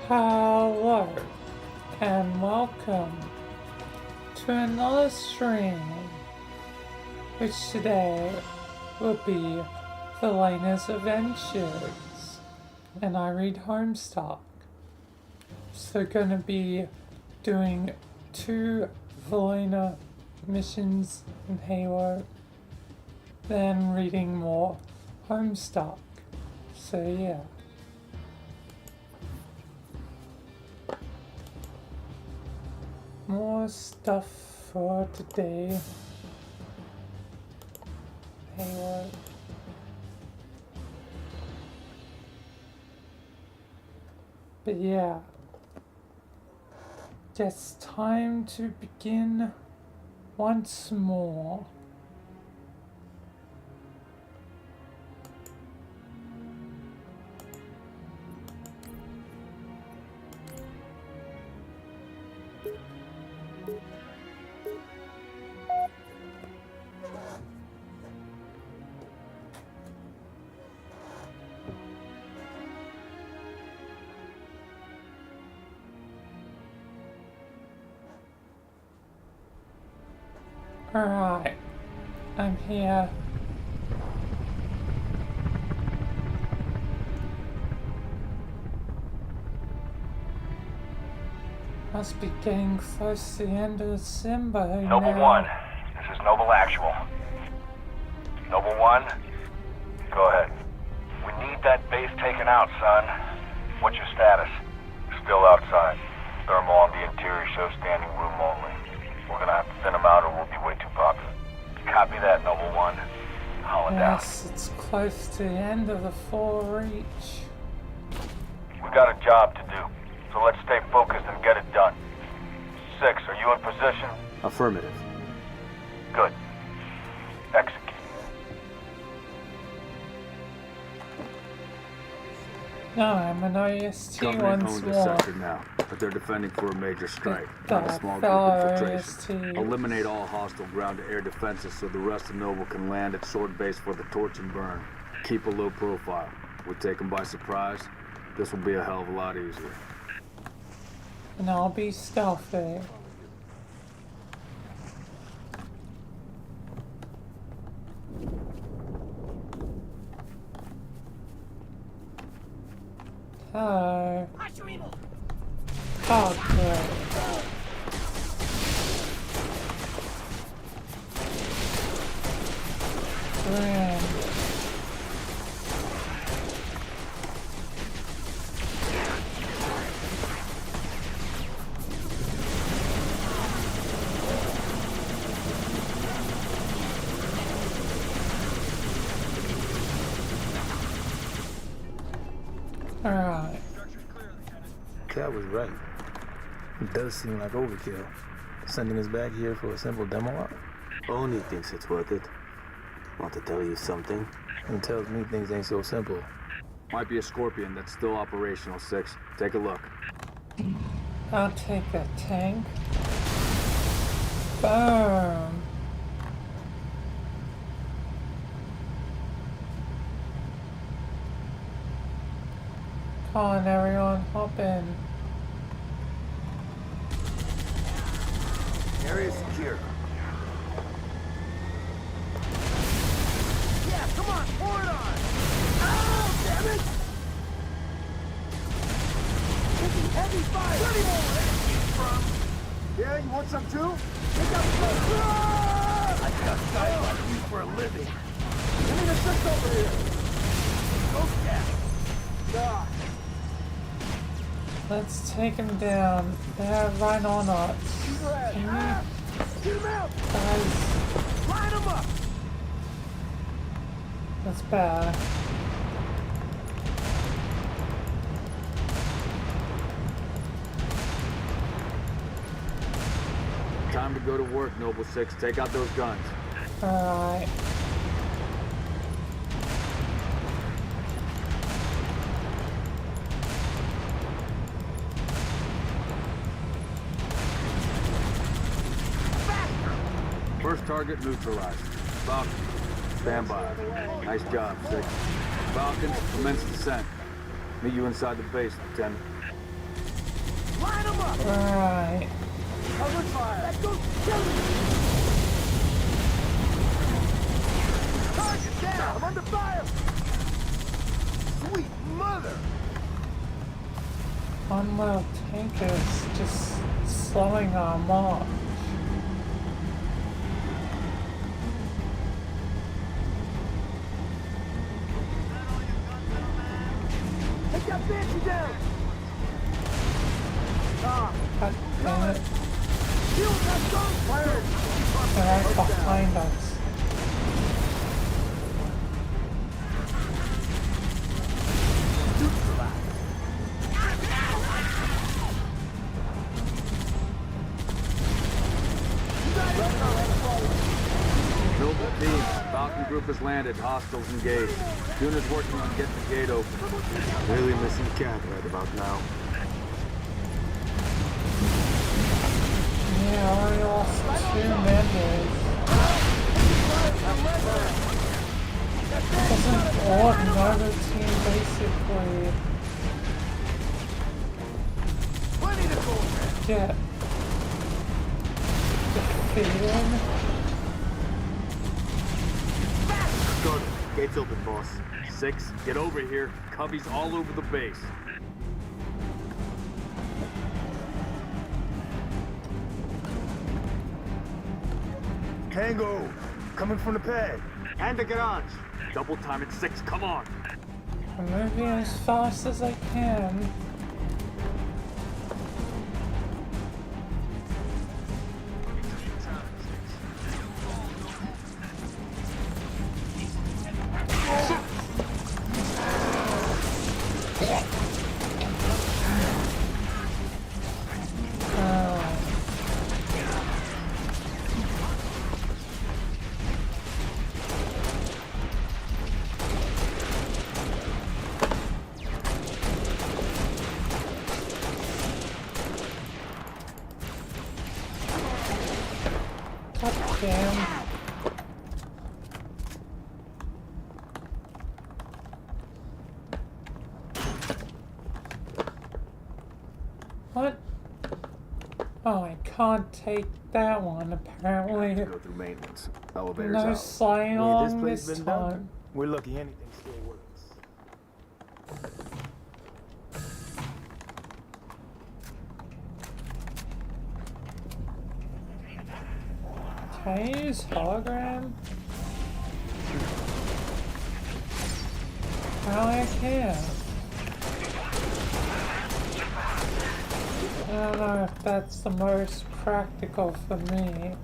Hello and welcome to another stream, which today will be Vilayna's Adventures, and I read Homestuck. So gonna be doing 2 Vilayna missions in Halo, then reading more Homestuck. So yeah. More stuff for today. Halo. But yeah. Just time to begin once more. Alright, I'm here. Must be getting close to the end of December now. Noble 1, this is Noble Actual. Noble 1, go ahead. We need that base taken out, son. What's your status? Still outside. Thermal on the interior shows standing room only. We're gonna have to thin them out or we'll be way too popular. Copy that, Noble 1. Holland down. Yes, it's close to the end of the 4 reach. We got a job to do, so let's stay focused and get it done. 6, are you in position? Affirmative. Good. Execute. No, I'm an OST Government once owns the more. sector now, but they're defending for a major strike, not a small group fellow infiltration. OST. Eliminate all hostile ground-to-air defenses so the rest of Noble can land at Sword Base for the torch and burn. Keep a low profile. We'll take them by surprise. This will be a hell of a lot easier. And I'll be stealthy. Hello. Oh, great. Grand. Alright. Cat was right. It does seem like overkill. Sending us back here for a simple demo op. Oni thinks it's worth it. Want to tell you something? And tells me things ain't so simple. Might be a Scorpion that's still operational, 6. Take a look. I'll take a tank. Boom. Come on, everyone, hop in. Area secure. Yeah, come on, pour it on! Oh, damn it! Taking heavy fire! Where do you want that shit from? Yeah, you want some too? Take out the boat! I got guys like you for a living. Give me the 6 over here. Go down. God. Let's take him down. They're right on us. Can you Get him out! guys? Line him up! That's bad. Time to go to work, Noble 6. Take out those guns. Alright. First target neutralized. Falcons, stand by. Nice job, 6. Falcons, commence descent. Meet you inside the base, Lieutenant. Line them up! Right. Cover fire! That goes kill me! Target down! I'm under fire! Sweet mother! One little tank is just slowing our march. Take that banshee down! Ah! God damn it. Deal with that gunfire! They're right behind us. Noble team, Falcon group has landed. Hostiles engaged. Units working on getting the gate open. Really missing cat right about now. Yeah, I already lost 2 members. Doesn't want another team basically Plenty to go around! get defeated. Good. Gates open, boss. 6, get over here. Cubbies all over the base. Tango, coming from the pad. And the garage. Double time at 6, come on. I'm moving as fast as I can. God damn. What? Oh, I can't take that one, apparently. Go through maintenance. Elevators No out. sliding Way this along place this been done. time. We're lucky anything still works. Can I use hologram? Oh, I can. I don't know if that's the most practical for me.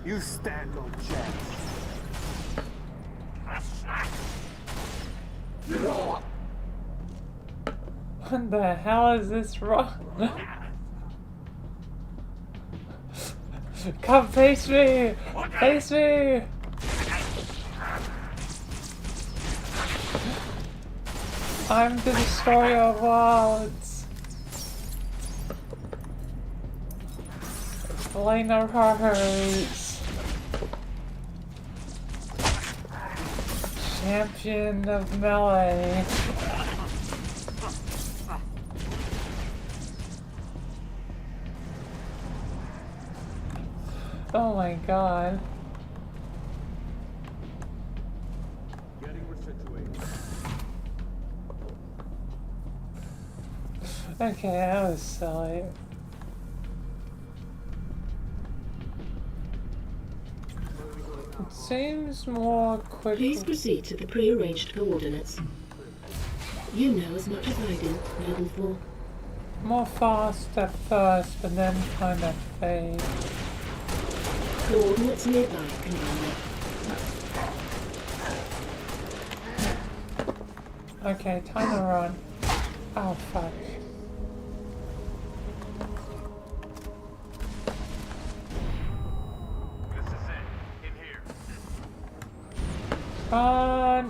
You stand no chance. What the hell is this wrong? Come face me! Face me! I'm the destroyer of worlds. Vilayna hers. Champion of melee. Oh my god. Getting resituated. Okay, that was silly. It seems more quick. Please proceed to the pre-arranged coordinates. You know as much as I do, Level 4. More fast at first, but then kind of fade. Coordinates nearby, Commander. Okay, time to run. Oh fuck. This is it. In here. Run!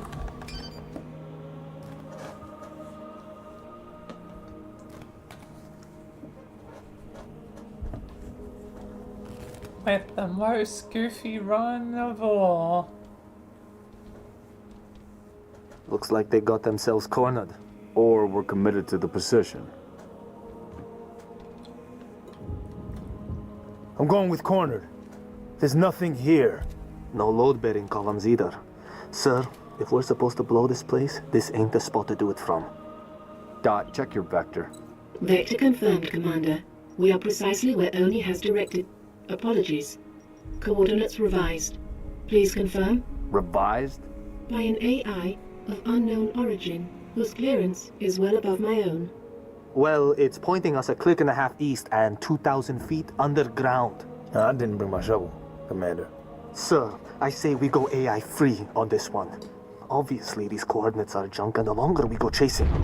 With the most goofy run of all. Looks like they got themselves cornered. Or we're committed to the position. I'm going with cornered. There's nothing here. No load-bearing columns either. Sir, if we're supposed to blow this place, this ain't the spot to do it from. Dot, check your vector. Vector confirmed, Commander. We are precisely where Oni has directed. Apologies. Coordinates revised. Please confirm? Revised? By an AI of unknown origin, whose clearance is well above my own. Well, it's pointing us a click and a half east and 2,000 feet underground. I didn't bring my shovel, Commander. Sir, I say we go AI free on this one. Obviously, these coordinates are junk, and the longer we go chasing them.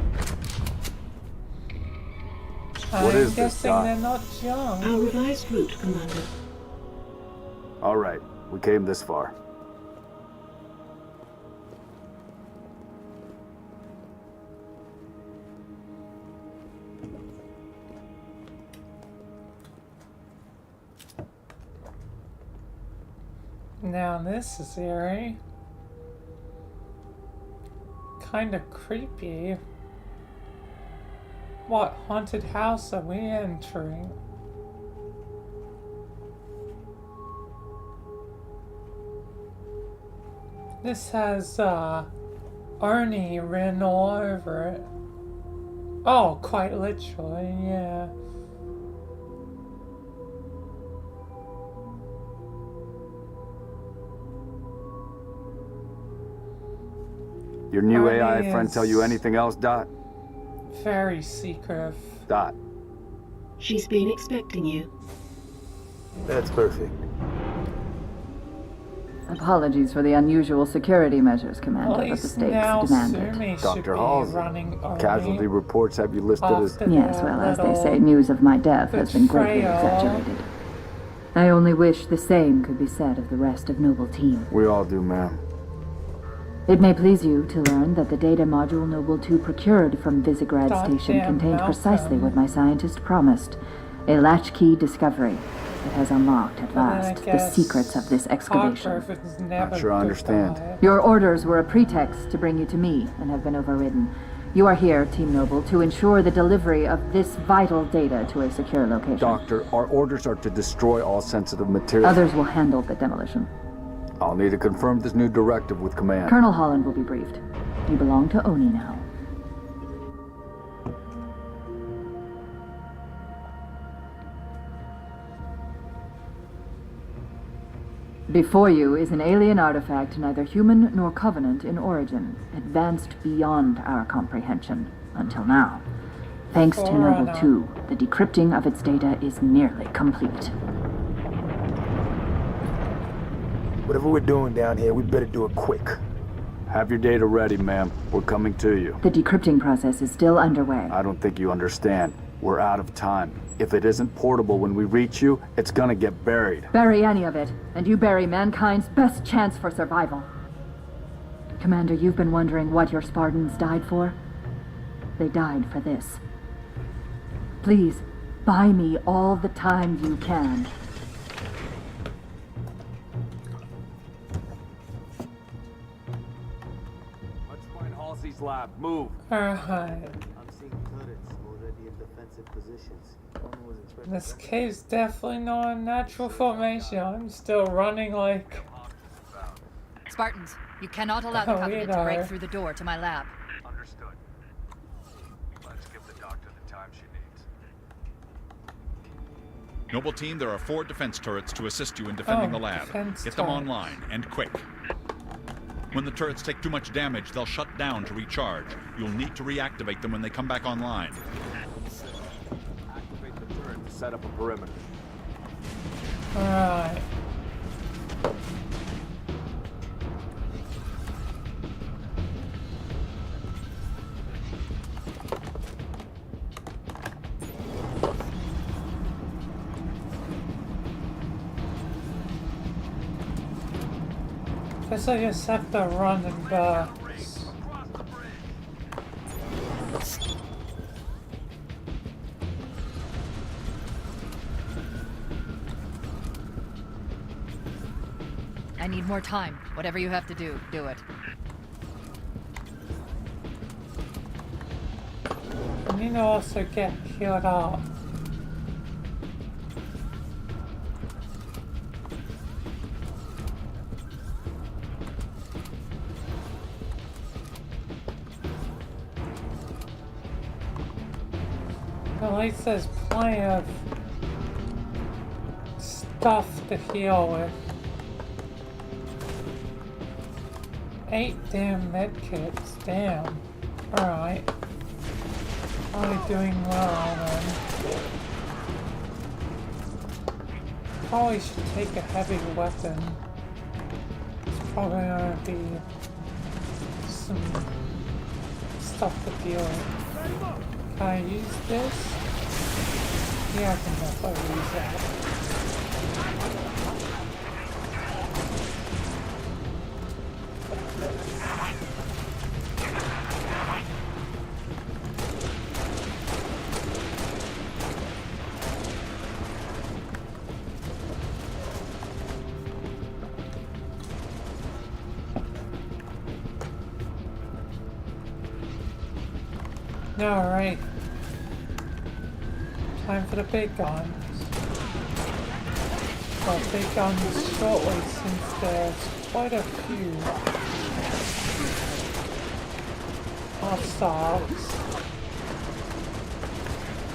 What is I'm this, guessing Doc? they're not young. Our revised route, Commander. All right, we came this far. Now this is eerie. Kinda creepy. What haunted house are we entering? This has Arnie written all over it. Oh, quite literally, yeah. Your new Arnie AI friend tell you is- anything else, Dot? Very secretive. Dot. She's been expecting you. That's perfect. Apologies for the unusual security measures, At Commander, but the least stakes now demanded. Sumi should Dr. be Halsey, running Arnie. Casualty reports have you listed as... After Yes, the well, as they little say, news of my death has been greatly betrayal. exaggerated. I only wish the same could be said of the rest of Noble Team. We all do, ma'am. It may please you to learn that the data module Noble 2 procured from Visegrad Station Goddamn contained precisely Malcolm. what my scientist promised. A latchkey discovery that has unlocked at But then I last the guess secrets of this excavation. Harker is never Not sure I understand. goodbye. Your orders were a pretext to bring you to me and have been overridden. You are here, Team Noble, to ensure the delivery of this vital data to a secure location. Doctor, our orders are to destroy all sensitive material. Others will handle the demolition. I'll need to confirm this new directive with command. Colonel Holland will be briefed. You belong to Oni now. Before you is an alien artifact neither human nor covenant in origin, advanced beyond our comprehension, until now. Thanks to Noble Forerunner. 2, the decrypting of its data is nearly complete. Whatever we're doing down here, we better do it quick. Have your data ready, ma'am. We're coming to you. The decrypting process is still underway. I don't think you understand. We're out of time. If it isn't portable when we reach you, it's gonna get buried. Bury any of it, and you bury mankind's best chance for survival. Commander, you've been wondering what your Spartans died for? They died for this. Please, buy me all the time you can. Let's find Halsey's lab. Move. Alright. I'm seeing turrets already in defensive positions. This cave's definitely not a natural formation. I'm still running like... Spartans, you cannot allow the Oh, Covenant we to break are. through the door to my lab. Understood. Let's give the doctor the time she needs. Noble Team, there are 4 defense turrets to assist you in defending Oh, the lab. defense Get them turrets. online, and quick. When the turrets take too much damage, they'll shut down to recharge. You'll need to reactivate them when they come back online. Activate the turret to set up a perimeter. Alright. Guess I just have to run and I need more time. Whatever you have to do, do it. I need to also get healed up. At least there's plenty of stuff to heal with. 8 damn medkits, damn. Alright. Probably doing well then. Probably should take a heavy weapon. It's probably gonna be some stuff to deal with. Can I use this? Yeah, I can definitely use that. Alright. Time for the big guns. Well, big guns shortly since there's quite a few hostiles.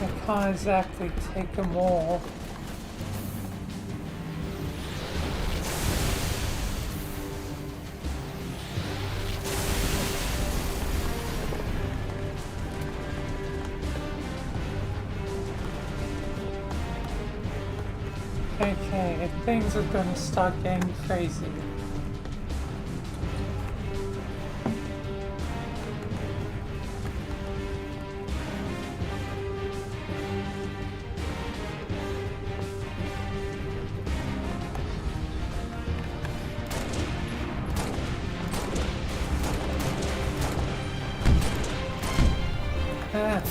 I can't exactly take them all. Okay, things are gonna start getting crazy. Ah.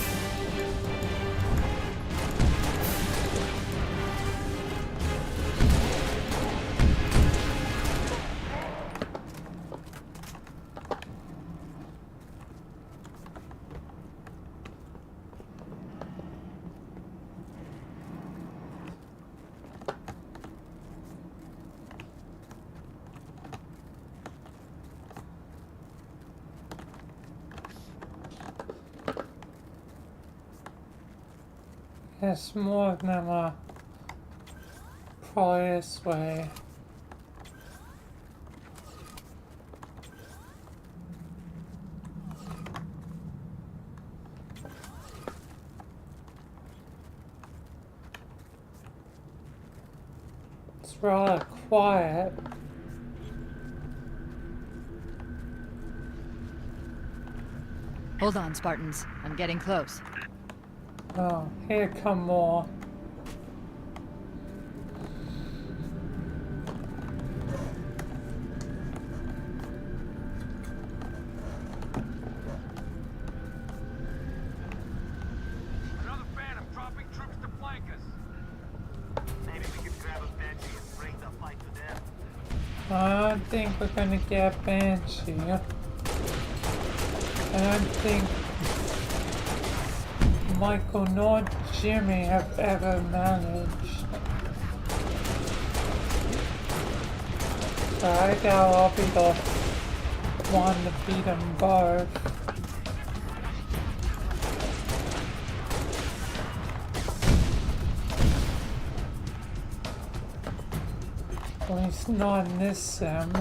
Yes, more of them are probably this way. It's rather quiet. Hold on, Spartans. I'm getting close. Oh, here come more. Another phantom dropping troops to flank us. Maybe we could grab a Banshee and bring the fight to them. I don't think we're gonna get Banshee. I don't think Michael nor Jimmy have ever managed. So I doubt I'll be the one to beat them both. At least not in this sim.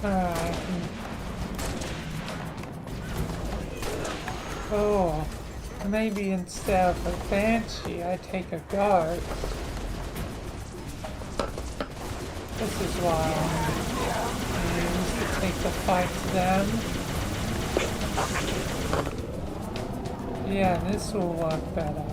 Alright. Oh, maybe instead of a Banshee, I take a guard. This is why I'm used to take the fight to them. Yeah, this will work better.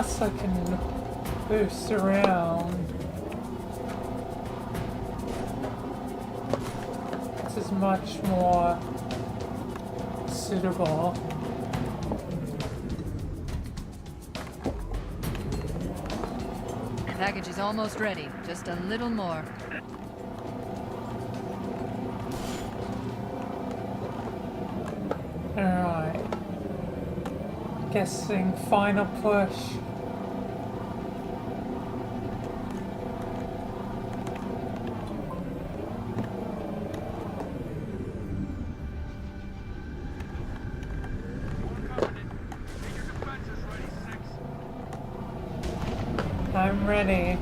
guess I can boost around. This is much more suitable. The package is almost ready. Just a little more. Alright. Guessing final push. I'm ready.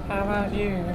How about you?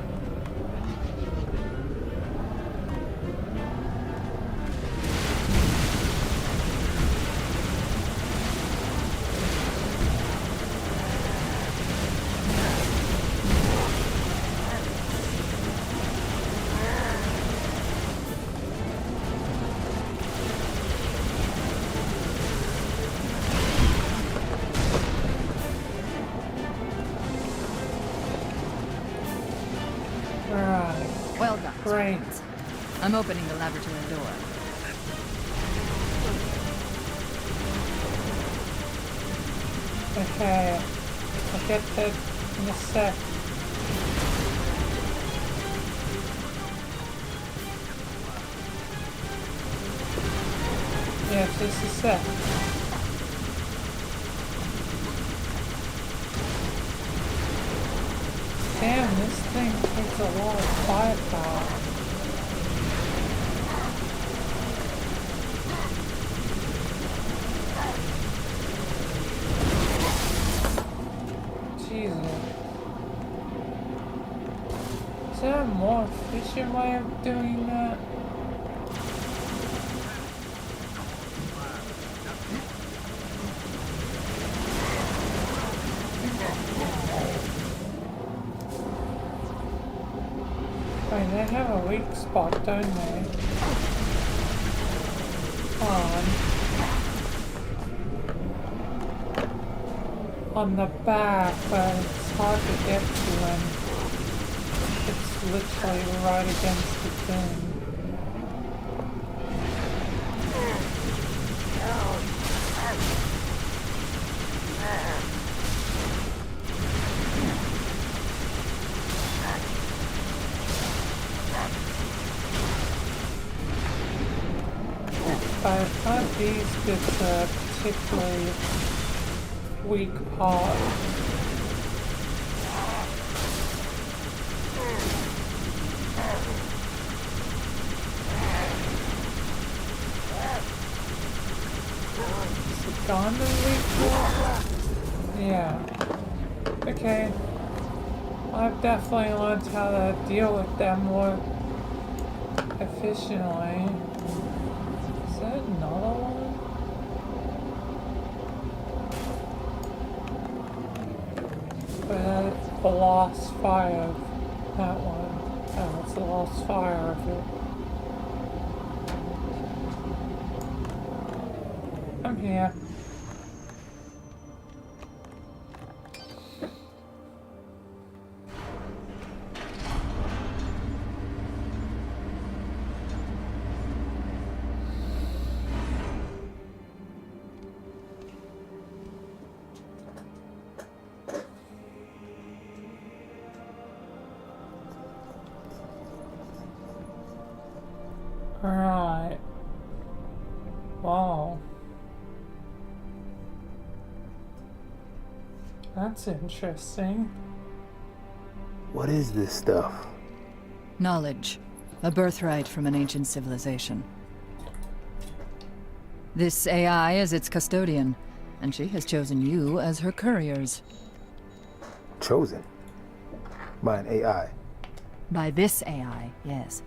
Well done. Great. I'm opening the laboratory door. Okay. I'll get that in a sec. Yeah, just a sec. Damn, this thing takes a lot of firepower. Jesus. Is there a more efficient way of doing that? Wait, they have a weak spot, don't they? On the back, but it's hard to get to when it's literally right against the thing. But I thought these bits are particularly weak part. Is it gone to weak part? Yeah. Okay. I've definitely learned how to deal with them more efficiently. Is that another one? But that's the lost fire of that one. Oh, it's the lost fire of it. I'm here. Alright. Wow. That's interesting. What is this stuff? Knowledge. A birthright from an ancient civilization. This AI is its custodian, and she has chosen you as her couriers. Chosen? By an AI? By this AI, yes.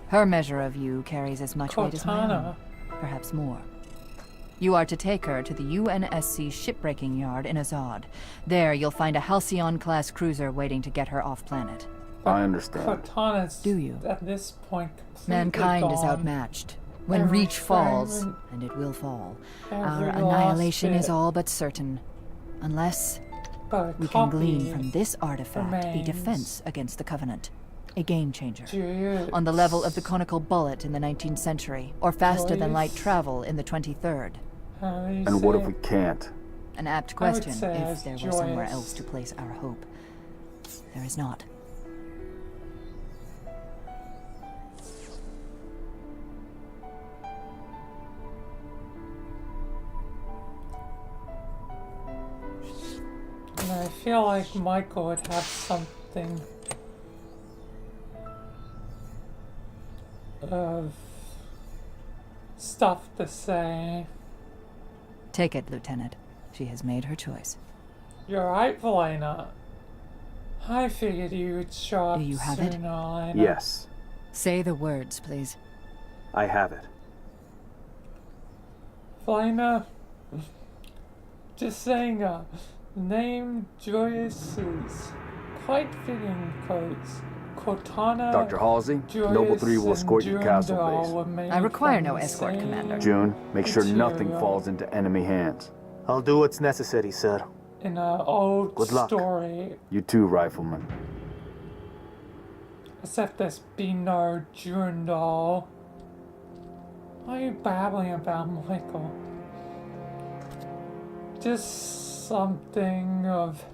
Her measure of you carries as much weight as my own, perhaps more. You are to take her to the UNSC shipbreaking yard in Azad. There, you'll find a Halcyon-class cruiser waiting to get her off-planet. I understand. Cortana's, Do you? at this point, completely Mankind is gone. outmatched. When Every Reach falls, fragment, and it will fall, every our last annihilation is bit. all but certain. Unless But we can glean from this artifact a defense against the Covenant. A game changer. On the level of the conical bullet in the 19th century, or faster than light travel in the 23rd. And what if we can't? An apt question if there were somewhere else to place our hope. There is not. And I feel like Michael would have something of stuff to say. Take it, Lieutenant. She has made her choice. You're right, Vilayna. I figured you would show up Do you have it? sooner or later. Yes, Say the words, please. I have it. Vilayna, just saying, name Joyous is quite fitting, because Cortana, Dr. Halsey, Joyous, Noble 3 will escort you to Castle Durandal Base. were made I require from no the escort, same Commander. June, make sure nothing material falls into enemy hands. I'll do what's necessary, sir. in an old Good luck. story, You too, Rifleman. except there's be no Durandal. Why are you babbling about, Michael? Just something of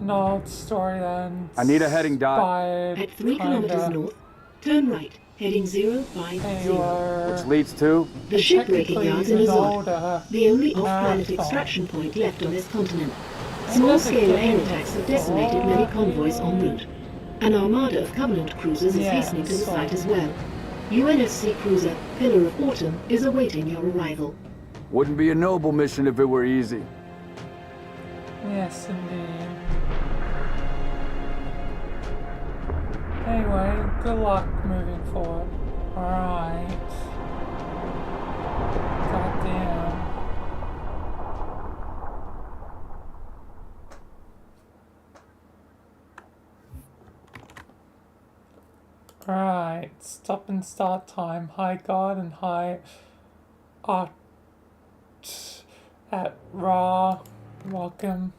an old story then. I need a heading dot. At 3 kilometers north, turn right, heading 050. Which leads to? The shipbreaking yards in Azod, the only off-planet marathon. extraction point left on this continent. Small-scale air attacks have decimated many convoys en route. An armada of Covenant cruisers is hastening to the site as well. UNSC cruiser Pillar of Autumn is awaiting your arrival. Wouldn't be a noble mission if it were easy. Yes, indeed. Anyway, good luck moving forward. Alright. Goddamn. Alright, stop and start time. High guard and high art at Raw. Welcome.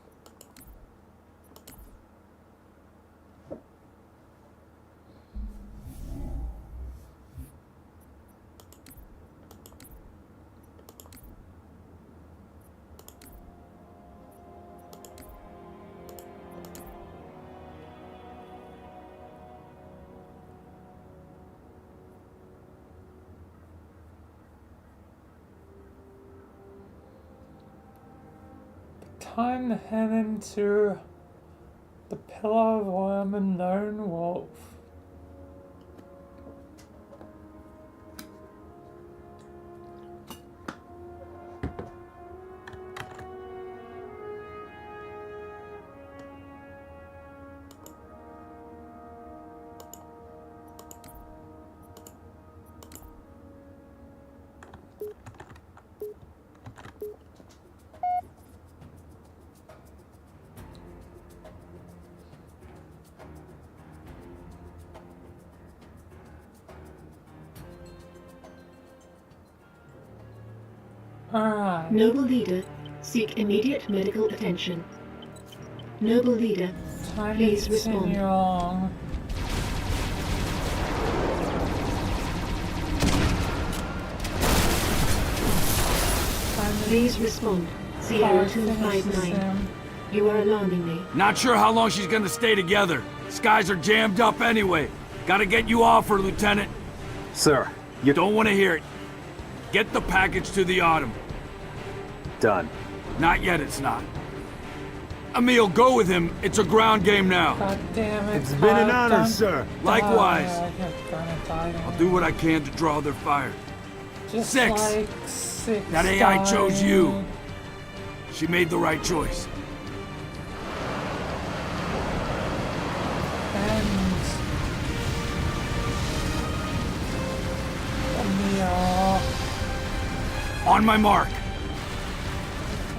Time to head into the Pillar of Worm and Lone Wolf. Alright. Noble leader, seek immediate medical attention. Noble leader, Time please to respond. continue along. Please respond. Sierra 259. You are alarming me. Not sure how long she's gonna stay together. Skies are jammed up anyway. Gotta get you off her, Lieutenant. Sir, you Don't want to hear it. Get the package to the Autumn. done. Not yet, it's not. Emil, go with him. It's a ground game now. God damn it. It's been an honor, Don't sir. Likewise. die. You're gonna die. I'll do what I can to draw their fire. Just 6. like 6 That AI died. chose you. She made the right choice. And Emil. On my mark.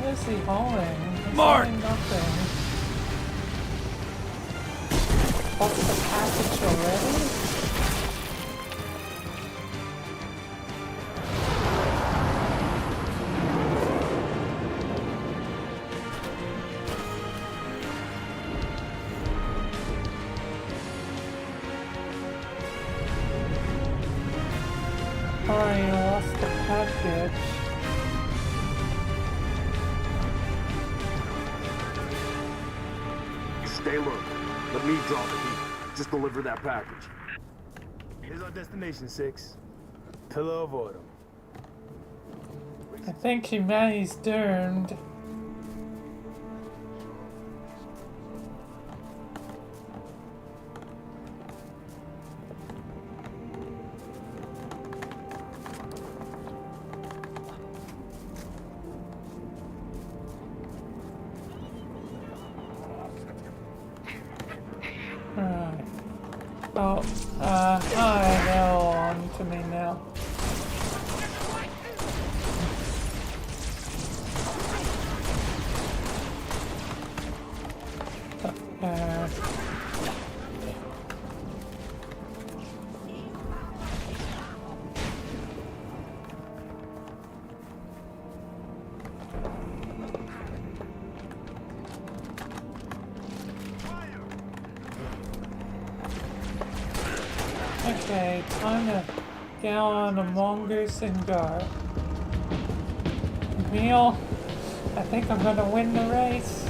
What is he hauling? He's Mark! hauling nothing. What's the package already? Stay alert. Let me draw the heat. Just deliver that package. Here's our destination, 6. Pillar of Autumn. I think humanity's doomed. Alright. Oh, hi, they're all on to me now. Okay, time to get on a mongoose and go. Emil, I think I'm gonna win the race.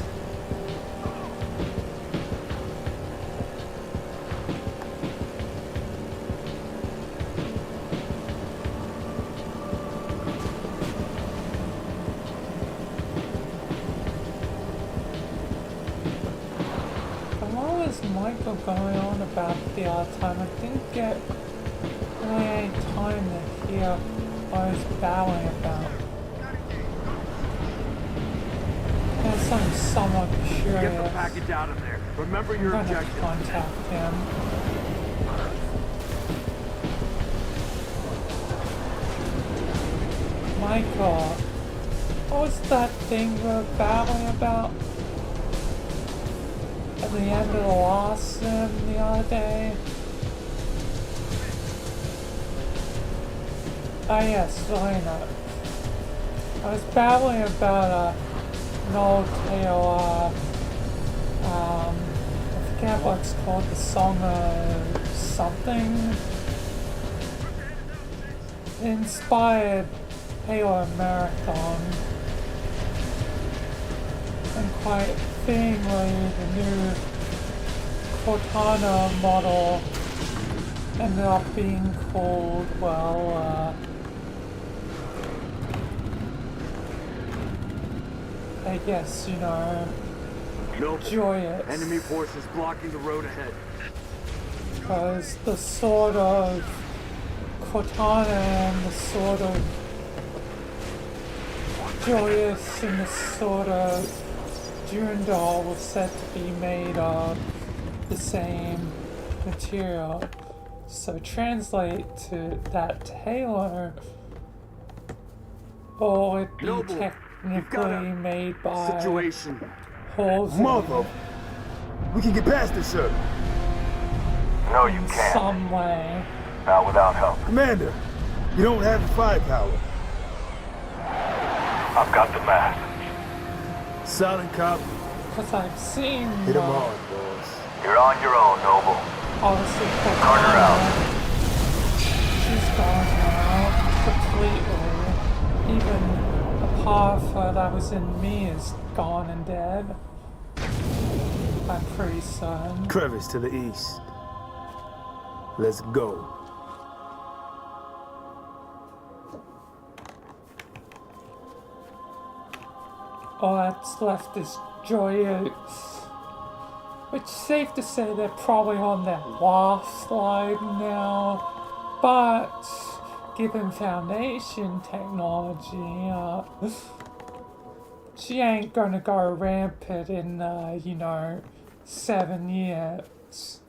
What was Michael going on about the other time? I didn't get really any time to hear what I was babbling about. Guess I'm somewhat curious. Get the package out of there. Remember your I'm gonna objective. contact him. Michael, what was that thing we were babbling about at the end of the last sim the other day? Ah yes, Vilayna. I was babbling about an old tale, I forget what it's called, the Song of something. It inspired Halo Marathon, and quite fittingly the new Cortana model ended up being called, well, I guess, you know, Nope. joyous. Enemy forces blocking the road ahead. Because the sort of Cortana and the sort of joyous and the sort of Durandal was said to be made of the same material. So translate to that Halo, or it be Noble, you've got technically a made by situation. holes Mother! We can get past this, sir. No, you in can't. some way. Not without help. Commander, you don't have the firepower. I've got the math. Solid copy. Because I've seen Hit them hard, boys. You're on your own, Noble. obviously Carter out. Cortana. She's gone now, completely. Even a part of her that was in me is gone and dead. I'm pretty certain. Crevice to the east. Let's go. All that's left is Joyous. Which, safe to say, they're probably on their last slide now. But, given Foundation technology, she ain't gonna go rampant in, 7 years.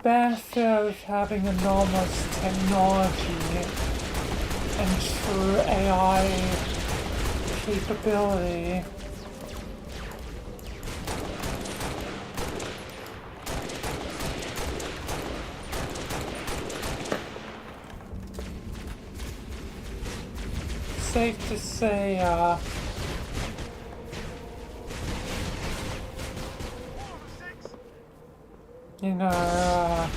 Benefit of having enormous technology and true AI capability. Safe to say, you know,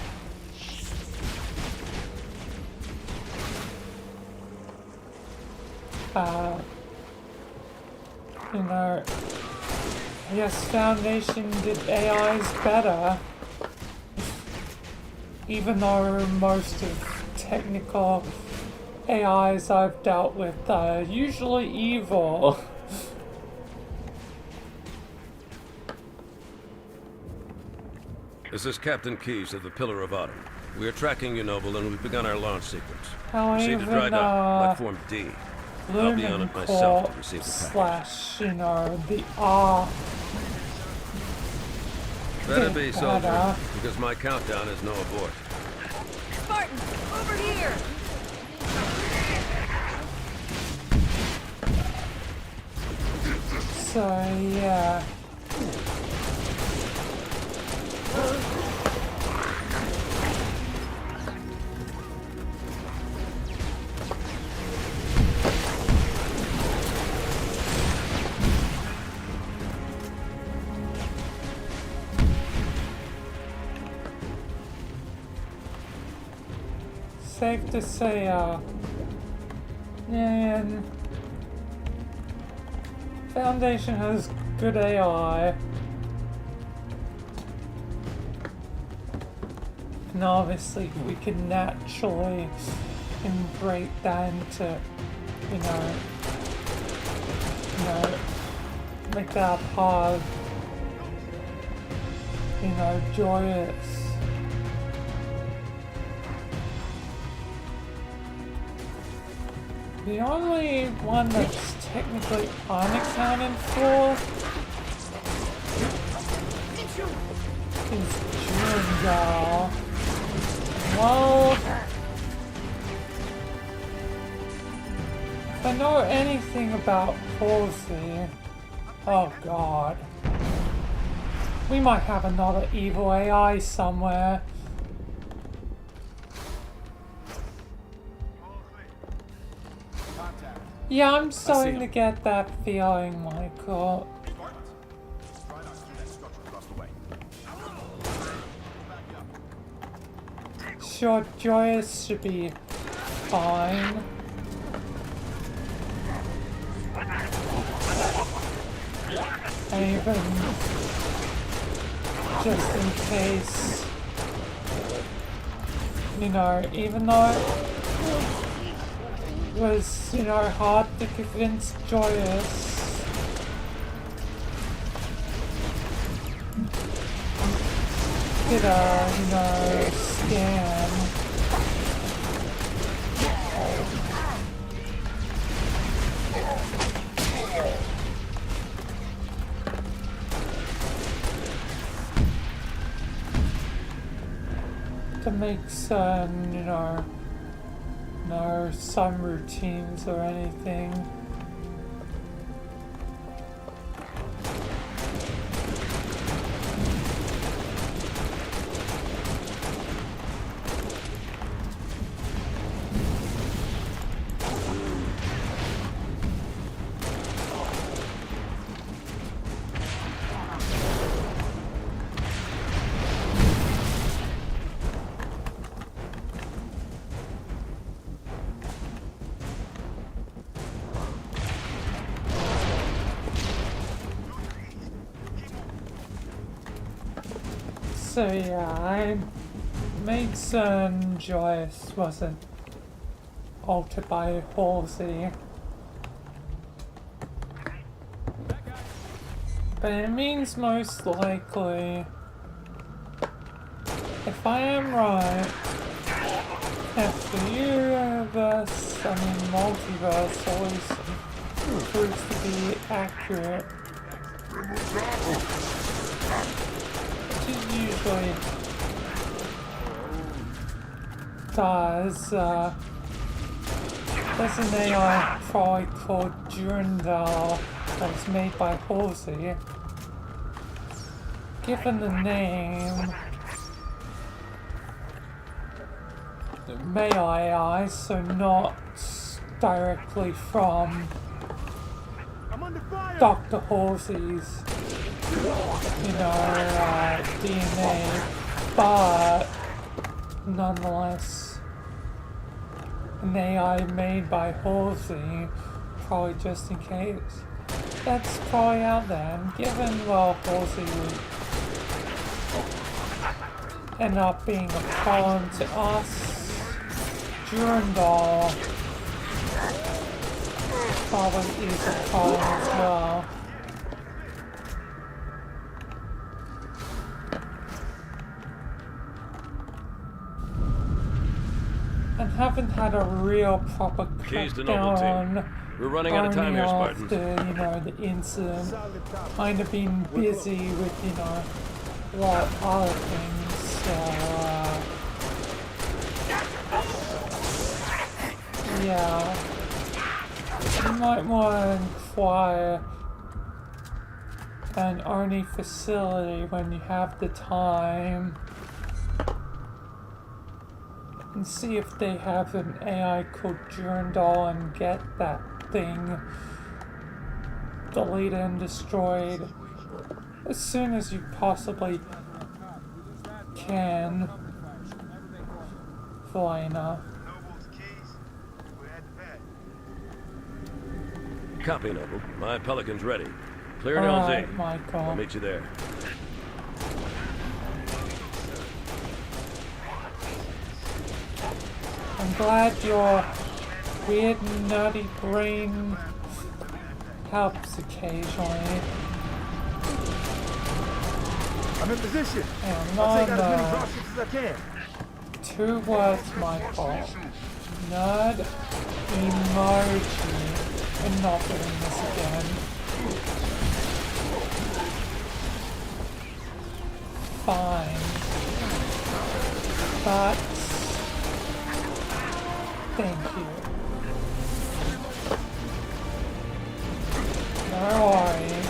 Yes, Foundation did AIs better. Even though most of technical AIs I've dealt with are usually evil. This is Captain Keyes of the Pillar of Autumn. We are tracking you, Noble, and we've begun our launch sequence. Proceed to dry dock, platform D. I'll be on it myself to receive the package. / the R. Better be, soldier, because my countdown is no abort. Spartan, over here! So, yeah. Safe to say, man, Foundation has good AI. And obviously we can naturally integrate that into, you know, make that part, joyous. The only one that's technically unaccounted for is Jurandal. Well, if I know anything about Halsey, oh god, we might have another evil AI somewhere. Yeah, I'm starting to get that feeling, Michael. Sure, Joyous should be fine. And even just in case, even though was, hard to convince Joyous. Did a, scan. To make certain, no some routines or anything. So yeah, I made certain Joyous wasn't altered by Halsey. But it means most likely, if I am right, if the universe, multiverse always proves to be accurate, usually does, there's an AI probably called Jurandal that was made by Halsey. Given the name, the male AI, so not directly from Dr. Halsey's DNA, but nonetheless an AI made by Halsey, probably just in case. that's probably out there, and given, well, Halsey would end up being a problem to us, Durandal probably is a problem as well. And haven't had a real proper crackdown. We're running out of time here, Spartans. After, you know, the incident. Kind of been busy with, you know, a lot of other things. So, yeah. You might want to inquire an Arnie facility when you have the time. And see if they have an AI called Durandal and get that thing deleted and destroyed as soon as you possibly can. Vilayna. Copy, Noble. My Pelican's ready. Clear an Alright, LZ. Michael. I'll meet you there. I'm glad your weird, nutty brain helps occasionally. I'm in position. And I'll take out as many dropships as I can. 2 words, Michael. Nerd emoji. I'm not doing this again. Fine. But thank you. No worries.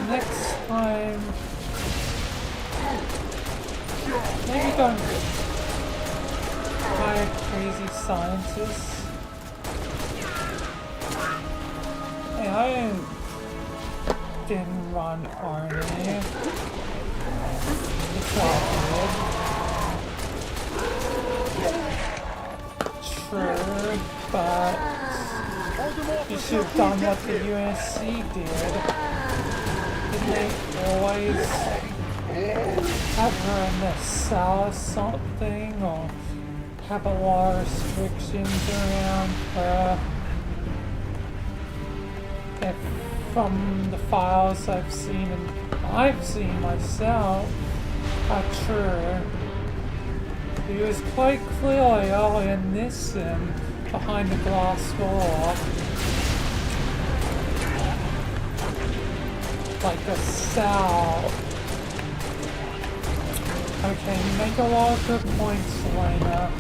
Next time, maybe don't hire crazy scientists. Hey, I didn't run Arnie. It's all good. True, but you should have done what the USC did. Didn't they always have her in the cell or something, or have a lot of restrictions around her? If from the files I've seen and I've seen myself are true. He was quite clearly early in this sim behind a glass wall. Like a cell. Okay, you make a lot of good points, Vilayna.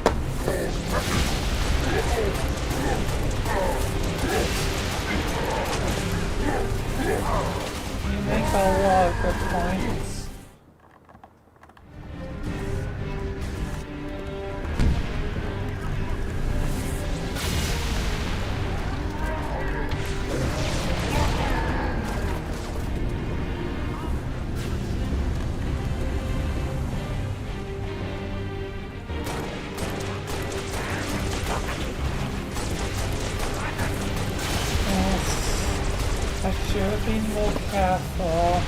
You make a lot of good points. I should have been more careful.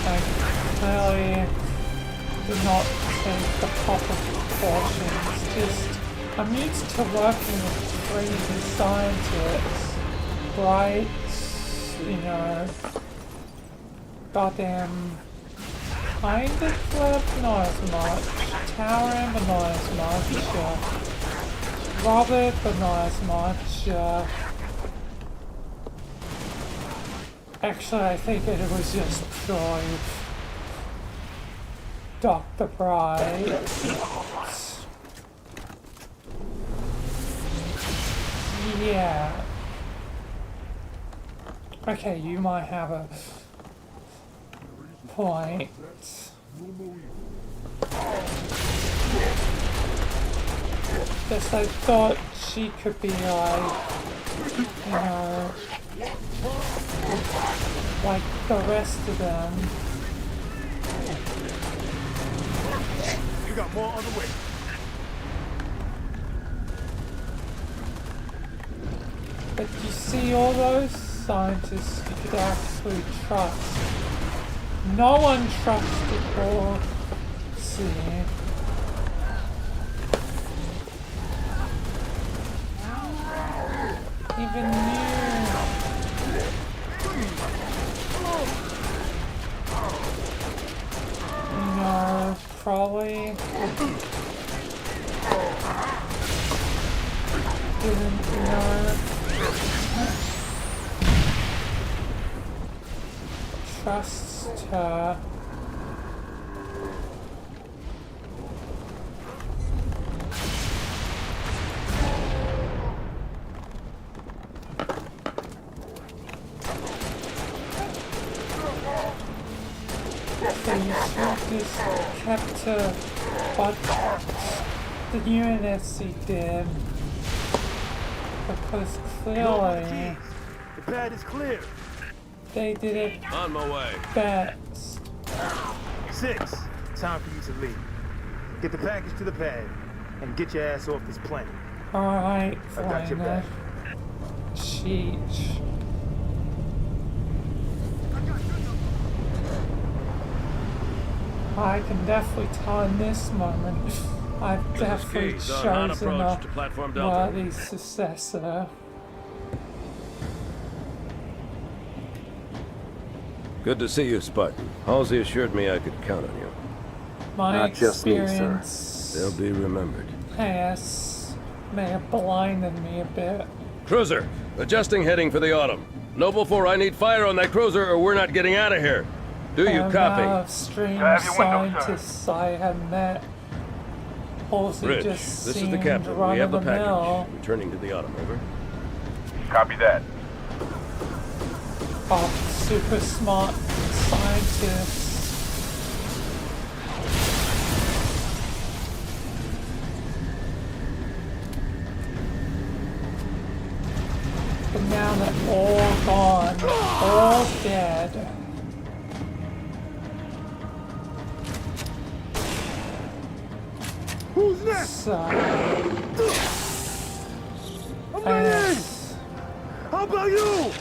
I clearly did not take the proper precautions. Just, I'm used to working with crazy scientists, right? You know, goddamn. Kind of flip, not as much. Tower, but not as much. Robert, but not as much. Actually, I think it was just purely Dr. Bright. Yeah. Okay, you might have a point. Just I thought she could be like, you know, like the rest of them. You got more on the way. But you see, all those scientists you could actually trust. No one trusted Horsey. Even you. You know, probably didn't know. Trust her. So you should just kept to what the UNSC did. Because clearly the pad is clear. They did it on my way. Best. 6. Time for you to leave. Get the package to the pad and get your ass off this plane. Alright, I got your back. Sheesh. I can definitely tell in this moment I've definitely chosen a worthy successor. Good to see you, Spartan. Halsey assured me I could count on you. My Not just me, sir. They'll be remembered. Yes, may have blinded me a bit. Cruiser, adjusting heading for the Autumn. Noble 4, I need fire on that cruiser or we're not getting out of here. Do you copy? Strange scientists I have met. Halsey Rich, just this is the captain. We have the package. Returning to the Autumn, over. Copy that. Oh, super smart scientists. But now they're all gone, all dead. Who's next? So, how about you?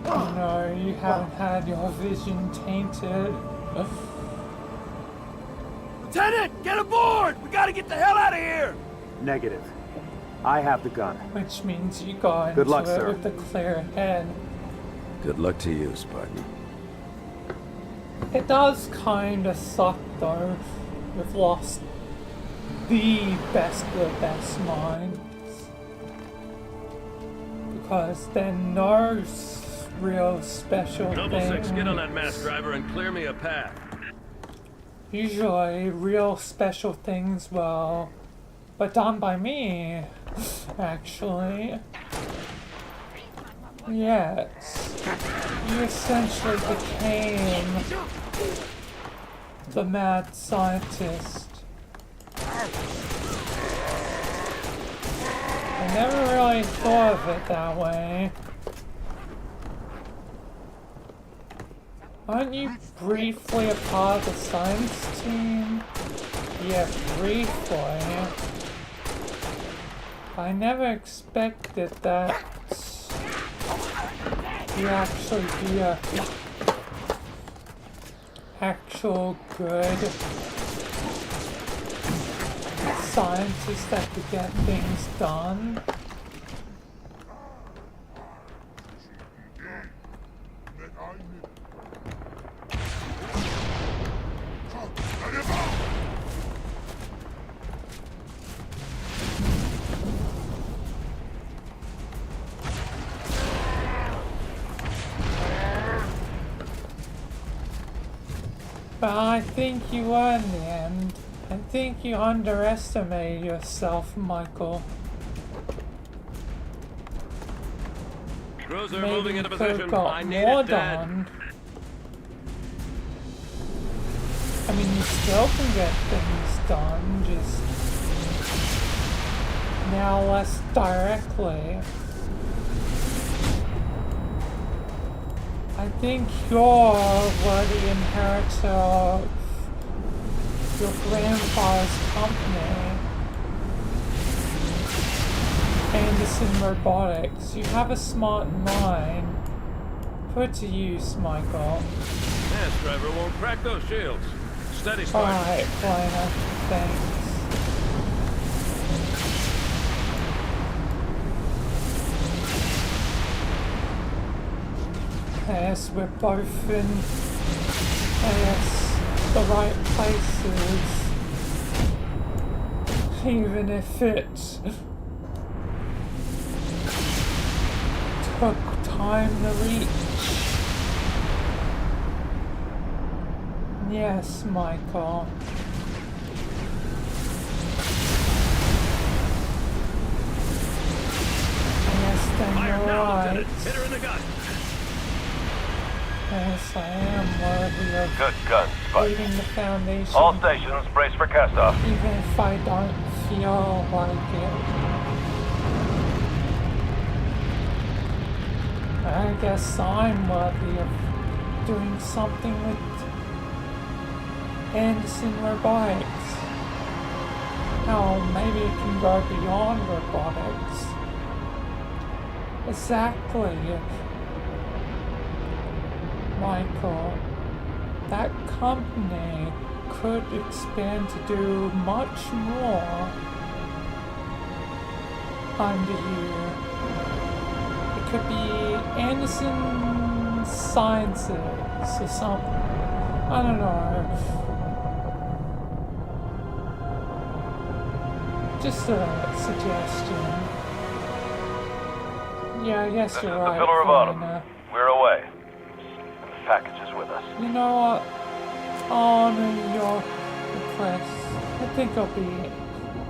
No, you haven't had your vision tainted. Lieutenant, get aboard! We gotta get the hell out of here! Negative. I have the gun. Which means you go into Good luck, it sir. with a clear head. Good luck to you, Spartan. It does kind of suck though. We've lost the best of the best minds. Because there are no real special Noble things. 6, get on that mass driver and clear me a path. Usually, real special things were done by me, actually. Yes. You essentially became the mad scientist. I never really thought of it that way. Aren't you briefly a part of the science team? Yeah, briefly. I never expected that you actually be a actual good scientist that could get things done. But I think you were in the end. I think you underestimated yourself, Michael. Cruiser Maybe moving you into could position. have got I need more it dead. done. I mean, you still can get things done, just now less directly. I think you're worthy inheritor of your grandfather's company, Anderson Robotics. You have a smart mind. Put it to use, Michael. Yes, driver won't crack those shields. Steady start. Alright, Vilayna. Thanks. Yes, we're both in, yes, the right places. Even if it took time to reach. Yes, Michael. Yes, then you're right. Hit her in the gut. Yes, I am worthy of Good gun, Spike. leading the Foundation. All stations, brace for cast-off. Even if I don't feel like it. I guess I'm worthy of doing something with Anderson Robotics. Hell, maybe it can go beyond robotics. Exactly. Michael, that company could expand to do much more under you. It could be Anderson Sciences or something. I don't know. Just a suggestion. Yeah, I guess This you're is right. the Pillar of Autumn. Vilayna. We're away. And the package is with us. You know what? Honor your request. I think I'll be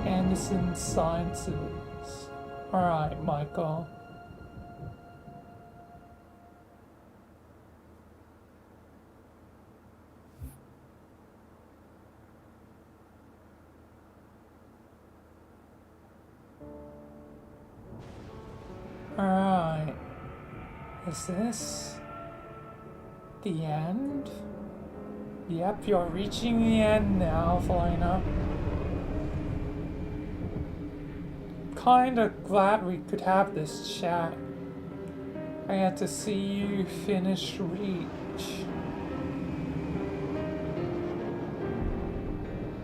Anderson Sciences. Alright, Michael. Alright. Is this the end? Yep, you're reaching the end now, Vilayna. Kinda glad we could have this chat. I had to see you finish Reach.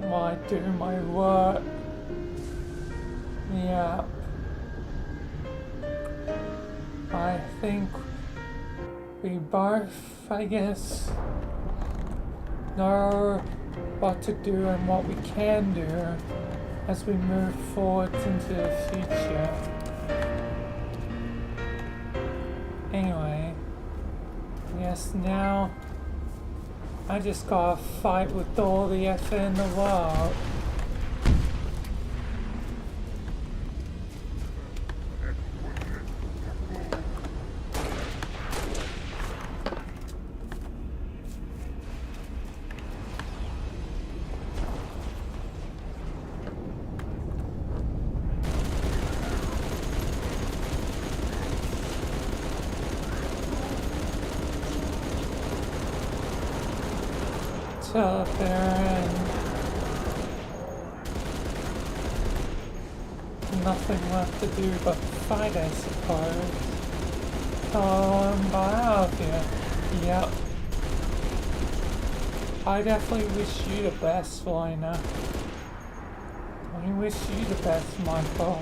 While I do my work. Yep. I think we both, I guess, know what to do and what we can do as we move forward into the future. Anyway, I guess now I just gotta fight with all the effort in the world. Up there and nothing left to do but fight, I suppose. Oh, I'm out of here. Yep. I definitely wish you the best, Vilayna. I wish you the best, Michael.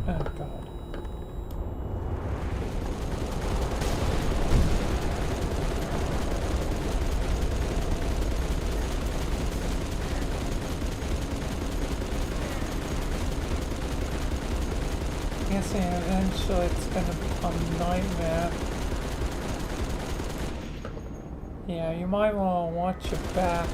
Oh god. Guessing eventually it's gonna become a nightmare. Yeah, you might want to watch your back.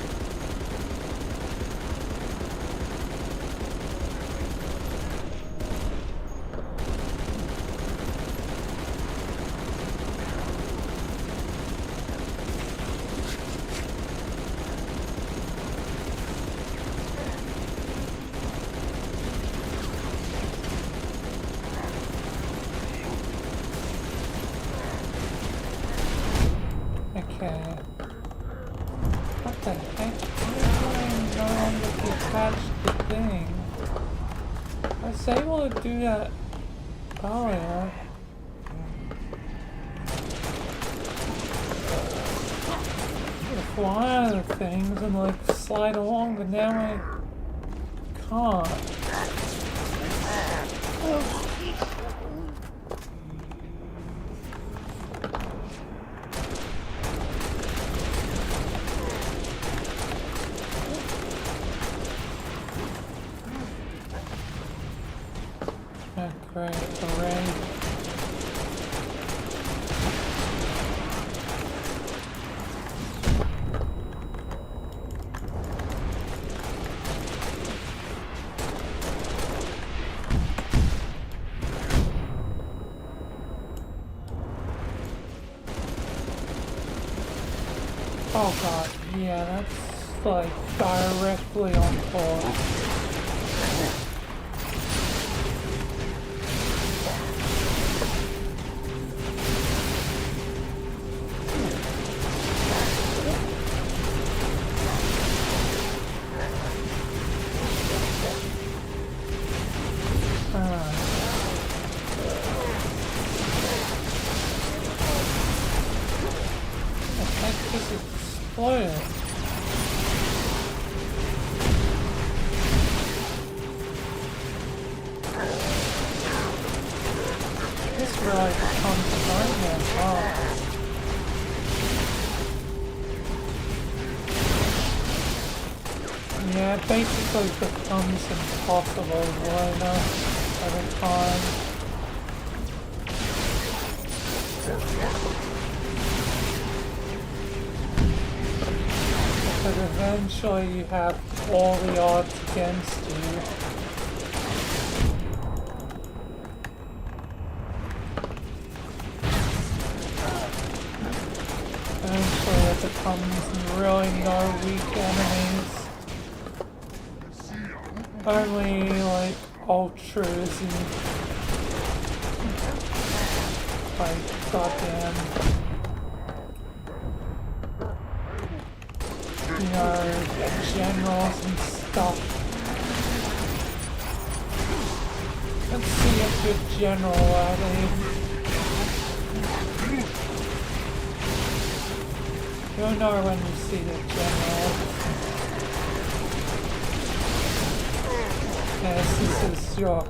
Okay. What the heck? Why am I no longer detached the thing? I was able to do that earlier. Fly out of things and like slide along, but now I can't. Oh, great, hooray. Oh god, yeah, that's like directly on course. Yeah, it basically becomes impossible to line up at a time. Because eventually you have all the odds against you. Eventually it becomes really no weak enemies. Only like ultras and like goddamn, you know, generals and stuff. Let's see a good general at it. You'll know when you see the general. Yes, this is your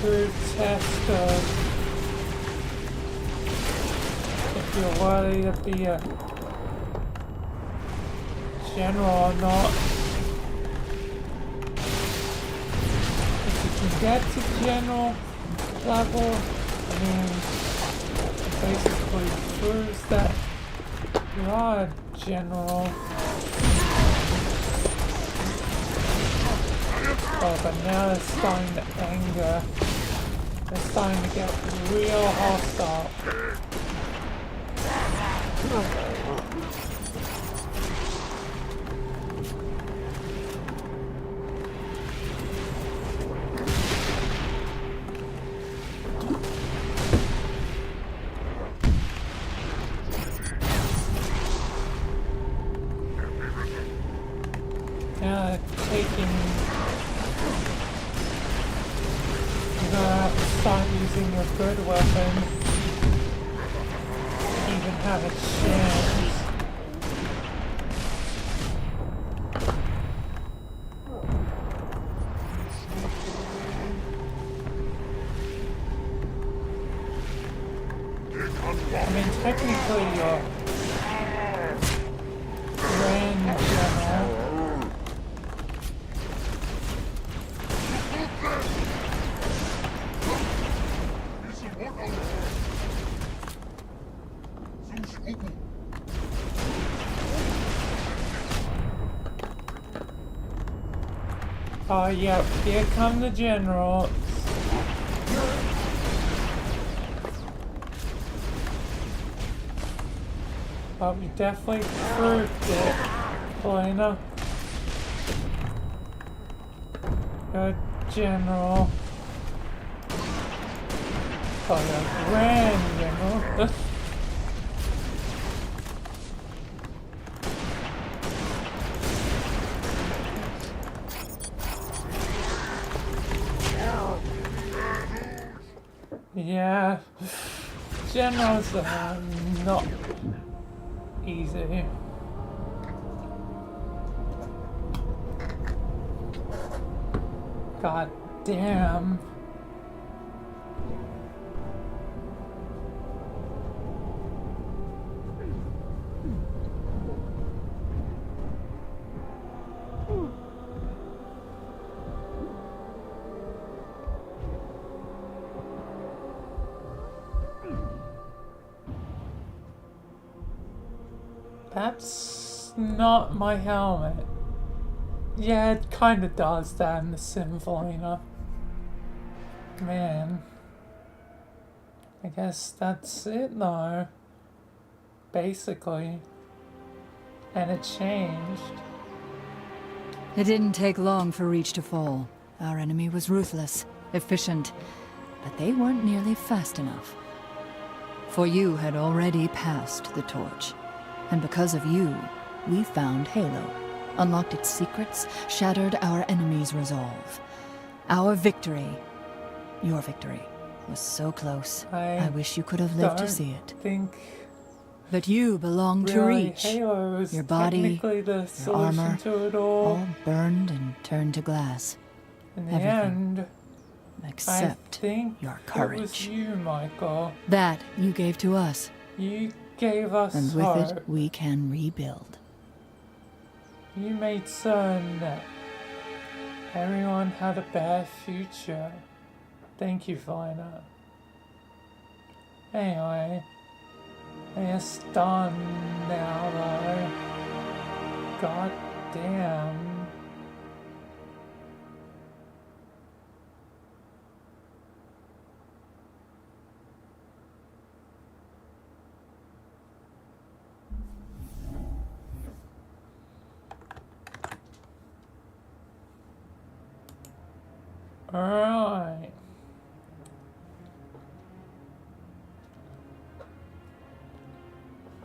true test of if you're worthy to be a general or not. If you can get to general level, I mean, it basically proves that you are a general. Oh, but now they're starting to anger. They're starting to get real hostile. Using a good weapon to even have a chance. I mean, technically you're Grand General. Oh, yep, here come the generals. But we definitely proved it, Vilayna. Good general. for the grand, you know? Yeah, generals are not easy. God damn. That's not my helmet. Yeah, it kinda does that in the sim, Vilayna. Man. I guess that's it though. Basically. And it changed. It didn't take long for Reach to fall. Our enemy was ruthless, efficient, but they weren't nearly fast enough. For you had already passed the torch. And because of you, we found Halo, unlocked its secrets, shattered our enemy's resolve. Our victory, your victory, was so close. I wish you could have lived to see it. But you belong to Reach. Your body, your armor, all burned and turned to glass. In the end, except your courage. It was you, Michael. That you gave to us. You gave us and with hope. it, we can rebuild. You made certain that everyone had a better future. Thank you, Vilayna. Anyway, it's done now, though. God damn. Alright.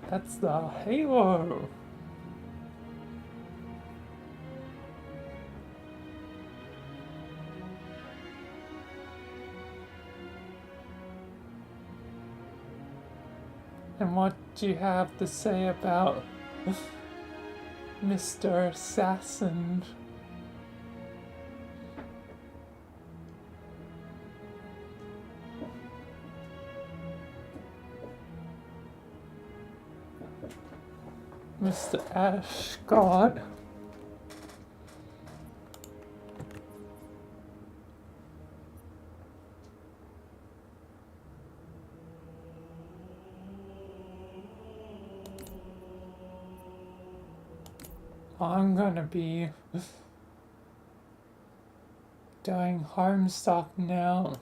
That's the Halo. And what do you have to say about Mr. Assassin? Mr. Ashcott. I'm gonna be doing homestuck now.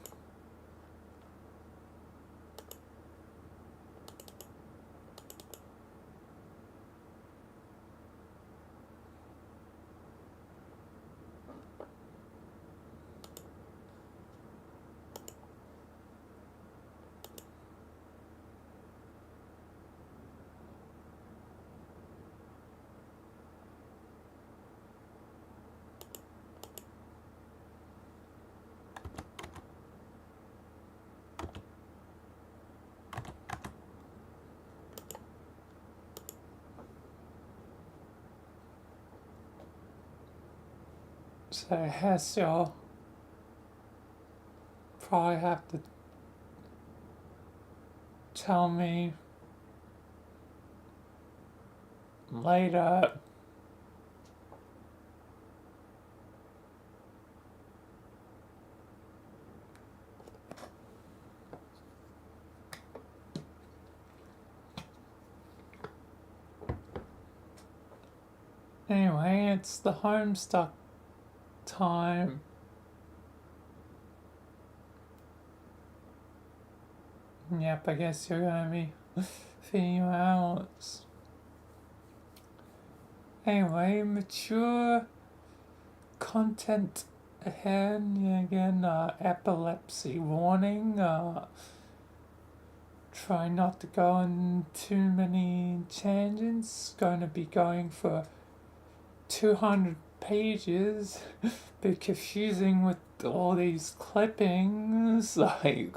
So I guess you'll probably have to tell me later. Anyway, it's the homestuck time. Yep, I guess you're gonna be feeding your animals. Anyway, mature content ahead. Again, epilepsy warning. try not to go on too many tangents. Going to be going for 200 pages. Bit confusing with all these clippings. Like,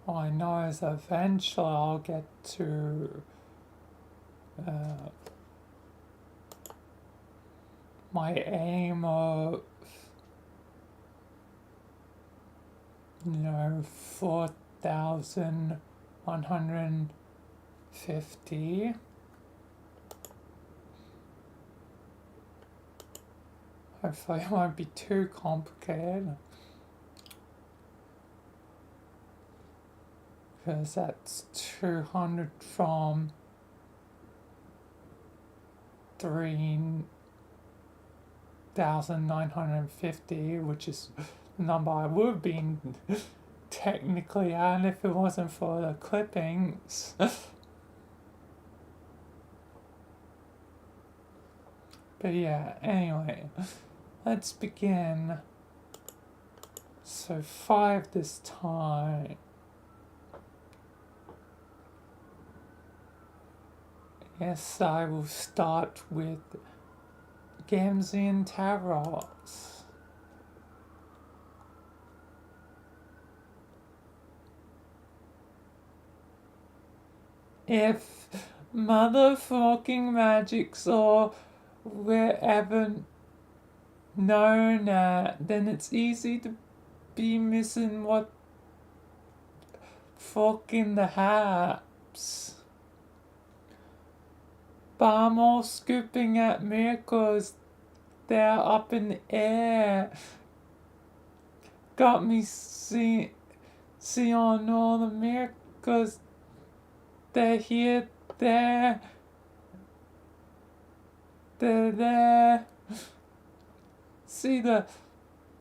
all I know is eventually I'll get to my aim of 4,150. Hopefully it won't be too complicated, because that's 200 from 3,950, which is the number I would have been technically at if it wasn't for the clippings. But yeah, anyway, let's begin. So 5 this time. Yes, I will start with Gamzean Tarots. If motherfucking magics or wherever known at, then it's easy to be missing what fucking the haps. But I'm all scooping at miracles. They're up in the air. Got me seeing all the miracles. They're here, they're there. See the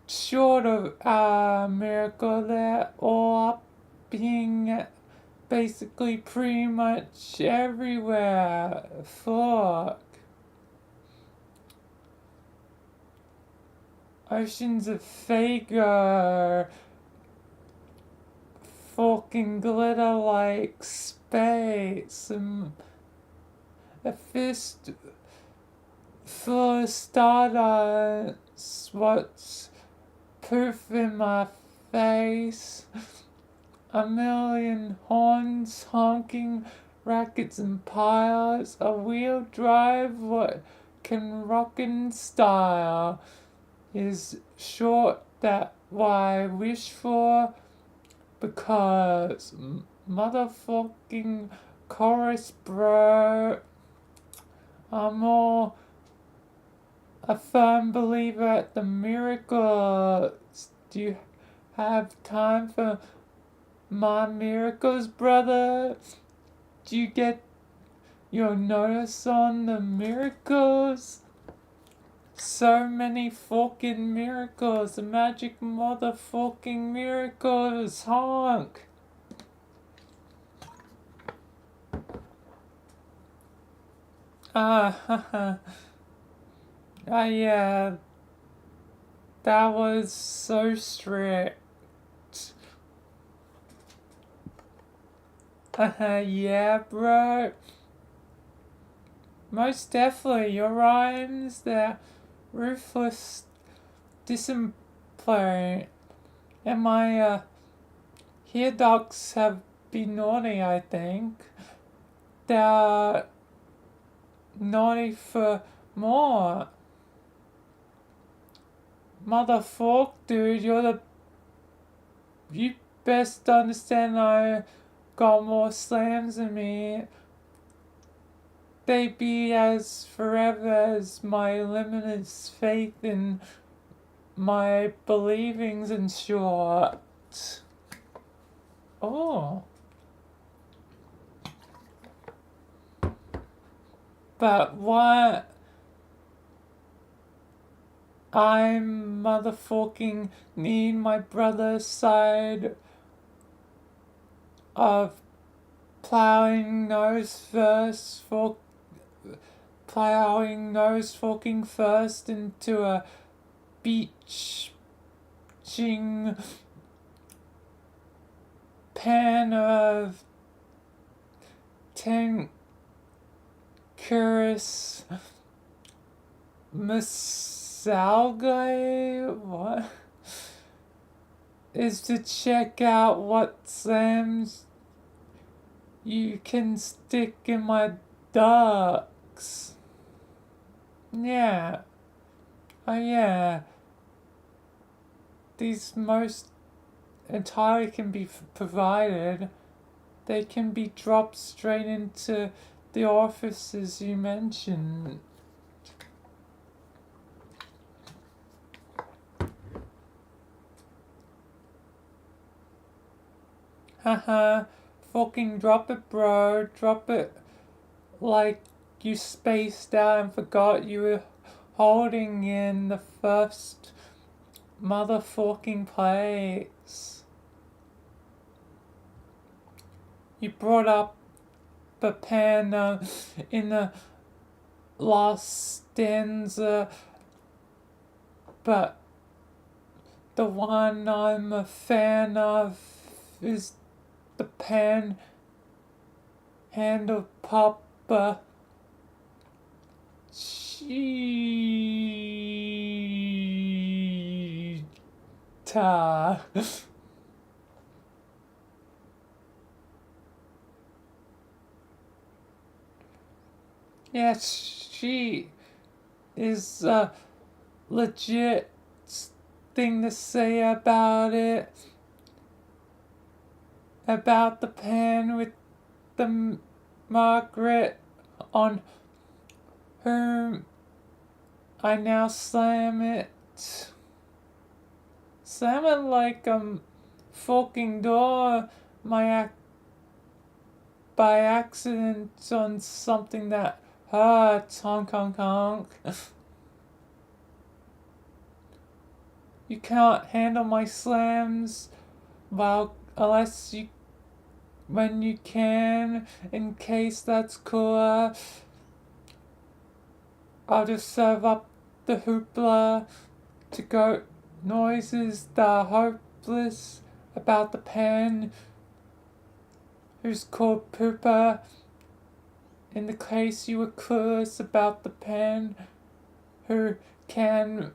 short of miracle, they're all up being basically pretty much everywhere. Fuck. Oceans of Faker. Fucking glitter like space. A fist full of stardust. What's poof in my face? A million horns honking, rackets and piles. A wheel drive, what can rock in style? Is short that why I wish for, because motherfucking chorus, bro. I'm all a firm believer at the miracles. Do you have time for my miracles, brother? Do you get your notice on the miracles? So many fucking miracles, the magic motherfucking miracles, honk. Yeah, that was so strict. Yeah, bro. Most definitely, your rhymes, they're ruthless, discipline, and my hair dogs have been naughty, I think. They're naughty for more. Motherfuck, dude, you best understand I got more slams than me. They be as forever as my limitless faith in my believings in short. Oh. But what I motherfucking need my brother's side of plowing nose fucking first into a beaching pan of Tankerus Masalgai, what? Is to check out what slams you can stick in my ducks. Yeah. Oh yeah. These most entirely can be provided. They can be dropped straight into the offices you mentioned. Haha, fucking drop it, bro. Drop it like you spaced out and forgot you were holding in the first motherfucking place. You brought up the pen in the last stanza, but the one I'm a fan of is the pen handle Papa Cheetah. Yes, she is a legit thing to say about it. About the pen with the Margaret on whom I now slam it. Slam it like a fucking door by accident on something that hurts. Honk honk honk. You can't handle my slams, well, unless you, when you can, in case that's cooler. I'll just serve up the hoopla to go noises that are hopeless about the pen, who's called Pooper. In the case you were clueless about the pen, who can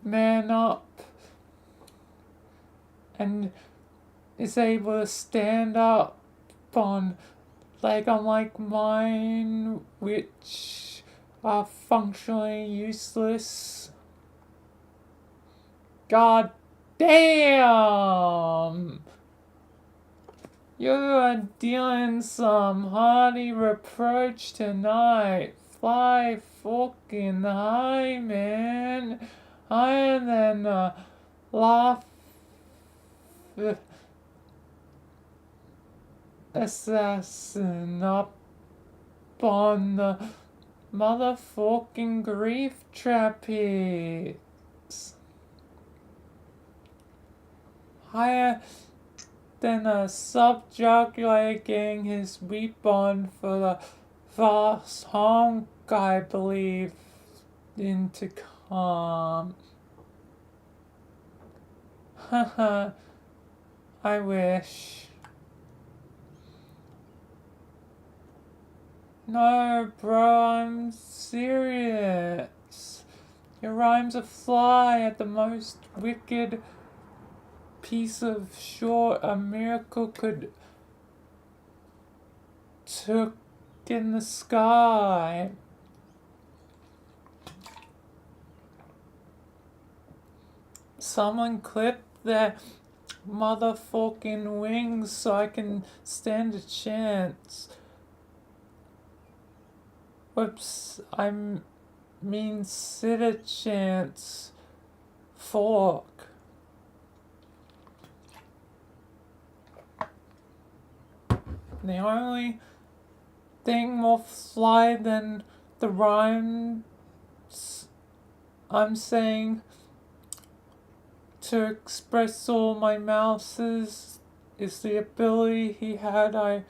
man up and is able to stand up on leg unlike mine, which are functionally useless. God damn! You are dealing some hearty reproach tonight. Fly fucking high, man. Higher than a laugh assassin up on the motherfucking grief trapeze. Higher than a subjugator getting his weapon for the vast honk, I believe, into calm. Haha, I wish. No, bro, I'm serious. Your rhymes are fly at the most wicked piece of short a miracle could took in the sky. Someone clip their motherfucking wings so I can stand a chance. Whoops, I mean sit a chance. Fork. The only thing more fly than the rhymes I'm saying to express all my mouses is the ability he had I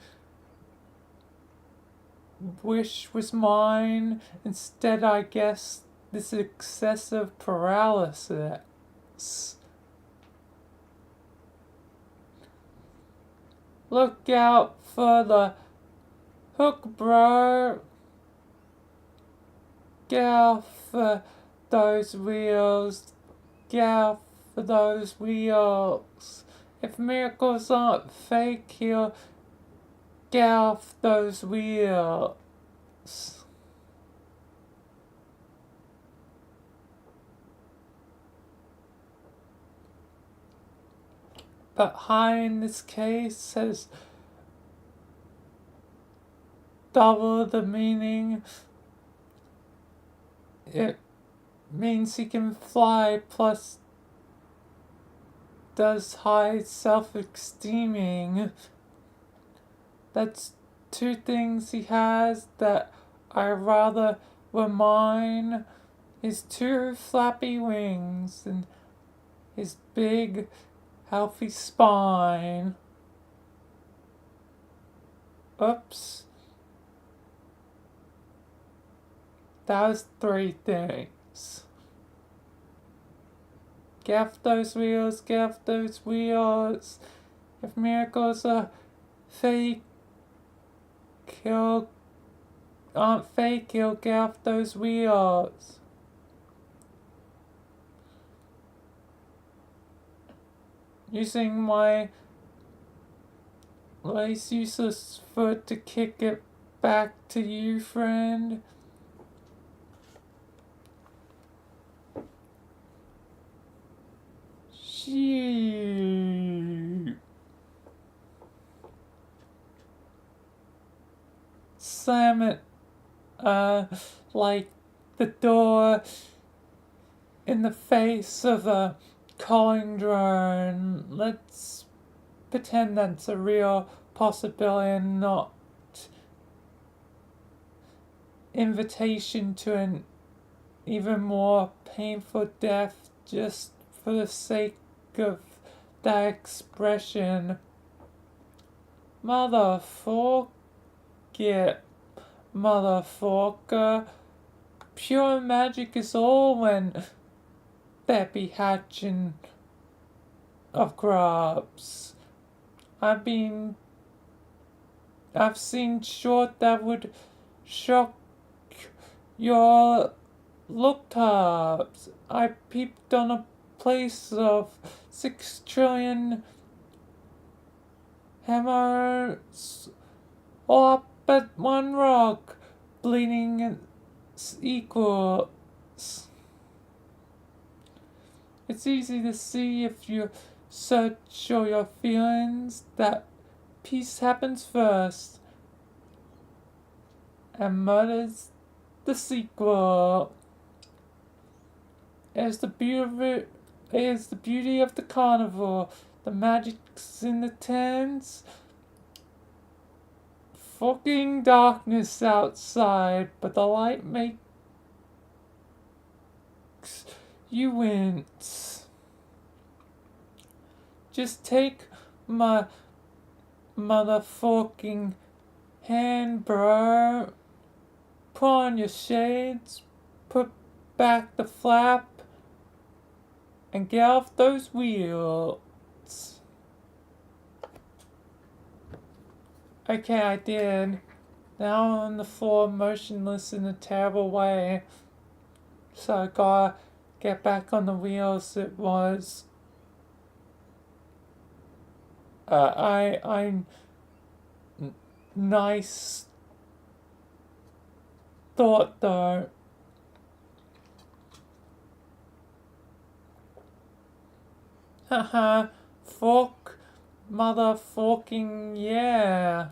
wish was mine. Instead I guess this excessive paralysis. Look out for the hook, bro. Get out for those wheels. Get out for those wheels. If miracles aren't fake, he'll get off those wheels. But high in this case has double the meaning. It means he can fly, plus does high self-esteeming. That's two things he has that I rather were mine. His two flappy wings and his big, healthy spine. Oops. That was three things. Get off those wheels, get off those wheels. If miracles are fake, aren't fake, he'll get off those wheels. Using my lace useless foot to kick it back to you, friend. Shoot. Slam it, like the door in the face of a calling drone. Let's pretend that's a real possibility and not invitation to an even more painful death just for the sake of that expression. Motherfucker. Pure magic is all when there be hatching of grubs. I've seen short that would shock your look-tops. I peeped on a place of 6 trillion hammers all up at one rock, bleeding equals. It's easy to see if you search all your feelings that peace happens first and murder's the sequel. It's the beauty of the carnival. The magic's in the tents. Fucking darkness outside, but the light makes you wince. Just take my motherfucking hand, bro. Put on your shades, put back the flap, and get off those wheels. Okay, I did. Now I'm on the floor, motionless in a terrible way. So I gotta get back on the wheels. It was. Nice thought though. Haha, fuck, motherfucking yeah.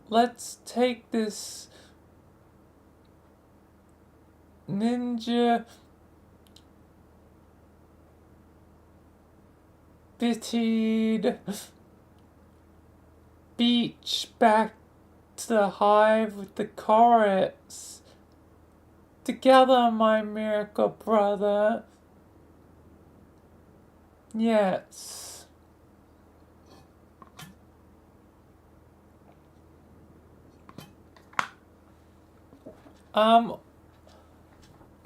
Let's take this ninja pitied beach back to the hive with the chorus. Together, my miracle brother. Yes. All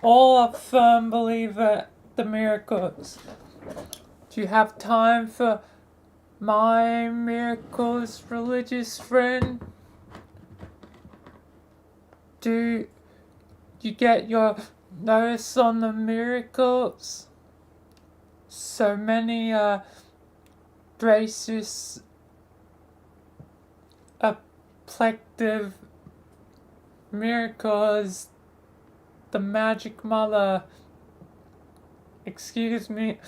of them believe that the miracles. Do you have time for my miracles, religious friend? Do you get your notice on the miracles? So many racist, afflictive miracles. The Magic Mother, excuse me,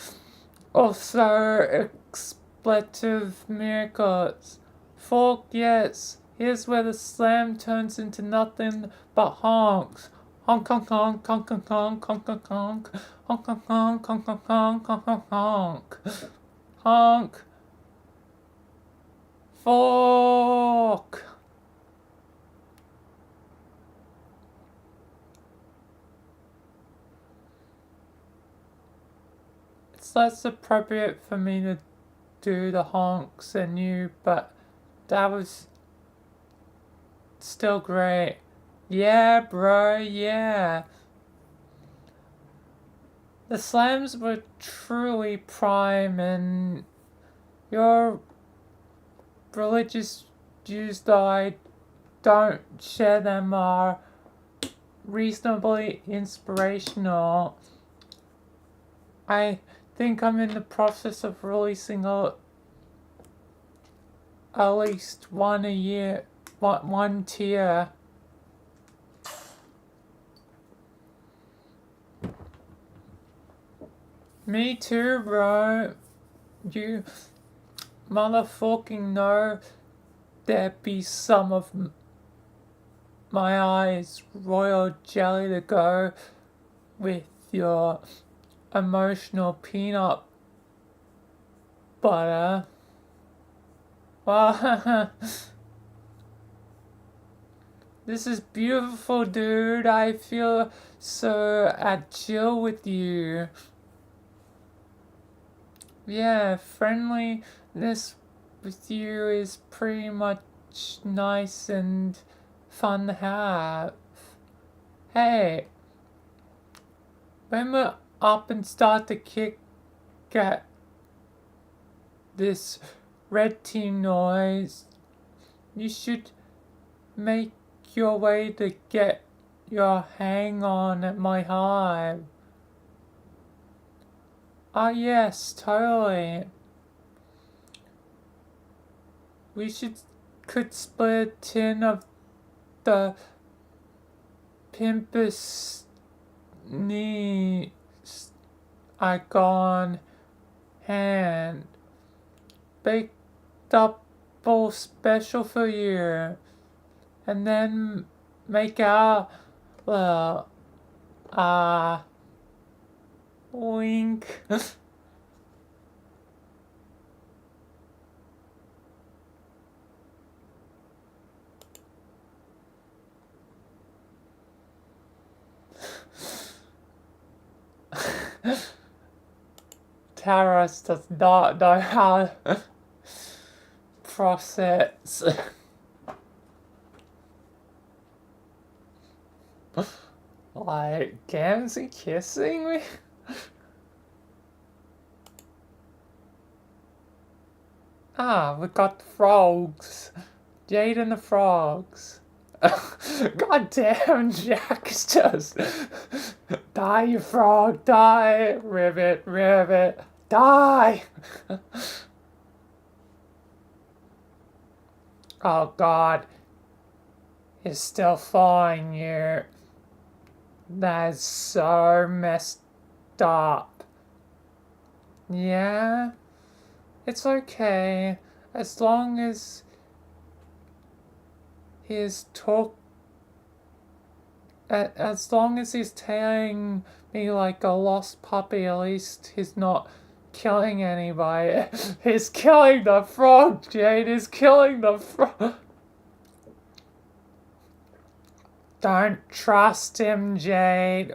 also expletive miracles. Fork, yes, here's where the slam turns into nothing but honks. Honk honk honk honk honk honk honk honk honk honk honk honk honk honk honk honk honk honk honk. Fork. It's less appropriate for me to do the honks than you, but that was still great. Yeah, bro, yeah. The slams were truly prime, and your religious views, though I don't share them, are reasonably inspirational. I think I'm in the process of releasing at least one a year, one tier. Me too, bro. You motherfucking know there be some of my eyes royal jelly to go with your emotional peanut butter. Wow. This is beautiful, dude. I feel so at chill with you. Yeah, friendliness with you is pretty much nice and fun to have. Hey, when we're up and start to kick at this red team noise, you should make your way to get your hang on at my hive. Ah, yes, totally. We could split a tin of the Pimpus knee icon hand. Baked double special for you. And then make our, well, wink. Taras does not know how to process. Like, Gamsey kissing me? Ah, we got the frogs. Jade and the frogs. God damn, Jack is just... Die, you frog, die! Rivet, rivet, die! Oh god. He's still flying here. That's so messed up. Yeah? It's okay. As long as he's as long as he's telling me like a lost puppy, at least he's not killing anybody. He's killing the frog, Jade. He's killing the frog. Don't trust him, Jade.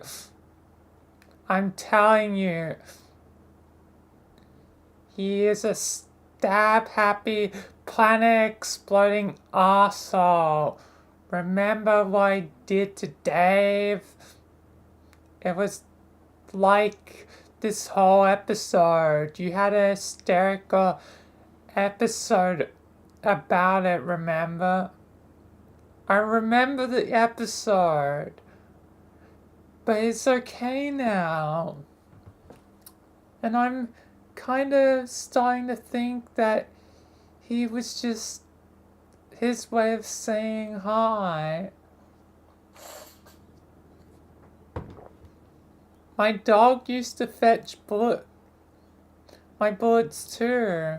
I'm telling you. He is a stab-happy, planet-exploding arsehole. remember what I did to Dave? It was like this whole episode. You had a hysterical episode about it, remember? I remember the episode. But it's okay now. And I'm kind of starting to think that he was just his way of saying hi. My dog used to fetch my bullets too.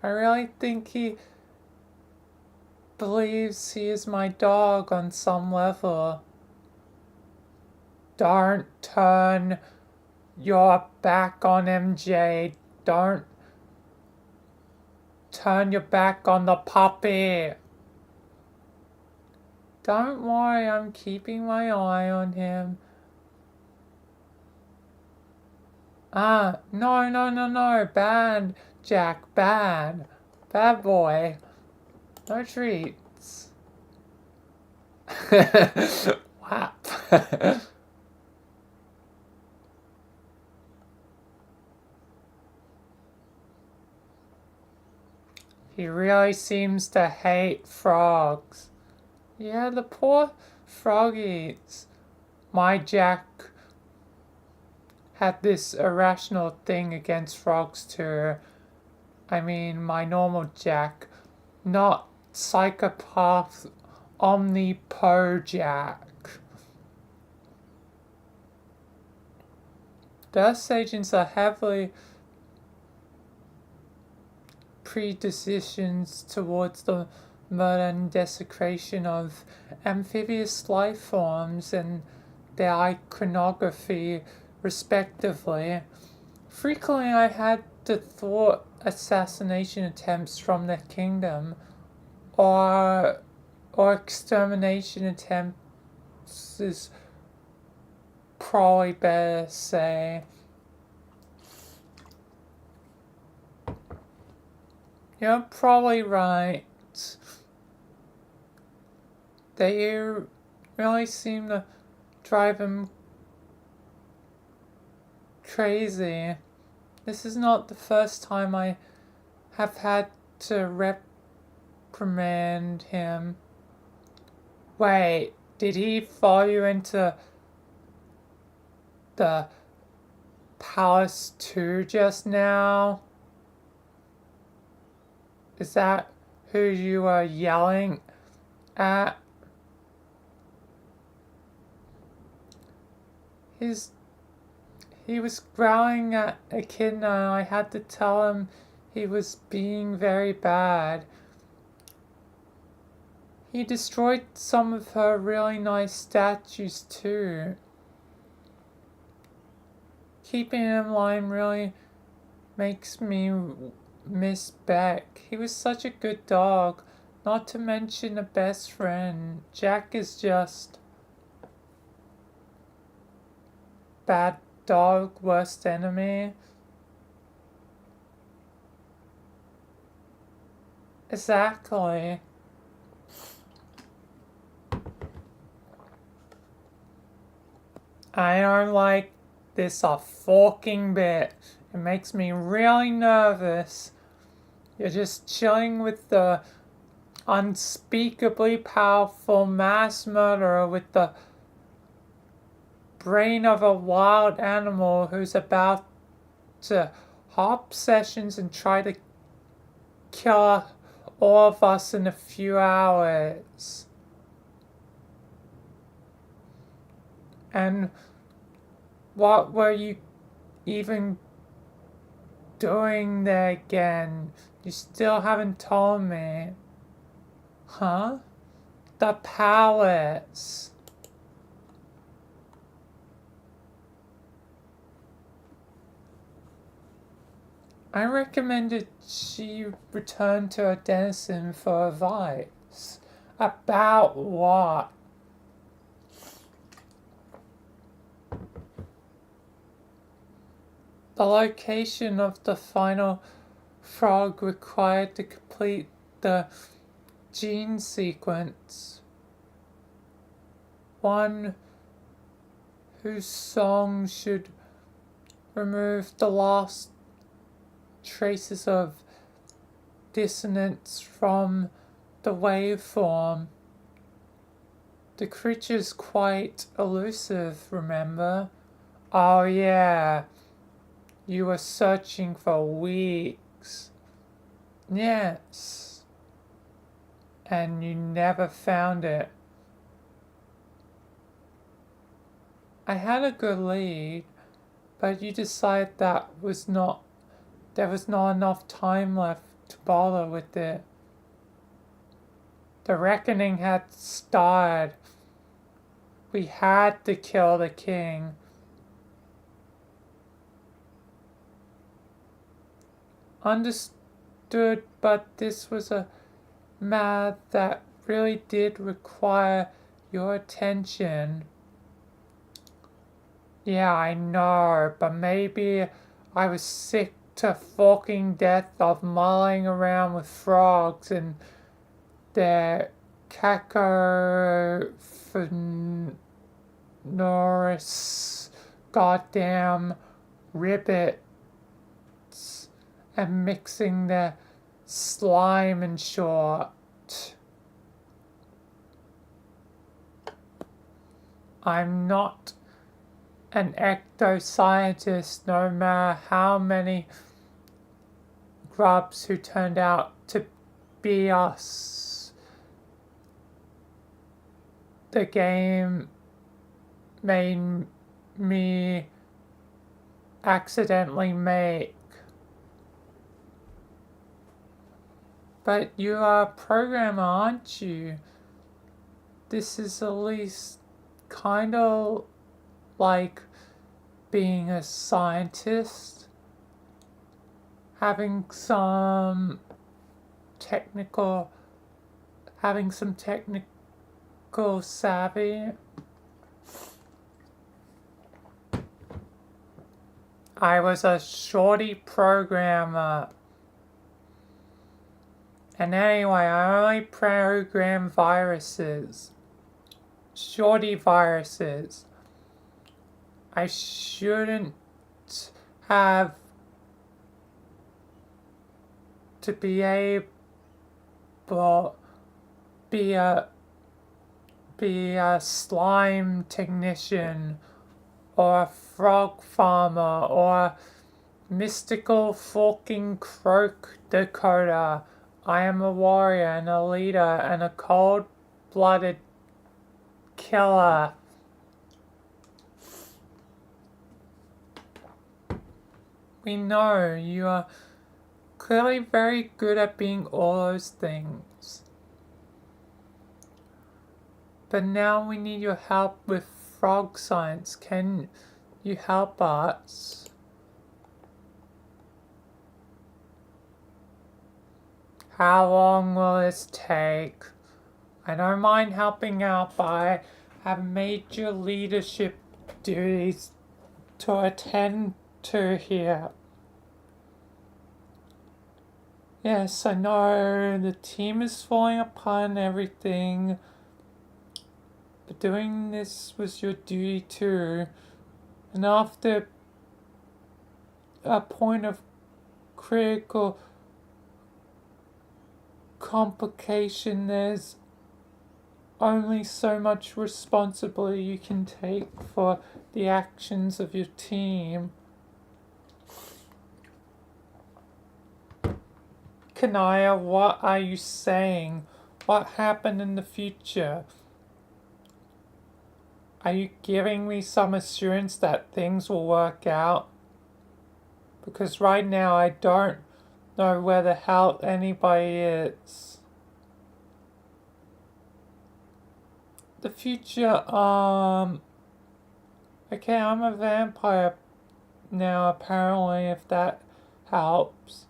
I really think he believes he is my dog on some level. Don't turn your back on MJ. Don't turn your back on the puppy. Don't worry, I'm keeping my eye on him. No. Bad, Jack, bad. Bad boy. No treats. Whap. He really seems to hate frogs. Yeah, the poor froggies. My Jack had this irrational thing against frogs too. I mean, my normal Jack, not psychopath omnipo Jack. Death agents are heavily predispositions towards the murder and desecration of amphibious life forms and their iconography, respectively. Frequently I had to thwart assassination attempts from the kingdom, or extermination attempts is probably better to say. You're probably right. They really seem to drive him crazy. This is not the first time I have had to reprimand him. Wait, did he follow you into the palace too just now? Is that who you are yelling at? He was growling at Echidna and I had to tell him he was being very bad. He destroyed some of her really nice statues too. Keeping him in line really makes me miss Beck. He was such a good dog, not to mention a best friend. Jack is just bad dog, worst enemy. Exactly. I don't like this a fucking bit. It makes me really nervous. You're just chilling with the unspeakably powerful mass murderer with the brain of a wild animal who's about to hop sessions and try to kill all of us in a few hours. And what were you even doing there again? You still haven't told me. Huh? The palace. I recommended she return to her denizen for advice. About what? The location of the final frog required to complete the gene sequence. One whose song should remove the last traces of dissonance from the waveform. The creature's quite elusive, remember? Oh yeah, you were searching for weeks. Yes. And you never found it. I had a good lead, but you decided there was not enough time left to bother with it. The reckoning had started. We had to kill the king. Understood, but this was a matter that really did require your attention. Yeah, I know, but maybe I was sick to fucking death of mulling around with frogs and their cacophonous goddamn ribbits and mixing their slime and short. I'm not an ecto-scientist, no matter how many grubs who turned out to be us. The game made me accidentally make. But you are a programmer, aren't you? This is at least kind of like being a scientist, having some technical savvy. I was a shorty programmer. And anyway, I only program viruses. Shorty viruses. I shouldn't have to be able be a slime technician or a frog farmer or a mystical fucking croak decoder. I am a warrior and a leader and a cold-blooded killer. We know you are clearly very good at being all those things. But now we need your help with frog science. Can you help us? How long will this take? I don't mind helping out, but I have major leadership duties to attend to here. Yes, I know the team is falling apart and everything, but doing this was your duty too. And after a point of critical complication, there's only so much responsibility you can take for the actions of your team. Kanaya, what are you saying? What happened in the future? Are you giving me some assurance that things will work out? Because right now I don't know where the hell anybody is. The future, okay, I'm a vampire now apparently, if that helps.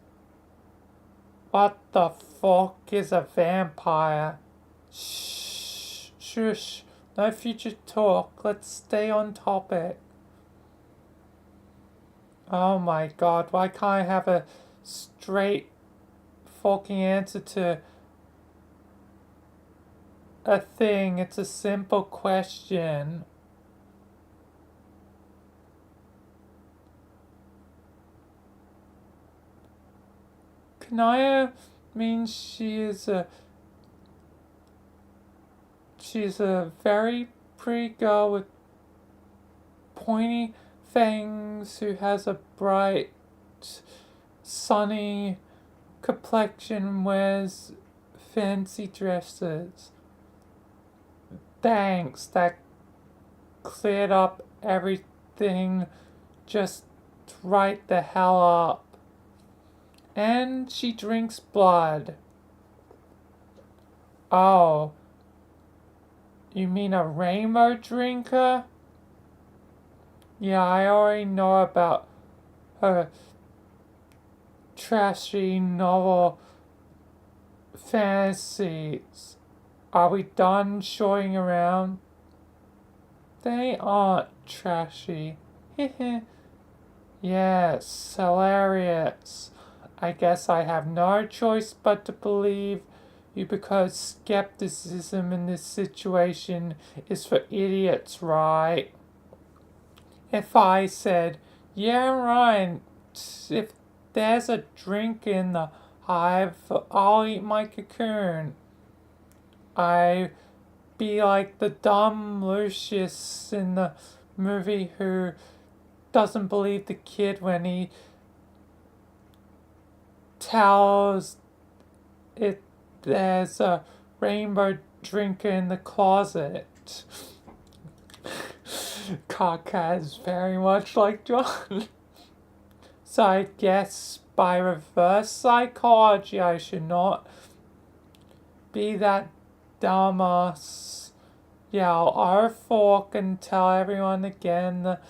What the fuck is a vampire? Shh, shush, no future talk, let's stay on topic. Oh my god, why can't I have a straight fucking answer to a thing. It's a simple question. Kanaya means she's a very pretty girl with pointy fangs who has a bright, sunny complexion, wears fancy dresses. Thanks, that cleared up everything just right the hell up. And she drinks blood. Oh, you mean a rainbow drinker? Yeah, I already know about her trashy novel fantasies. Are we done showing around? They aren't trashy. Yes, hilarious. I guess I have no choice but to believe you because skepticism in this situation is for idiots, right? If I said, yeah, right, if there's a drink in the hive, I'll eat my cocoon. I'd be like the dumb Lucius in the movie who doesn't believe the kid when he tells it there's a rainbow drinker in the closet. Kaka is very much like John. So I guess by reverse psychology I should not be that dumbass. Yell our fork and tell everyone again the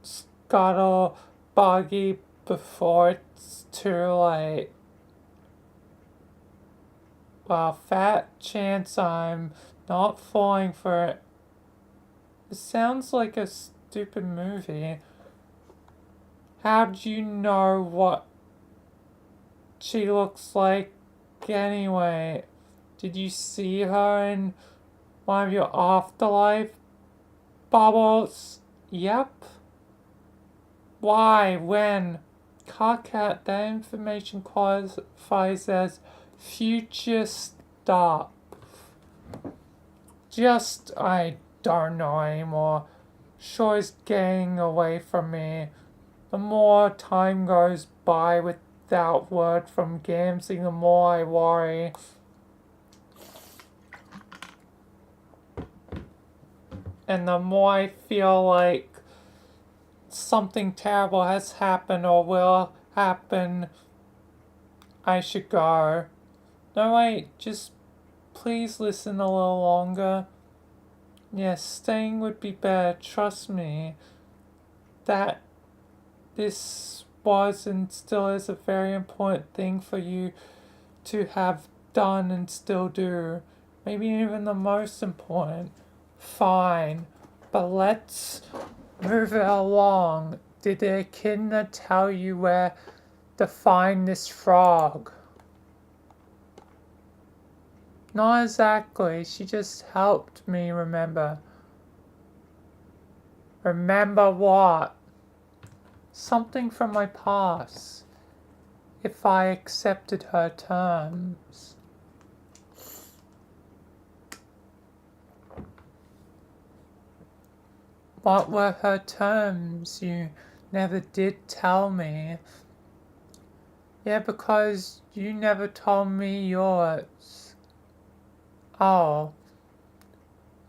scuttle buggy before it's too late. Well, fat chance I'm not falling for it. It sounds like a stupid movie. How'd you know what she looks like anyway? Did you see her in one of your afterlife bubbles? Yep. Why? When? Carcat, that information qualifies as future stuff. I don't know anymore. Sure is getting away from me. The more time goes by without word from Gamsey, the more I worry. And the more I feel like something terrible has happened or will happen, I should go. No, wait, just please listen a little longer. Yes, staying would be better, trust me. That this was and still is a very important thing for you to have done and still do. Maybe even the most important. Fine, but let's move it along. Did the echidna tell you where to find this frog? Not exactly, she just helped me remember. Remember what? Something from my past. If I accepted her terms. What were her terms? You never did tell me. Yeah, because you never told me yours. Oh.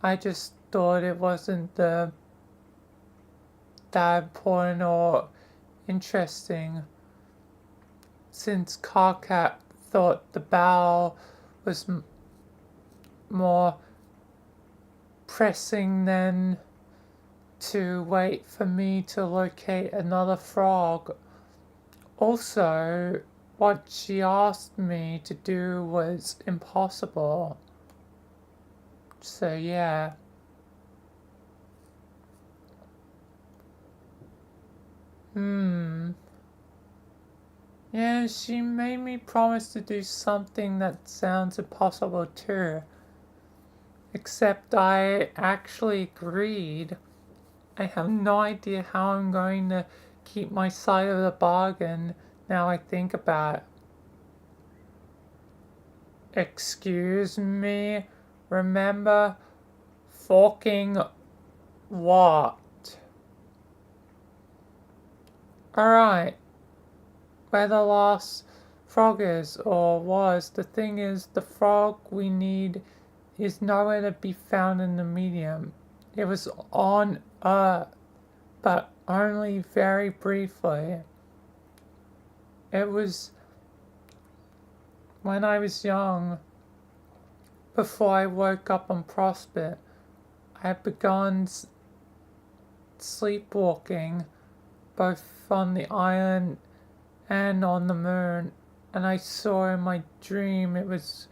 I just thought it wasn't that important or interesting. Since Carcat thought the battle was more pressing than to wait for me to locate another frog. Also, what she asked me to do was impossible. So yeah. Yeah, she made me promise to do something that sounds impossible too. Except I actually agreed. I have no idea how I'm going to keep my side of the bargain now I think about it. Excuse me? Remember fucking what? Alright. Where the last frog is, or was. The thing is, the frog we need is nowhere to be found in the medium. It was on Earth, but only very briefly. It was when I was young, before I woke up on Prospect. I had begun sleepwalking, both on the island and on the moon, and I saw in my dream it was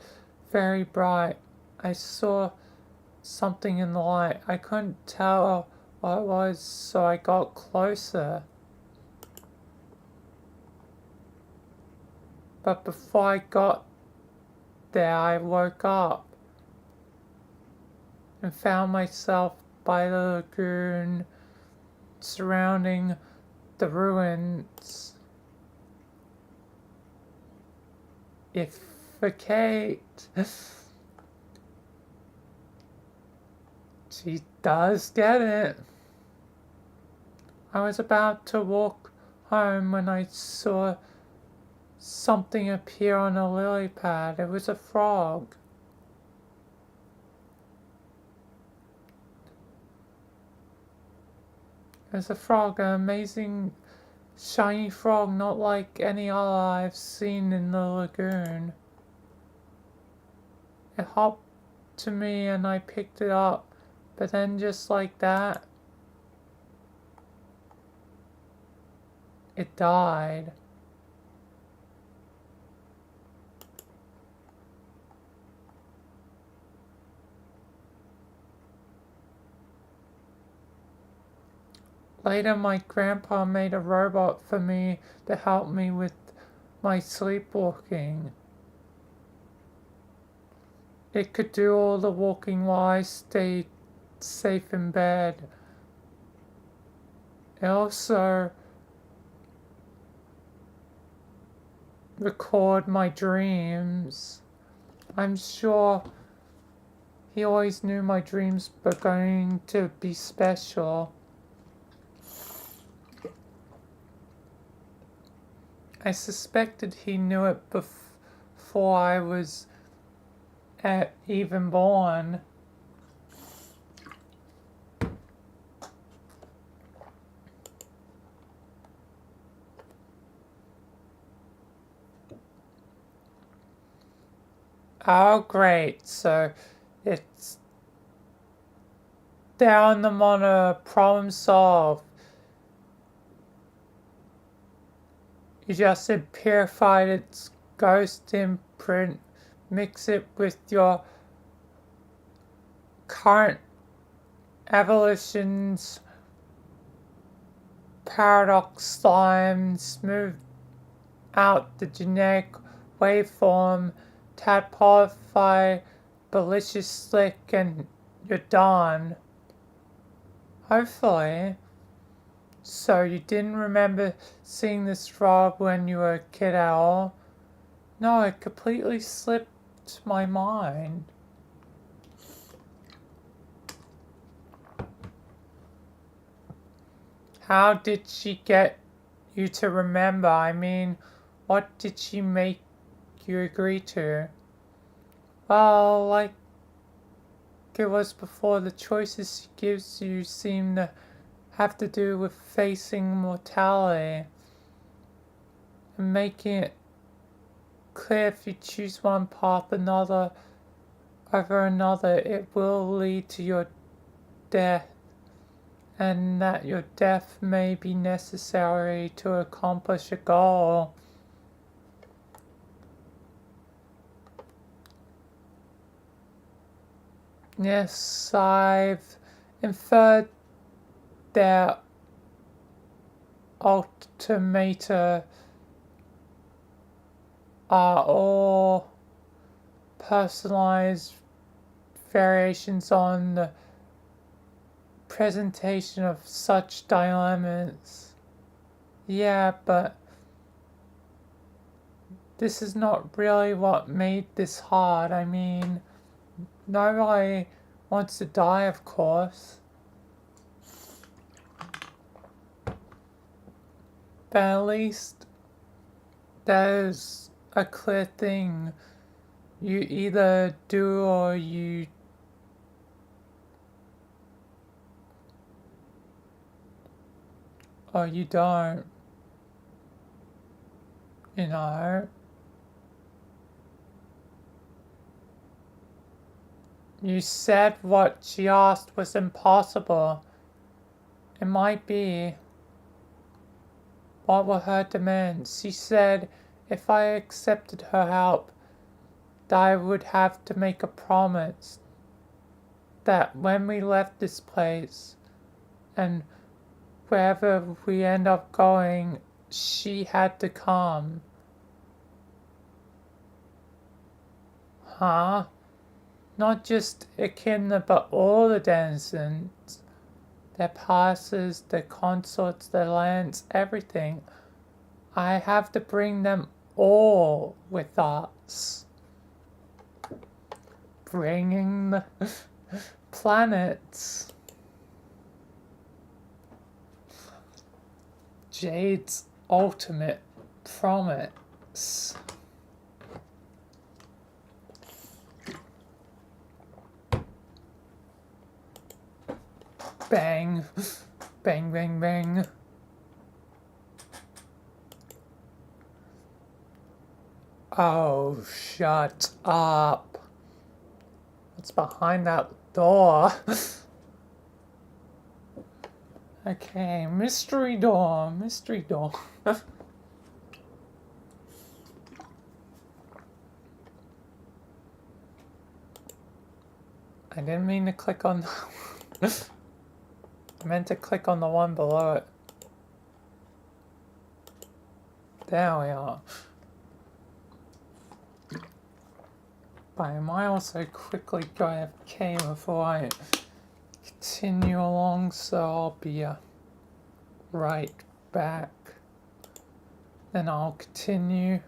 very bright. I saw something in the light. I couldn't tell what it was, so I got closer. But before I got there, I woke up and found myself by the lagoon surrounding the ruins. If Kate, she does get it. I was about to walk home when I saw something appear on a lily pad. It was a frog. It was a frog, an amazing shiny frog, not like any other I've seen in the lagoon. It hopped to me and I picked it up, but then just like that, it died. Later, my grandpa made a robot for me to help me with my sleepwalking. It could do all the walking while I stayed safe in bed. It also record my dreams. I'm sure he always knew my dreams were going to be special. I suspected he knew it before I was even born. Oh, great. So it's down the monitor, problem solved. You just said purified its ghost imprint, mix it with your current evolution's paradox slime, smooth out the genetic waveform, tadpolify, delicious slick, and you're done. Hopefully. So you didn't remember seeing this frog when you were a kid at all? No, it completely slipped my mind. How did she get you to remember? I mean, what did she make you agree to? Well, like it was before, the choices she gives you seem to have to do with facing mortality and making it clear if you choose one path over another, it will lead to your death, and that your death may be necessary to accomplish a goal. Yes, I've inferred their automata are all personalized variations on the presentation of such dilemmas. Yeah, but this is not really what made this hard. I mean, nobody wants to die, of course. But at least there's a clear thing. You either do or you don't. You know? You said what she asked was impossible. It might be. What were her demands? She said if I accepted her help, that I would have to make a promise that when we left this place and wherever we end up going, she had to come. Huh? Not just Echidna, but all the denizens. Their passes, their consorts, their lands, everything. I have to bring them all with us. Bringing the planets. Jade's ultimate promise. Bang. Bang, bang, bang. Oh, shut up. What's behind that door? Okay, mystery door, mystery door. I didn't mean to click on that. I meant to click on the one below it. There we are. But I might also quickly go AFK before I continue along, so I'll be right back. Then I'll continue.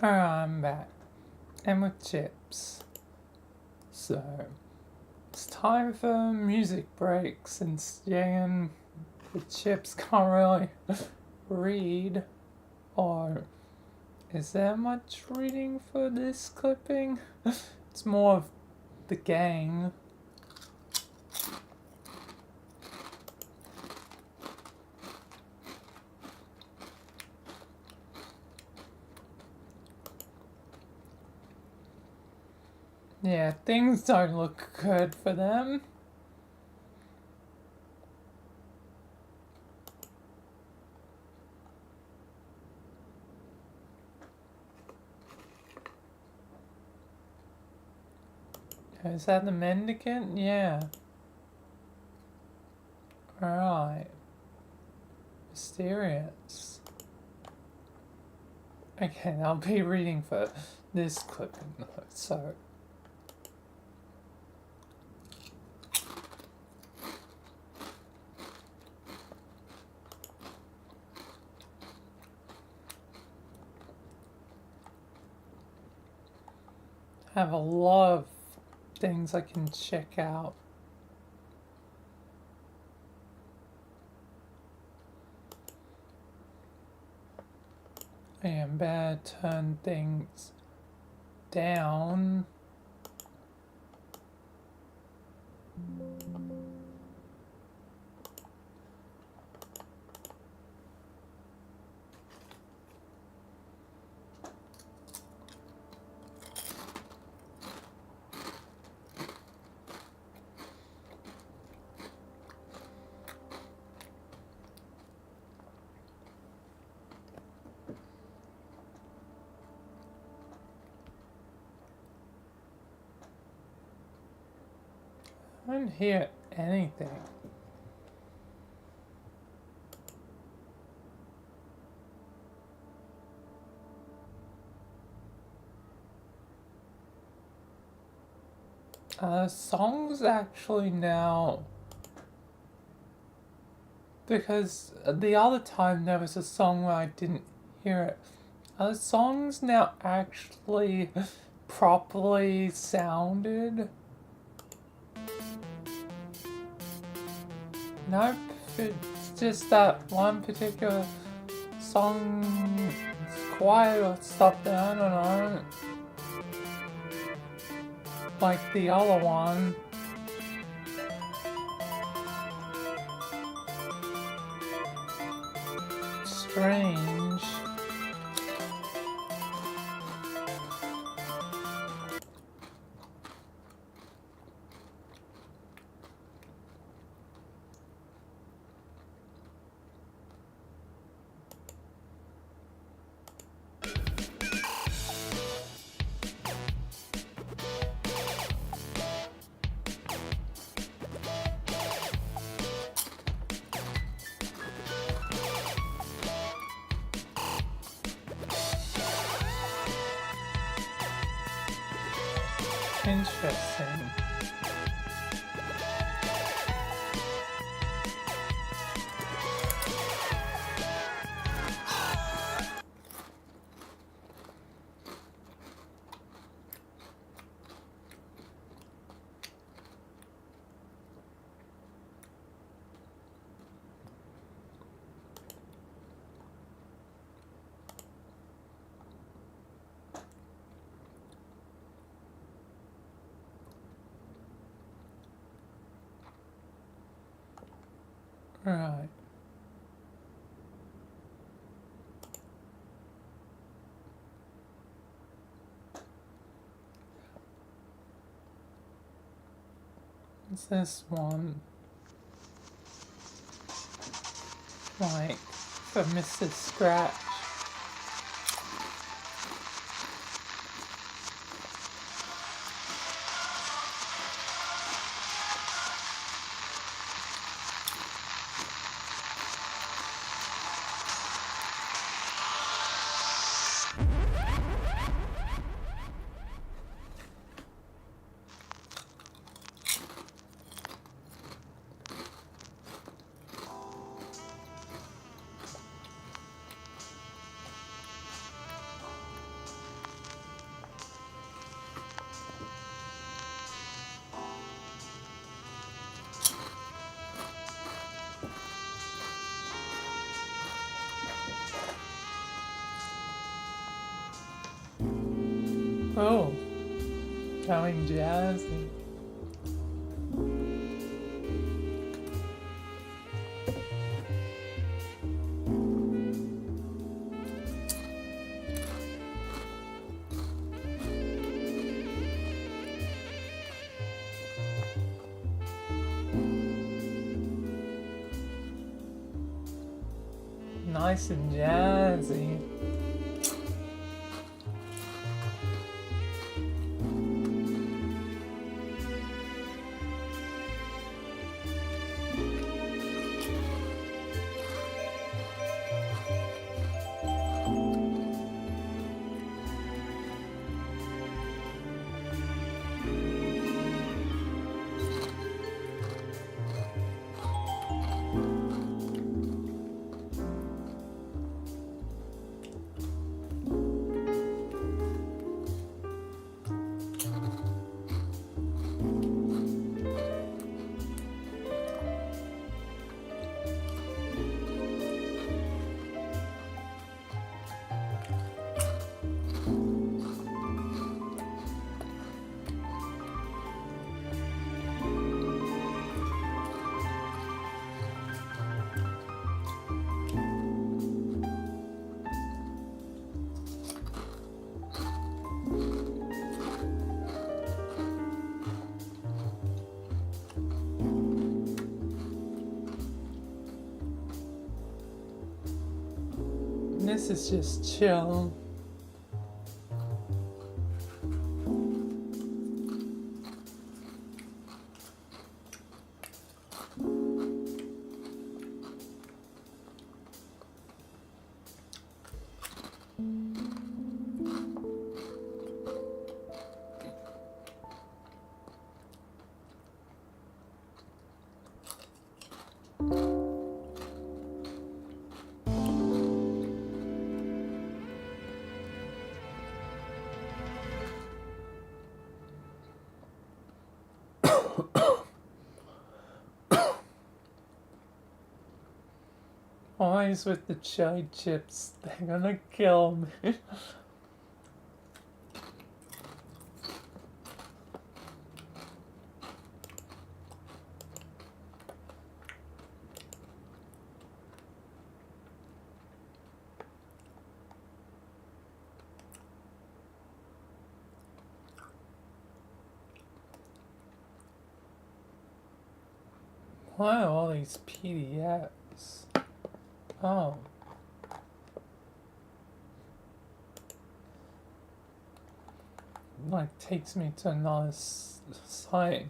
I'm back. And with chips. So, it's time for music break since Jan with chips can't really read. Or is there much reading for this clipping? It's more of the gang. Yeah, things don't look good for them. Is that the mendicant? Yeah. Alright. Mysterious. Okay, I'll be reading for this clipping though, so. I have a lot of things I can check out. And better turn things down. I don't hear anything. Songs actually now, because the other time there was a song where I didn't hear it. Songs now actually properly sounded. Nope, it's just that one particular song is quiet or something, I don't know. Like the other one. Strange. Interesting. Right. What's this one? Like, for Mr. Scratch. Oh, going jazzy. Nice and jazzy. This is just chill. Always with the chili chips, they're gonna kill me. Why are all these PDFs? Oh. Like, takes me to another site.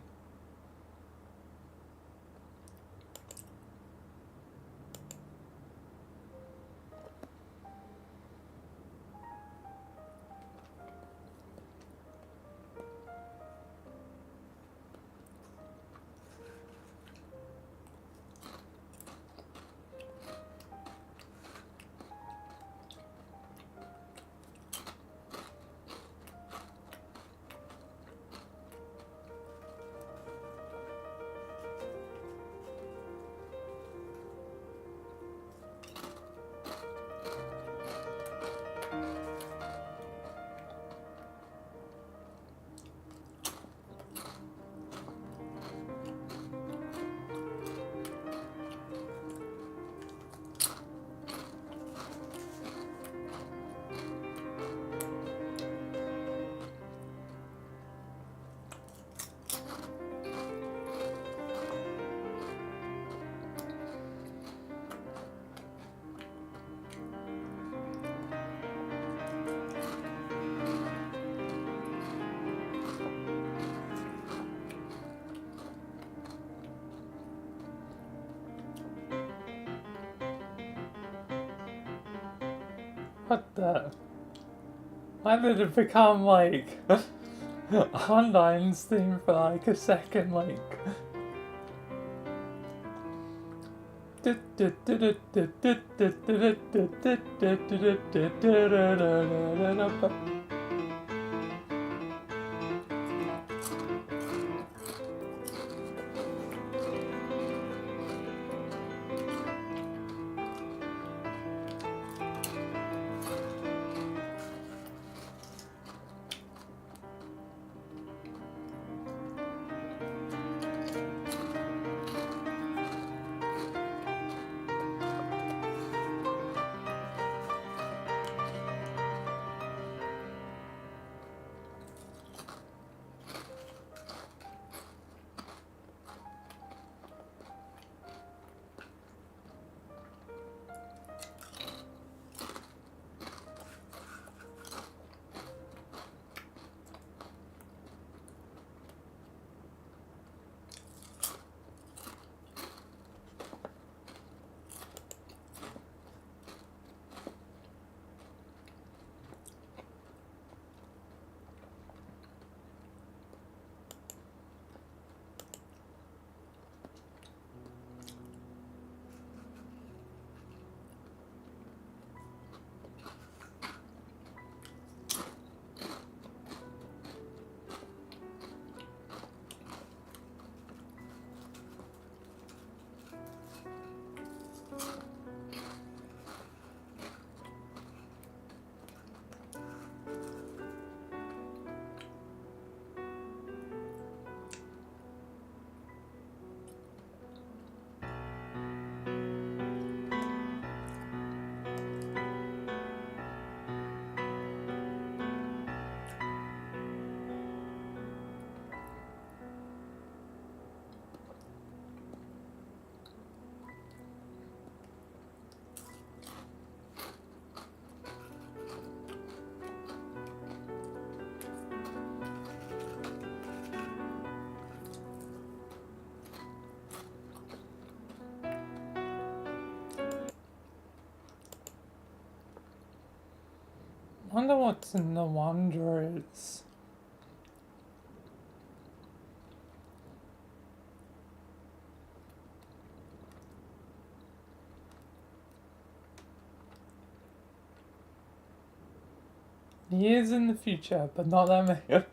What the? Why did it become like Ondine's theme for like a second, like wonder what's in the Wanderers. Years in the future, but not that many.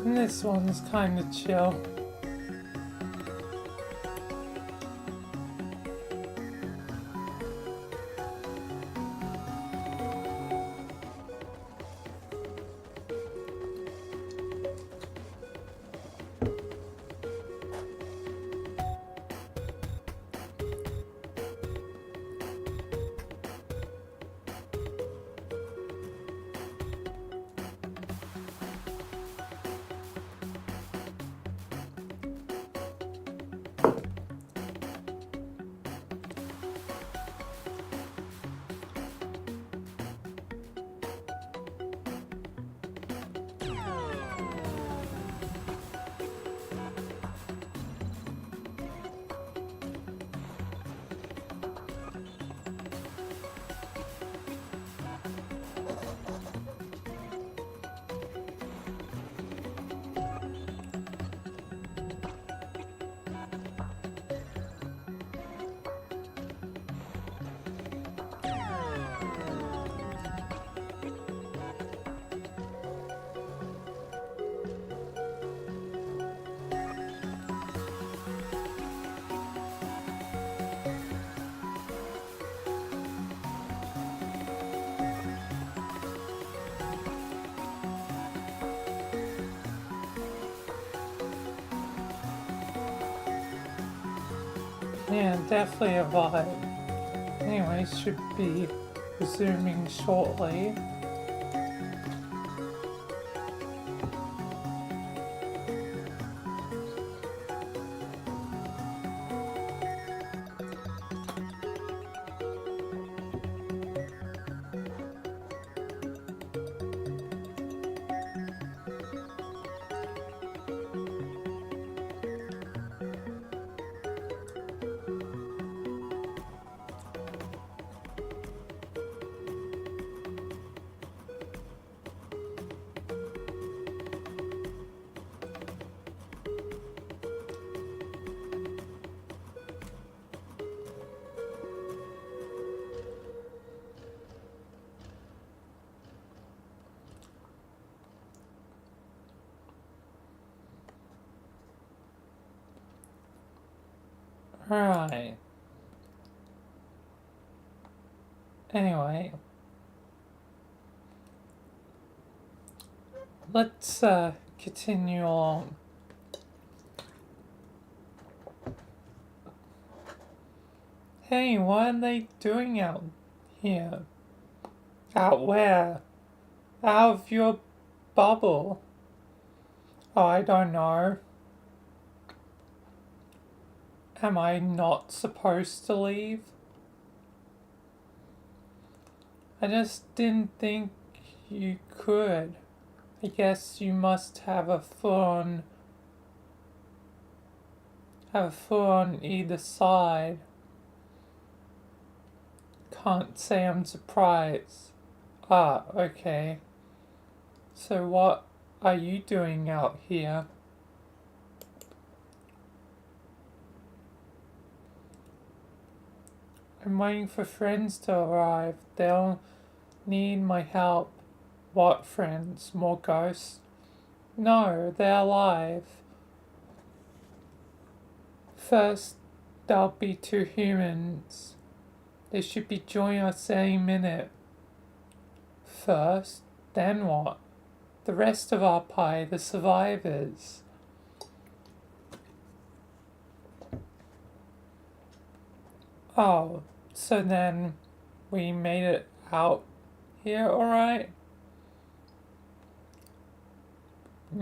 And this one's kind of chill. Yeah, definitely a vibe. Anyway, should be resuming shortly. Right. Anyway, let's continue on. Hey, what are they doing out here? Out where? Out of your bubble? Oh, I don't know. Am I not supposed to leave? I just didn't think you could. I guess you must have a foot on either side. Can't say I'm surprised. Ah, okay. So what are you doing out here? I'm waiting for friends to arrive. They'll need my help. What friends? More ghosts? No, they're alive. First, there'll be 2 humans. They should be joining us any minute. First, then what? The rest of our pie, the survivors. Oh, so then we made it out here, alright?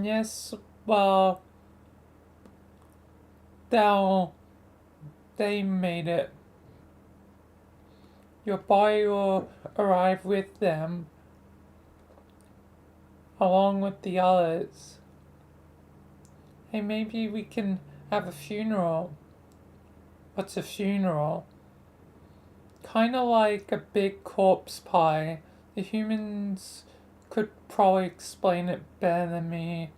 Yes, well, they made it. Your body will arrive with them, along with the others. Hey, maybe we can have a funeral. What's a funeral? Kinda like a big corpse pie. The humans could probably explain it better than me.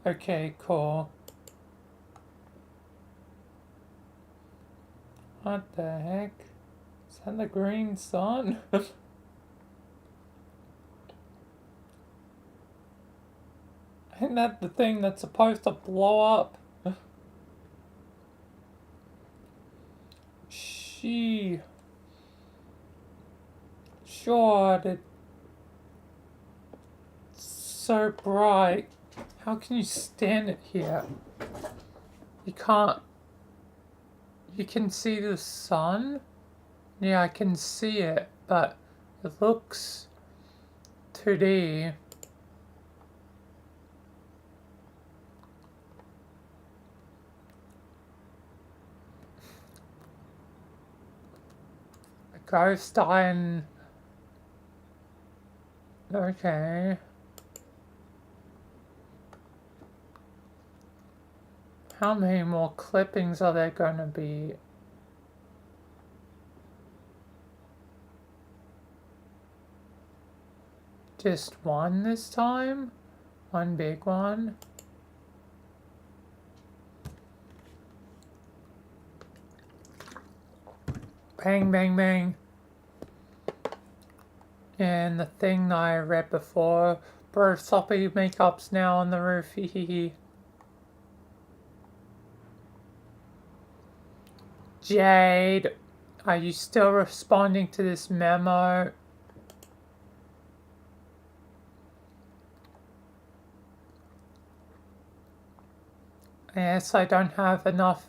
Okay, cool. What the heck? Is that the green sun? Isn't that the thing that's supposed to blow up? Sure, it's so bright. How can you stand it here? You can't. You can see the sun? Yeah, I can see it, but it looks 2D. A ghost iron. Okay. How many more clippings are there going to be? Just one this time? One big one? Bang, bang, bang. And the thing that I read before, Bird Sloppy makeup's now on the roof, hee. Jade, are you still responding to this memo? Yes, I don't have enough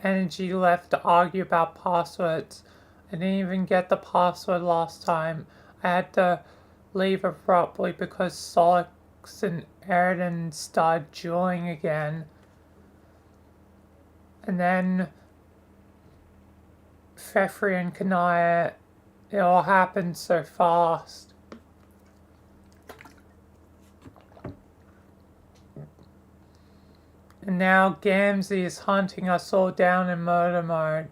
energy left to argue about passwords. I didn't even get the password last time. I had to leave abruptly because Solix and Eridan started dueling again. And then Fefri and Kanaya, it all happened so fast. And now Gamzee is hunting us all down in murder mode.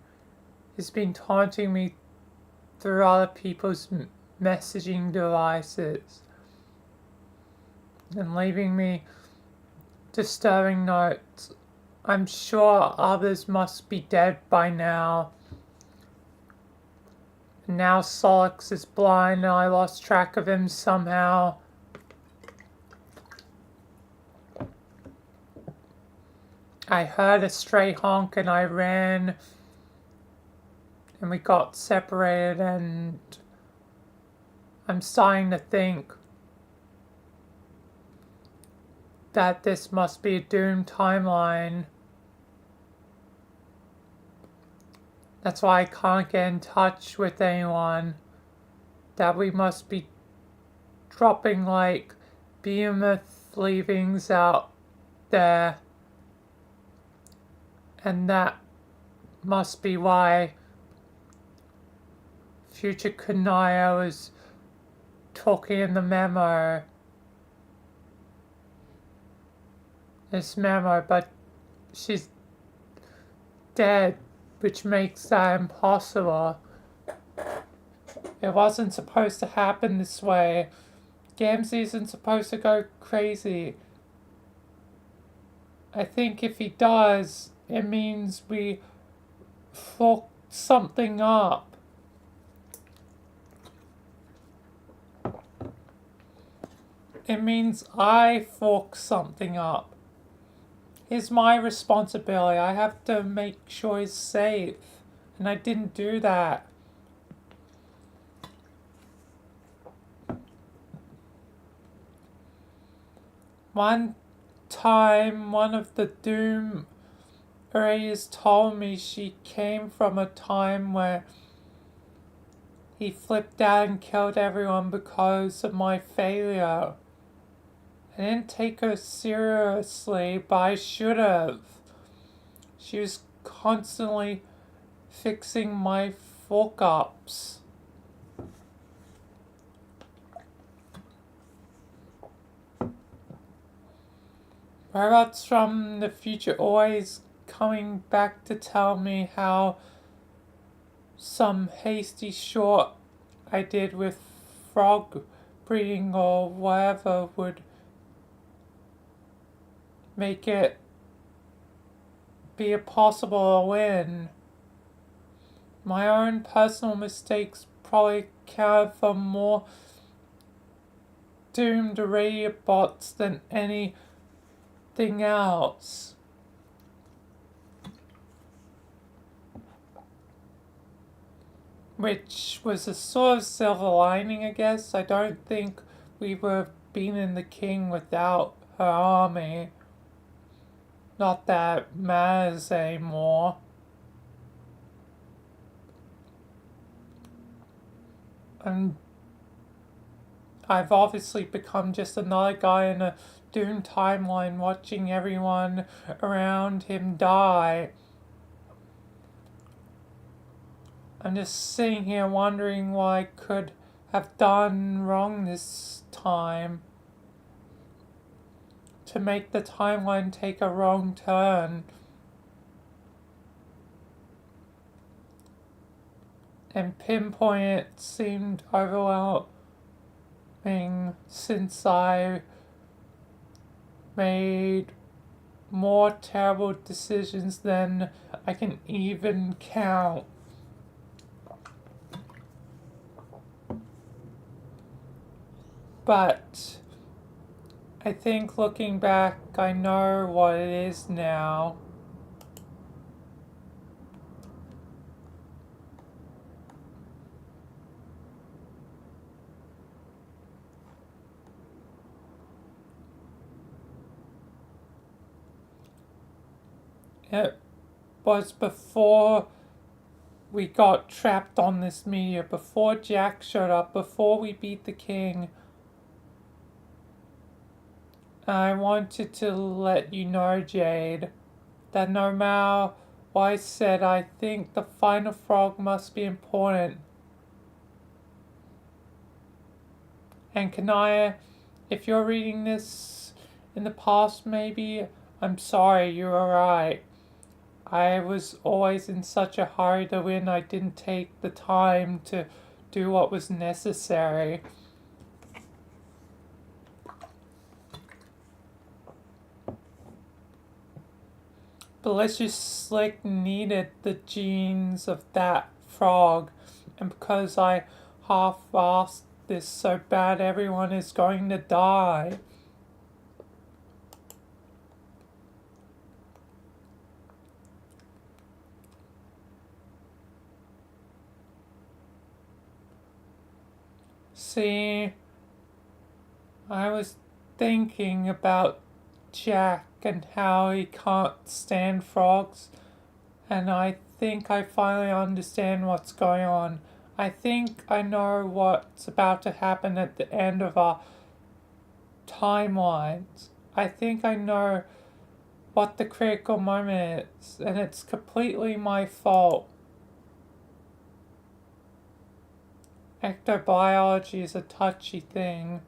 He's been taunting me through other people's messaging devices and leaving me disturbing notes. I'm sure others must be dead by now. And now Solix is blind and I lost track of him somehow. I heard a stray honk and I ran and we got separated and I'm starting to think that this must be a doomed timeline. That's why I can't get in touch with anyone. That we must be dropping like behemoth leavings out there. And that must be why future Kanaya was talking in the memo. This memo, but she's dead, which makes that impossible. It wasn't supposed to happen this way. Gamzee isn't supposed to go crazy. I think if he does, it means we fucked something up. It means I fucked something up. It's my responsibility. I have to make sure he's safe. And I didn't do that. One time, one of the Doom Rays told me she came from a time where he flipped out and killed everyone because of my failure. I didn't take her seriously, but I should have. She was constantly fixing my fuck-ups. Robots from the future always coming back to tell me how some hasty short I did with frog breeding or whatever would make it be a possible win. My own personal mistakes probably count for more doomed radio bots than anything else. Which was a sort of silver lining, I guess. I don't think we would have been in the King without her army. Not that it matters anymore. And I've obviously become just another guy in a doomed timeline watching everyone around him die. I'm just sitting here wondering what I could have done wrong this time to make the timeline take a wrong turn. And pinpoint it seemed overwhelming since I made more terrible decisions than I can even count. But I think looking back, I know what it is now. It was before we got trapped on this meteor, before Jack showed up, before we beat the King. I wanted to let you know, Jade, that no matter what I said, I think the final frog must be important. And Kanaya, if you're reading this in the past, maybe, I'm sorry, you were right. I was always in such a hurry to win, I didn't take the time to do what was necessary. Delicious Slick needed the genes of that frog, and because I half-assed this so bad, everyone is going to die. See, I was thinking about Jack and how he can't stand frogs, and I think I finally understand what's going on. I think I know what's about to happen at the end of our timelines. I think I know what the critical moment is, and it's completely my fault. Ectobiology is a touchy thing.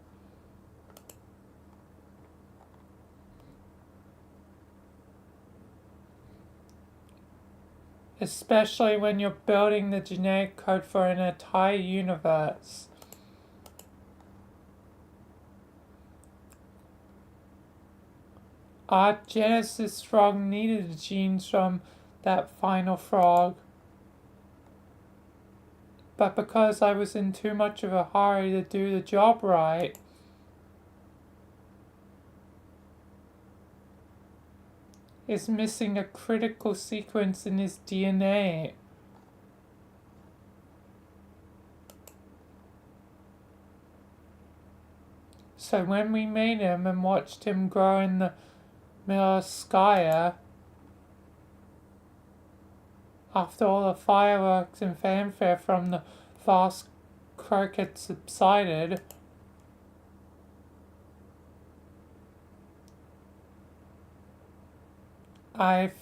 Especially when you're building the genetic code for an entire universe. Our Genesis frog needed the genes from that final frog. But because I was in too much of a hurry to do the job right, is missing a critical sequence in his DNA. So when we made him and watched him grow in the middle of Skya, after all the fireworks and fanfare from the fast croquet subsided, I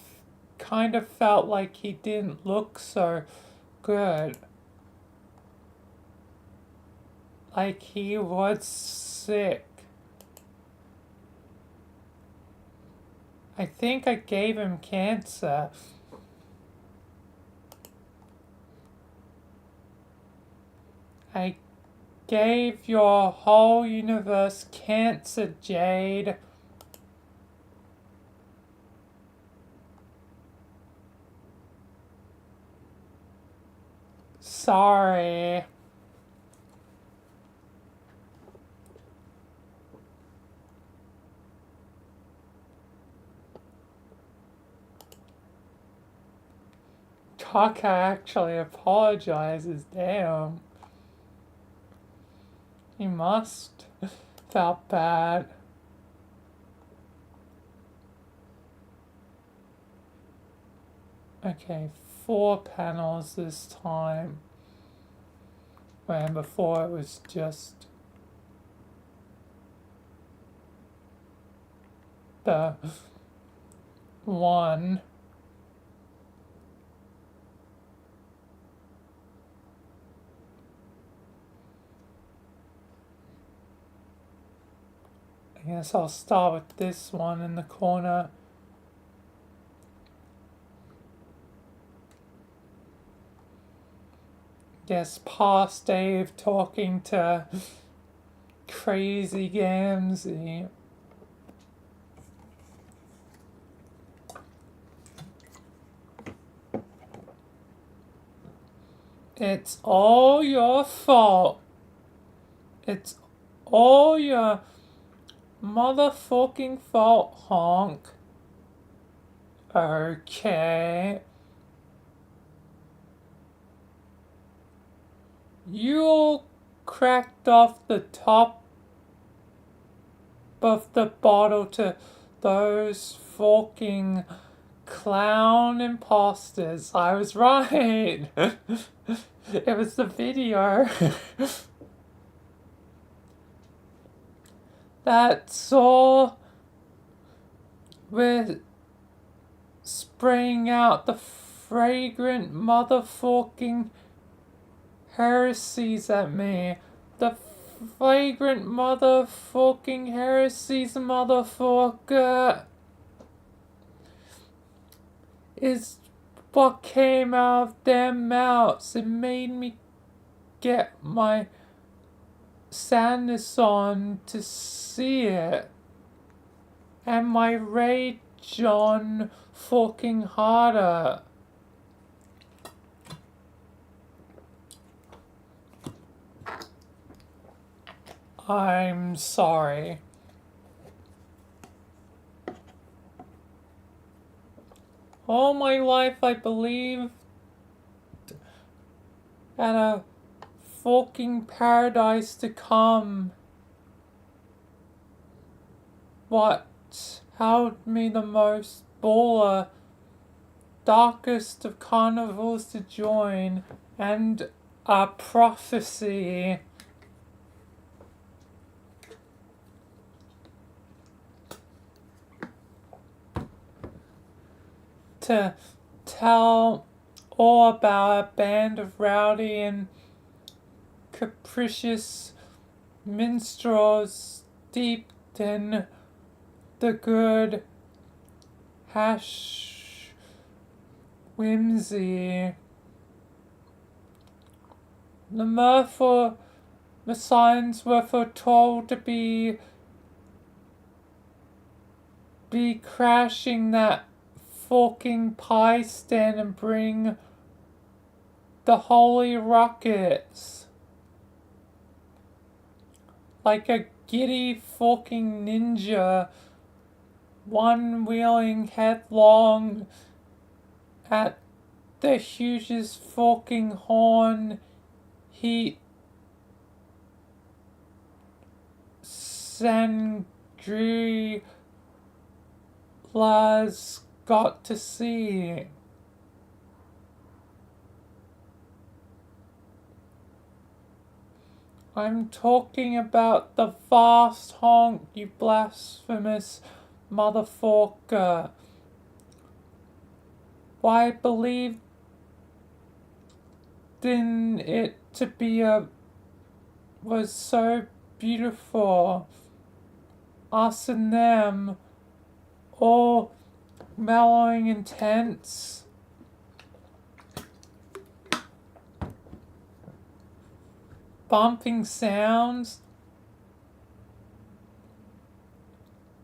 kind of felt like he didn't look so good. Like he was sick. I think I gave him cancer. I gave your whole universe cancer, Jade. Sorry. Taka actually apologizes, damn. He must felt bad. Okay, 4 panels this time. When before it was just the one. I guess I'll start with this one in the corner. Guess past Dave talking to crazy Gamzee. It's all your fault. It's all your motherfucking fault, honk. Okay. You all cracked off the top of the bottle to those fucking clown imposters. I was right. It was the video. That's all. We're spraying out the fragrant motherfucking heresies at me. The flagrant motherfucking heresies, motherfucker, is what came out of their mouths. It made me get my sadness on to see it. And my rage on fucking harder. I'm sorry. All my life I believed at a fucking paradise to come. What held me the most baller, darkest of carnivals to join, and a prophecy. To tell all about a band of rowdy and capricious minstrels steeped in the good hash whimsy. The mirthful signs were foretold to be crashing that fucking pie stand and bring the holy rockets. Like a giddy fucking ninja, one-wheeling headlong at the hugest fucking horn he Sangrila's got to see. I'm talking about the vast honk, you blasphemous motherfucker. Why, I believed in it to be was so beautiful. Us and them, all mellowing intense. Bumping sounds.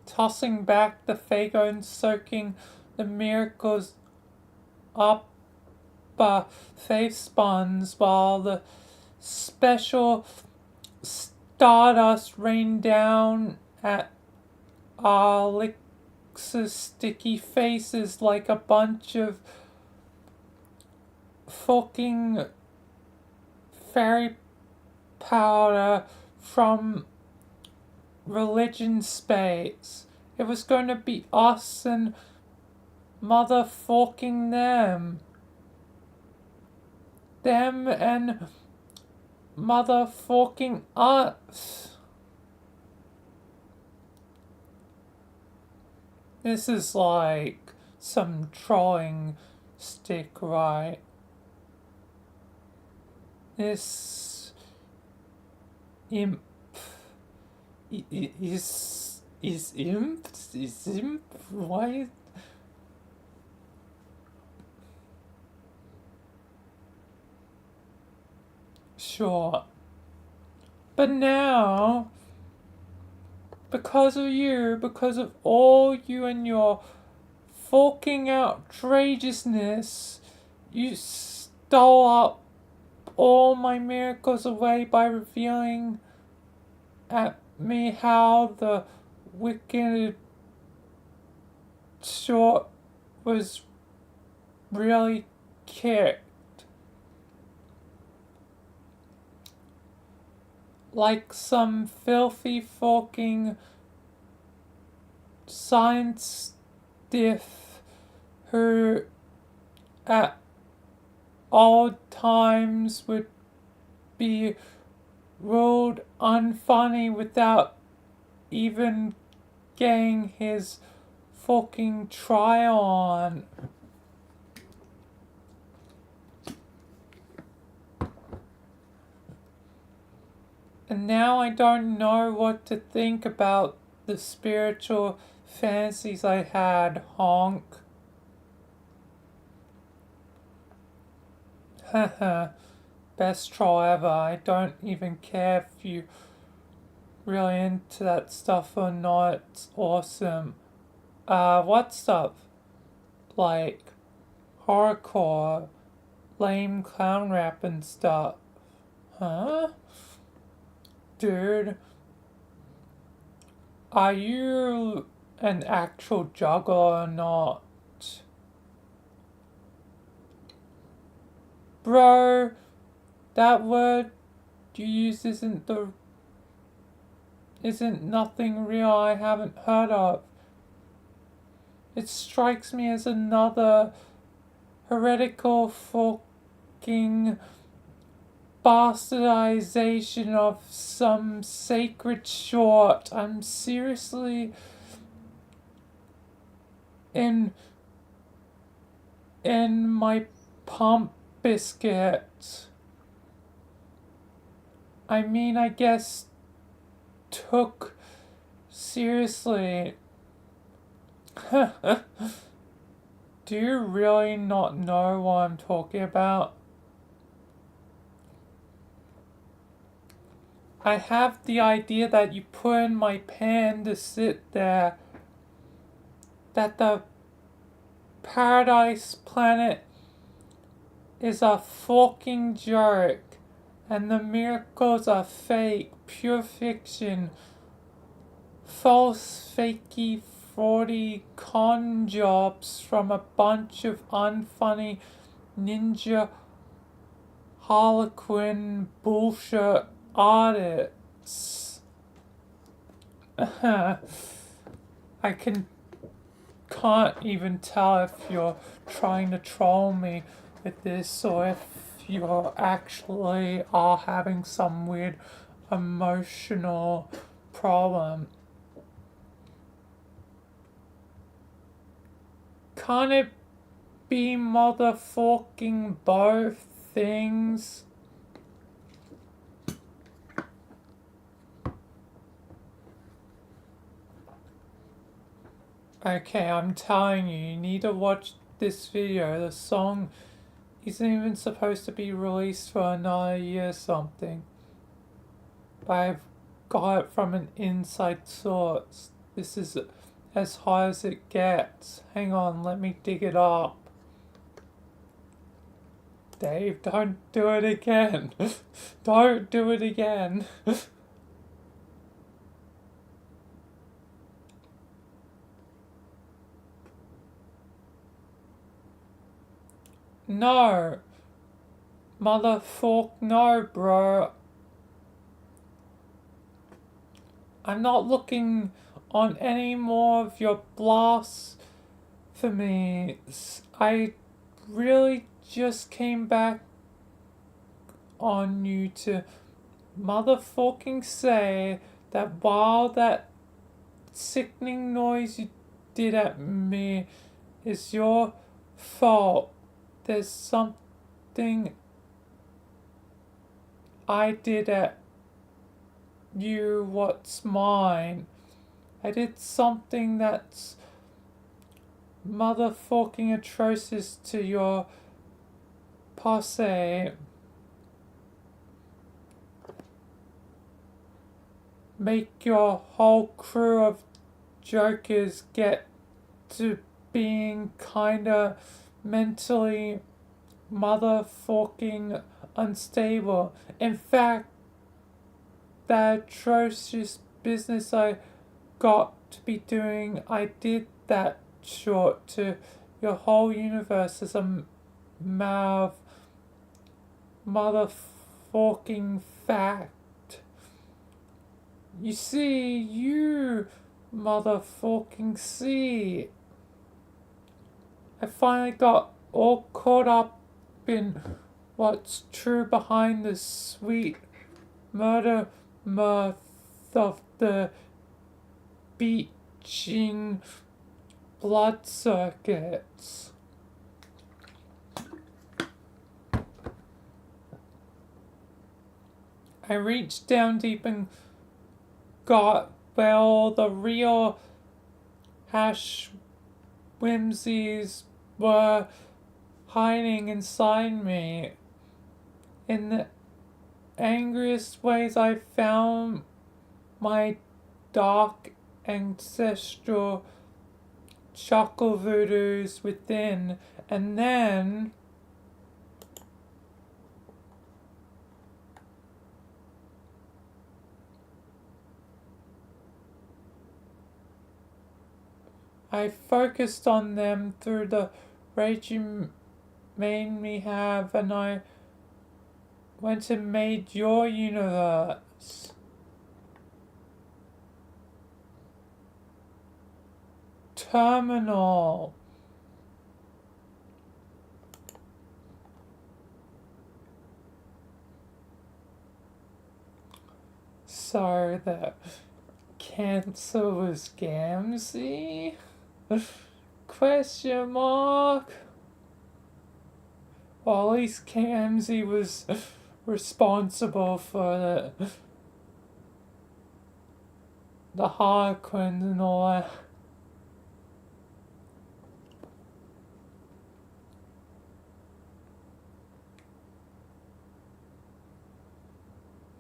Tossing back the Fago and soaking the miracles up face spuns while the special stardust rained down at our Alex's sticky faces like a bunch of fucking fairy powder from religion space. It was going to be us and motherfucking them. Them and motherfucking us. This is like some trolling stick, right? This imp is imp? Is imp? Why? Sure. But now, because of you, because of all you and your fucking outrageousness, you stole up all my miracles away by revealing at me how the wicked short was really kicked. Like some filthy fucking science stiff who at all times would be ruled unfunny without even getting his fucking try on. And now I don't know what to think about the spiritual fantasies I had, honk. Haha, best troll ever. I don't even care if you really into that stuff or not. It's awesome. What stuff? Like horrorcore, lame clown rap and stuff. Huh? Dude, are you an actual juggler or not? Bro, that word you use isn't nothing real I haven't heard of. It strikes me as another heretical fucking bastardization of some sacred short. I'm seriously in my pump biscuit. I mean, I guess took seriously. Do you really not know what I'm talking about? I have the idea that you put in my pan to sit there, that the paradise planet is a fucking joke, and the miracles are fake, pure fiction, false, fakey, fraudy con jobs from a bunch of unfunny ninja harlequin bullshit artists. I can't even tell if you're trying to troll me with this or if you actually are having some weird emotional problem. Can't it be motherfucking both things? Okay, I'm telling you, you need to watch this video. The song isn't even supposed to be released for another year or something. But I've got it from an inside source. This is as high as it gets. Hang on, let me dig it up. Dave, don't do it again. Don't do it again. No. Motherfuck, no, bro. I'm not looking on any more of your blasphemies. I really just came back on you to motherfucking say that while that sickening noise you did at me is your fault, there's something I did at you what's mine. I did something that's motherfucking atrocious to your posse. Make your whole crew of jokers get to being kinda mentally motherfucking unstable. In fact, that atrocious business I got to be doing, I did that short to your whole universe as a matter of motherfucking fact. You see, you motherfucking see. I finally got all caught up in what's true behind the sweet murder mirth of the beaching blood circuits. I reached down deep and got where all the real hash whimsies were hiding inside me. In the angriest ways, I found my dark ancestral chuckle voodoos within, and then I focused on them through the rage you made me have, and I went and made your universe. Terminal. So the cancer was Gamzee? Question mark? Well, at least Gamzee was responsible for the Harlequins and all that.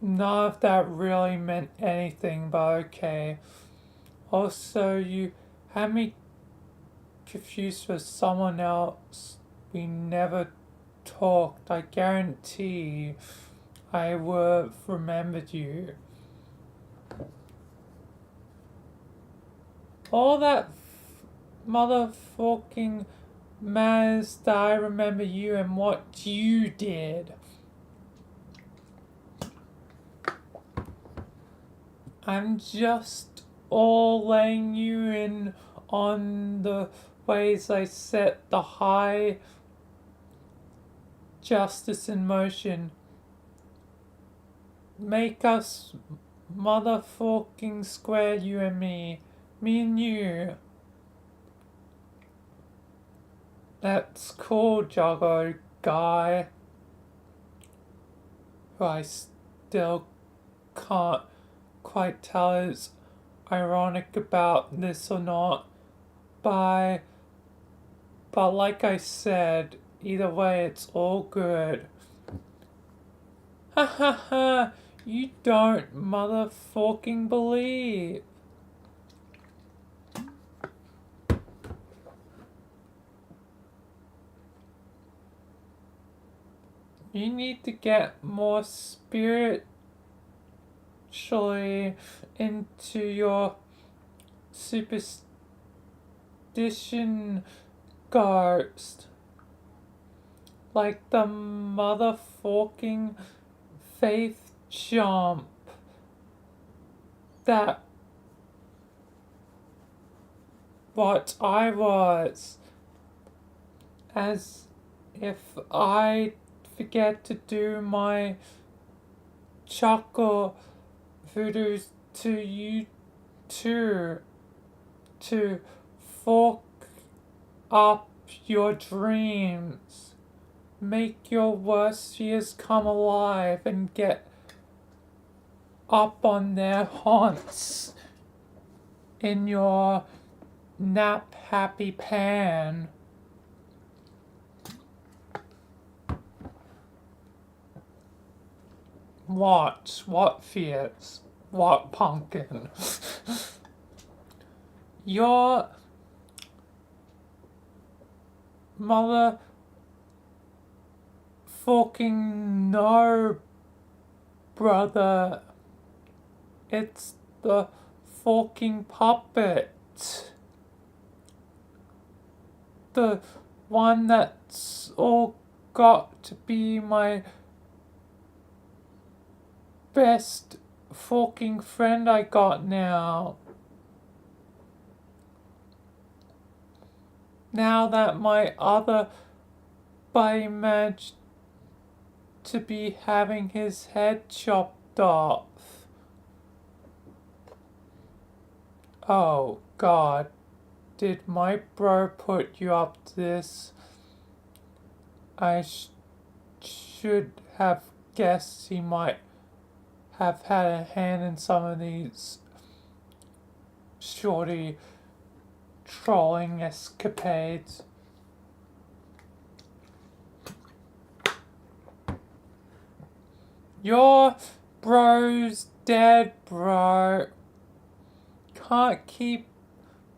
None of that really meant anything, but okay. Also, you had me confused with someone else. We never talked. I guarantee I would have remembered you. All that motherfucking matters that I remember you and what you did. I'm just all laying you in on the ways I set the high justice in motion. Make us motherfucking square, you and me. Me and you. That's cool, Joggo guy. Who I still can't quite tell is ironic about this or not. But like I said, either way it's all good. Ha ha ha, you don't motherfucking believe. You need to get more spiritually into your superstition, ghost. Like the motherfucking faith jump that what I was. As if I forget to do my chocolate voodoos to you too, to fuck up your dreams, make your worst fears come alive and get up on their haunts in your nap happy pan. What fears? What pumpkin? Your mother fucking no, brother. It's the fucking puppet. The one that's all got to be my best fucking friend I got now. Now that my other buddy managed to be having his head chopped off. Oh God, did my bro put you up to this? I should have guessed he might have had a hand in some of these shorty trolling escapades. Your bro's dead, bro. Can't keep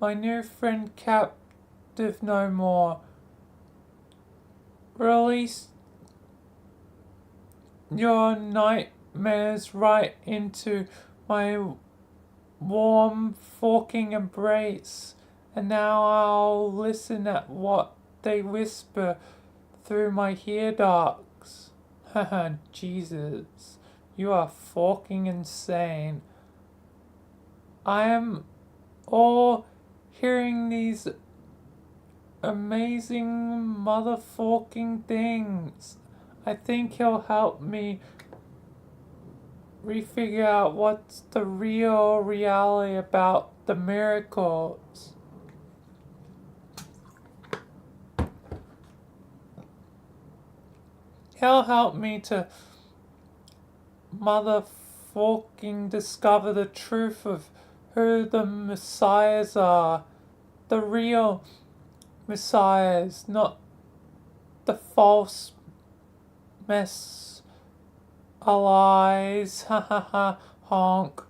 my new friend captive no more. Release your nightmares right into my warm forking embrace, and now I'll listen at what they whisper through my ear ducts. Jesus, you are fucking insane. I am all hearing these amazing motherfucking things. I think he'll help me refigure out what's the real reality about the miracles. He'll help me to motherfucking discover the truth of who the messiahs are. The real messiahs, not the false mess allies. Ha ha ha, honk.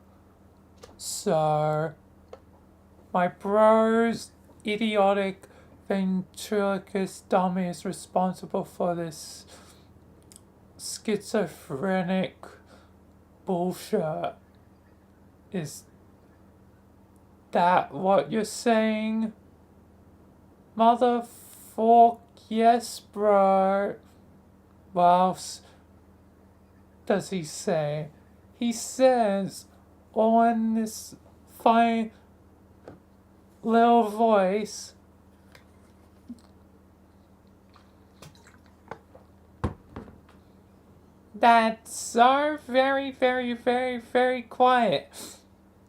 So, my bro's idiotic ventriloquist dummy is responsible for this schizophrenic bullshit. Is that what you're saying? Motherfuck, yes, bro. What else does he say? He says, on this fine little voice, that's so very, very, very, very quiet.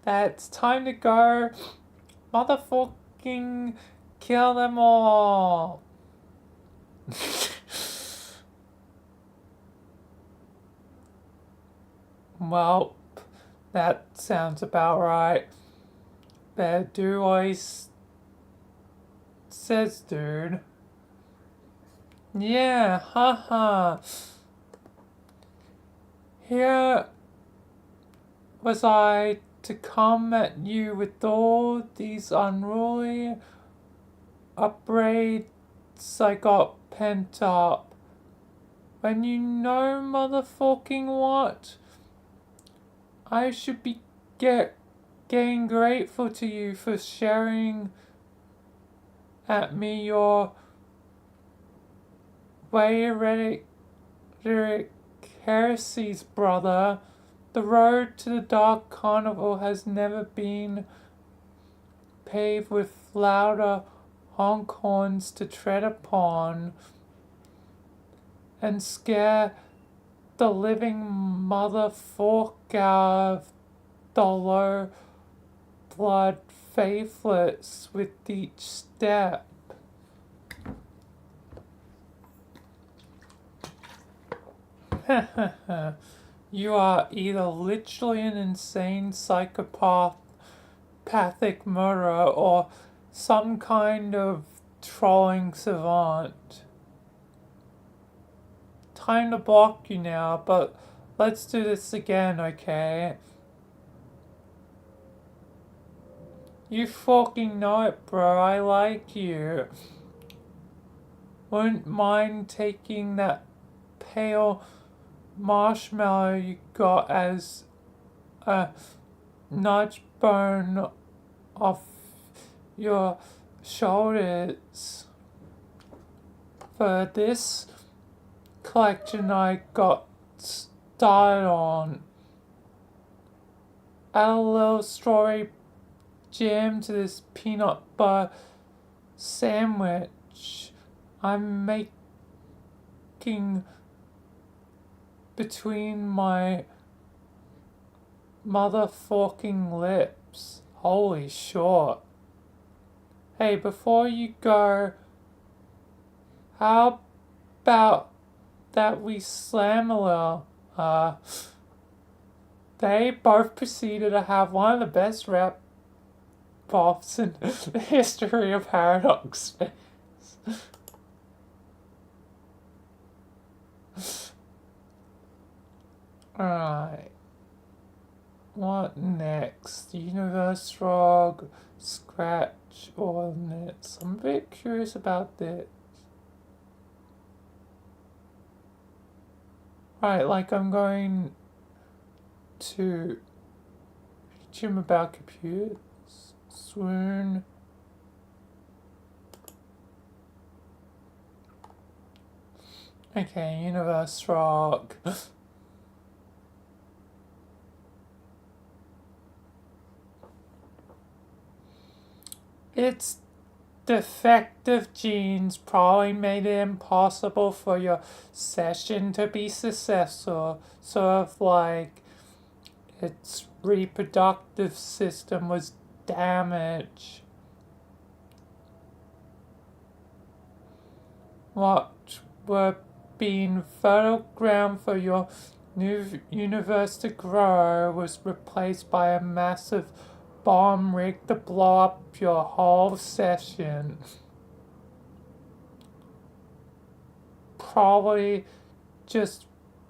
That's time to go motherfucking kill them all. Well, that sounds about right. Better do what he says, dude. Yeah, haha. Here was I to come at you with all these unruly upbraids I got pent up. When you know motherfucking what? I should be getting grateful to you for sharing at me your way heresies, brother. The road to the Dark Carnival has never been paved with louder honk horns to tread upon and scare the living motherfuck out of the low blood faithless with each step. You are either literally an insane psychopathic murderer or some kind of trolling savant. Time to block you now, but let's do this again, okay? You fucking know it, bro. I like you. Wouldn't mind taking that pale marshmallow you got as a nudge bone off your shoulders. For this collection I got started on. Add a little strawberry jam to this peanut butter sandwich I'm making between my motherfucking lips. Holy shit. Hey, before you go, how about that we slam a little? They both proceeded to have one of the best rap offs in the history of Paradox Space. Alright. What next? Universe Frog, Scratch, Ordnance. I'm a bit curious about this. Right, like I'm going to teach him about computers. Swoon. Okay, universe rock. Its defective genes probably made it impossible for your session to be successful. Sort of like its reproductive system was damaged. What were being fertile ground for your new universe to grow was replaced by a massive bomb rig to blow up your whole session. Probably just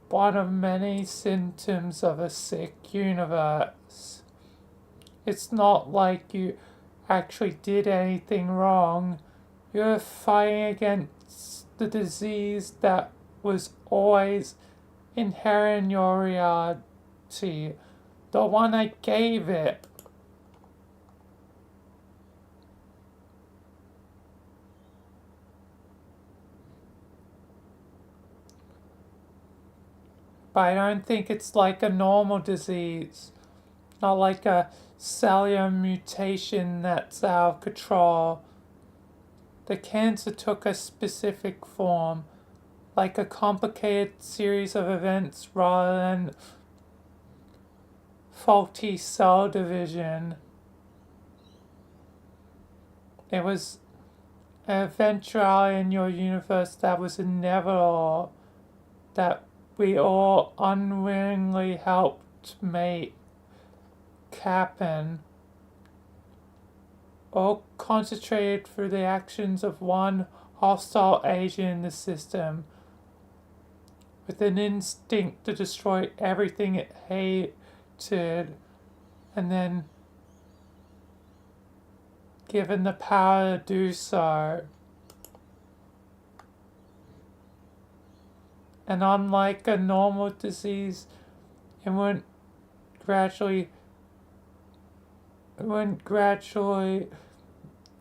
one of many symptoms of a sick universe. It's not like you actually did anything wrong. You're fighting against the disease that was always inherent in your reality. The one I gave it. But I don't think it's like a normal disease. Not like a cellular mutation that's out of control. The cancer took a specific form, like a complicated series of events rather than faulty cell division. It was an eventuality in your universe that was inevitable, that we all unwillingly helped make happen, all concentrated through the actions of one hostile agent in the system, with an instinct to destroy everything it hated, and then given the power to do so. And unlike a normal disease, it wouldn't gradually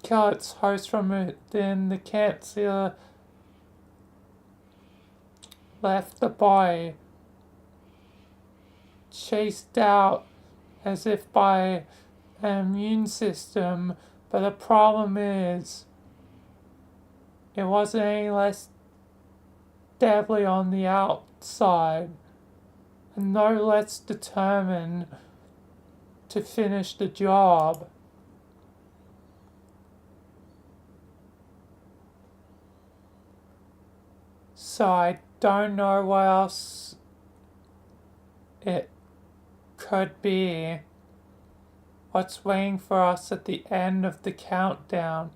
kill its host from within. The cancer left the body, chased out as if by an immune system, but the problem is it wasn't any less deadly on the outside, and no less determined to finish the job. So I don't know what else it could be. What's waiting for us at the end of the countdown?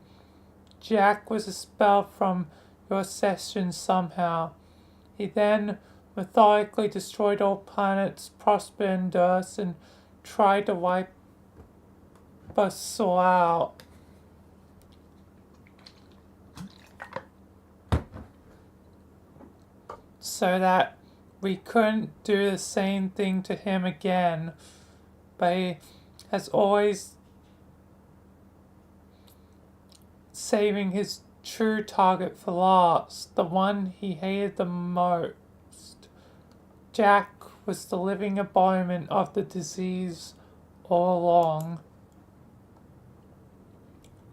Jack was expelled from your session somehow. He then methodically destroyed all planets, Prosper and Durst, and tried to wipe us all out. So that we couldn't do the same thing to him again. But he has always saving his true target for last, the one he hated the most. Jack was the living embodiment of the disease all along.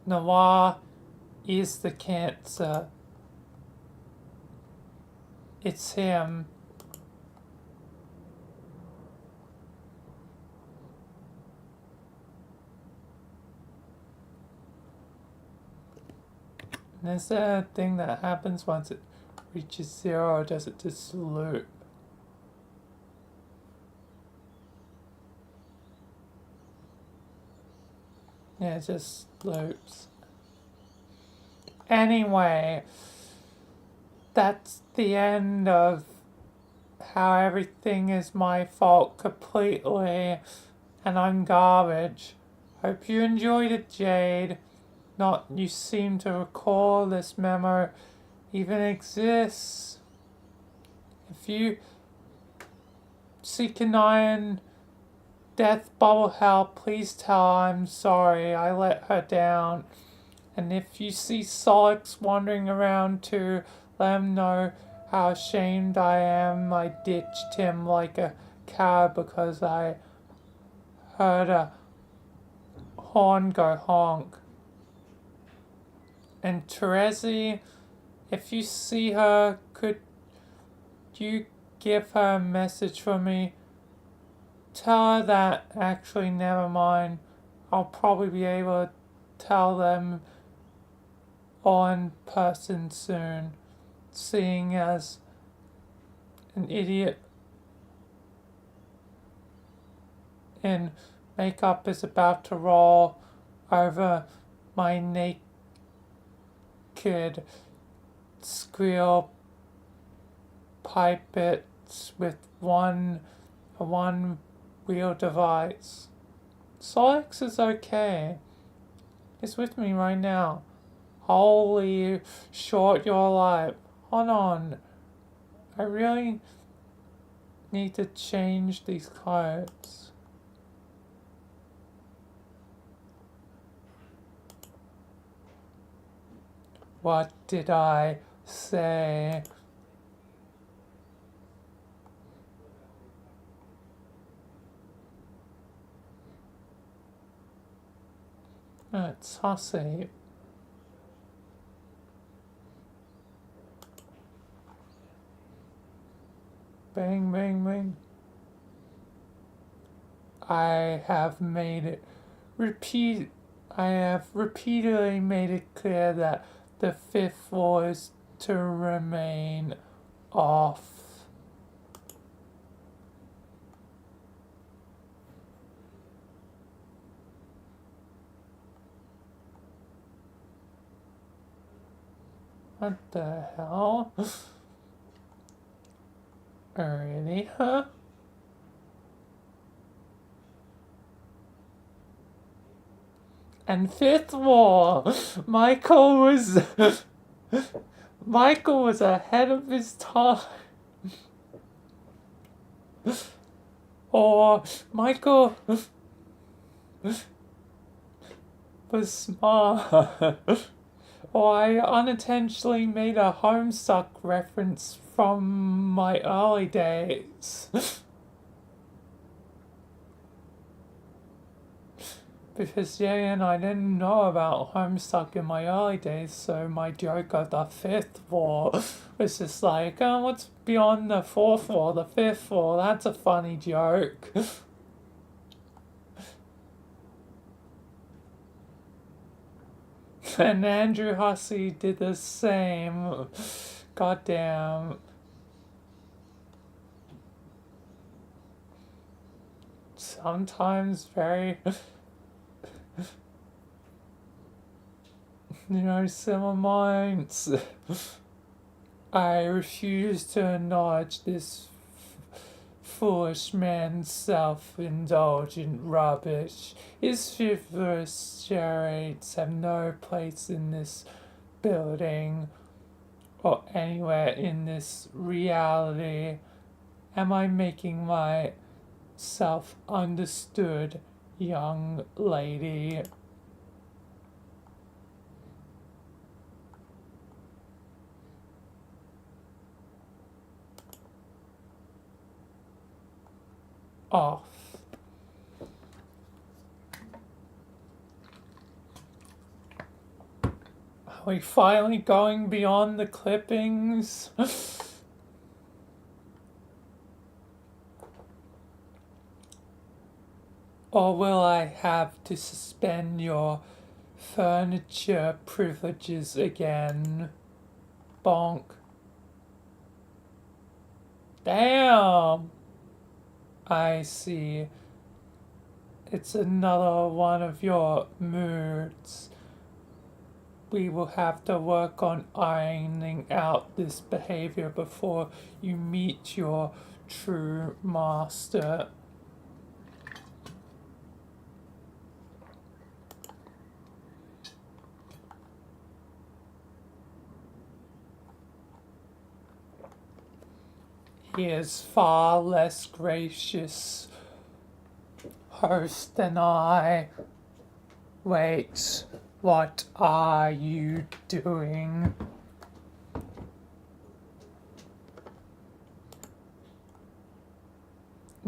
Noir is the cancer. It's him. And is there a thing that happens once it reaches zero, or does it just loop? Yeah, it just loops. Anyway, that's the end of how everything is my fault completely, and I'm garbage. Hope you enjoyed it, Jade. Not you seem to recall this memo even exists. If you seek an iron death bubble hell, please tell her I'm sorry I let her down. And if you see Solix wandering around too, let him know how ashamed I am I ditched him like a cow because I heard a horn go honk. And Terezi, if you see her, could you give her a message for me? Tell her that, actually, never mind. I'll probably be able to tell them all in person soon, seeing as an idiot in makeup is about to roll over my naked squeal pipets with a one-wheel device. Solix is okay. He's with me right now. Holy short your life. Hold on. I really need to change these clothes. What did I say? It's hussy. Bang, bang, bang. I have repeatedly made it clear that the fifth floor is to remain off. What the hell? Really, huh? And fifth wall, Michael was ahead of his time. Or Michael was smart. Or I unintentionally made a homestuck reference from my early days. Because and I didn't know about homestuck in my early days, so my joke of the fifth floor was just like, oh, what's beyond the fourth floor, the fifth floor? That's a funny joke. And Andrew Hussey did the same. Goddamn. Sometimes very, similar minds. I refuse to acknowledge this foolish man's self-indulgent rubbish. His frivolous charades have no place in this building or anywhere in this reality. Am I making myself understood, young lady? Off. Are we finally going beyond the clippings? Or will I have to suspend your furniture privileges again? Bonk. Damn! I see. It's another one of your moods. We will have to work on ironing out this behavior before you meet your true master. He is far less gracious host than I. Wait, what are you doing?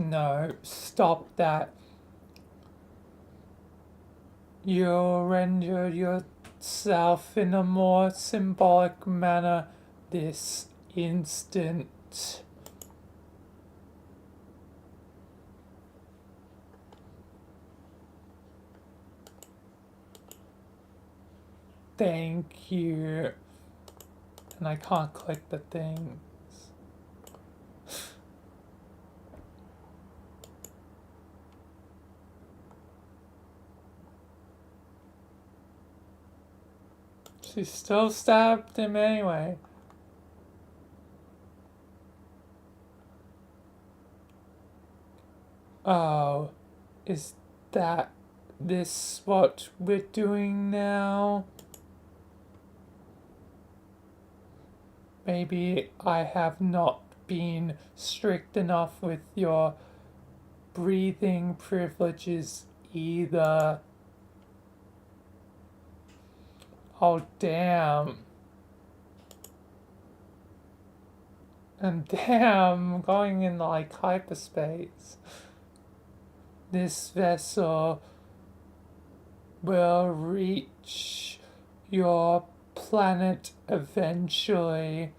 No, stop that. You render yourself in a more symbolic manner this instant. Thank you. And I can't click the things. She still stabbed him anyway. Oh, is that this what we're doing now? Maybe I have not been strict enough with your breathing privileges either. Oh, damn. And damn, going in like hyperspace. This vessel will reach your planet eventually.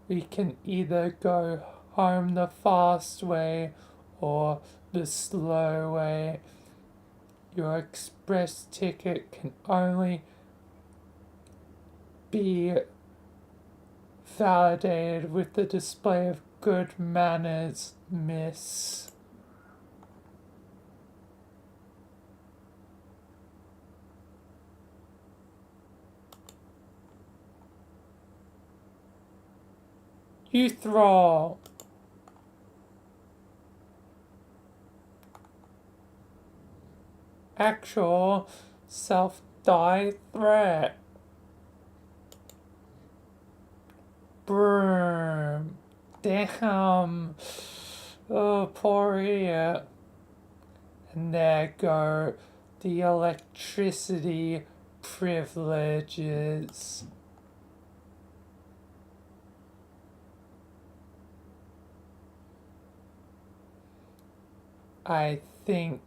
We can either go home the fast way or the slow way. Your express ticket can only be validated with the display of good manners, miss. You throw. Actual self-die threat. Broom. Damn. Oh, poor idiot. And there go the electricity privileges. I think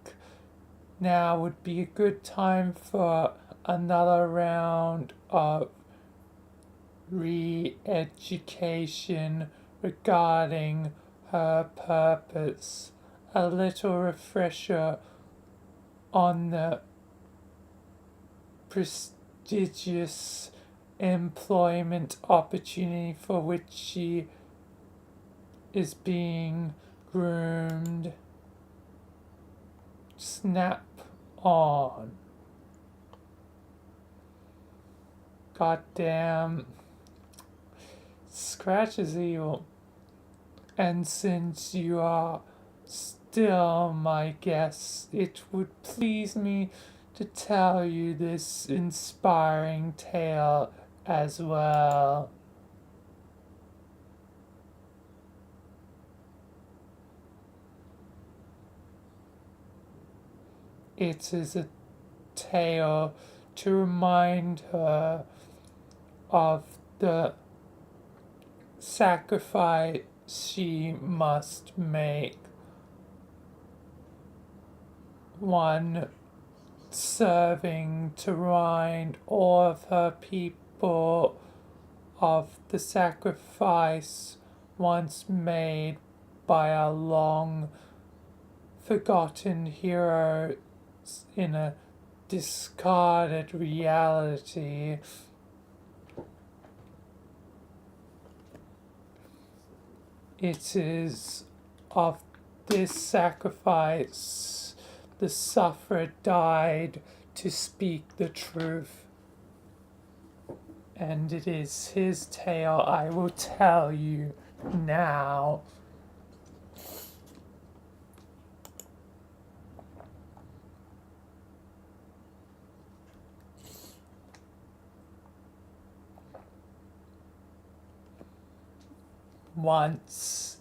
now would be a good time for another round of re-education regarding her purpose. A little refresher on the prestigious employment opportunity for which she is being groomed. Snap on. Goddamn. Scratch is evil. And since you are still my guest, it would please me to tell you this inspiring tale as well. It is a tale to remind her of the sacrifice she must make. One serving to remind all of her people of the sacrifice once made by a long forgotten hero in a discarded reality. It is of this sacrifice the sufferer died to speak the truth. And it is his tale I will tell you now. Once,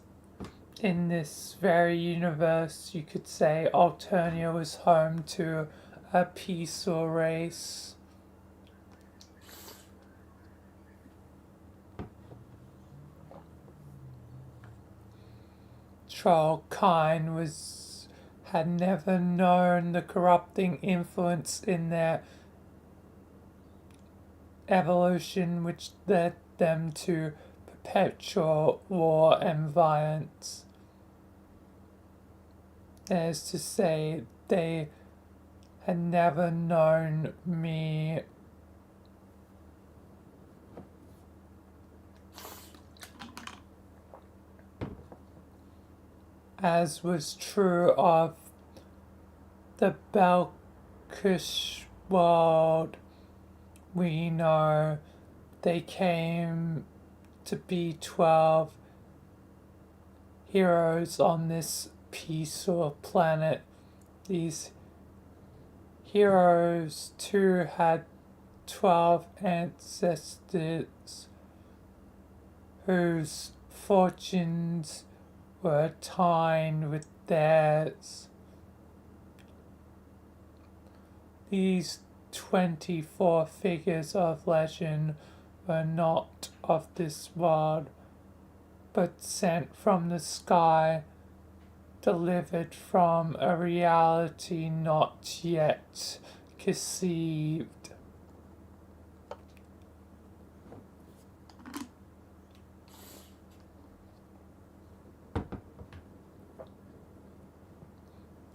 in this very universe, you could say Alternia was home to a peaceful race. natural kind had never known the corrupting influence in their evolution which led them to perpetual war and violence. That is to say, they had never known me. As was true of the Belkish world, we know they came to be 12 heroes on this peaceful planet. These heroes too had 12 ancestors whose fortunes were tied with theirs. These 24 figures of legend were not of this world, but sent from the sky, delivered from a reality not yet conceived.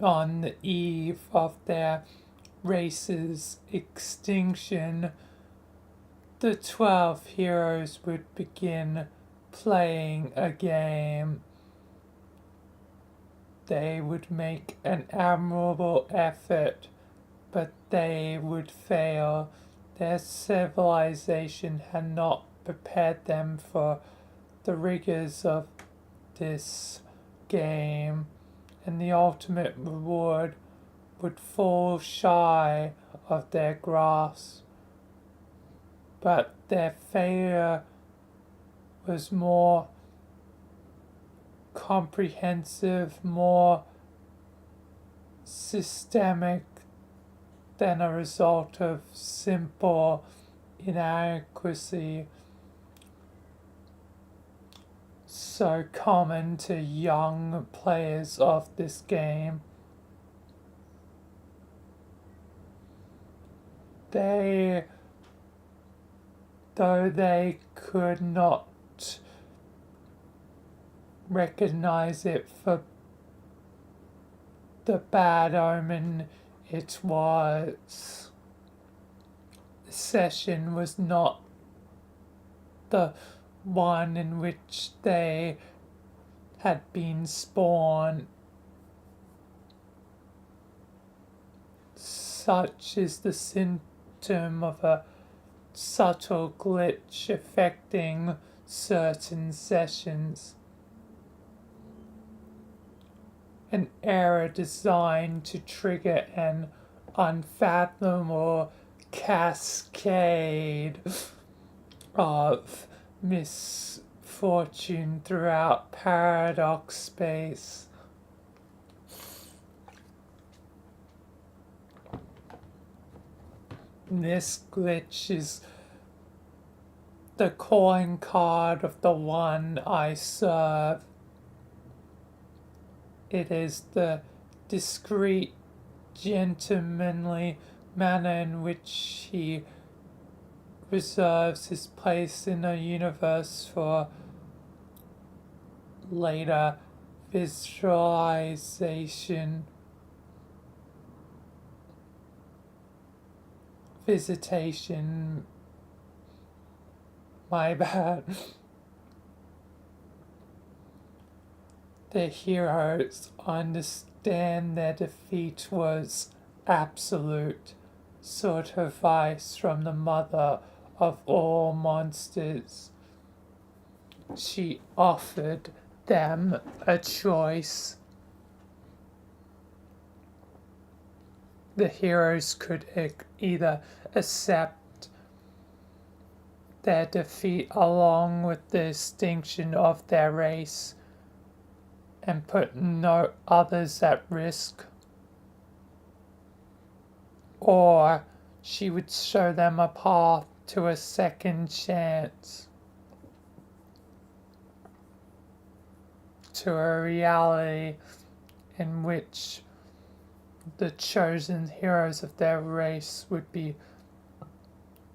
On the eve of their race's extinction, the 12 heroes would begin playing a game. They would make an admirable effort, but they would fail. Their civilization had not prepared them for the rigors of this game, and the ultimate reward would fall shy of their grasp. But their failure was more comprehensive, more systemic than a result of simple inadequacy so common to young players of this game. Though they could not recognize it for the bad omen it was. The session was not the one in which they had been spawned. Such is the symptom of a subtle glitch affecting certain sessions. An error designed to trigger an unfathomable cascade of misfortune throughout paradox space. This glitch is the calling card of the one I serve. It is the discreet, gentlemanly manner in which he reserves his place in the universe for later visitation. My bad. The heroes understand their defeat was absolute, sought advice from the mother of all monsters. She offered them a choice. The heroes could either accept their defeat along with the extinction of their race and put no others at risk, or she would show them a path to a second chance. to a reality in which the chosen heroes of their race would be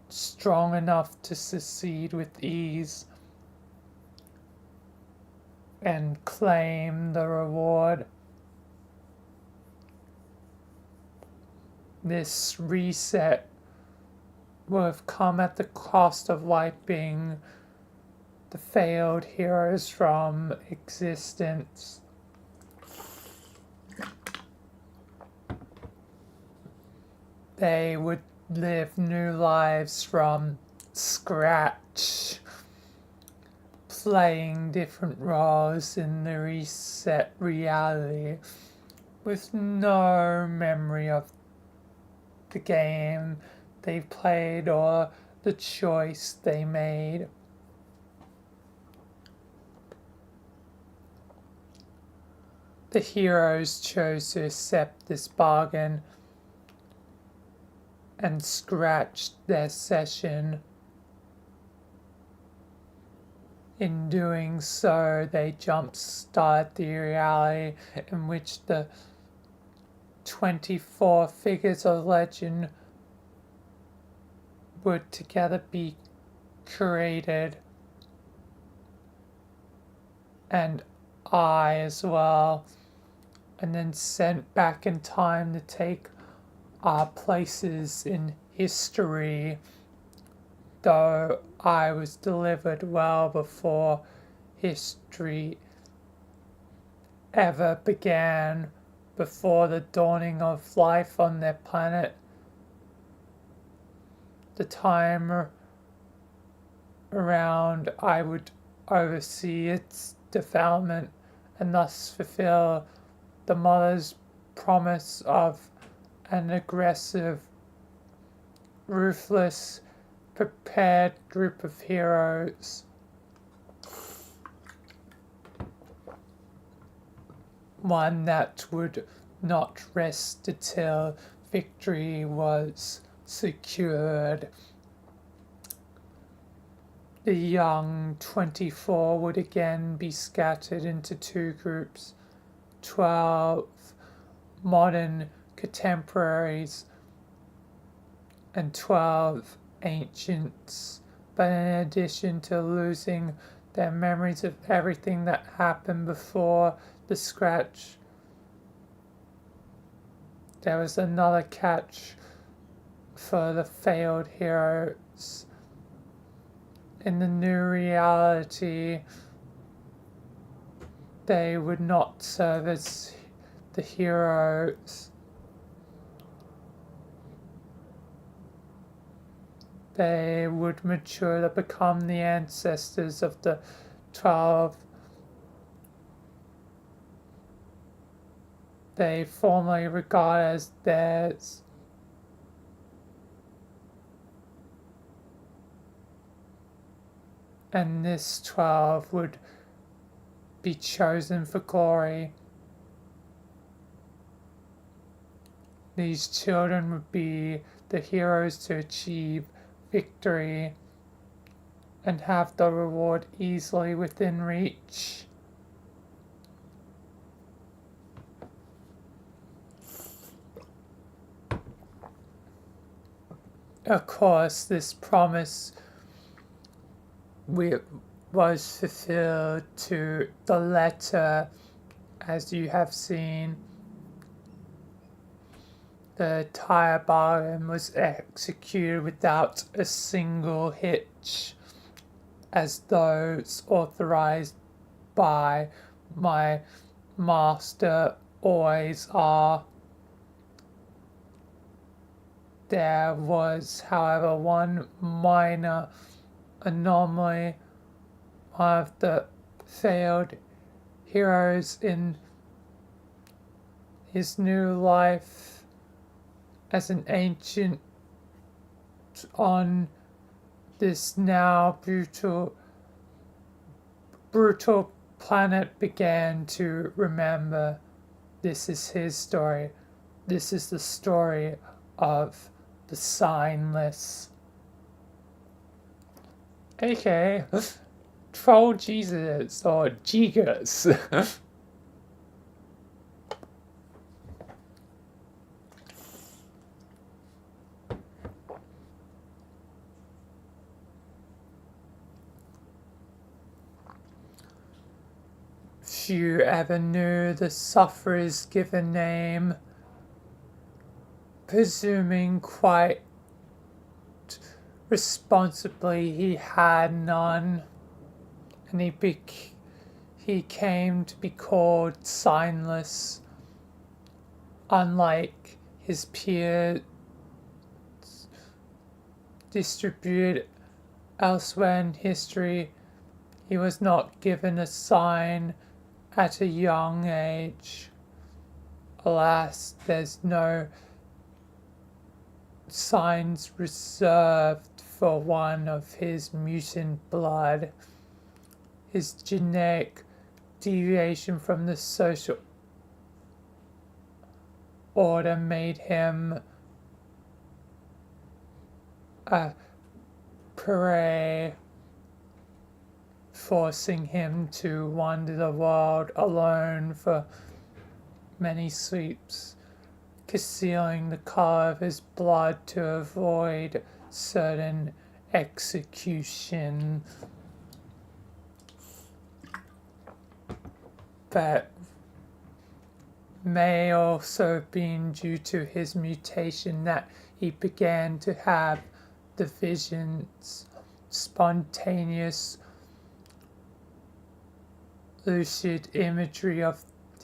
strong enough to succeed with ease and claim the reward. This reset will have come at the cost of wiping the failed heroes from existence. They would live new lives from scratch, playing different roles in the reset reality with no memory of the game they played or the choice they made. The heroes chose to accept this bargain and scratched their session. In doing so, they jump-start the reality in which the 24 figures of legend would together be created, and I as well, and then sent back in time to take our places in history, though I was delivered well before history ever began, before the dawning of life on their planet. The time around I would oversee its development and thus fulfill the mother's promise of an aggressive, ruthless, prepared group of heroes. One that would not rest until victory was secured. The young 24 would again be scattered into two groups, 12 modern contemporaries and 12 ancients. But in addition to losing their memories of everything that happened before the scratch, there was another catch for the failed heroes. In the new reality, they would not serve as the heroes. They would mature to become the ancestors of the 12 they formerly regard as theirs. And this 12 would be chosen for glory. These children would be the heroes to achieve victory and have the reward easily within reach. Of course, this promise was fulfilled to the letter, as you have seen. The entire bargain was executed without a single hitch, as those authorized by my master always are. There was, however, one minor anomaly. One of the failed heroes in his new life as an ancient on this now brutal planet began to remember. This is his story. This is the story of the signless. Okay, Troll Jesus or Jesus. Few ever knew the sufferer's given name, presuming quite responsibly he had none, and he came to be called signless, unlike his peers distributed elsewhere in history. He was not given a sign at a young age. Alas, there's no signs reserved for one of his mutant blood. His genetic deviation from the social order made him a prey, forcing him to wander the world alone for many sleeps, concealing the color of his blood to avoid certain execution. But may also have been due to his mutation that he began to have the visions, spontaneous, lucid imagery of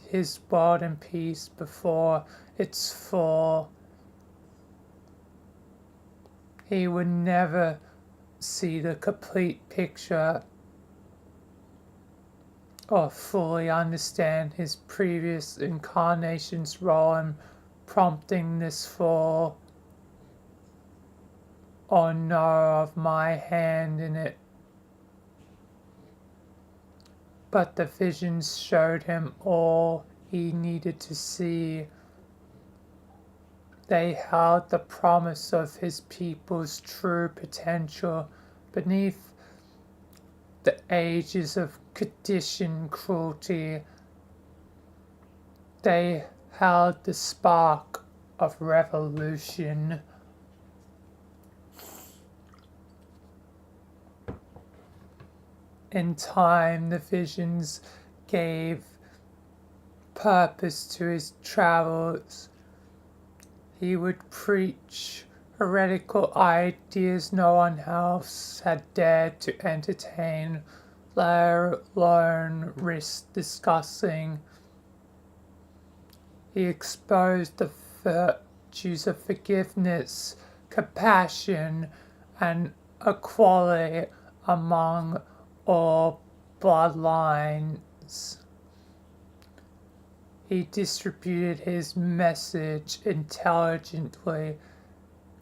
his world and peace before its fall. He would never see the complete picture or fully understand his previous incarnation's role in prompting this fall, or know of my hand in it. But the visions showed him all he needed to see. They held the promise of his people's true potential beneath the ages of conditioned cruelty. They held the spark of revolution. In time, the visions gave purpose to his travels. He would preach heretical ideas no one else had dared to entertain, let alone risk discussing. He exposed the virtues of forgiveness, compassion, and equality among all bloodlines. He distributed his message intelligently,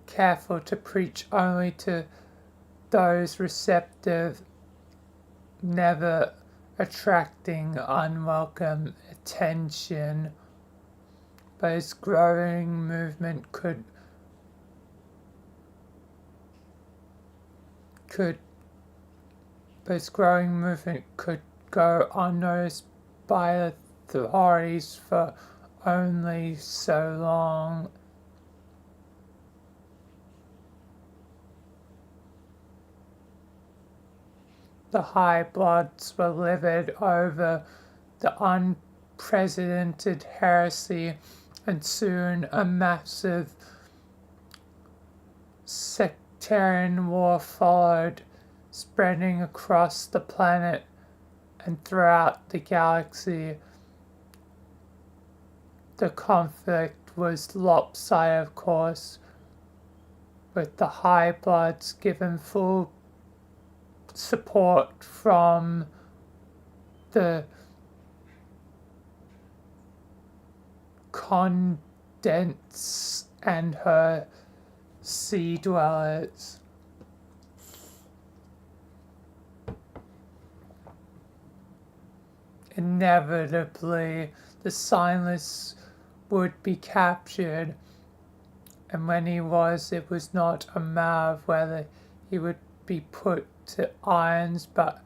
careful to preach only to those receptive, never attracting unwelcome attention. But his growing movement could go unnoticed by the authorities for only so long. The High Bloods were livid over the unprecedented heresy, and soon a massive sectarian war followed, spreading across the planet and throughout the galaxy. The conflict was lopsided, of course, with the High Bloods given full support from the Condense and her sea dwellers. Inevitably, the Signless would be captured, and when he was, it was not a matter of whether he would be put to irons, but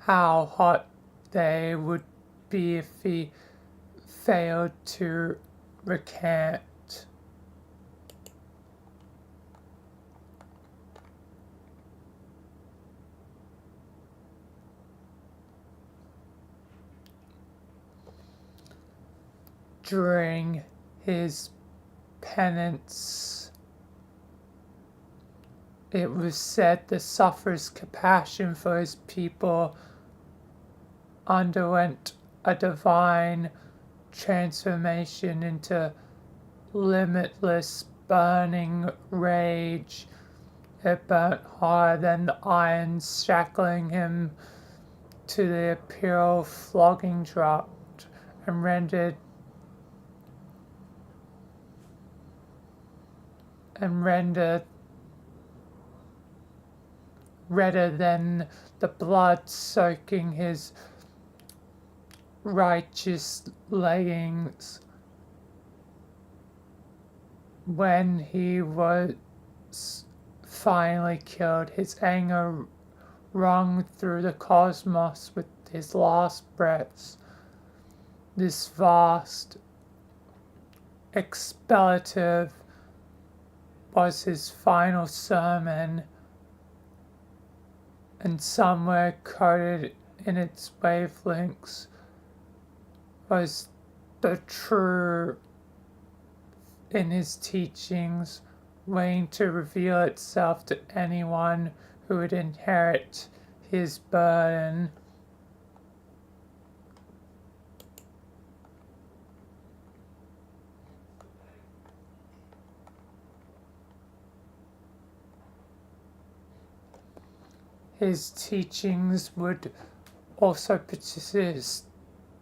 how hot they would be if he failed to recant. During his penance, it was said the sufferer's compassion for his people underwent a divine transformation into limitless burning rage. It burnt harder than the irons shackling him to the imperial flogging dropped and rendered redder than the blood soaking his righteous leggings. When he was finally killed, his anger rung through the cosmos with his last breaths. This vast expletive was his final sermon, and somewhere coded in its wavelengths was the truth in his teachings, waiting to reveal itself to anyone who would inherit his burden. His teachings would also persist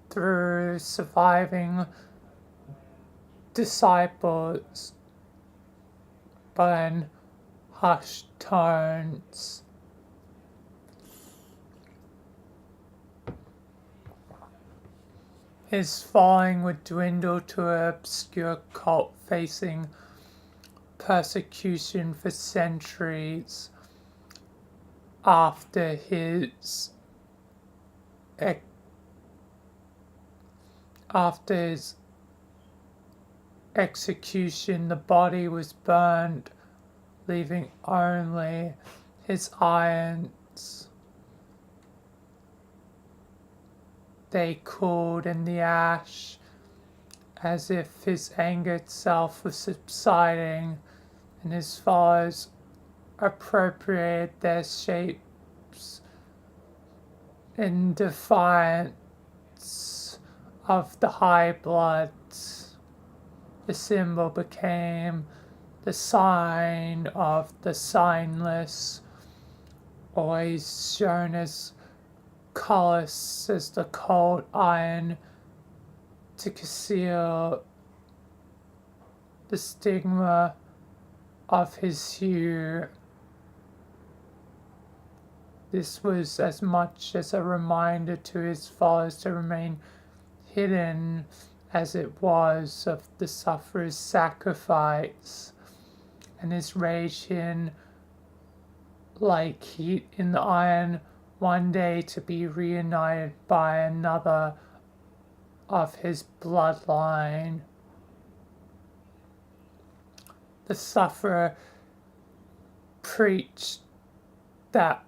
through surviving disciples, but in hushed tones. His following would dwindle to an obscure cult facing persecution for centuries after his execution. The body was burned, leaving only his irons. They cooled in the ash as if his anger itself was subsiding, and his followers appropriated their shapes in defiance of the high blood. The symbol became the sign of the signless, always shown as callous as the cold iron to conceal the stigma of his hue. This was as much as a reminder to his followers to remain hidden as it was of the sufferer's sacrifice, and his rage hidden like heat in the iron, one day to be reunited by another of his bloodline. The sufferer preached that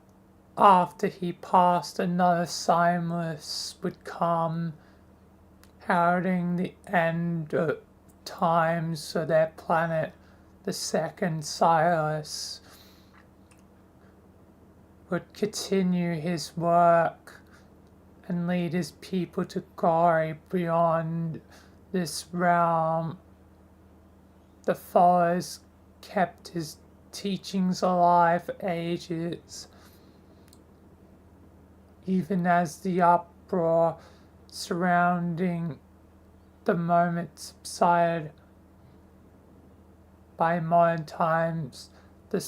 after he passed, another Siamless would come, heralding the end of times for their planet. The second Silas would continue his work and lead his people to glory beyond this realm. The followers kept his teachings alive for ages, even as the uproar surrounding the moment subsided. By modern times, the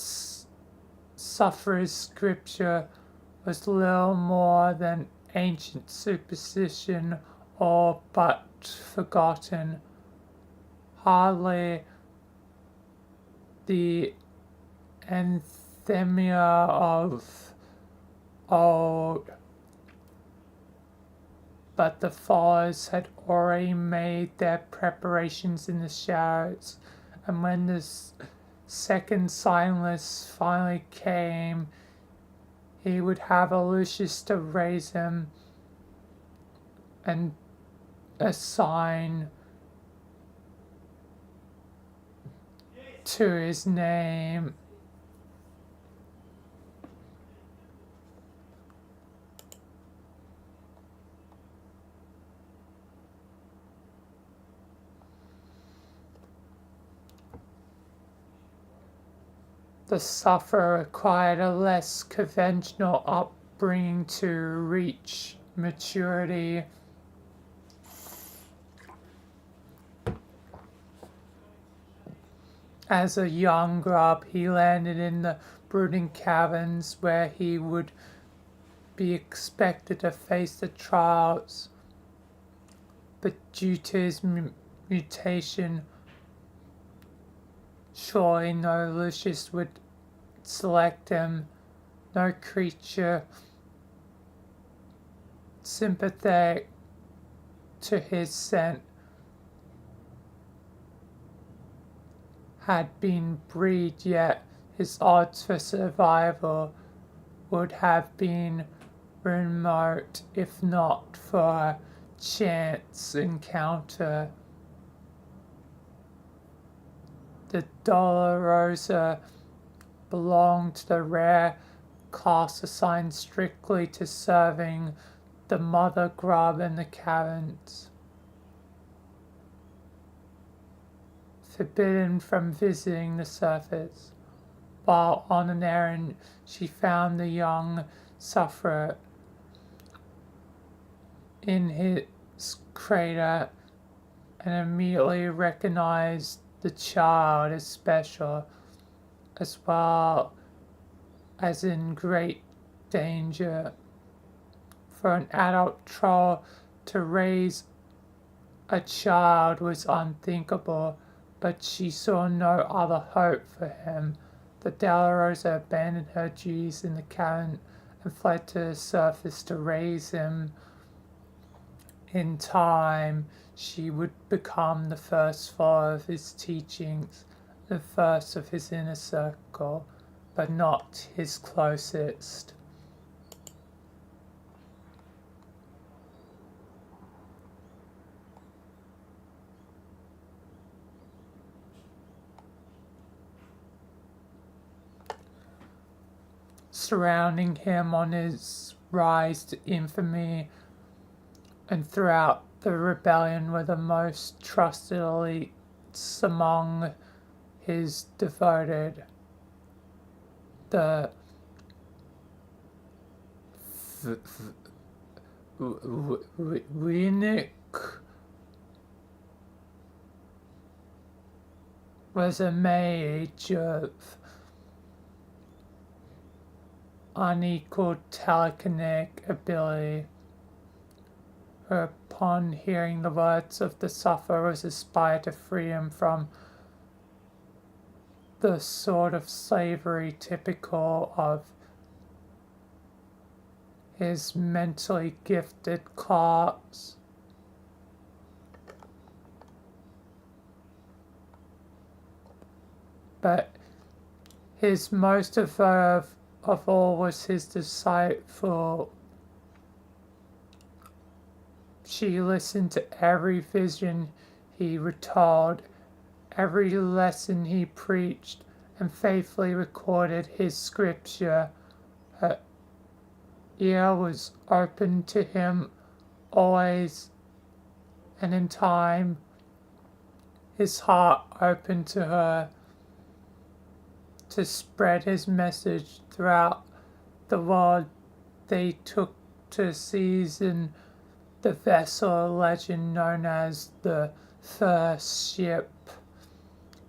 sufferer's scripture was little more than ancient superstition, all but forgotten. Hardly the anthemia of old. but the followers had already made their preparations in the shadows, and when the second signless finally came, he would have Lucius to raise him and assign to his name. The sufferer required a less conventional upbringing to reach maturity. As a young grub, he landed in the brooding caverns where he would be expected to face the trials. But due to his mutation, surely no Lucius would select him. No creature sympathetic to his scent had been bred yet. His odds for survival would have been remote if not for a chance encounter. The Dolorosa belonged to the rare class assigned strictly to serving the mother grub in the caverns. Forbidden from visiting the surface. While on an errand, she found the young sufferer in his crater and immediately recognized the child as special, as well as in great danger. For an adult troll to raise a child was unthinkable, but she saw no other hope for him. The Dolorosa abandoned her duties in the cavern and fled to the surface to raise him. In time, she would become the first follower of his teachings, the first of his inner circle, but not his closest. Surrounding him on his rise to infamy and throughout the rebellion were the most trusted elites among his devoted. The Vilayna was a mage of unequaled telekinetic ability, who upon hearing the words of the sufferer was aspired to free him from the sort of slavery typical of his mentally gifted class. But his most devoted of all was his disciple. She listened to every vision he retold, every lesson he preached, and faithfully recorded his scripture. Her ear was open to him always, and in time, his heart opened to her to spread his message throughout the world. They took to season the vessel legend known as the first ship.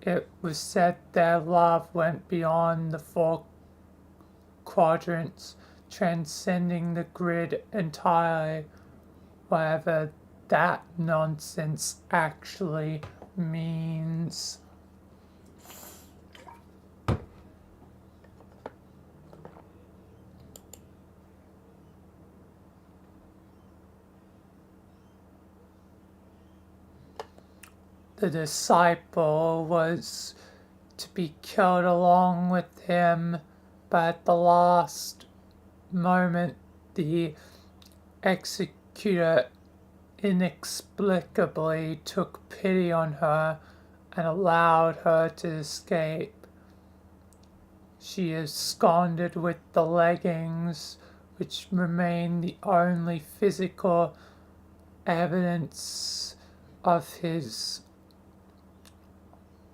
It was said their love went beyond the four quadrants, transcending the grid entirely, whatever that nonsense actually means. the disciple was to be killed along with him, but at the last moment the executor inexplicably took pity on her and allowed her to escape. She absconded with the leggings, which remain the only physical evidence of his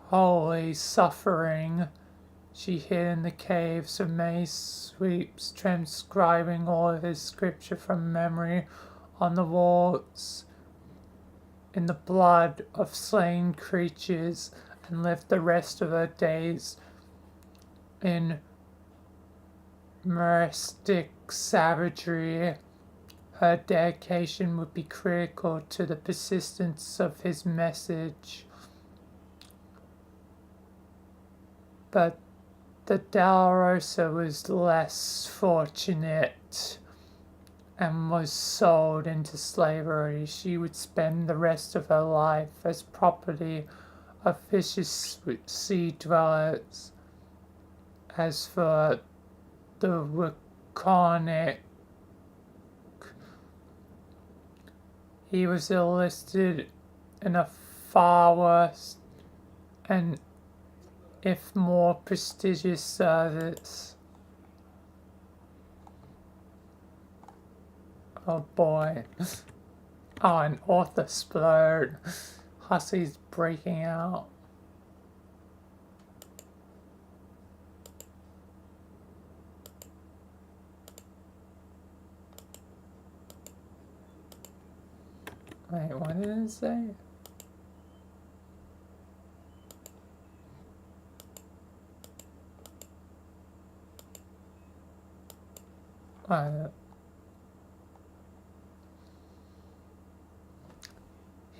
holy suffering. She hid in the caves of many sweeps, transcribing all of his scripture from memory on the walls in the blood of slain creatures, and lived the rest of her days in monastic savagery. Her dedication would be critical to the persistence of his message. But the Dolorosa was less fortunate and was sold into slavery. She would spend the rest of her life as property of vicious sea dwellers. As for the Waconic, he was enlisted in a far worse and if more prestigious service. Oh boy. Oh, an author splurred. Hussey's breaking out. Wait, what did it say?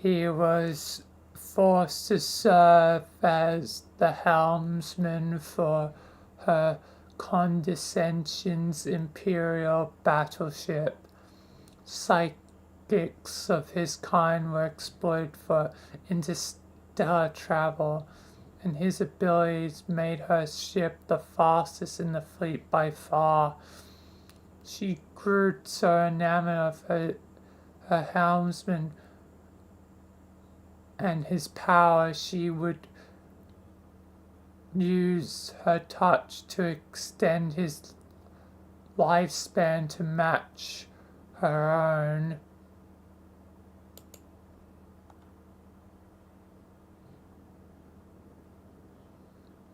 He was forced to serve as the helmsman for her Condescension's imperial battleship. Psychics of his kind were exploited for interstellar travel, and his abilities made her ship the fastest in the fleet by far. She grew so enamored of her helmsman and his power, she would use her touch to extend his lifespan to match her own.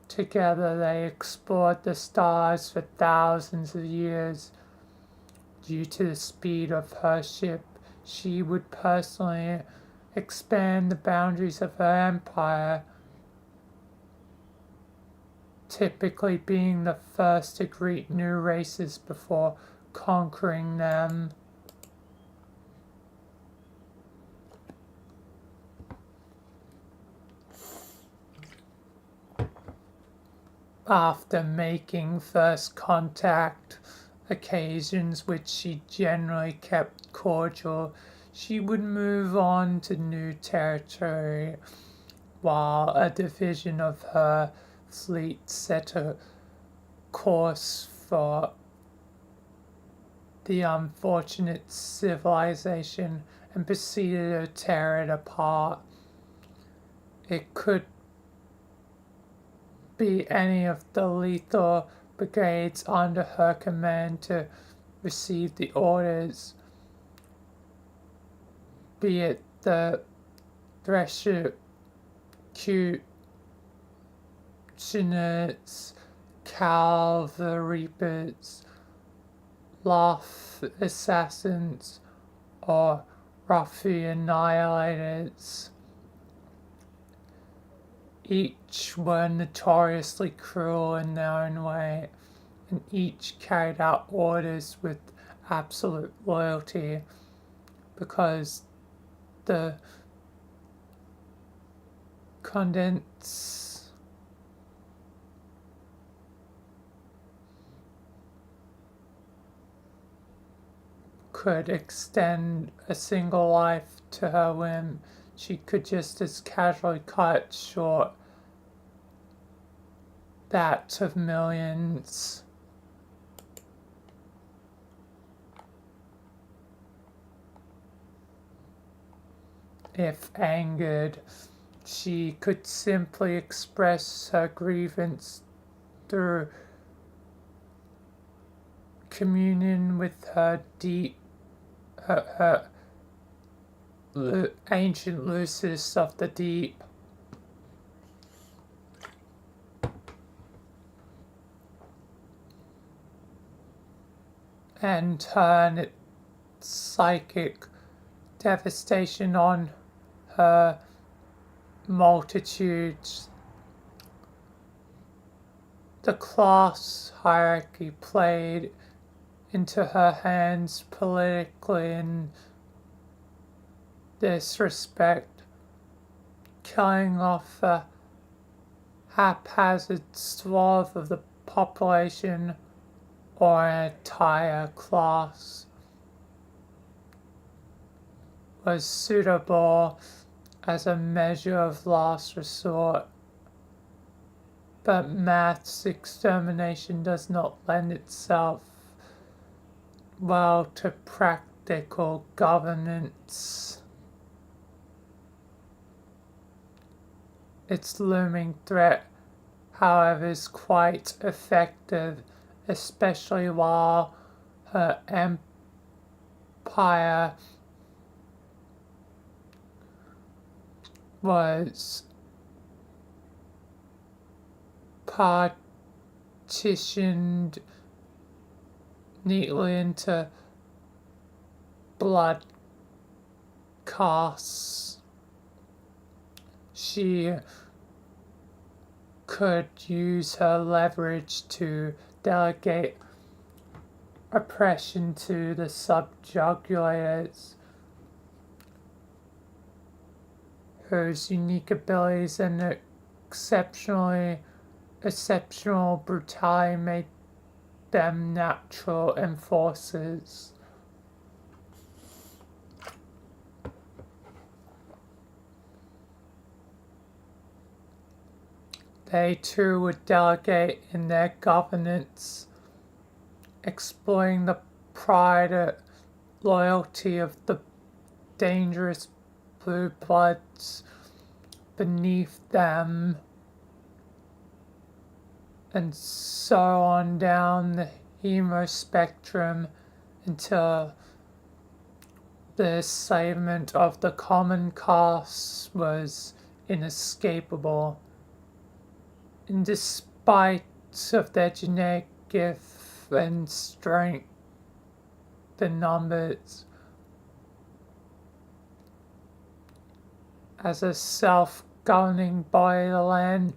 Together they explored the stars for thousands of years. Due to the speed of her ship, she would personally expand the boundaries of her empire, typically being the first to greet new races before conquering them. After making first contact, occasions which she generally kept cordial, she would move on to new territory, while a division of her fleet set a course for the unfortunate civilization and proceeded to tear it apart. It could be any of the lethal brigades under her command to receive the orders, be it the Thresher Cutioners, Cavalry Reapers, Loth Assassins, or Ruffy Annihilators. Each were notoriously cruel in their own way, and each carried out orders with absolute loyalty, because the condense could extend a single life to her whim. she could just as casually cut short that of millions. If angered, she could simply express her grievance through communion with her ancient Lucis of the deep. And turn its psychic devastation on her multitudes. The class hierarchy played into her hands politically in this respect, killing off a haphazard swath of the population or an entire class was suitable as a measure of last resort. But mass extermination does not lend itself well to practical governance. Its looming threat, however, is quite effective, especially while her empire was partitioned neatly into blood castes. She could use her leverage to delegate oppression to the subjugators, whose unique abilities and exceptional brutality made them natural enforcers. They too would delegate in their governance, exploiting the pride and loyalty of the dangerous blue bloods beneath them, and so on down the hemo spectrum until the enslavement of the common caste was inescapable. And despite of their genetic gift and strength, the numbers, as a self-governing body, the land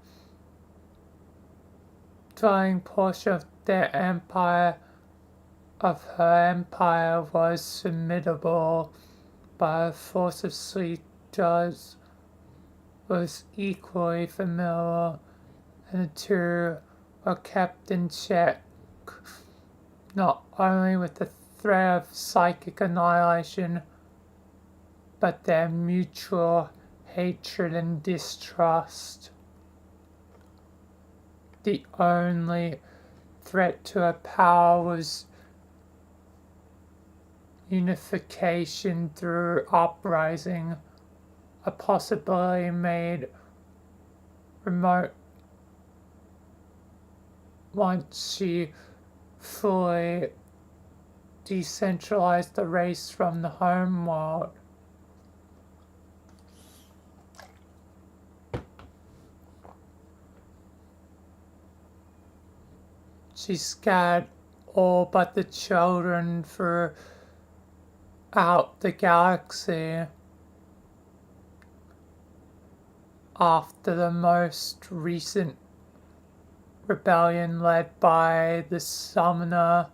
dwelling portion of their empire, of her empire, was formidable by a force of sleepers, was equally familiar, and the two were kept in check, not only with the threat of psychic annihilation, but their mutual hatred and distrust. The only threat to her power was unification through uprising, a possibility made remote once she fully decentralized the race from the home world. She scattered all but the children throughout the galaxy. After the most recent rebellion led by the Summoner,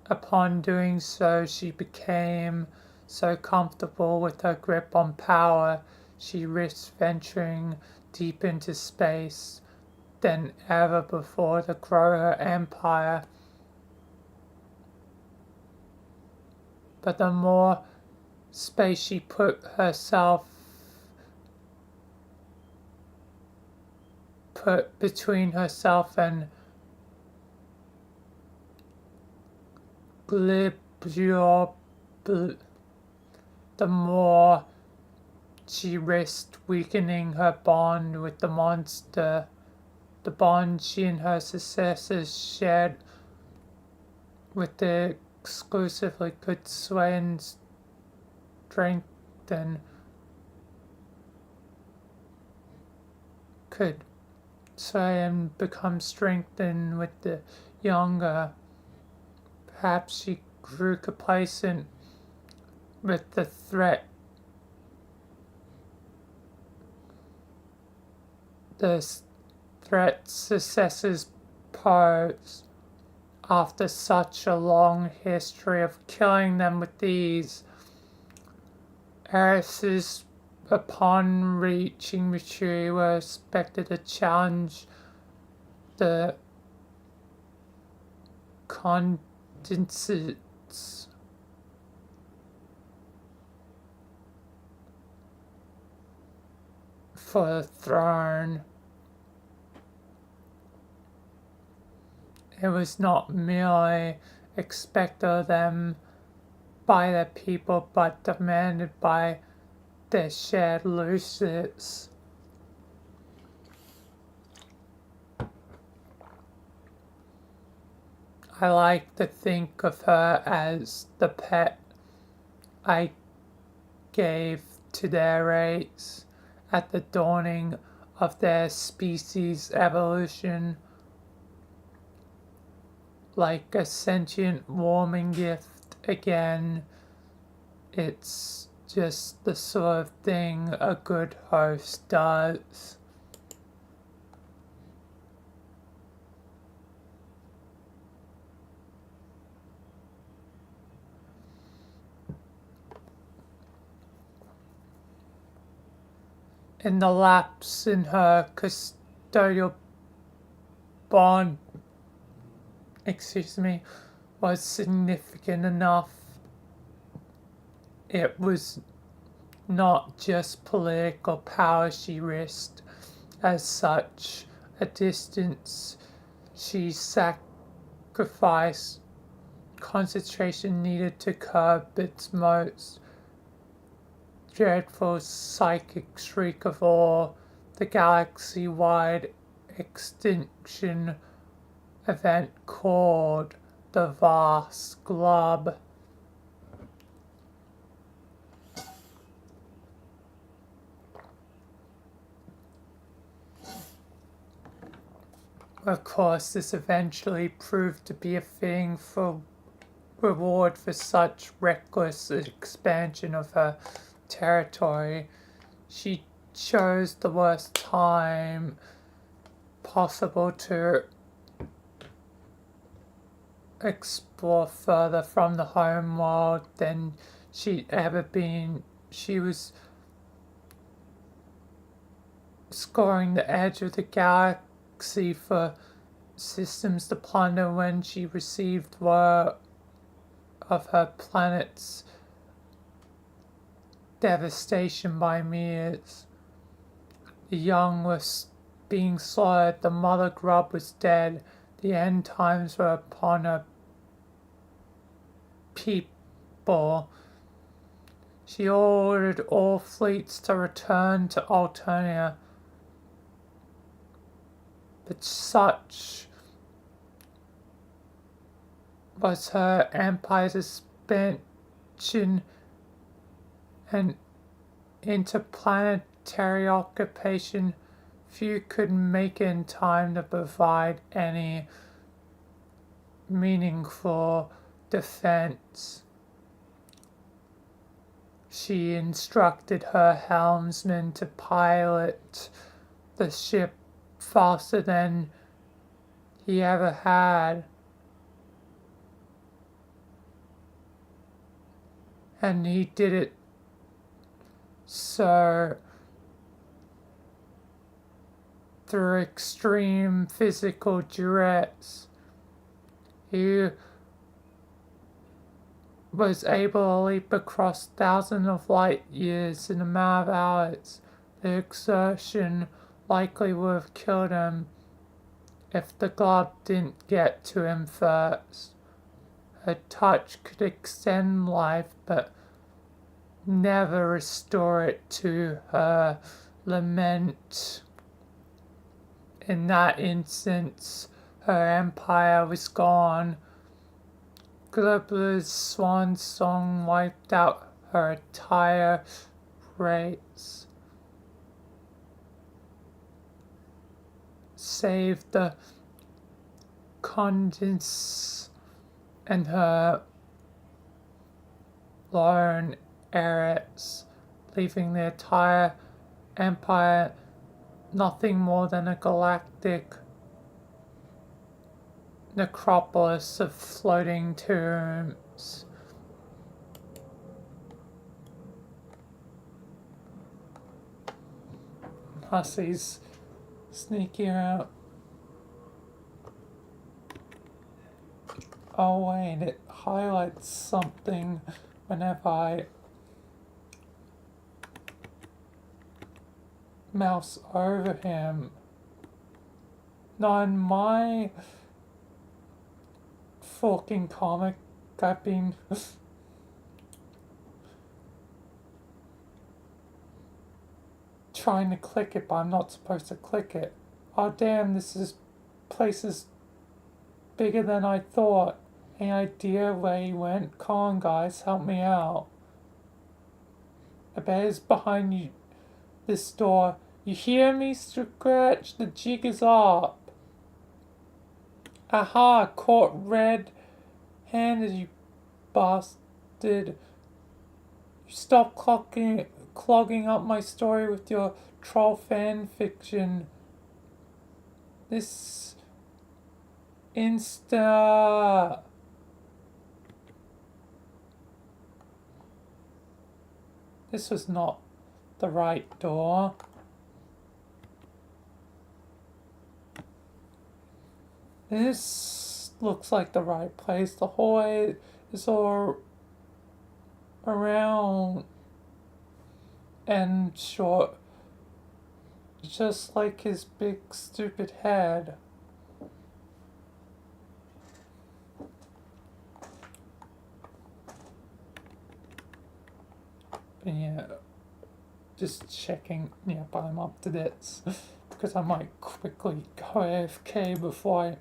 upon doing so, she became so comfortable with her grip on power, she risked venturing deep into space than ever before to grow her empire. but the more space she put between herself and Glibio, the more she risked weakening her bond with the monster. The bond she and her successors shared with the exclusively could sway and strengthen, could sway and become strengthened with the younger. Perhaps she grew complacent with the threat. The threat successors pose after such a long history of killing them with ease. Heiresses, upon reaching maturity, were expected to challenge the condensates for the throne. It was not merely expected of them by the people, but demanded by their shared losers. I like to think of her as the pet I gave to their race at the dawning of their species' evolution, like a sentient warming gift. Again, it's just the sort of thing a good host does. And the lapse in her custodial bond, was significant enough. It was not just political power she risked. As such, a distance she sacrificed concentration needed to curb its most dreadful psychic shriek of all, the galaxy-wide extinction event called the Vast Glob. Of course, this eventually proved to be a fitting for reward for such reckless expansion of her territory. She chose the worst time possible to explore further from the home world than she'd ever been. She was scoring the edge of the galaxy for systems to plunder when she received word of her planet's devastation by meteors. The young was being slaughtered, the mother grub was dead, the end times were upon her people. She ordered all fleets to return to Alternia, but such was her empire's expansion and interplanetary occupation, few could make it in time to provide any meaningful defense. She instructed her helmsman to pilot the ship faster than he ever had, and he did it so through extreme physical duress. He was able to leap across thousands of light years in a matter of hours. The exertion likely would have killed him if the glove didn't get to him first. Her touch could extend life, but never restore it to her lament. In that instance, her empire was gone. Glibler's swan song wiped out her entire race. Save the Condens and her lone heirs, leaving the entire empire nothing more than a galactic necropolis of floating tombs. Hussey's sneaking out. Oh wait, it highlights something whenever I mouse over him. Now in my fucking comic, I've been trying to click it, but I'm not supposed to click it. Oh damn, this place is bigger than I thought. Any idea where he went? Come on guys, help me out. I bet it's behind you, this door. You hear me, Scratch? The jig is up. Aha, caught red-handed, you bastard. You stop clogging up my story with your troll fan fiction. This Insta. This was not the right door. This looks like the right place. The hallway is all around and short, just like his big stupid head. But yeah, just checking, yeah, but I'm up to this because I might quickly go AFK before I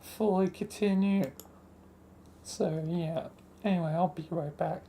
fully continue. So yeah, anyway, I'll be right back.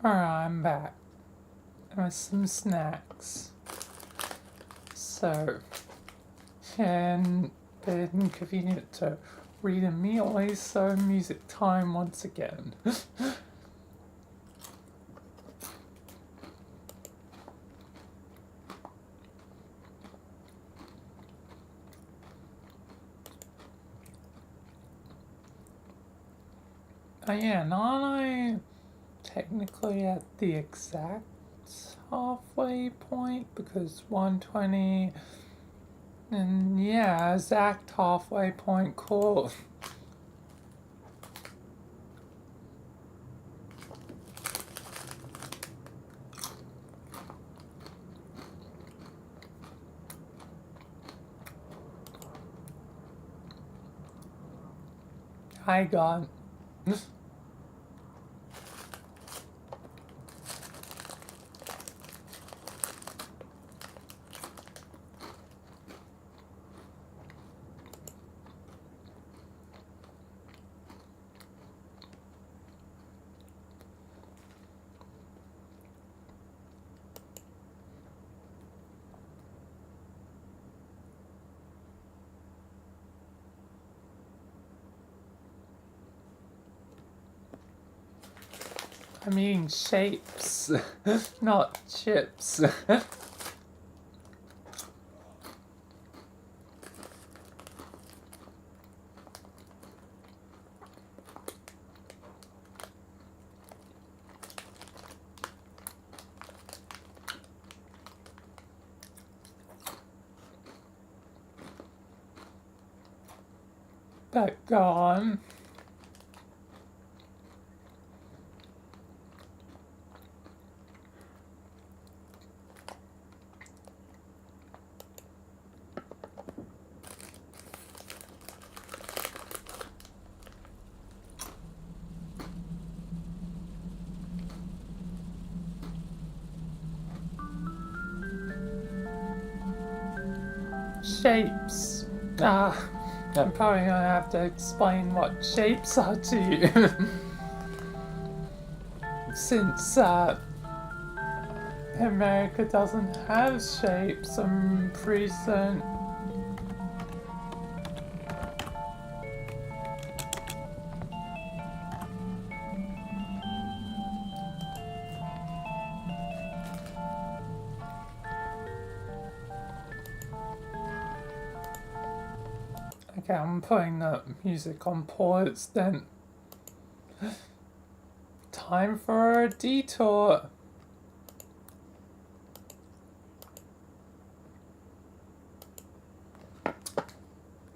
Alright, I'm back. With some snacks. So, and it's inconvenient to read immediately, so music time once again. Oh yeah, not I technically at the exact halfway point because 120 and yeah, exact halfway point, cool. Hi God. I mean shapes, not chips. But gone. Shapes. I'm probably gonna have to explain what shapes are to you. Since America doesn't have shapes, I'm pretty certain. Okay, I'm putting the music on pause then. Time for a detour.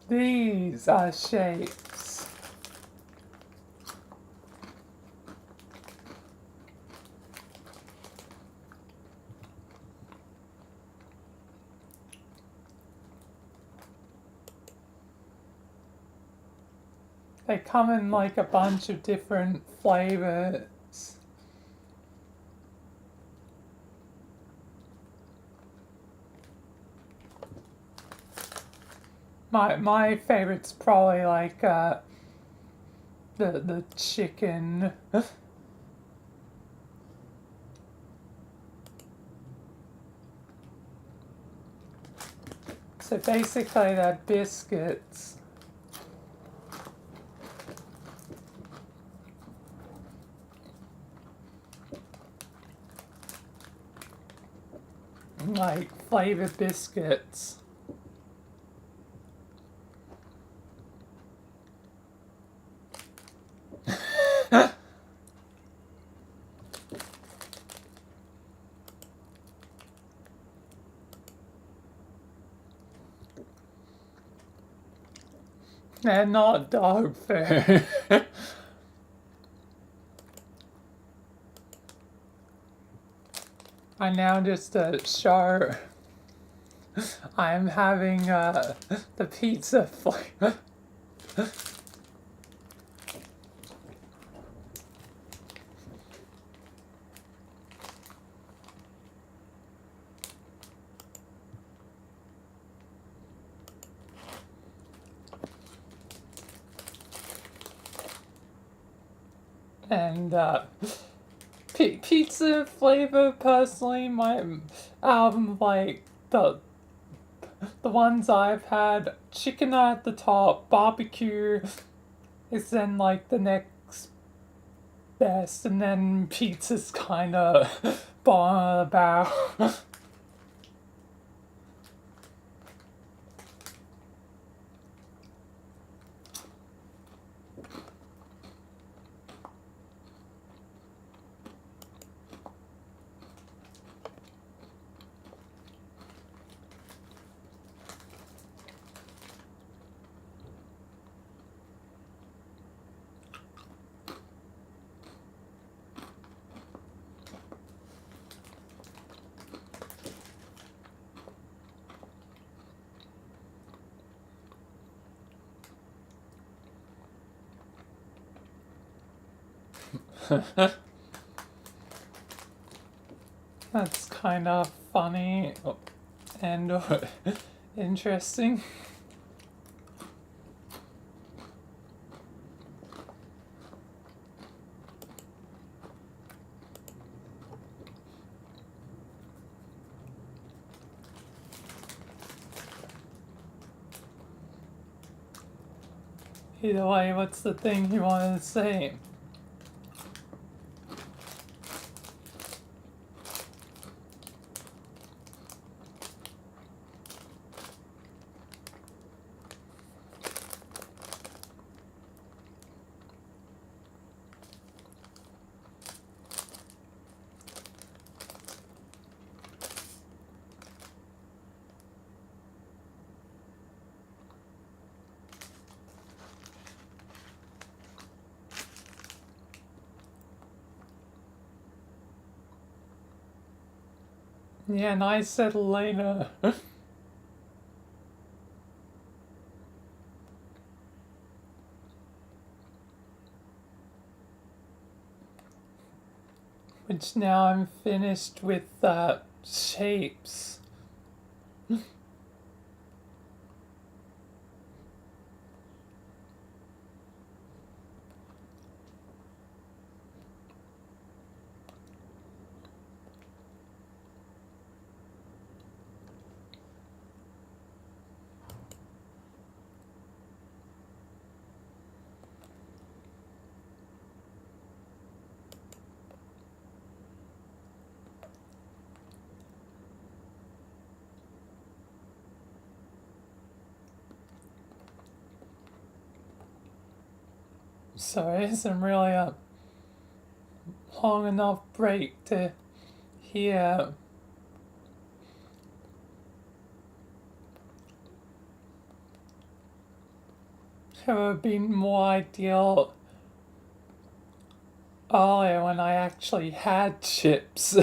These are shapes. They come in like a bunch of different flavors. My favorite's probably like the chicken. So basically they're biscuits. Like flavored biscuits. They're not dog food. I now just show I'm having the pizza flavor. And Pizza flavor, personally, like, the ones I've had, chicken at the top, barbecue is then, like, the next best, and then pizza's kinda bottom of the barrel. That's kind of funny and interesting. Either way, what's the thing you wanted to say? Yeah, and I said later. Which now I'm finished with shapes. So it isn't really a long enough break to hear. It would have been more ideal earlier when I actually had chips.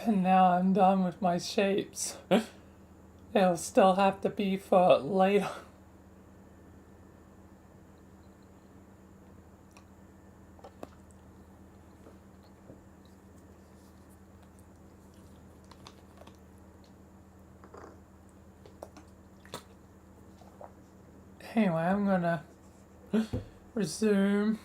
And now I'm done with my shapes. It'll still have to be for later. Anyway, I'm gonna resume.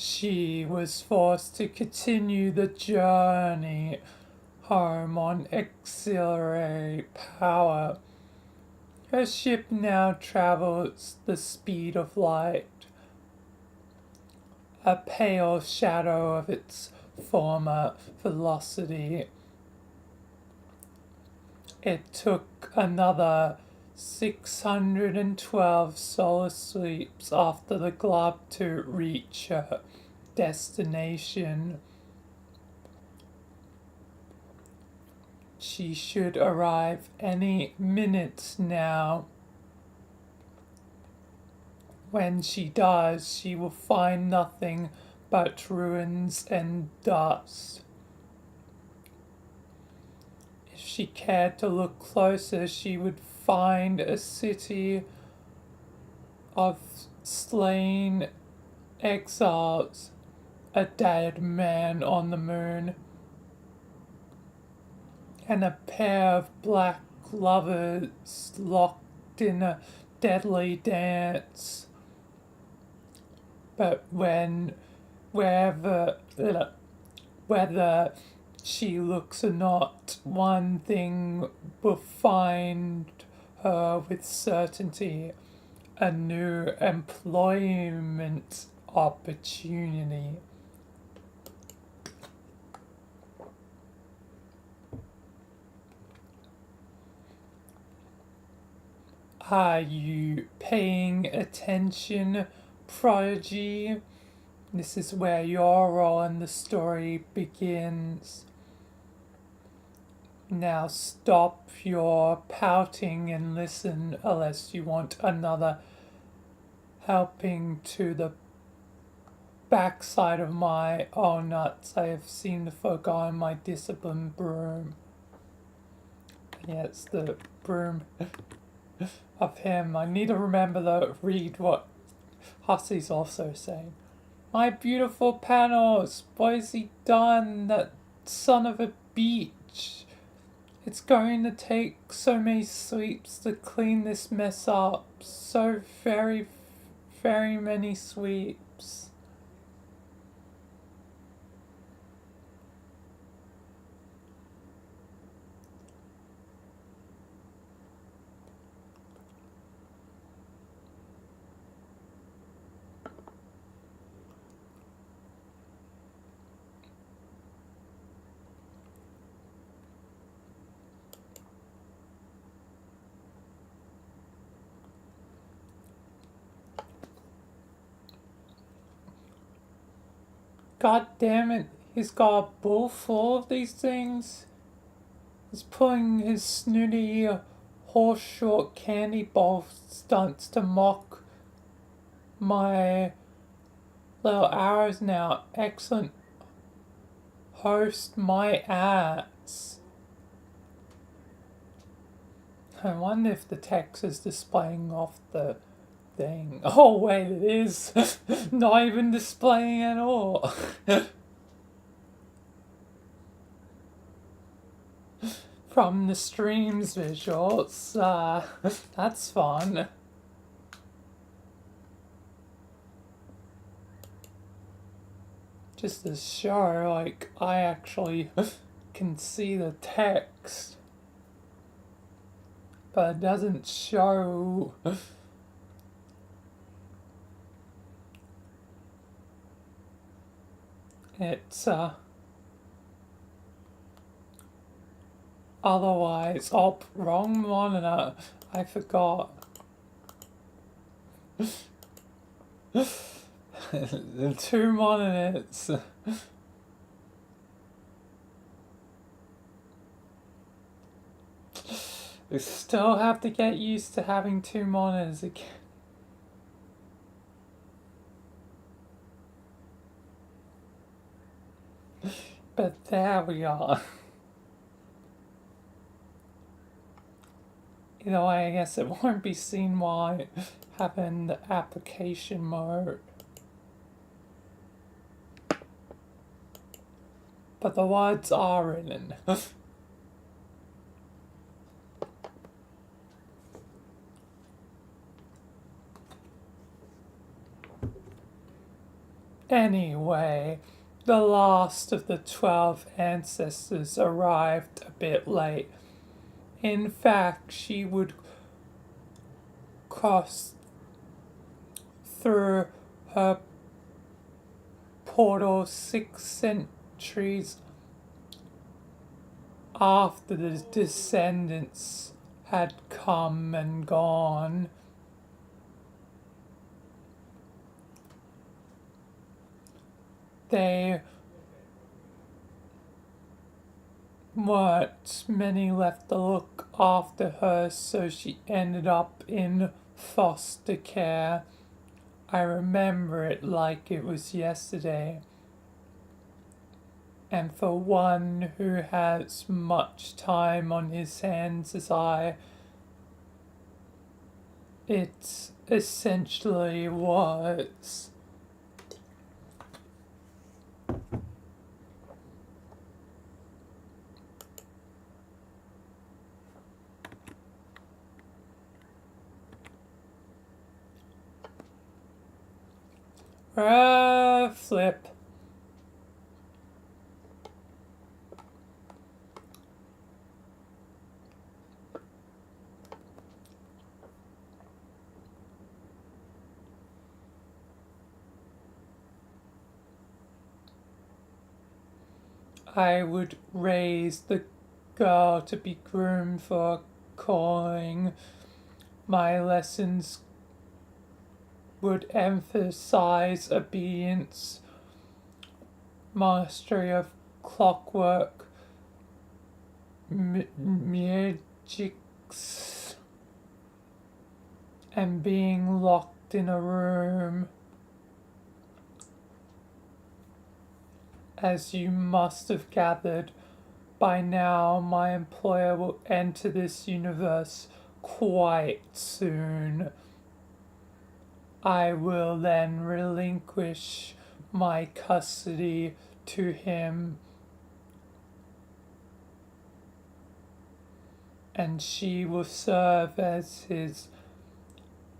She was forced to continue the journey home on auxiliary power. Her ship now travels the speed of light, a pale shadow of its former velocity. It took another 612 solar sleeps after the globe to reach her destination. She should arrive any minute now. When she does, she will find nothing but ruins and dust. If she cared to look closer, she would find a city of slain exiles, a dead man on the moon, and a pair of black lovers locked in a deadly dance. But whether she looks or not, one thing will find her with certainty: a new employment opportunity. Are you paying attention, Prodigy? This is where your role in the story begins. Now stop your pouting and listen, unless you want another helping to the backside of my oh nuts. I have seen the forgotten my discipline broom. Yeah, it's the broom of him. I need to remember to read what Hussey's also saying. My beautiful panels, what has he done? That son of a beach. It's going to take so many sweeps to clean this mess up. So very, very many sweeps. God damn it, he's got a bowl full of these things. He's pulling his snooty horse short candy bowl stunts to mock my little arrows now. Excellent host, my ass. I wonder if the text is displaying off the thing. Oh wait, it is. Not even displaying at all. From the stream's visuals, that's fun. Just to show, like, I actually can see the text. But it doesn't show it's otherwise. Oh, wrong monitor. I forgot. The two monitors. We still have to get used to having two monitors again. But there we are. Either way, I guess it won't be seen while having the application mode. But the words are written. Anyway, the last of the 12 ancestors arrived a bit late. In fact, she would cross through her portal 6 centuries after the descendants had come and gone. They weren't many left to look after her, so she ended up in foster care. I remember it like it was yesterday. And for one who has much time on his hands as it essentially was. Flip. I would raise the girl to be groomed for calling. My lessons would emphasize obedience, mastery of clockwork, magics, and being locked in a room. As you must have gathered, by now my employer will enter this universe quite soon. I will then relinquish my custody to him, and she will serve as his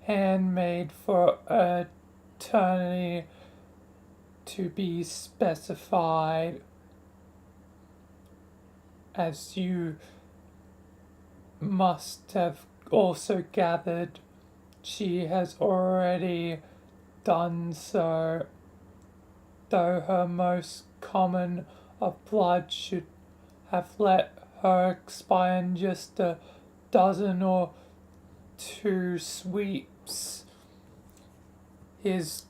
handmaid for eternity to be specified. As you must have also gathered, she has already done so, though her most common of blood should have let her expire in just a dozen or two sweeps. His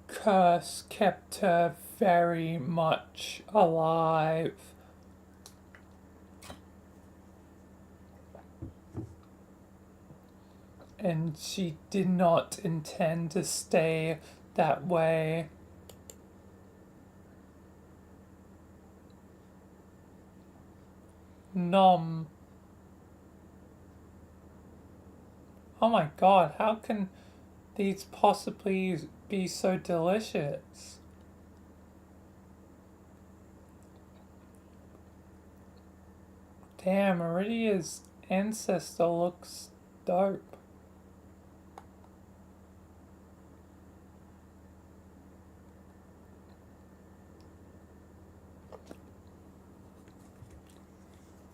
curse kept her very much alive. And she did not intend to stay that way. Nom. Oh my god, how can these possibly be so delicious? Damn, Iridia's ancestor looks dope.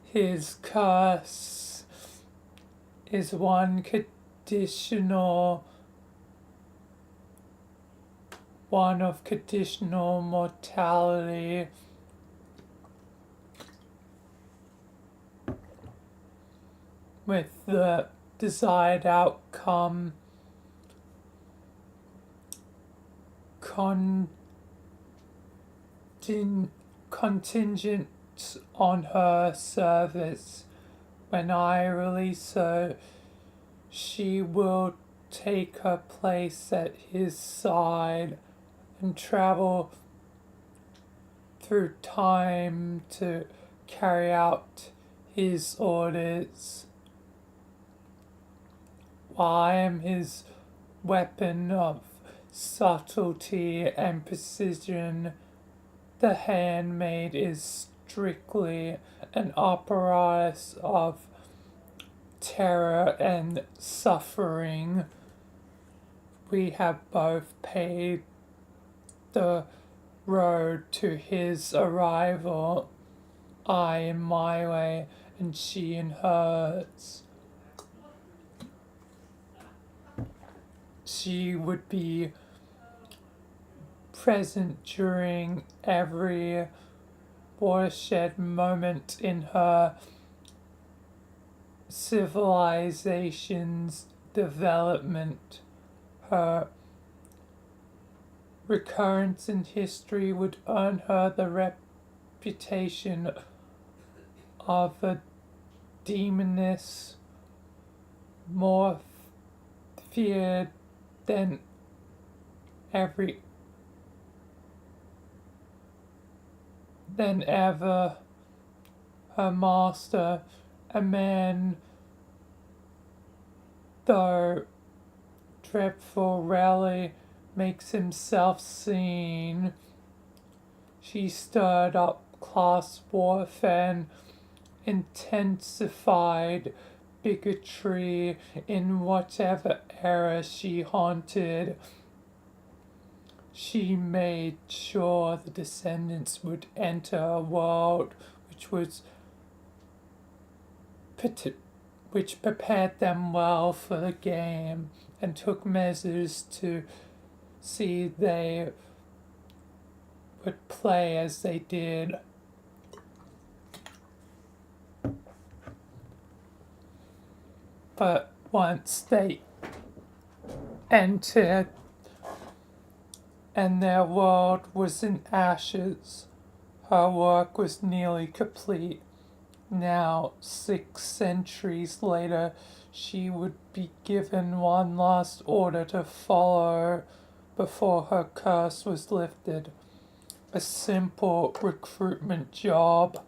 His curse is one of conditional mortality. With the desired outcome contingent on her service. When I release her, she will take her place at his side and travel through time to carry out his orders. I am his weapon of subtlety and precision. The handmaid is strictly an apparatus of terror and suffering. We have both paved the road to his arrival, I in my way and she in hers. She would be present during every watershed moment in her civilization's development. Her recurrence in history would earn her the reputation of a demoness more feared than every than ever. Her master, a man, though dreadful, rarely makes himself seen. She stirred up class warfare and intensified bigotry in whatever era she haunted. She made sure the descendants would enter a world which prepared them well for the game and took measures to see they would play as they did. But once they entered and their world was in ashes, her work was nearly complete. Now, 6 centuries later, she would be given one last order to follow before her curse was lifted. A simple recruitment job.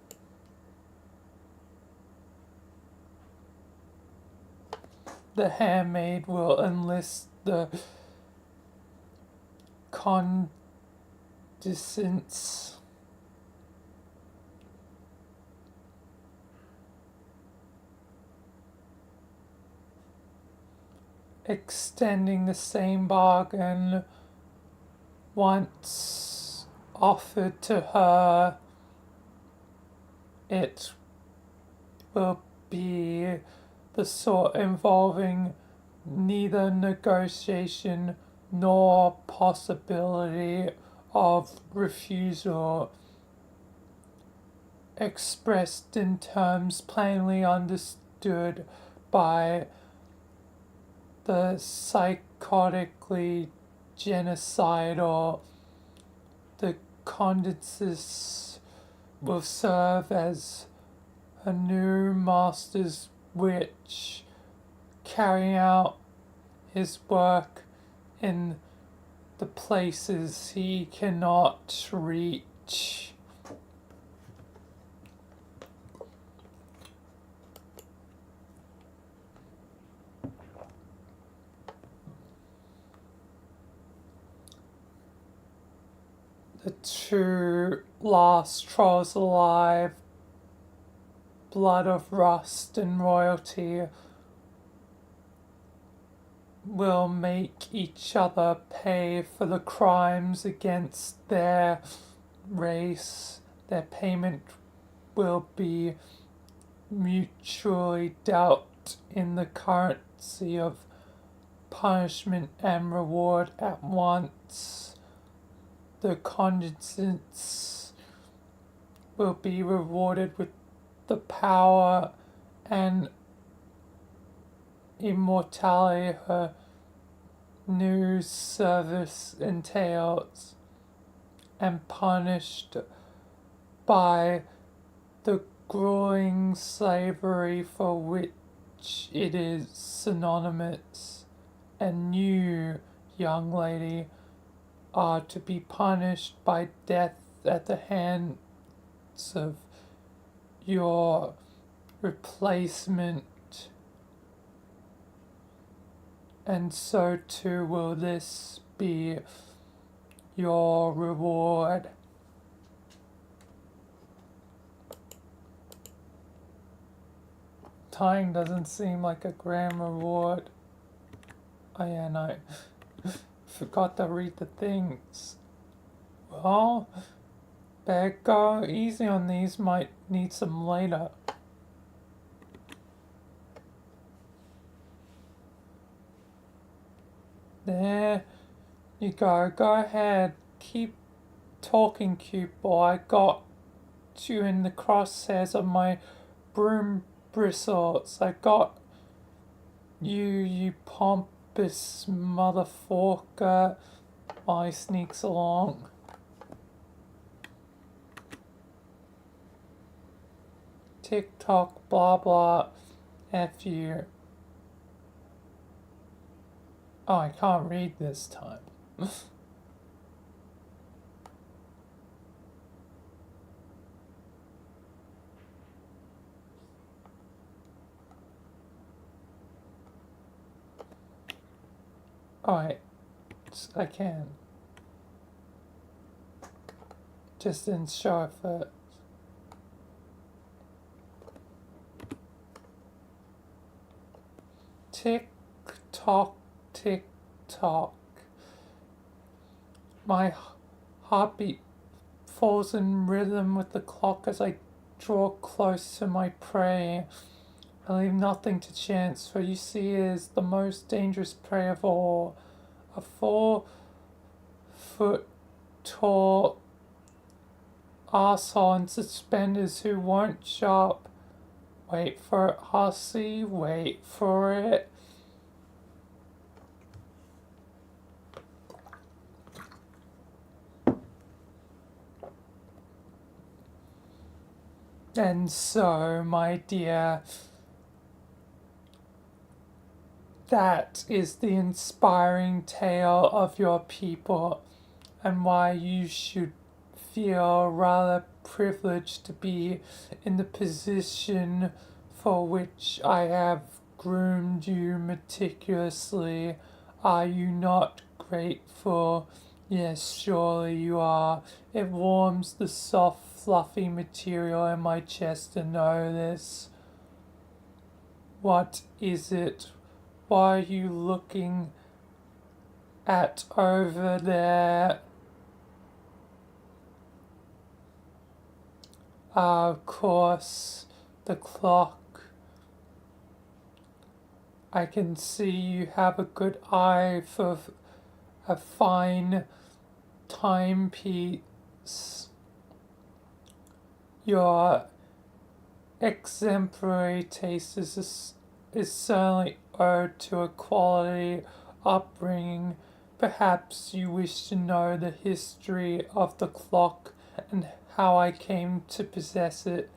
The handmaid will enlist the condescents extending the same bargain once offered to her. It will be the sort involving neither negotiation nor possibility of refusal, expressed in terms plainly understood by the psychotically genocidal. The condensers will serve as a new master's witch, carrying out his work in the places he cannot reach. The 2 last trolls alive, blood of rust and royalty, will make each other pay for the crimes against their race. Their payment will be mutually dealt in the currency of punishment and reward at once. The condescents will be rewarded with the power and immortality her new service entails, and punished by the grueling slavery for which it is synonymous. And you, young lady, are to be punished by death at the hands of your replacement. And so too will this be your reward. Dying doesn't seem like a grand reward. Oh yeah, no. Forgot to read the things. Well, better go easy on these, might need some later. There you go. Go ahead. Keep talking, cute boy. I got you in the crosshairs of my broom bristles. I got you, you pompous motherfucker. While he sneaks along. TikTok, blah blah. F you. Oh, I can't read this time. Alright, I can. Just didn't show it first. Tick tock, tick tock. My heartbeat falls in rhythm with the clock as I draw close to my prey. I leave nothing to chance, for you see it is the most dangerous prey of all. A 4-foot tall arsehole in suspenders who won't shop. Wait for it, hussy, wait for it. And so, my dear, that is the inspiring tale of your people, and why you should feel rather privileged to be in the position for which I have groomed you meticulously. Are you not grateful? Yes, surely you are. It warms the soft, fluffy material in my chest to know this. What is it? What are you looking at over there? Of course, the clock. I can see you have a good eye for a fine timepiece. Your exemplary taste is certainly owed to a quality upbringing. Perhaps you wish to know the history of the clock and how I came to possess it.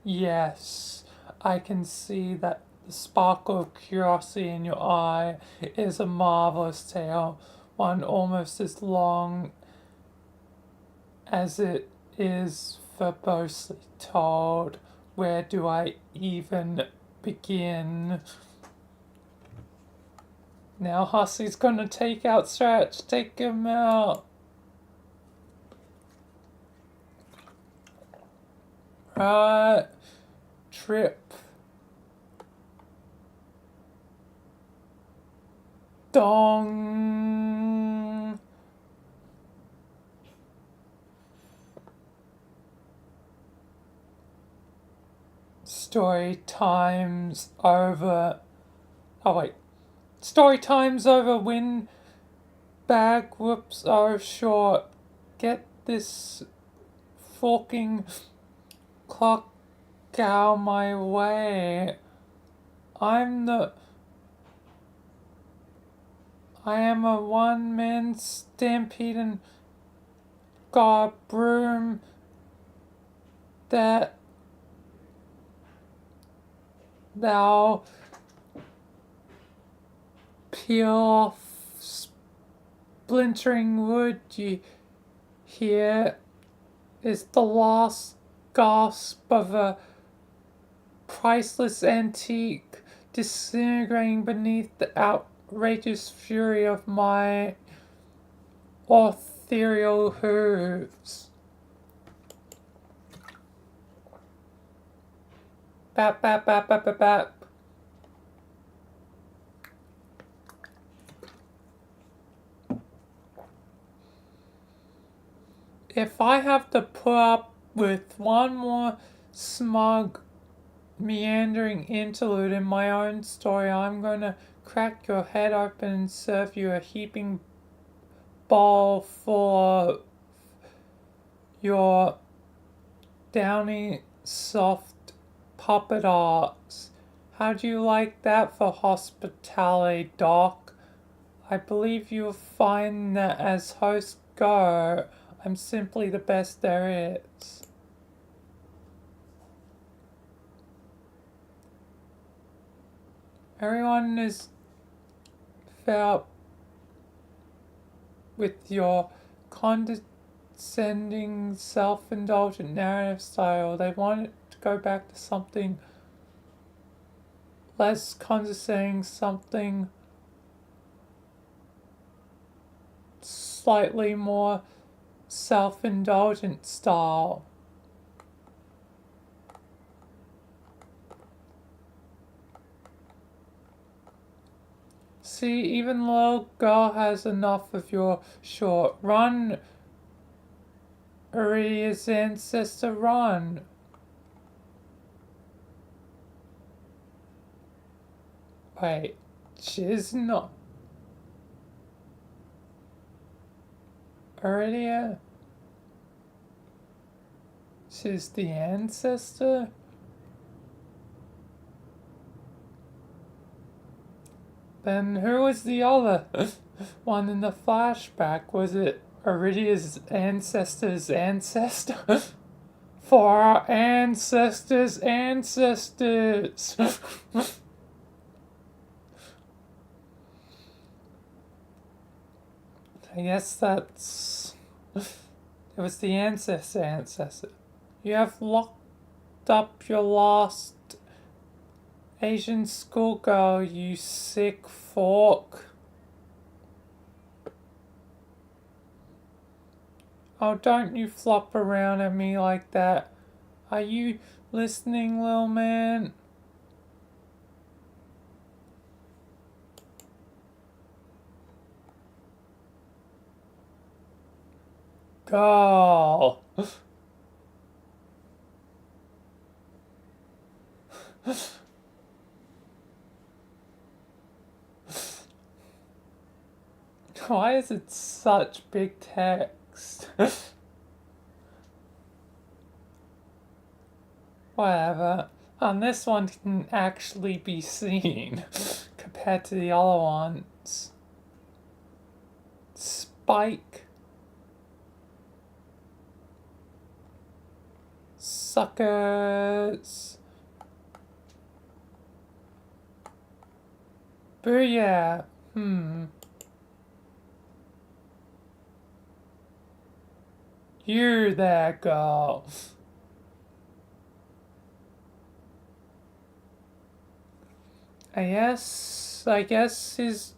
Yes, I can see that the sparkle of curiosity in your eye is a marvelous tale, one almost as long as it is verbosely told. Where do I even begin? Now Hussy's gonna take out Stretch. Take him out. Right. Trip. Dong. Story time's over. Oh wait. Story time's over. Win bag. Whoops. Oh short. Get this fucking clock out my way. I am a one-man stampede and got a broom that thou peel off splintering wood. You hear is the last gasp of a priceless antique disintegrating beneath the outrageous fury of my ethereal hooves. Bap, bap, bap, bap, bap, bap. If I have to put up with one more smug, meandering interlude in my own story, I'm gonna crack your head open and serve you a heaping bowl full of your downy, soft puppet arts. How do you like that for hospitality, Doc? I believe you'll find that as hosts go, I'm simply the best there is. Everyone is fed up with your condescending, self-indulgent narrative style. They want it to go back to something less condescending, something slightly more self-indulgent style. See, even the little girl has enough of your short. Run, Iridia's ancestor, run. Wait, she's not. Iridia? She's the ancestor? Then who was the other one in the flashback? Was it Iridia's ancestor's ancestor? For our ancestors' ancestors! I guess that's... It was the ancestor. You have locked up your lost Asian schoolgirl, you sick fork. Oh, don't you flop around at me like that. Are you listening, little man? Go. Why is it such big text? Whatever. This one can actually be seen compared to the other ones. Spike. Suckers. Booyah. You there, girl. I guess he's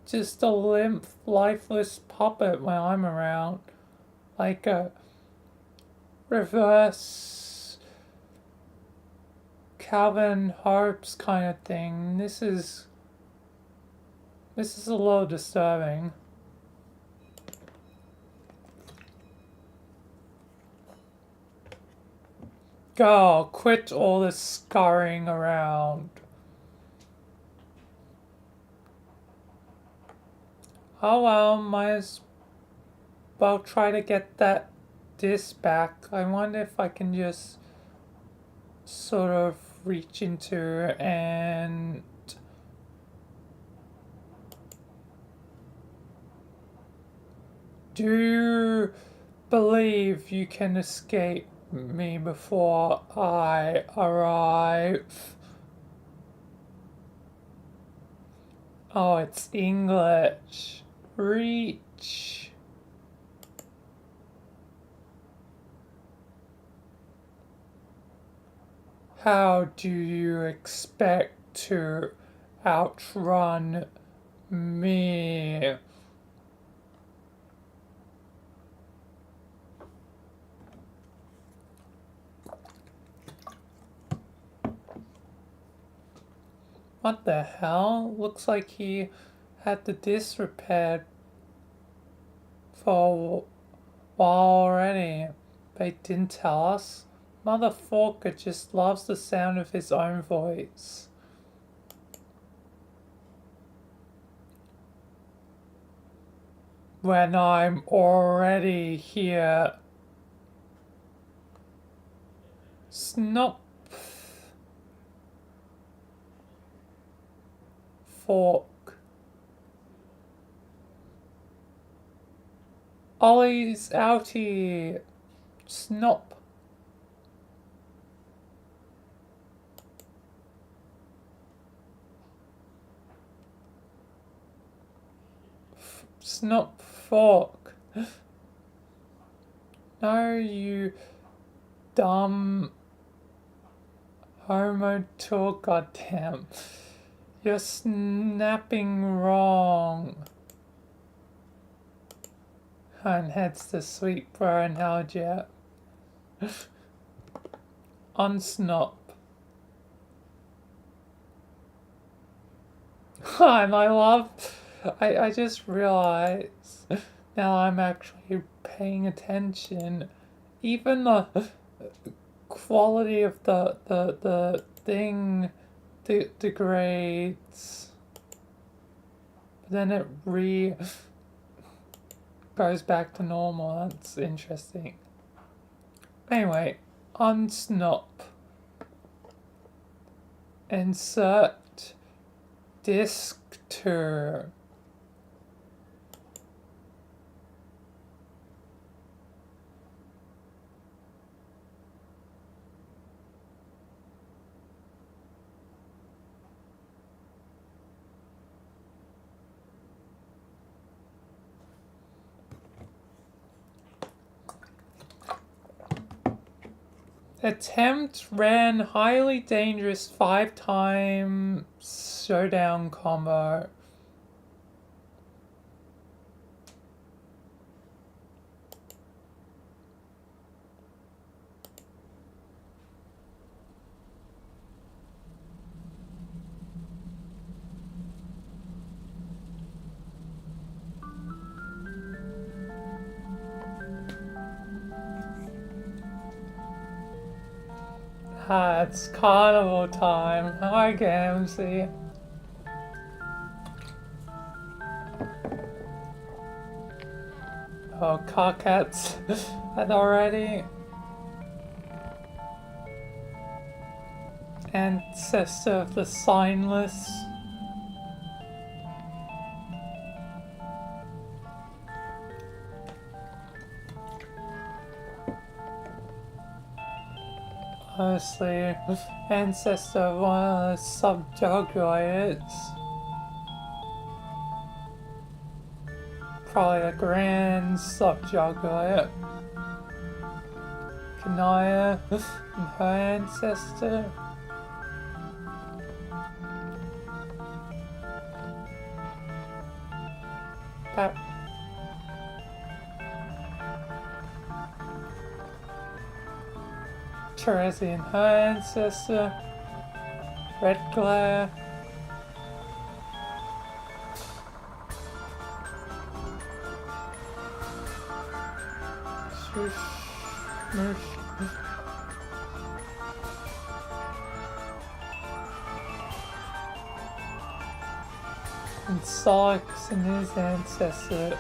just a limp, lifeless puppet when I'm around. Like a reverse Calvin Harps kind of thing. This is a little disturbing. Go, quit all this scurrying around. Oh well, might as well try to get that disc back. I wonder if I can just sort of reach into and do you believe you can escape me before I arrive? Oh, it's English. Reach. How do you expect to outrun me? What the hell? Looks like he had the disc repaired for a while already. They didn't tell us. Motherfucker just loves the sound of his own voice. When I'm already here. Snop. Fork. Ollie's out here. Snop. Snop fork. No, you dumb homo tour, goddamn. You're snapping wrong. and heads to Sweetbriar and Helljet. Unsnop. And I love, I just realized now I'm actually paying attention. Even the quality of the thing degrades. But then it goes back to normal. That's interesting. Anyway, unsnop. Insert disk tour. Attempt ran highly dangerous 5-time showdown combo. Ah, it's carnival time. Hi, Gamsey. Oh, Carcats had already. Ancestor of the signless. Honestly, ancestor of one of the subjugates. Probably a grand subjugate. Kanaya and her ancestor. That Terezi and her ancestor. Red glare. Shush. Smush. And Sykes and his ancestor.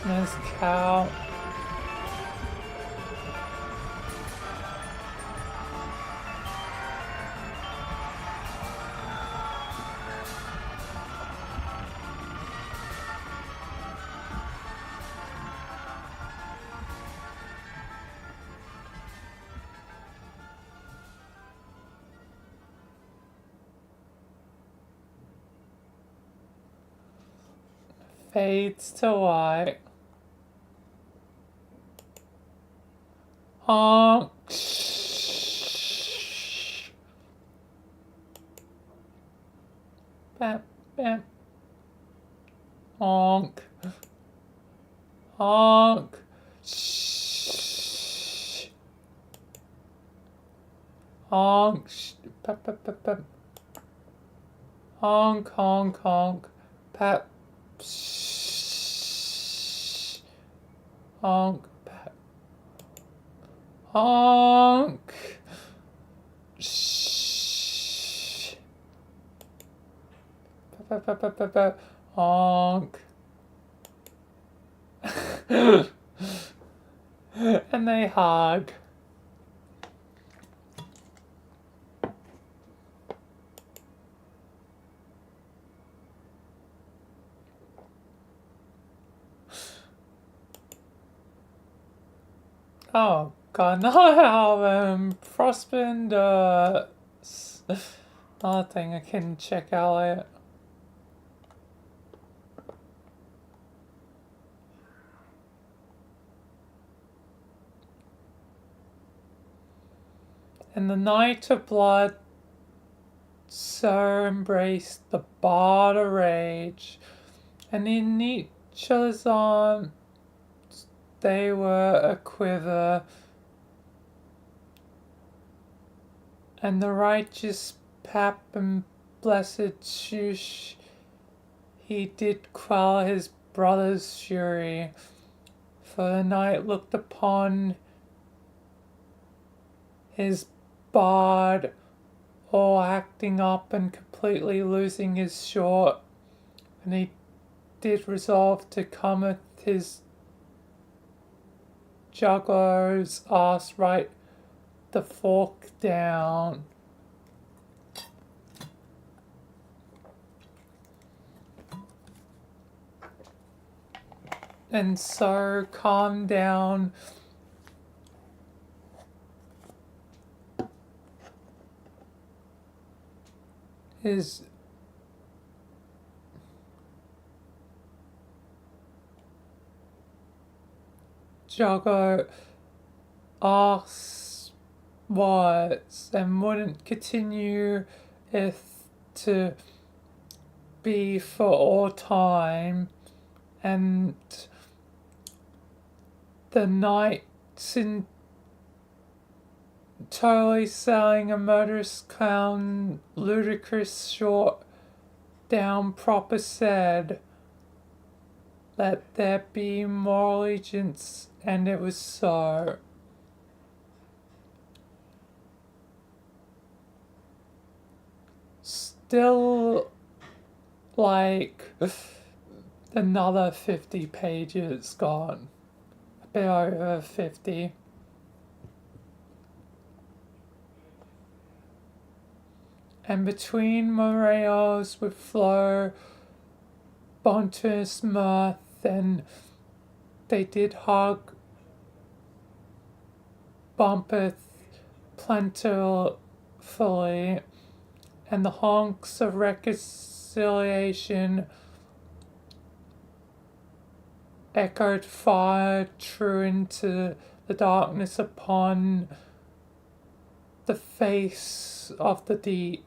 And there's Cal. Fades to white. Honk. Bam, bam. Honk. Honk. Shh. Honk. Pep, pep, pep, pep. Honk, honk, honk. Pep. Shh. Honk. Pep. Honk. Shh. Pep, pep, pep, pep, pep. Honk. And they hug. Oh god, no album. Frostband, another thing I can check out later. In the night of blood, Sir embraced the bard of rage, and in each other's arms they were a quiver, and the righteous pap and blessed Shush, he did quell his brother's fury, for the knight looked upon his bard all acting up and completely losing his short, and he did resolve to come at his juggler's ass right the fork down. And so calm down. His juggler asks what and wouldn't continue if to be for all time, and the knights in totally selling a murderous clown ludicrous short down proper said, let there be more allegiance, and it was so. Still like another 50 pages gone. A bit over 50. And between Moreos would flow bounteous mirth, and they did hug bumpeth plentifully, and the honks of reconciliation echoed far true into the darkness upon the face of the deep.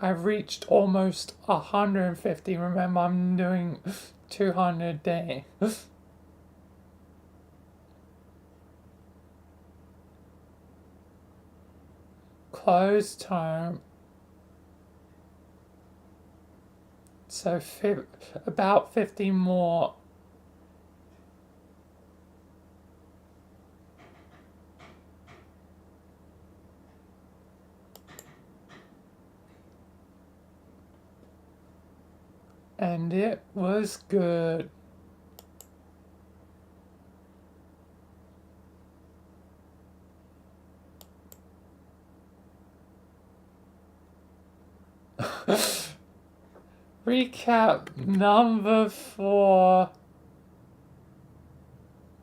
I've reached almost 150. Remember, I'm doing 200 a day. Close time. So about 50 more. And it was good. Recap number 4.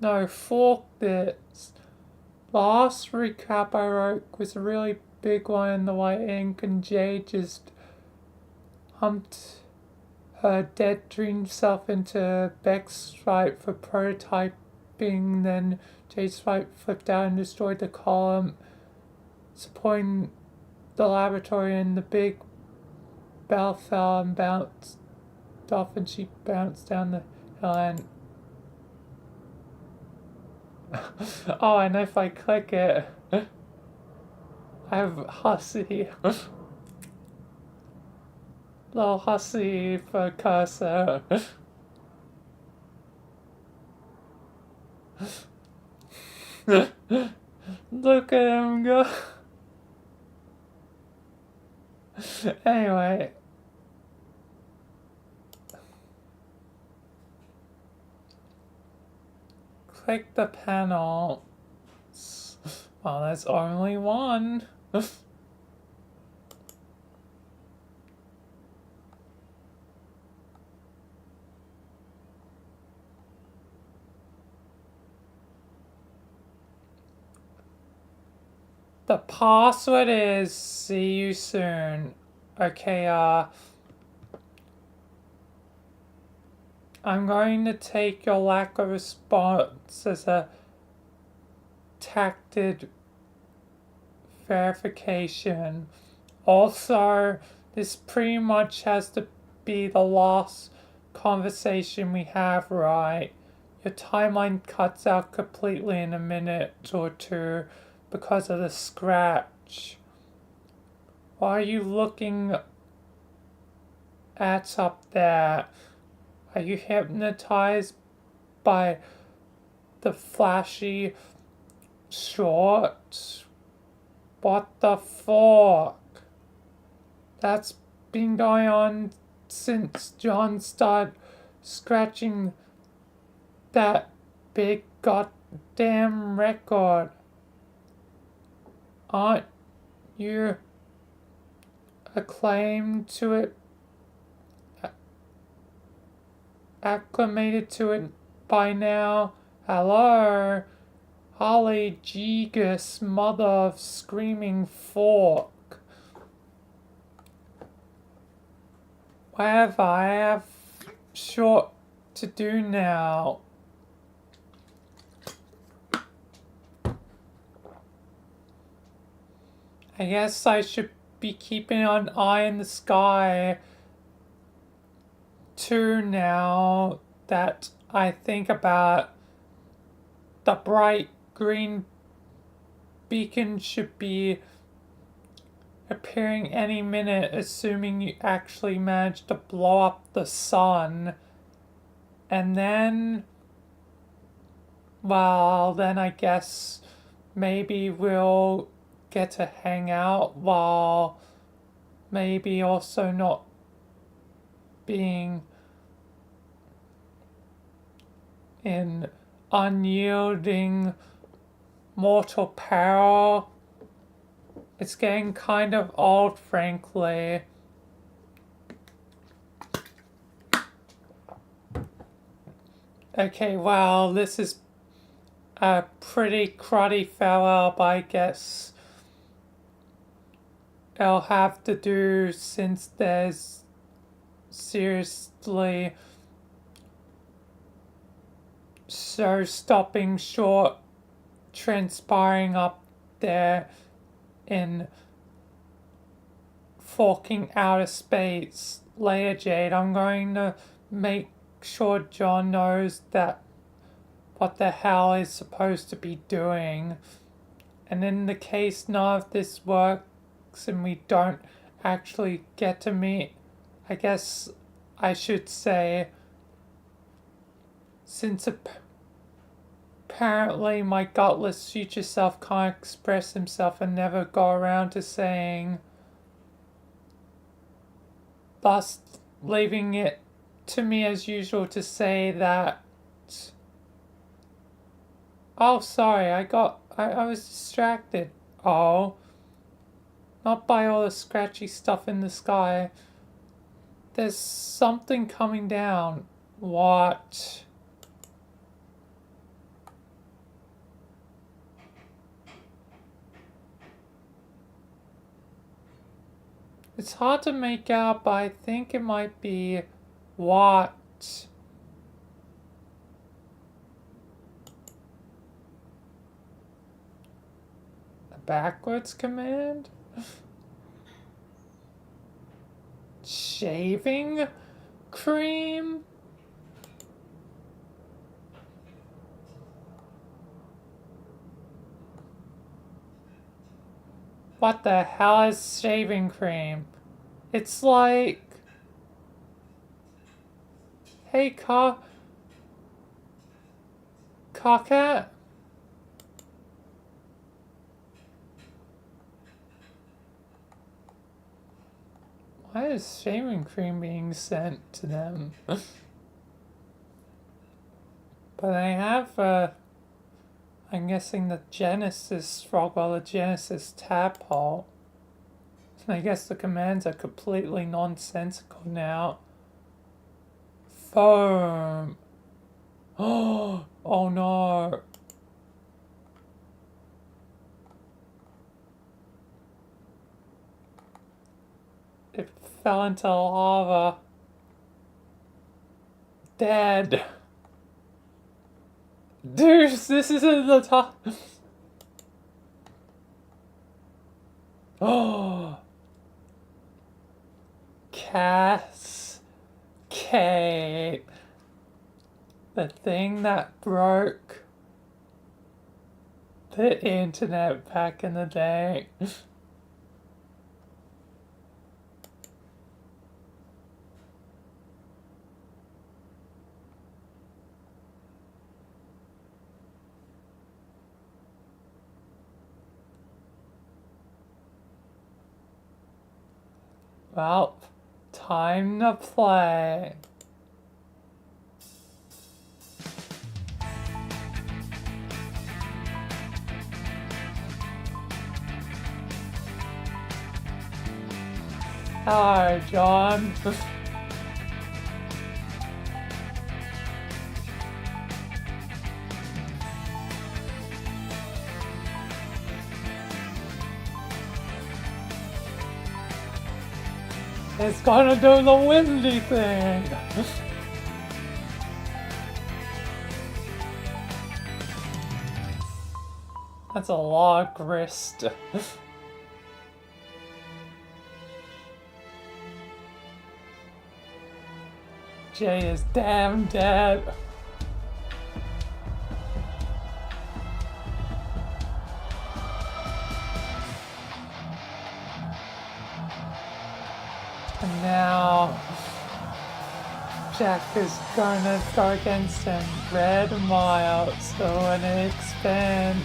No, 4 bits. Last recap I wrote was a really big one in the white ink, and Jay just humped her dead dream self into Beck's swipe for prototyping. Then Jay's swipe flipped out and destroyed the column supporting the laboratory, and the big bell fell and bounced off, and she bounced down the hill and oh, and if I click it, I have Hussy. Little Hussy for cursor. Look at him go. Anyway. Click the panel. Well, there's only one. The password is see you soon. Okay, I'm going to take your lack of response as a tacted verification. Also, this pretty much has to be the last conversation we have, right? Your timeline cuts out completely in a minute or two because of the scratch. Why are you looking at up there? Are you hypnotized by the flashy shorts? What the fuck? That's been going on since John started scratching that big goddamn record. Aren't you acclaimed to it, acclimated to it by now? Hello? Holly Gigas, mother of screaming fork. Whatever, I have short to do now. I guess I should be keeping an eye in the sky too now that I think about the bright green beacon should be appearing any minute, assuming you actually manage to blow up the sun. And then, well, then I guess maybe we'll get to hang out while maybe also not being in unyielding mortal peril. It's getting kind of old, frankly. Okay, well, this is a pretty cruddy farewell, but I guess I'll have to do since there's seriously so stopping short transpiring up there in forking outer space. Later, Jade, I'm going to make sure John knows that what the hell is supposed to be doing. And in the case none of this works and we don't actually get to meet, I guess I should say, since apparently my gutless future self can't express himself and never go around to saying, thus leaving it to me as usual to say that, oh sorry, I was distracted. Oh, not by all the scratchy stuff in the sky. There's something coming down. What? It's hard to make out, but I think it might be what? A backwards command? Shaving cream? What the hell is shaving cream? It's like, hey, Cockhat? Why is shaving cream being sent to them? But I have, I'm guessing the Genesis frog, well, the Genesis tadpole. And I guess the commands are completely nonsensical now. Foam. Oh no. It fell into lava. dead. Deuce, this is in the top. Oh. Cascade. The thing that broke the internet back in the day. Well, time to play. Hi, John. It's gonna do the windy thing. That's a lot of grist. Jay is damn dead. And now Jack is gonna go against him. Red mile, so when it expands.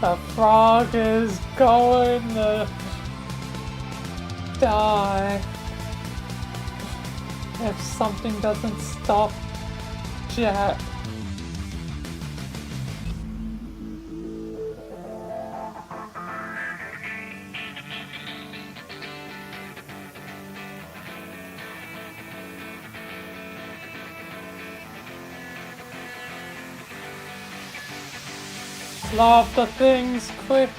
The frog is going to die if something doesn't stop Jack. Love the things quick.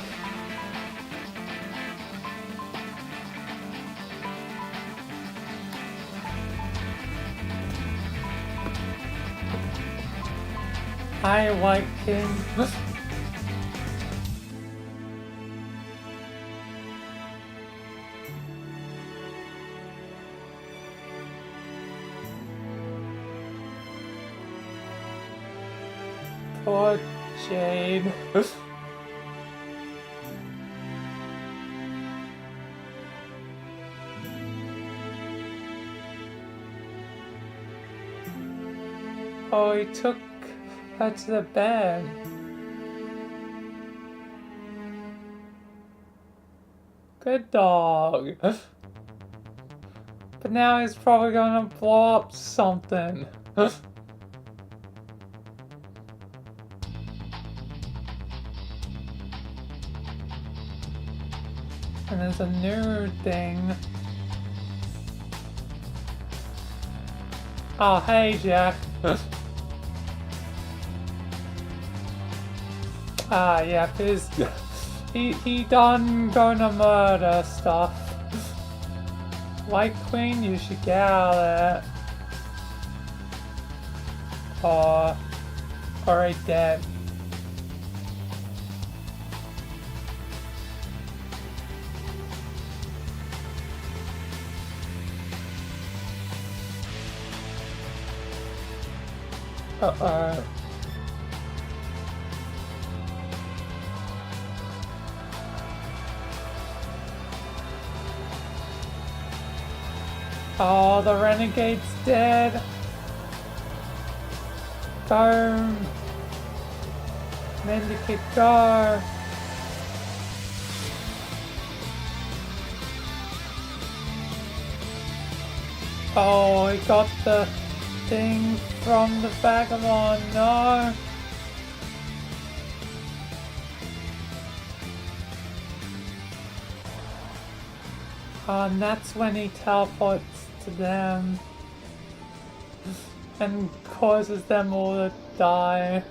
Hi, White King. Poor Jade. Oh, he took her to the bed. Good dog. But now he's probably gonna blow up something. And there's a new thing. Oh, hey, Jack. Ah, yeah, he done gonna murder stuff. White Queen, you should get out of there. Or he dead. Uh-oh. Oh, the renegade's dead. Go. Mendicate, go. Oh, he got the thing from the vagabond, no. Oh, and that's when he teleports to them. and causes them all to die.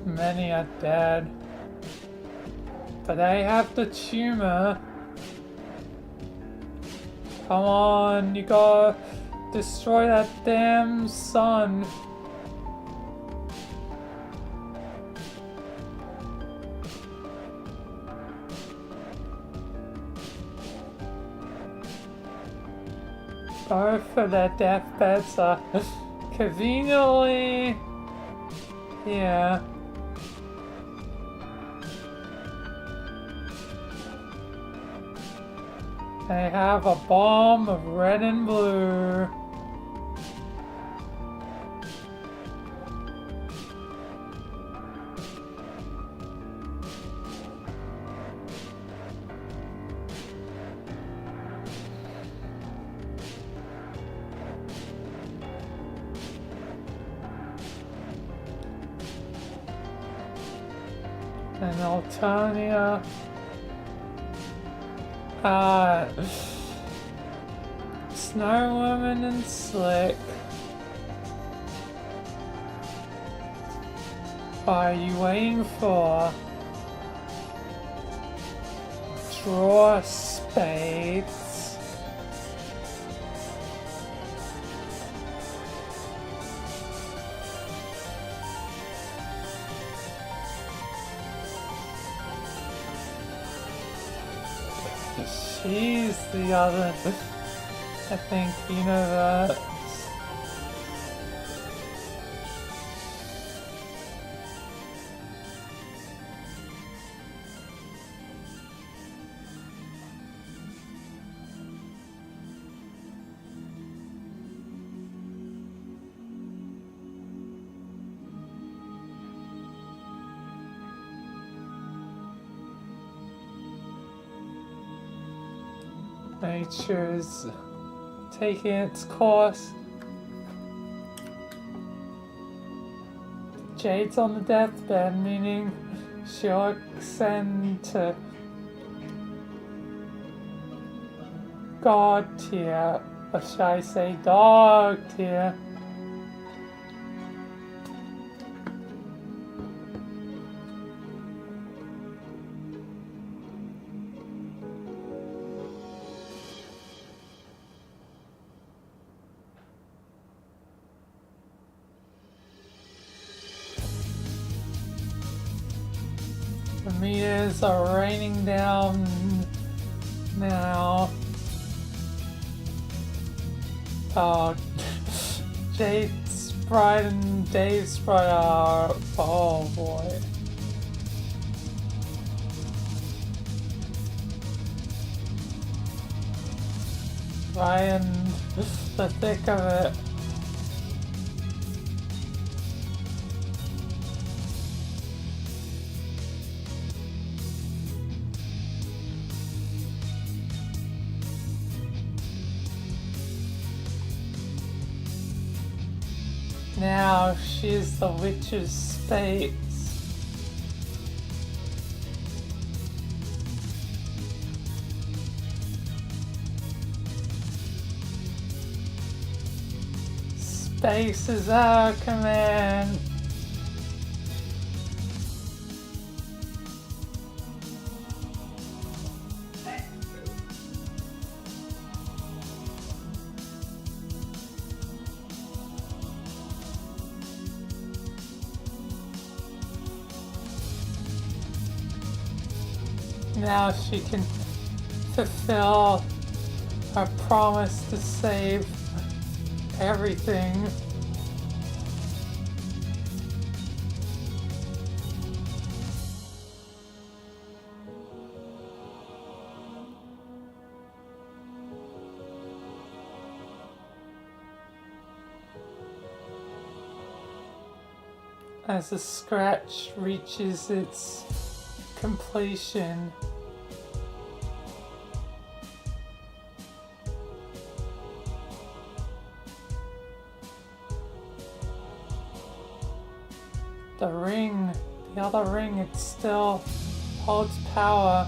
Many are dead, but they have the tumor. Come on, you gotta destroy that damn sun. Both of their deathbeds are conveniently here. They have a bomb of red and blue. And Alternia. Snow Woman and Slick. What are you waiting for? Draw spades. She's the other. I think you know that. Nature's taking its course. Jade's on the deathbed, meaning she'll ascend to God tier, or should I say dog tier. The meters are raining down now. Oh, Jade's sprite and Dave's sprite are. Oh boy. Right in the thick of it. Now she's the witch's spades. Space is our command. Now she can fulfill her promise to save everything. As the scratch reaches its completion, the ring, the other ring, it still holds power.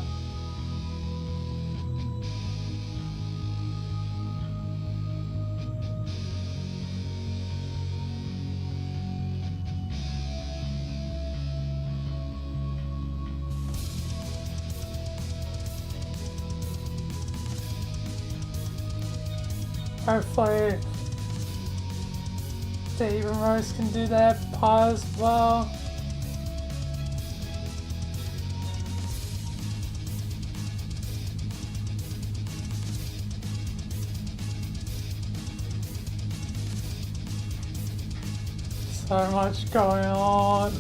Hopefully, Dave and Rose can do that part as well. So much going on.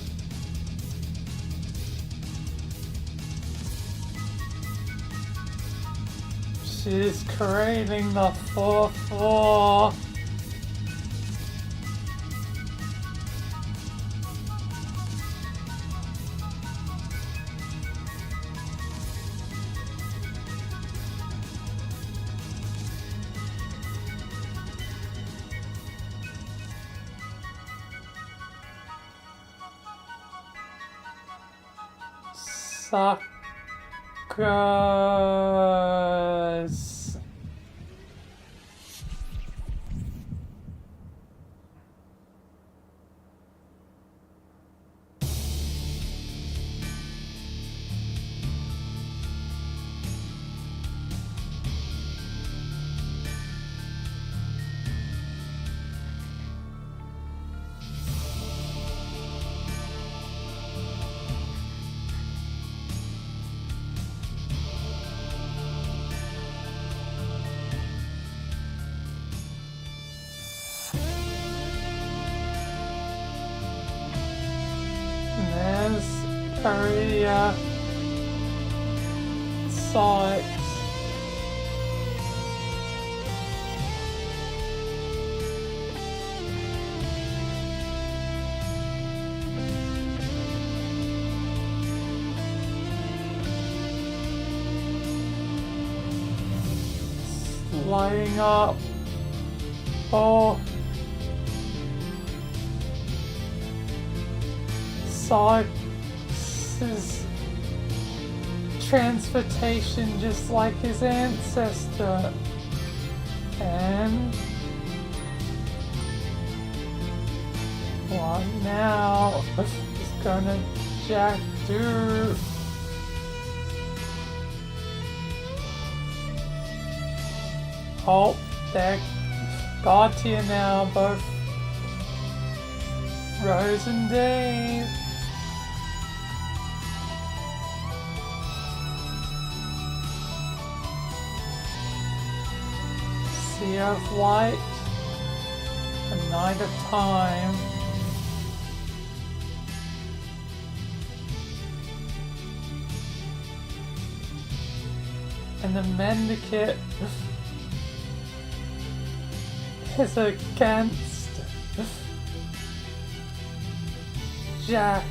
She's creating the fourth floor. Suckers. Korea sites. Lighting up. Oh. Side is transportation just like his ancestor. And what now is gonna Jack do? Oh, they're God tier now, both Rose and Dave. Sea of light, a night of time. And the Mendicate is against Jack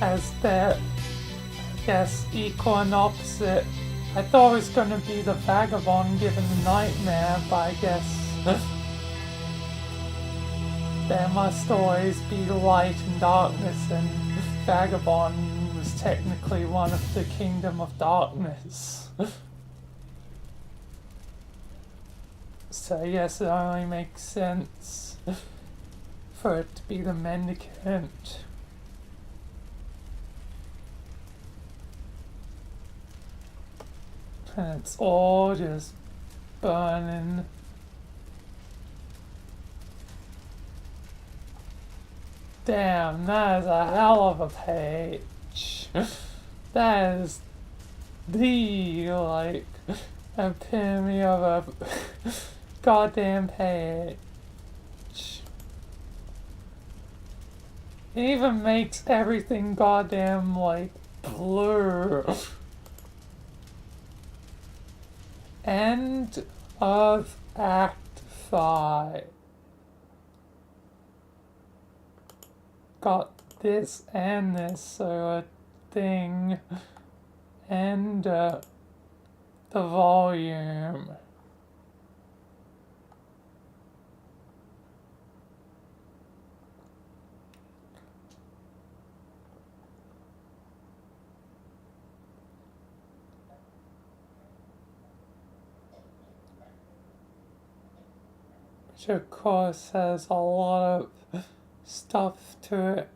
as their, I guess, equal and opposite. I thought it was gonna be the Vagabond given the nightmare, but I guess there must always be light and darkness, and Vagabond was technically one of the Kingdom of Darkness. So yes, it only makes sense for it to be the Mendicant. And it's all just burning. Damn, that is a hell of a page. That is the, like, epitome of a goddamn page. It even makes everything goddamn, like, blur. End of Act 5. Got this and this, so a thing. And the volume. which of course has a lot of stuff to it.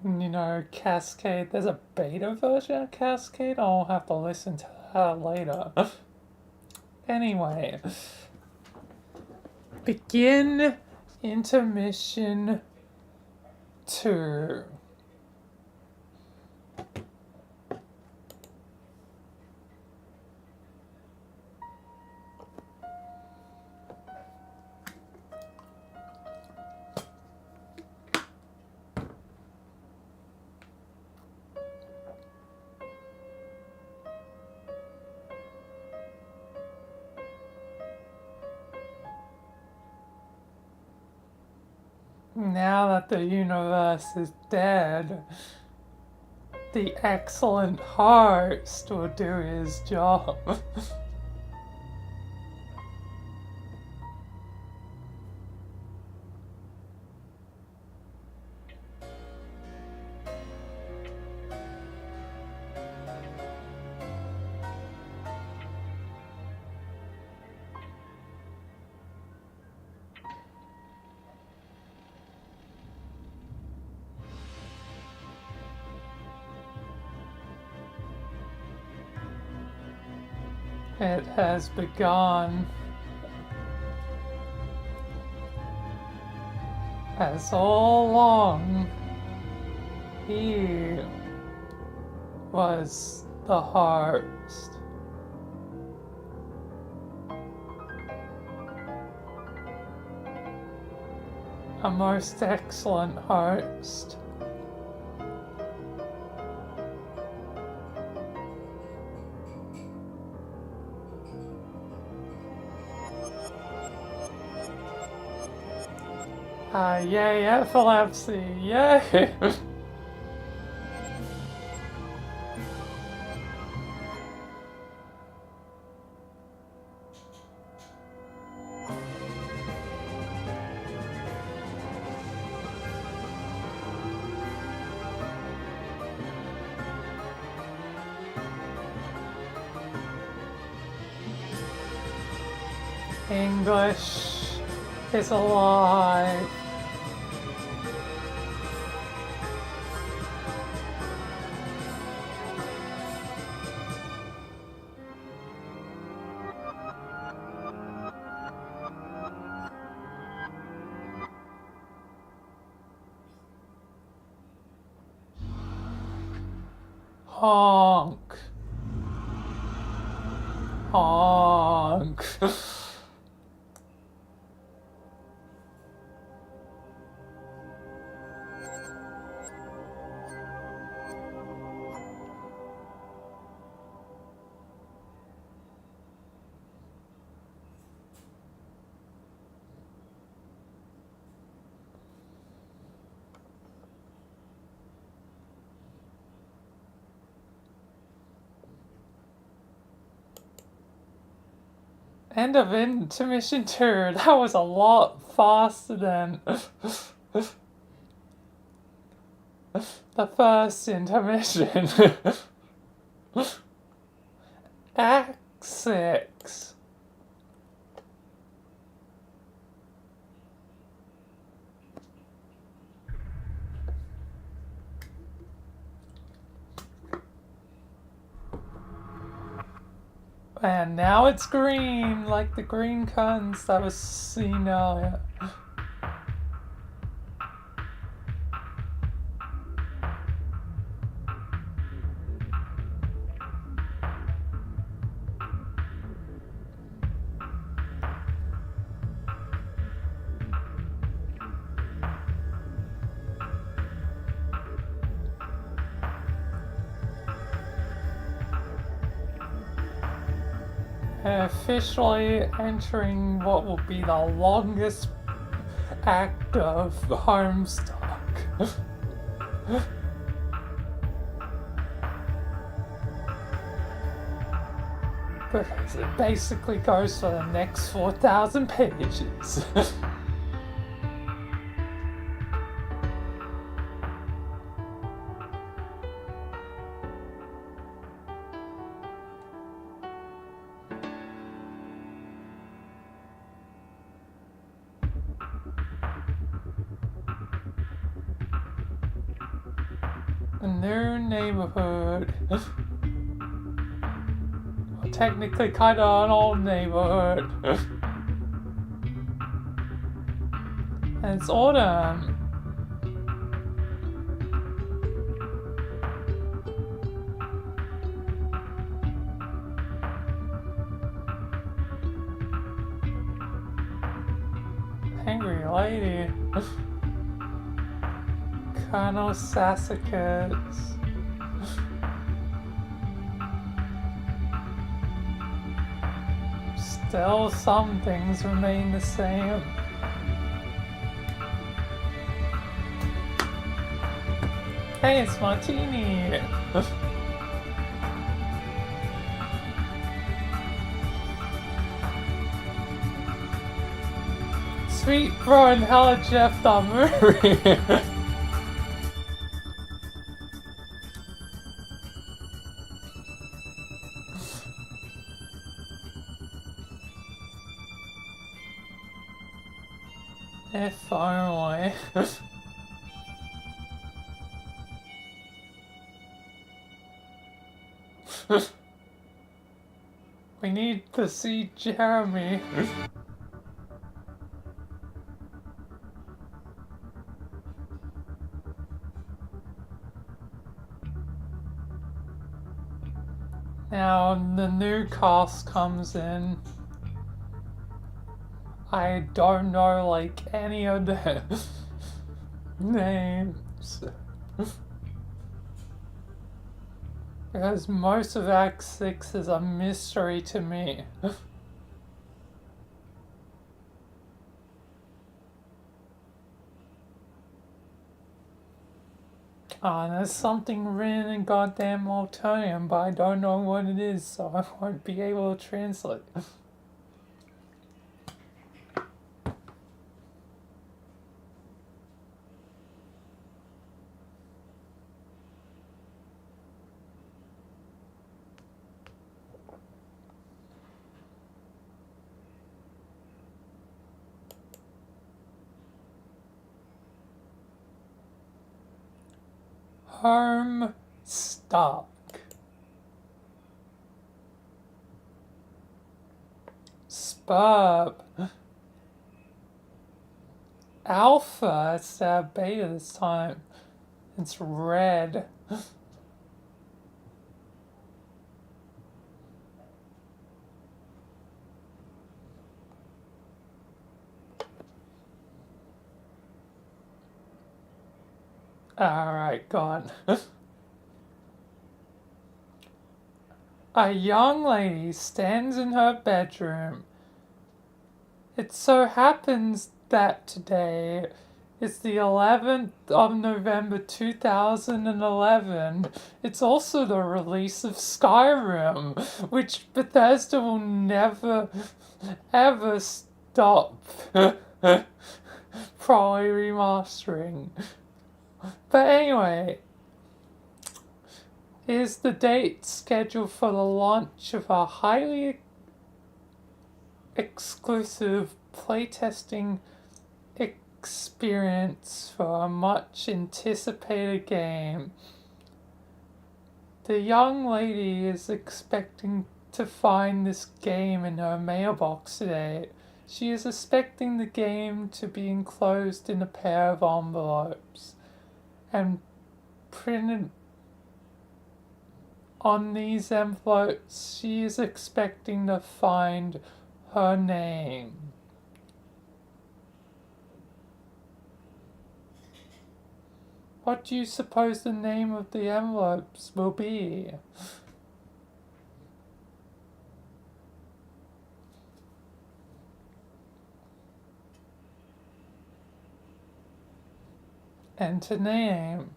And, you know, Cascade, there's a beta version of Cascade? I'll have to listen to that later. Anyway, begin intermission 2. Now that the universe is dead, the excellent host will do his job. It has begun. As all along, he was the host. A most excellent host. Yay, epilepsy, yay! English is alive. Honk. Honk. End of intermission 2. That was a lot faster than the first intermission. Act 6. And now it's green, like the green curtains that was seen earlier. Officially entering what will be the longest act of Homestuck. Because it basically goes for the next 4,000 pages. new neighborhood. Well, technically kind of an old neighborhood. And it's autumn. Angry lady. Colonel Sassacus. Still, some things remain the same. Hey, it's Martini! Sweet bro and hella Jeff the movie! If only. We need to see Jeremy. Now the new cast comes in. I don't know like any of the names. Because most of Act 6 is a mystery to me. There's something written in goddamn Altonium, but I don't know what it is, so I won't be able to translate. Homestuck. Spurb. Alpha, it's beta this time. It's red. Alright, gone. A young lady stands in her bedroom. It so happens that today is the 11th of November 2011. It's also the release of Skyrim, which Bethesda will never, ever stop probably remastering. But anyway, here's the date scheduled for the launch of a highly exclusive playtesting experience for a much anticipated game. The young lady is expecting to find this game in her mailbox today. She is expecting the game to be enclosed in a pair of envelopes. And printed on these envelopes, she is expecting to find her name. What do you suppose the name of the envelopes will be? Enter name.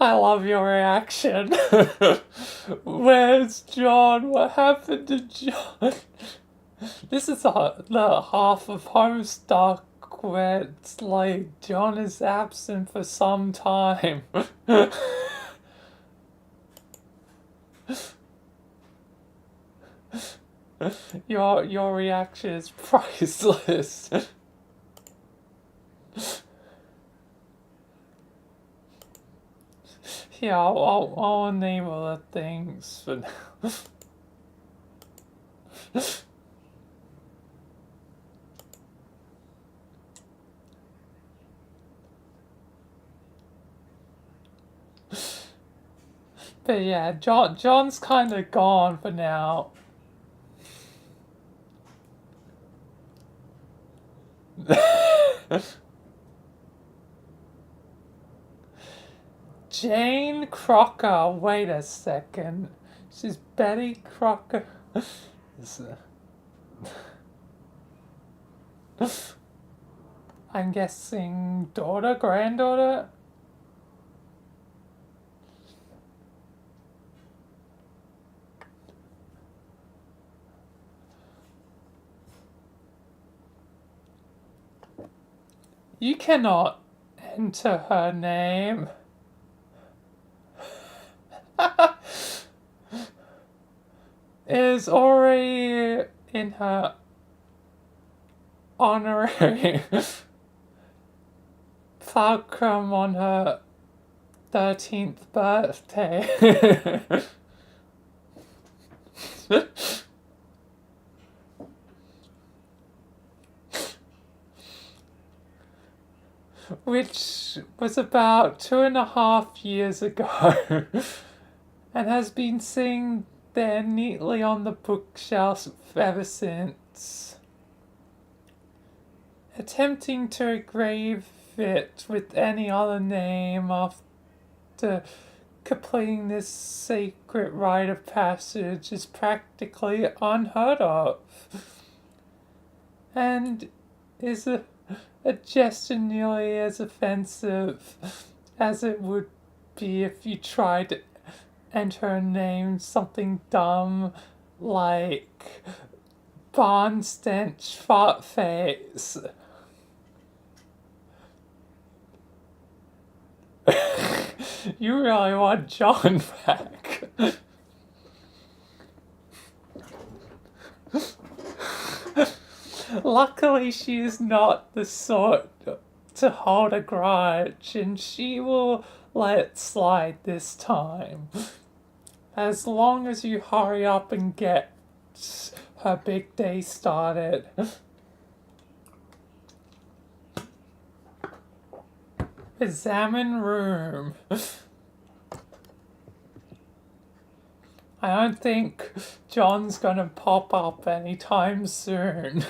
I love your reaction. Where's John? What happened to John? This is the half of Homestuck where it's like John is absent for some time. Your reaction is priceless. here, I'll enable the things for now. But yeah, John's kind of gone for now. Jane Crocker, wait a second. She's Betty Crocker. I'm guessing daughter, granddaughter? You cannot enter her name. It is already in her honorary fulcrum on her 13th birthday. Which was about 2.5 years ago and has been sitting there neatly on the bookshelf ever since. Attempting to engrave it with any other name after completing this sacred rite of passage is practically unheard of, and is a gesture nearly as offensive as it would be if you tried to enter a name something dumb like barn stench fart face. You really want John back. Luckily, she is not the sort to hold a grudge, and she will let it slide this time. As long as you hurry up and get her big day started. Examine room. I don't think John's gonna pop up anytime soon.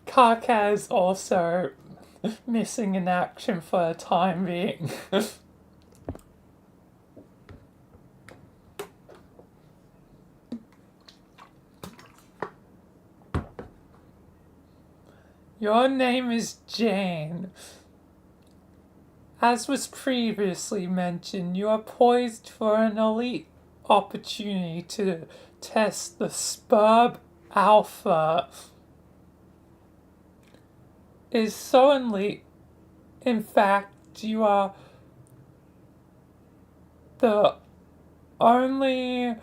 Karkaz also missing in action for the time being. Your name is Jane. As was previously mentioned, you are poised for an elite opportunity to test the Spurb Alpha. It is so elite. In fact, you are the only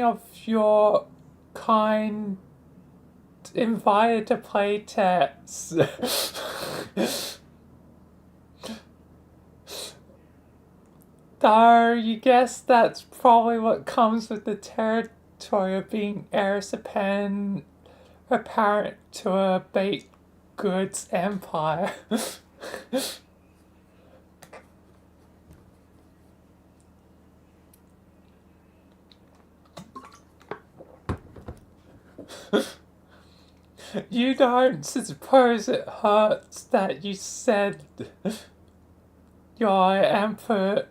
of your kind invited to play tests. Though you guess that's probably what comes with the territory of being heiress apparent to a baked goods empire. You don't suppose it hurts that you said you're Empire's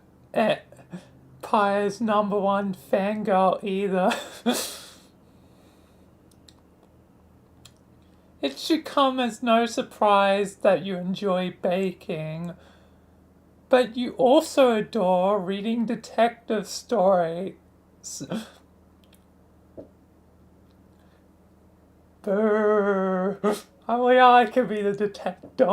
#1 fangirl either. It should come as no surprise that you enjoy baking, but you also adore reading detective stories. Boo! Only I can be the detective.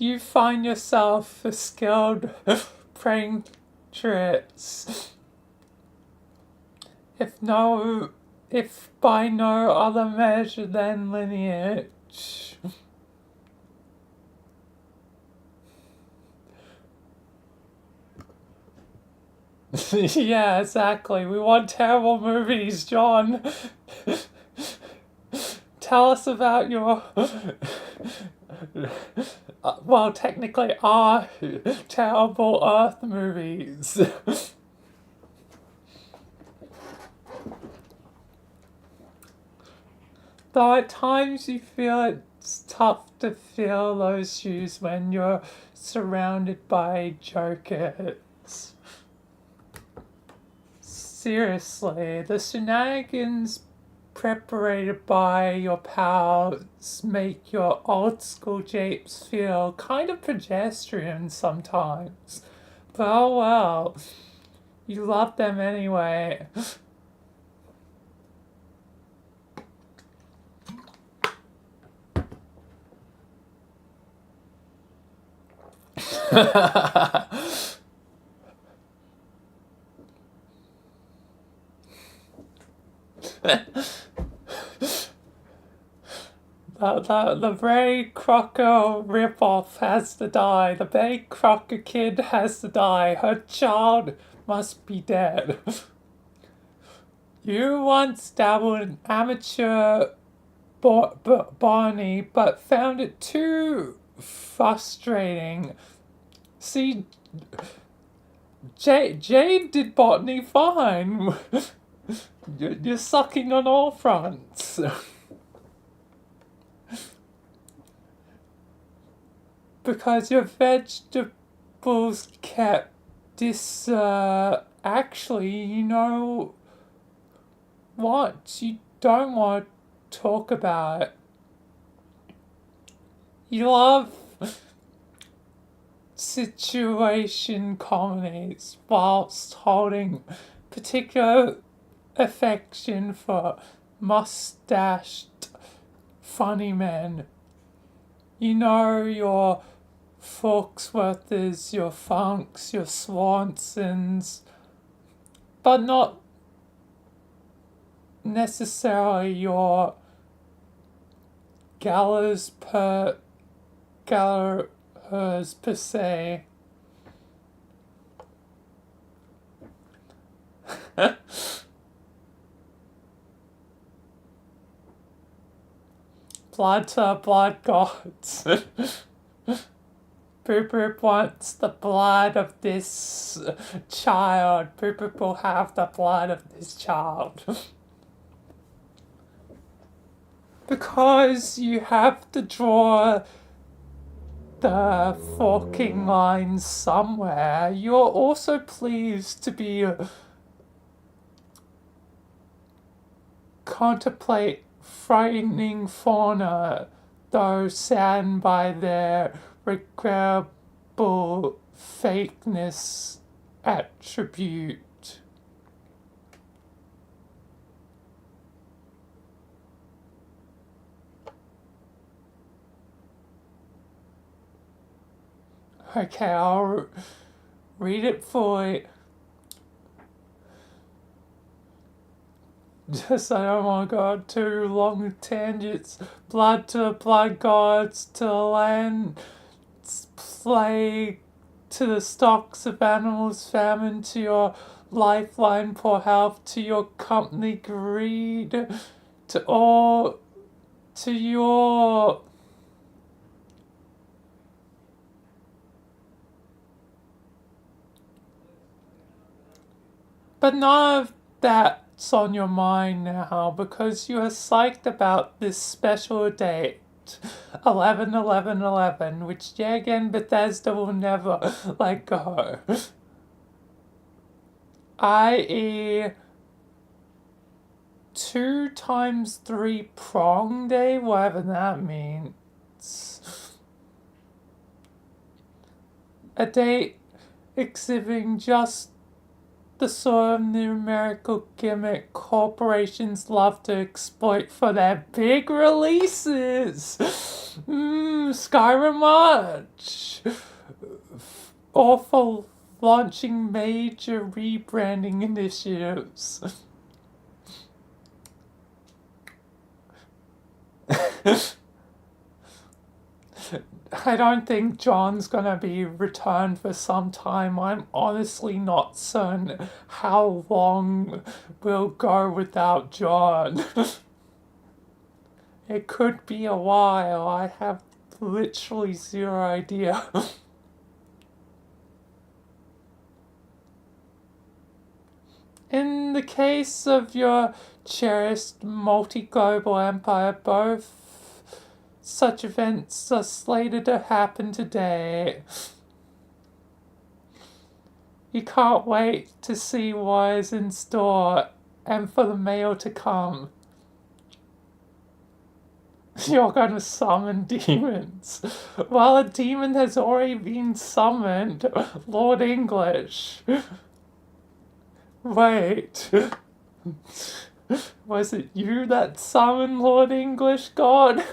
you find yourself a skilled paintress. If by no other measure than lineage. Yeah, exactly. We want terrible movies, John. Tell us about your... well, technically, our terrible Earth movies. Though at times you feel it's tough to fill those shoes when you're surrounded by jokers. Seriously, the shenanigans preparated by your pals make your old school japes feel kind of pedestrian sometimes. But oh well, you love them anyway. The Ray Crocker ripoff has to die. The Ray Crocker kid has to die. Her child must be dead. You once dabbled in amateur Barney, but found it too frustrating. See, Jade did botany fine. You're sucking on all fronts. Because your vegetables kept this, actually, you know what? You don't want to talk about it. You love situation comedies whilst holding particular affection for mustached funny men. You know your Foxworths, your Funks, your Swansons, but not necessarily your Gallagher's per se. Blood to blood gods. Boop Boop wants the blood of this child. Boop Boop will have the blood of this child. Because you have to draw the forking lines somewhere, you're also pleased to be contemplate frightening fauna, though saddened by their regrettable fakeness attribute. Okay, I'll read it fully. Just I don't want to go on too long tangents. Blood to blood gods, to the land plague, to the stocks of animals, famine, to your lifeline, poor health, to your company greed, to all, to your... But none of that's on your mind now because you are psyched about this special date, 11/11/11, which yet again Bethesda will never let go. i.e. 2 times 3 prong day, whatever that means. A date exhibiting just the sort of numerical gimmick corporations love to exploit for their big releases. Skyrim much. Or for launching major rebranding initiatives. I don't think John's gonna be returned for some time. I'm honestly not certain how long we'll go without John. It could be a while. I have literally zero idea. In the case of your cherished multi-global empire, both such events are slated to happen today. You can't wait to see what is in store and for the mail to come. You're gonna summon demons. Well, a demon has already been summoned, Lord English. Wait. Was it you that summoned Lord English, God?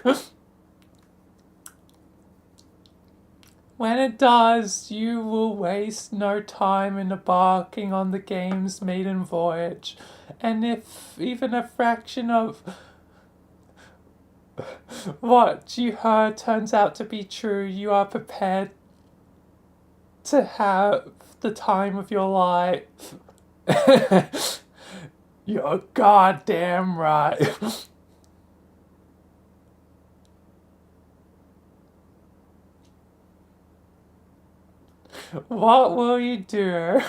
When it does, you will waste no time in embarking on the game's maiden voyage. And if even a fraction of what you heard turns out to be true, you are prepared to have the time of your life. You're goddamn right. What will you do?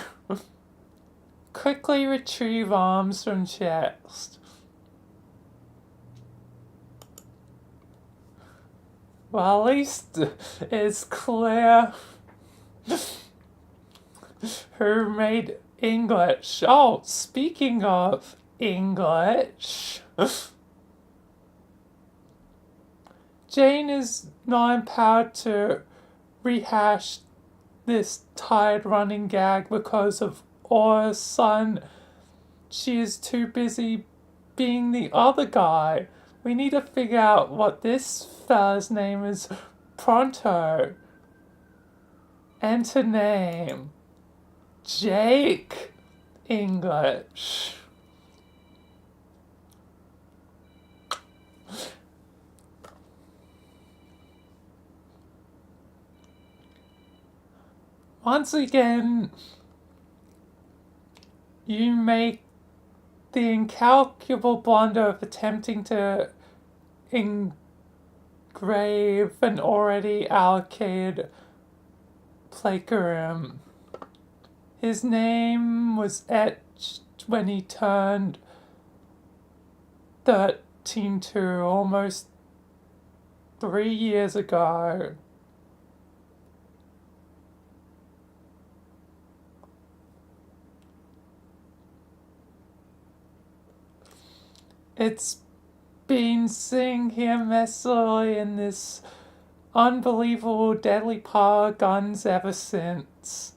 Quickly retrieve arms from chest. Well, at least it's clear who made English. Oh, speaking of English, Jane is not empowered to rehash this tired running gag because of Aura's son. She is too busy being the other guy. We need to figure out what this fella's name is pronto. Enter name. Jake English. Once again, you make the incalculable blunder of attempting to engrave an already allocated plagiarism. His name was etched when he turned 13 almost 3 years ago. It's been sitting here messily in this unbelievable deadly pile of guns ever since.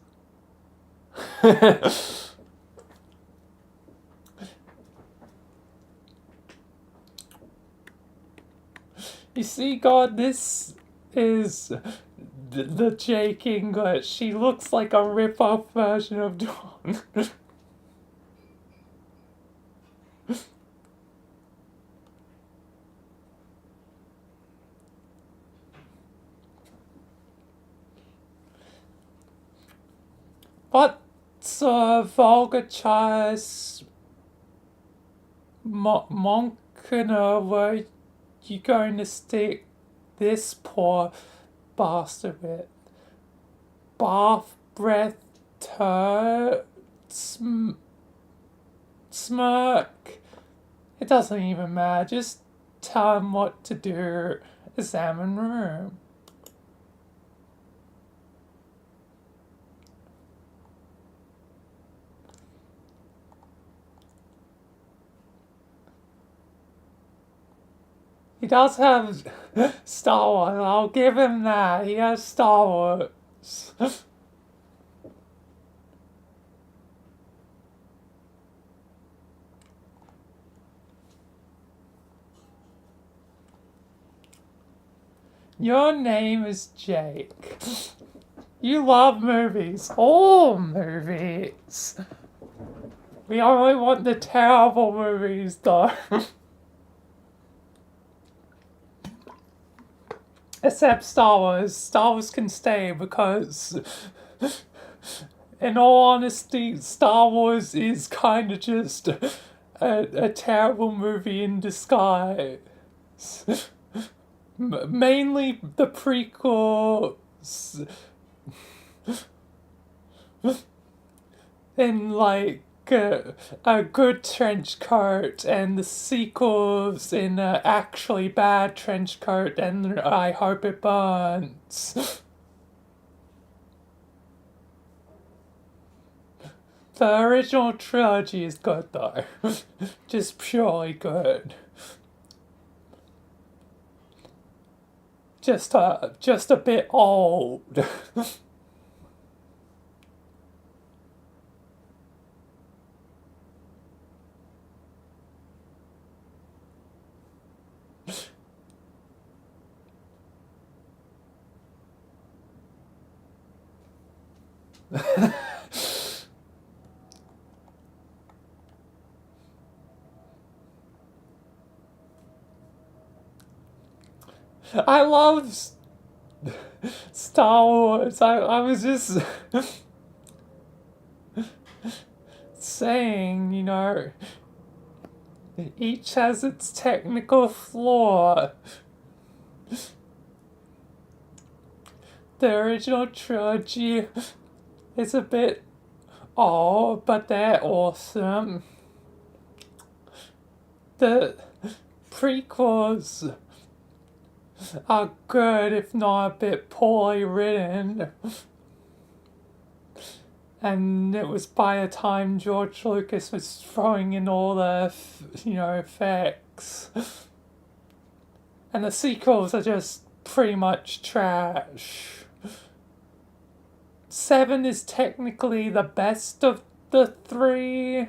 You see, God, this is the Jake English. She looks like a rip-off version of Dawn. What vulgar choice Monkina were you going to stick this poor bastard with? Bath breath smirk? It doesn't even matter, just tell him what to do. Examine room. He does have Star Wars, I'll give him that. He has Star Wars. Your name is Jake. You love movies. All movies. We only want the terrible movies, though. Except Star Wars. Star Wars can stay because, in all honesty, Star Wars is kind of just a terrible movie in disguise. Mainly the prequels. In like a good trench coat, and the sequels in a actually bad trench coat, and I hope it burns. The original trilogy is good though. Just purely good. Just a bit old. I love Star Wars. I was just saying, you know, each has its technical flaw. The original trilogy is a bit old, but they're awesome. The prequels are good, if not a bit poorly written. And it was by the time George Lucas was throwing in all the, effects. And the sequels are just pretty much trash. 7 is technically the best of the 3.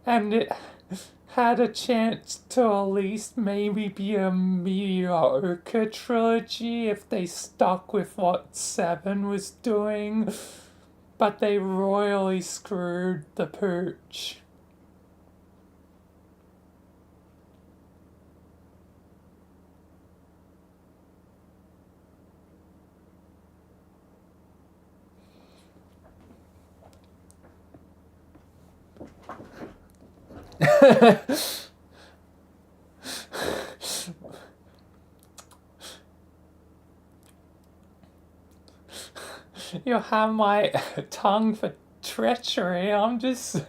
And it had a chance to at least maybe be a mediocre trilogy if they stuck with what 7 was doing, but they royally screwed the pooch. You have my tongue for treachery. I'm just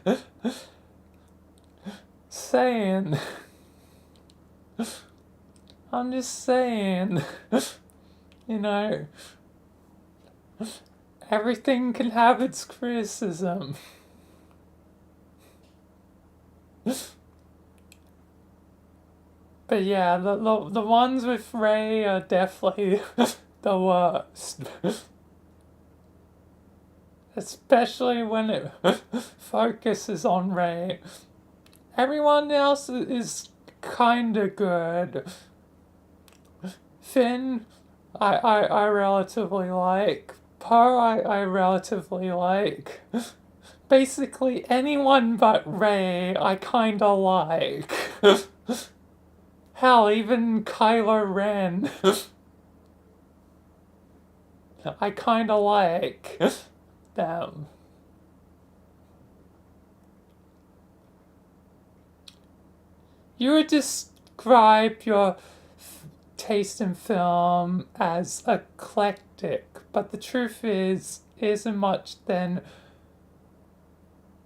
saying. I'm just saying. You know, everything can have its criticism. But yeah, the ones with Rey are definitely the worst. Especially when it focuses on Rey. Everyone else is kinda good. Finn, I relatively like. Poe, I relatively like. Basically, anyone but Rey, I kinda like. Hell, even Kylo Ren. I kinda like them. You would describe your taste in film as eclectic, but the truth is, isn't much then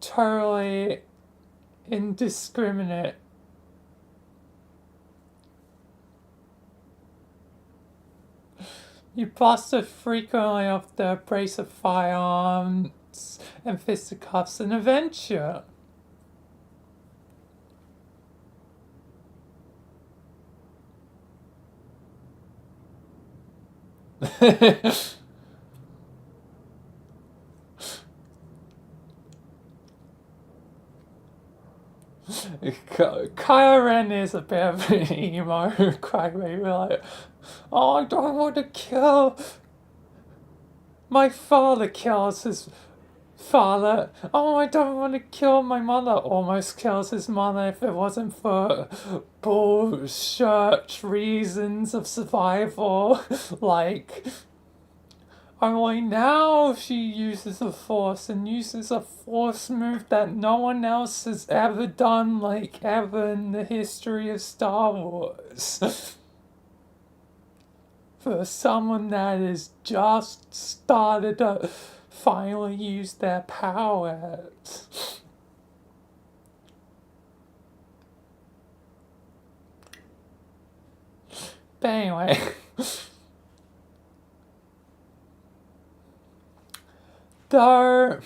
totally indiscriminate. You busted frequently off the brace of firearms and fisticuffs and adventure. Kylo Ren is a bit of an emo crybaby, like, oh, I don't want to kill. My father kills his father. Oh, I don't want to kill my mother. Almost kills his mother if it wasn't for bullshit reasons of survival. Like, only now she uses the Force and uses a Force move that no one else has ever done, like, ever in the history of Star Wars. For someone that has just started to finally use their powers. But anyway, though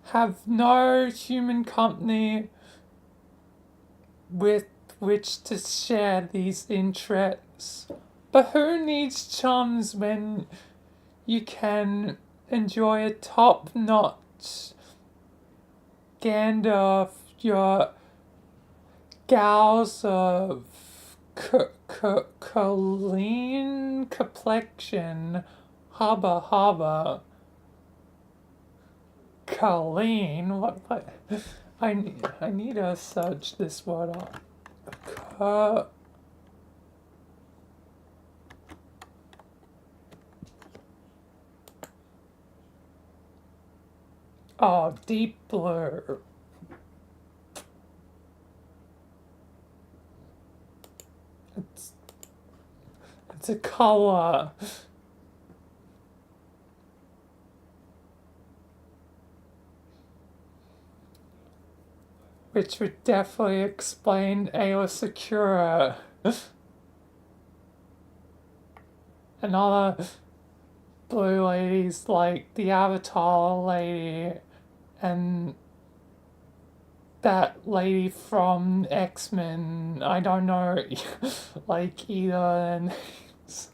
have no human company with which to share these interests. But who needs chums when you can enjoy a top-notch gander of your gals of clean complexion, hubba. Colleen, what? I need to search this word up. Oh, deep blue. It's a color. Which would definitely explain Ayla Secura. And other blue ladies like the Avatar lady and that lady from X-Men. I don't know like either names.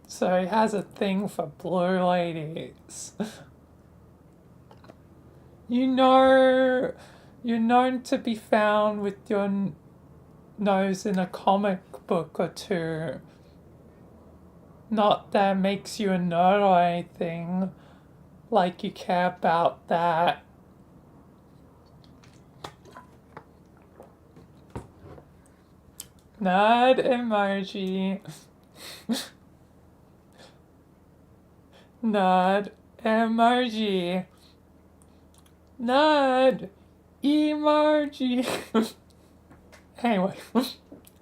So he has a thing for blue ladies. You know, you're known to be found with your nose in a comic book or two. Not that makes you a nerd or anything, like you care about that. Nerd emoji. Nerd emoji. Nerd emoji. Anyway,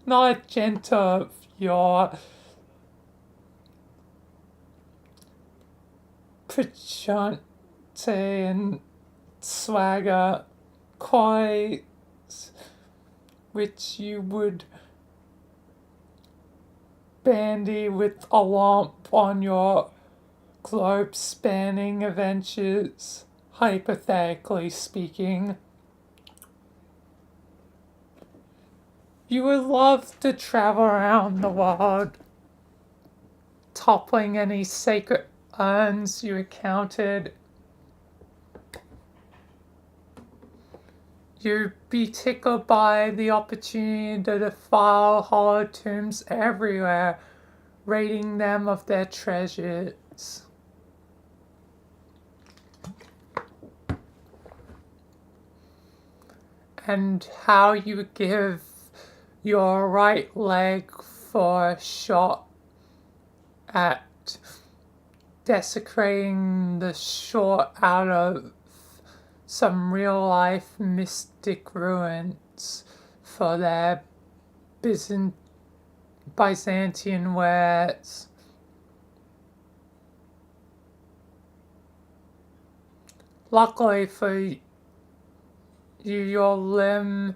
not a gent of your prechante and swagger quite, which you would bandy with a lump on your globe-spanning adventures. Hypothetically speaking, you would love to travel around the world, toppling any sacred urns you encountered. You'd be tickled by the opportunity to defile hollow tombs everywhere, raiding them of their treasures. And how you would give your right leg for a shot at desecrating the short out of some real life mystic ruins for their Byzantine wares. Luckily for you, your limb,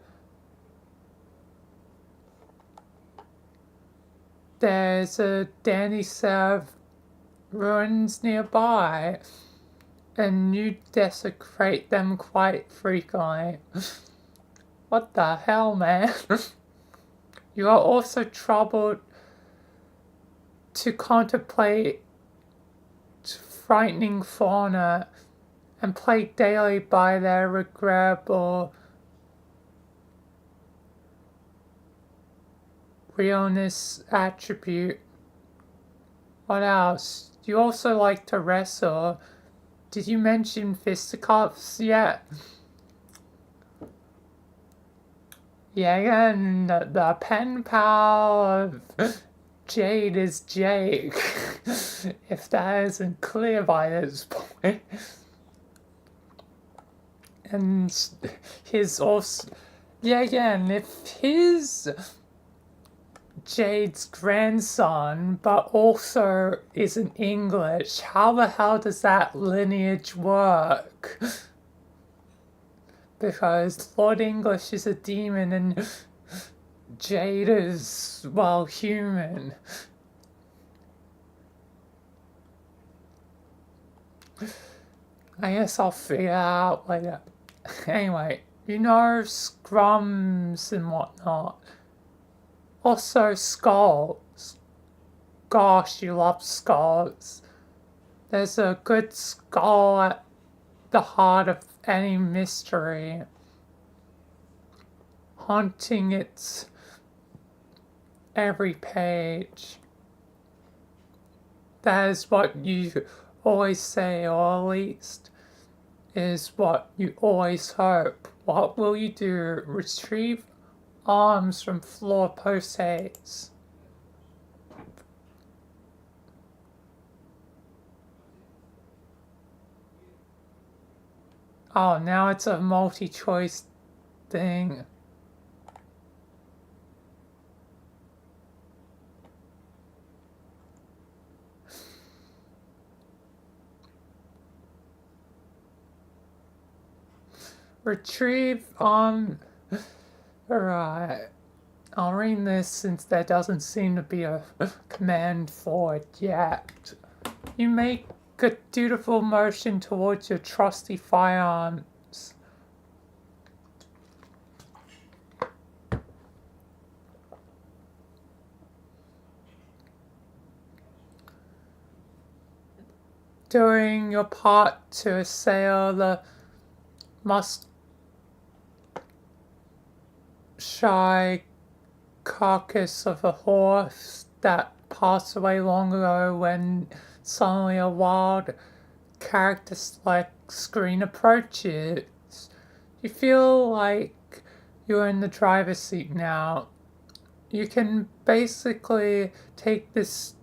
there's a Danisev ruins nearby, and you desecrate them quite frequently. What the hell, man? You are also troubled to contemplate frightening fauna and plagued daily by their regrettable realness attribute. What else? Do you also like to wrestle? Did you mention fisticuffs yet? Yeah, and the pen pal of Jade is Jake. If that isn't clear by this point. And his also... Yeah, again, if his Jade's grandson, but also isn't English, how the hell does that lineage work? Because Lord English is a demon and Jade is, well, human. I guess I'll figure it out later. Anyway, you know, scrums and whatnot. Also, skulls. Gosh, you love skulls. There's a good skull at the heart of any mystery, haunting its every page. That is what you always say, or at least is what you always hope. What will you do? Retrieve arms from floor posts. Oh, now it's a multi-choice thing. Retrieve Alright. I'll read this since there doesn't seem to be a command for it yet. You make a dutiful motion towards your trusty firearms. Doing your part to assail the shy carcass of a horse that passed away long ago when suddenly a wild character-like screen approaches. You feel like you're in the driver's seat now. You can basically take this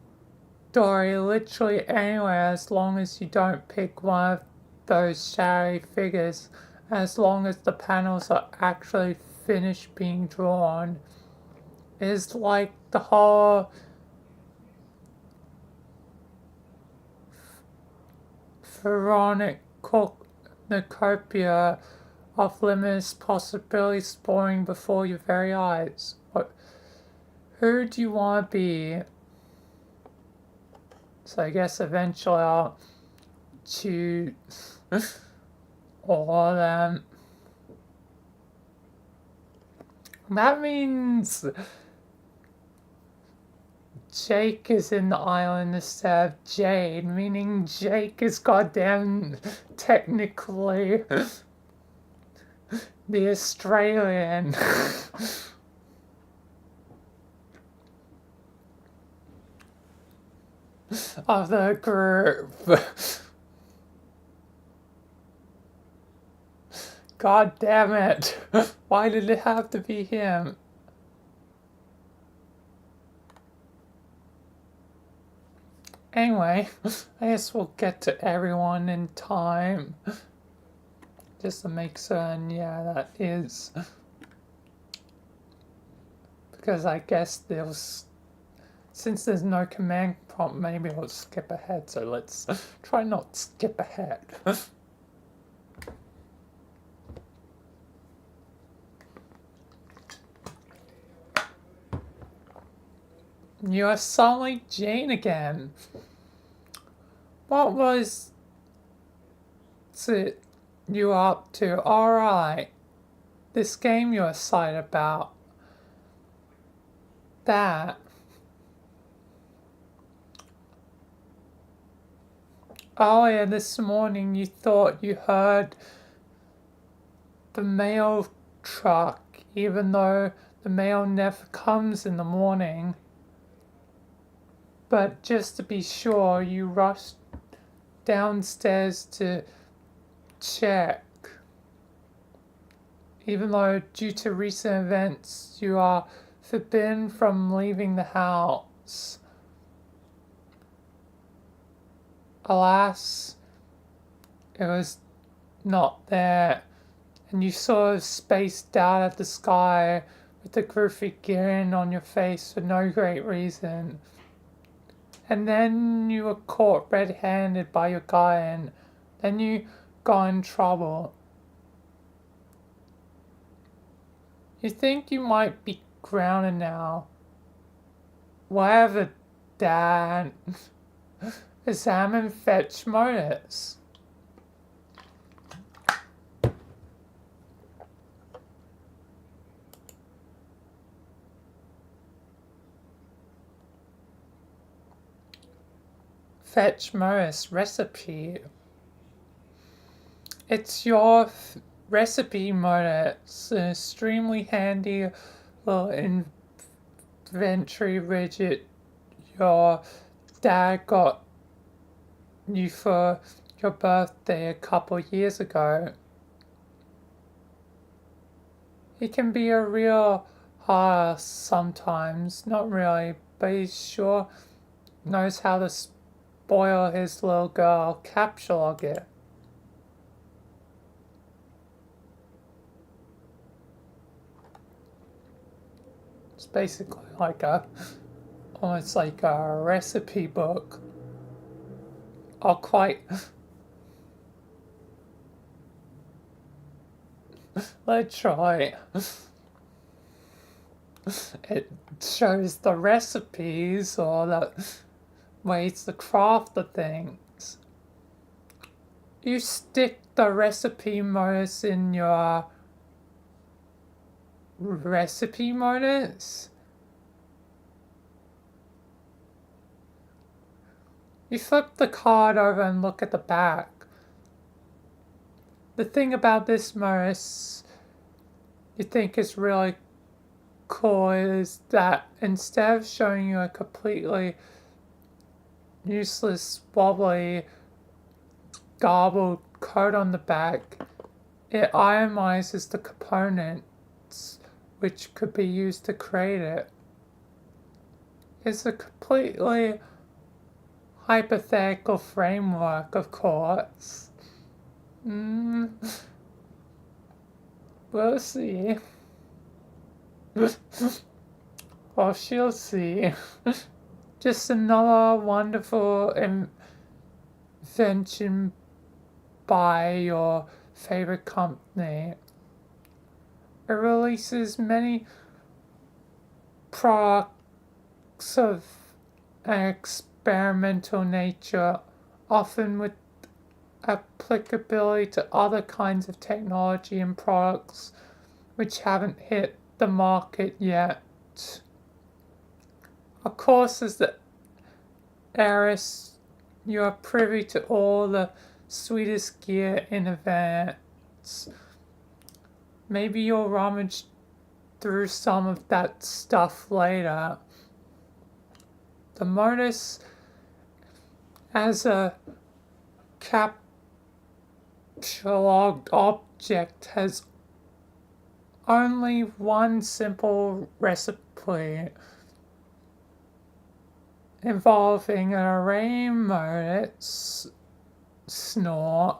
story literally anywhere as long as you don't pick one of those shadowy figures, as long as the panels are actually finished being drawn. It's like the whole pharaonic cornucopia of limitless possibilities spawning before your very eyes. Who do you want to be? So I guess eventually I'll choose all of them. That means Jake is in the island instead of Jade, meaning Jake is goddamn technically the Australian of the group. God damn it. Why did it have to be him? Anyway, I guess we'll get to everyone in time. Just to make certain, yeah, that is. Because I guess there's... Since there's no command prompt, maybe we'll skip ahead. So let's try not skip ahead. You're suddenly Jane again. What was it you up to? Alright. This game you're excited about. That. earlier this morning you thought you heard the mail truck, even though the mail never comes in the morning. But just to be sure, you rushed downstairs to check. Even though due to recent events you are forbidden from leaving the house. Alas, it was not there, and you sort of spaced out at the sky with a goofy grin on your face for no great reason. And then you were caught red-handed by your guy, and then you got in trouble. You think you might be grounded now. Whatever, Dad. Examine fetch motives. Fetch Morris recipe. It's your recipe mode. It's an extremely handy little inventory widget your dad got you for your birthday a couple years ago. He can be a real hard sometimes, not really, but he sure knows how to spoil his little girl. Capsulog it. It's basically like almost like a recipe book. Or quite. Let's try. It shows the recipes or the ways to craft the things. You stick the recipe modes in your recipe modes. You flip the card over and look at the back. The thing about this Morris you think is really cool is that instead of showing you a completely useless, wobbly, garbled code on the back, it itemizes the components which could be used to create it. It's a completely hypothetical framework, of course. We'll see. Well, she'll see. Just another wonderful invention by your favorite company. It releases many products of an experimental nature, often with applicability to other kinds of technology and products which haven't hit the market yet. Of course, as the heiress, you are privy to all the sweetest gear in advance. Maybe you'll rummage through some of that stuff later. The Modus as a capsuloged object has only one simple recipe involving an array modes, snore,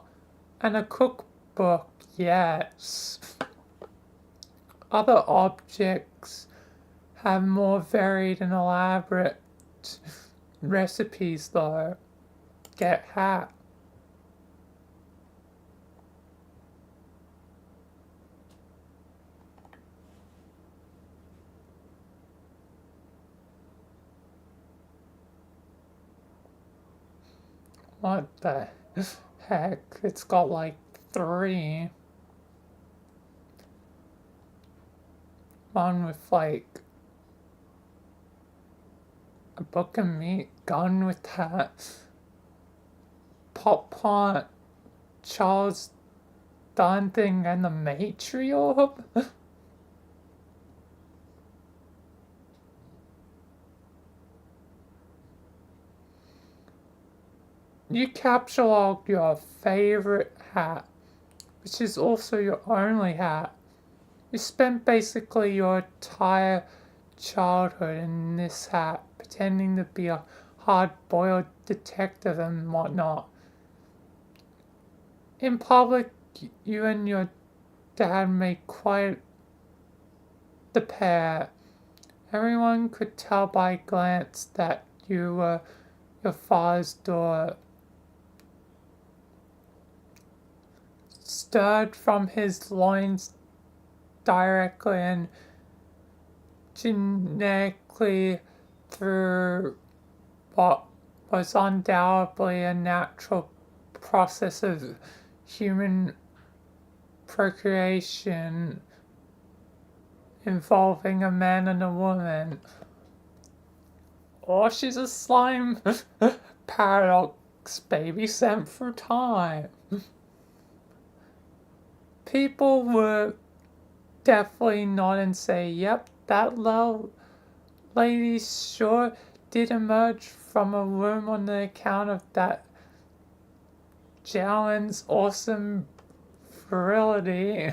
and a cookbook, yes. Other objects have more varied and elaborate recipes though. Get hat. What the heck? It's got like 3. One with like a book of meat, gun with that. pop plant Charles Dunn thing and the matriarch? You captured your favorite hat, which is also your only hat. You spent basically your entire childhood in this hat, pretending to be a hard-boiled detective and whatnot. In public, you and your dad made quite the pair. Everyone could tell by a glance that you were your father's daughter. Stirred from his loins directly and genetically through what was undoubtedly a natural process of human procreation involving a man and a woman. Or she's a slime paradox baby sent through time. People would definitely nod and say, yep, that little lady sure did emerge from a womb on the account of that gentleman's awesome virility.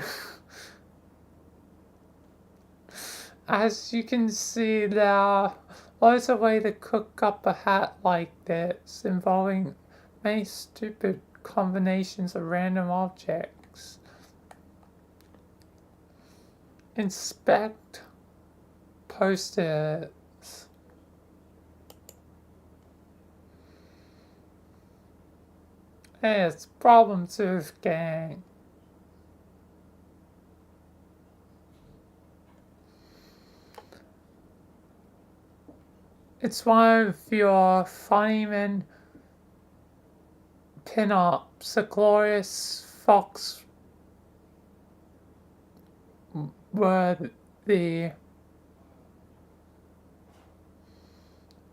As you can see, there are loads of ways to cook up a hat like this, involving many stupid combinations of random objects. Inspect post-its. Hey, it's problem tooth gang. It's one of your Funnyman pin-ups, a glorious fox worthy.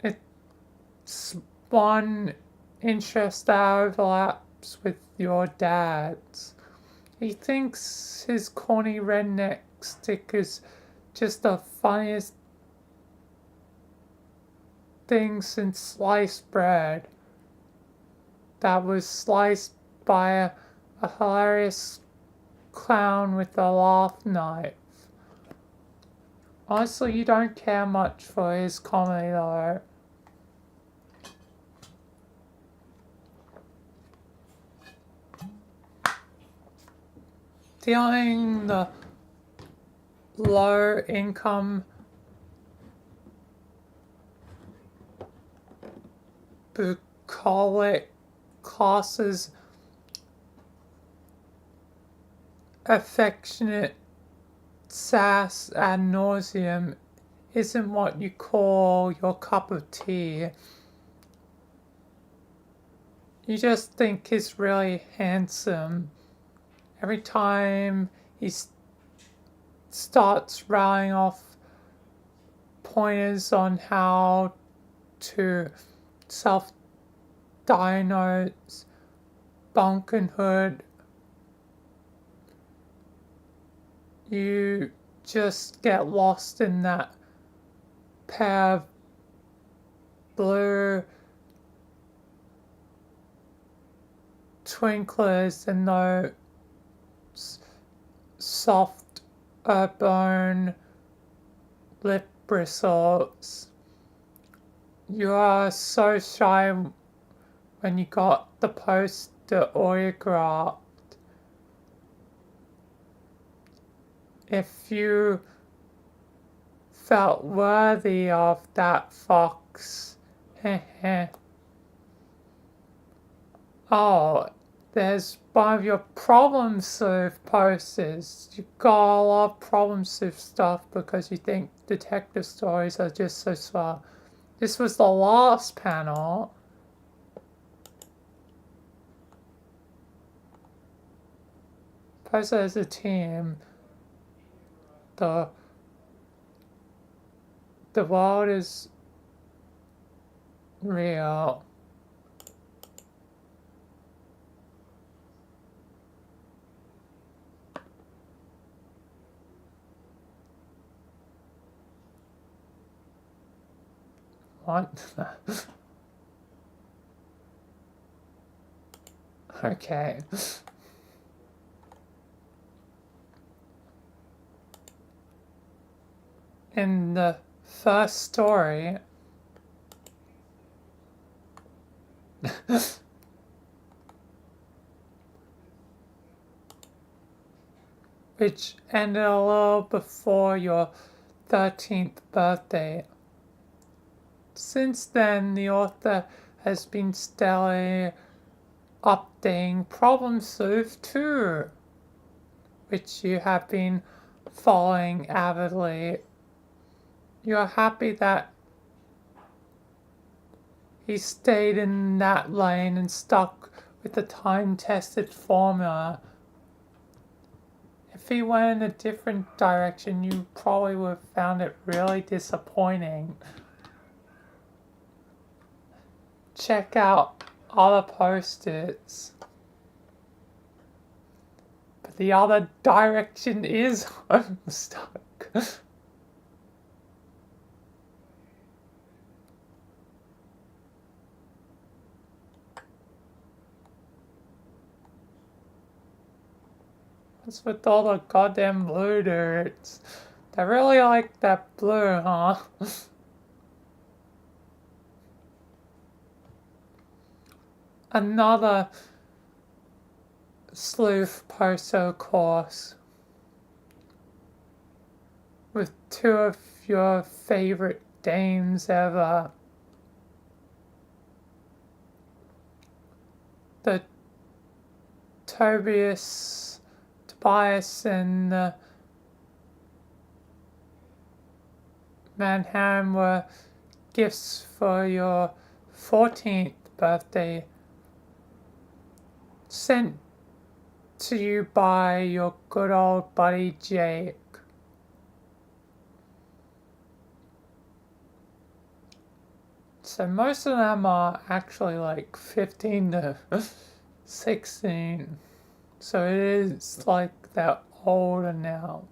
It's one interest that overlaps with your dad's. He thinks his corny redneck stick is just the funniest thing since sliced bread that was sliced by a hilarious clown with a laugh knife. Honestly, you don't care much for his comedy though. Dealing the low income bucolic classes affectionate sass ad nauseum isn't what you call your cup of tea. You just think he's really handsome. Every time he starts rattling off pointers on how to self-diagnose bunkenhood, you just get lost in that pair of blue twinklers and those soft bone lip bristles. You are so shy when you got the poster autographed. If you felt worthy of that fox, oh, there's one of your problem solve posters. You got a lot of problem solve stuff because you think detective stories are just so swell. This was the last panel. Poster as a team. The world is real. What? Okay. In the first story, which ended a little before your 13th birthday. Since then, the author has been steadily updating Problem Sleuth 2, which you have been following avidly. You're happy that he stayed in that lane and stuck with the time-tested formula. If he went in a different direction, you probably would have found it really disappointing. Check out other posters. But the other direction is homestuck. What's with all the goddamn blue dudes? They really like that blue, huh? Another sleuth poster course with two of your favorite dames ever. The Tobias and Manhattan were gifts for your 14th birthday, sent to you by your good old buddy Jake. So most of them are actually like 15 to 16. So it is like they're older now.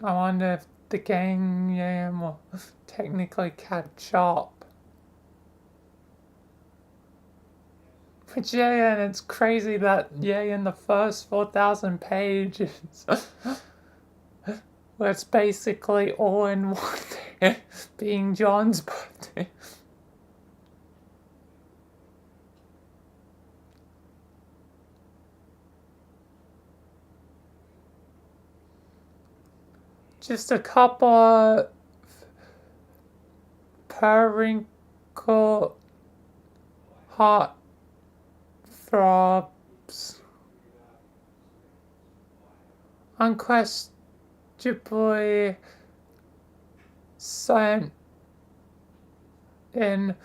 I wonder if the gang will technically catch up. But yeah, and it's crazy that, in the first 4,000 pages, where it's basically all in one day, being John's birthday. Just a couple of periwinkle hot throbs. Unquestionably sent in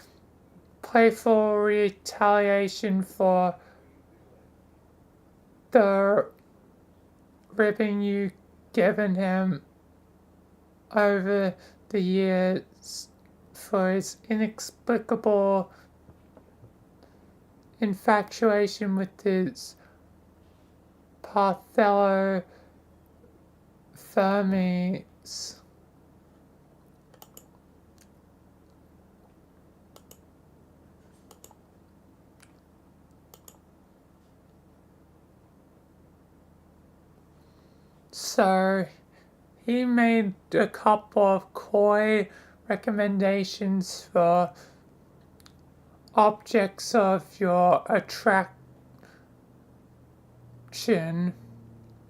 playful retaliation for the ribbon you given him over the years for his inexplicable infatuation with his Parthelo Thermes. So he made a couple of coy recommendations for objects of your attraction,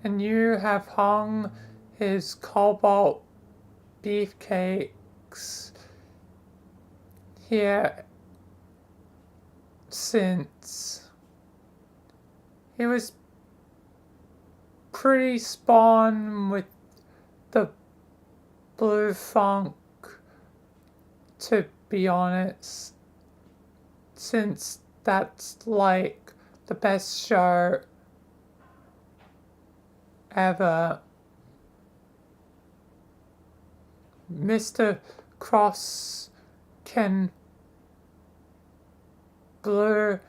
and you have hung his cobalt beefcakes here since. He was pretty spawn with the blue funk, to be honest, since that's like the best show ever. Mr. Cross can blur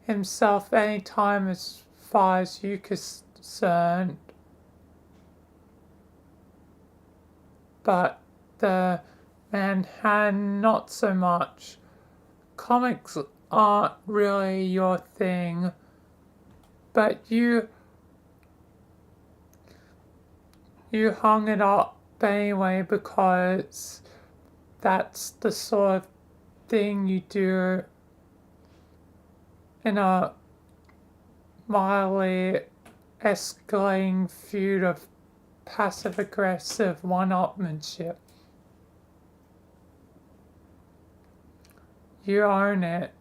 himself anytime as far as you're concerned. but the Manhattan not so much. Comics aren't really your thing, but you hung it up anyway because that's the sort of thing you do in a mildly escalating feud of passive-aggressive one-upmanship. You own it.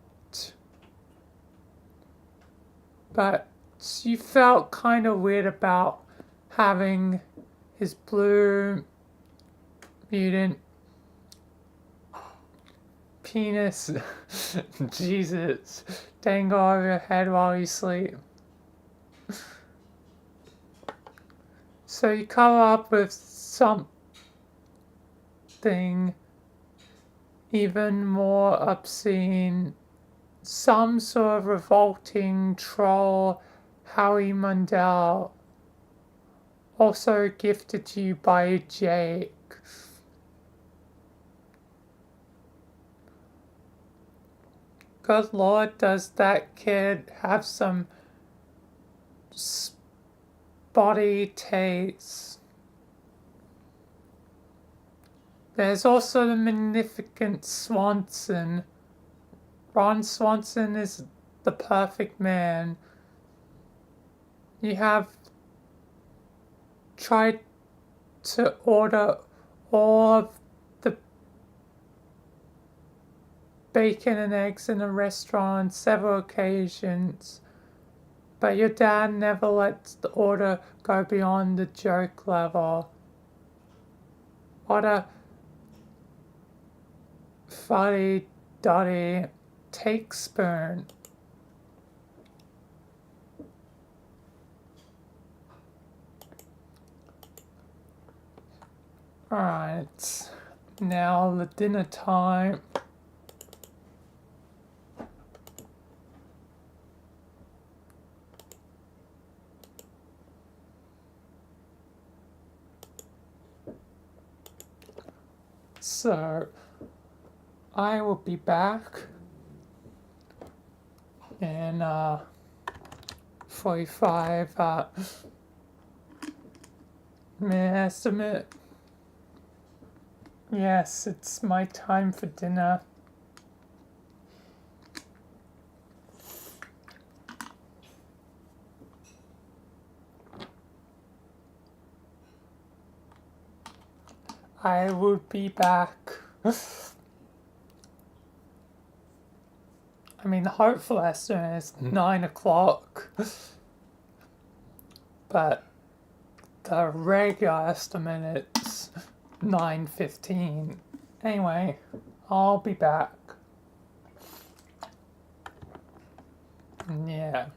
But you felt kind of weird about having his blue mutant penis, Jesus, dangle over your head while you sleep. So you come up with something even more obscene, some sort of revolting troll Howie Mandel, also gifted to you by Jake. Good Lord, does that kid have some spotty taste. There's also the magnificent Swanson. Ron Swanson is the perfect man. You have tried to order all of the bacon and eggs in a restaurant on several occasions, but your dad never lets the order go beyond the joke level. What a fuddy-duddy take spoon. Alright, now the dinner time. So, I will be back in 45 minute estimate. Yes, it's my time for dinner. I will be back. I mean, the hopeful estimate is 9 o'clock, but the regular estimate is 9:15. Anyway, I'll be back. Yeah.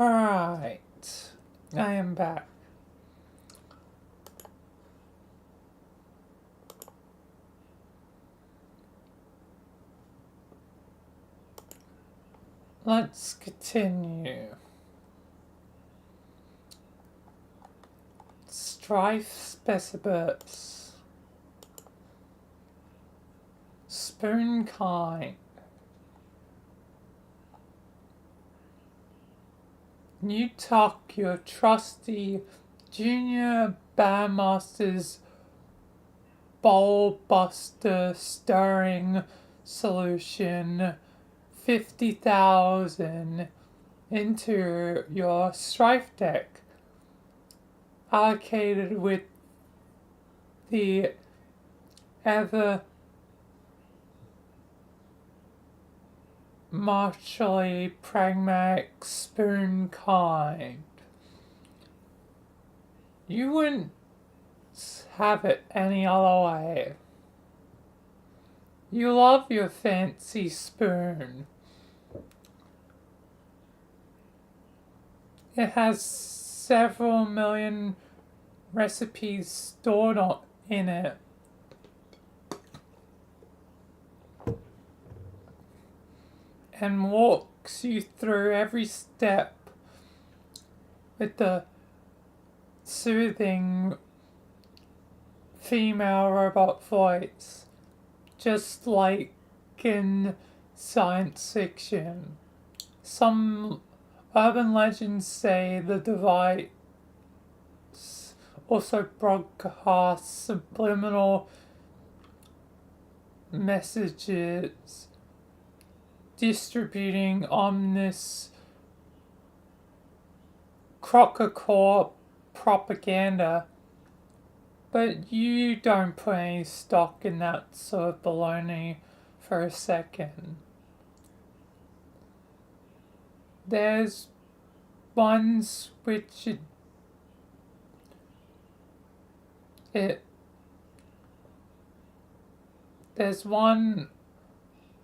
Alright. I am back. Let's continue. Strife specibus. Spoonkind. You tuck your trusty junior bandmaster's bowl buster stirring solution 50,000 into your strife deck, allocated with the ever martially pragmatic spoon kind. You wouldn't have it any other way. You love your fancy spoon. It has several million recipes stored in it. And walks you through every step with the soothing female robot voice, just like in science fiction. Some urban legends say the device also broadcasts subliminal messages, distributing ominous crocker-core propaganda, but you don't put any stock in that sort of baloney for a second. There's ones which there's one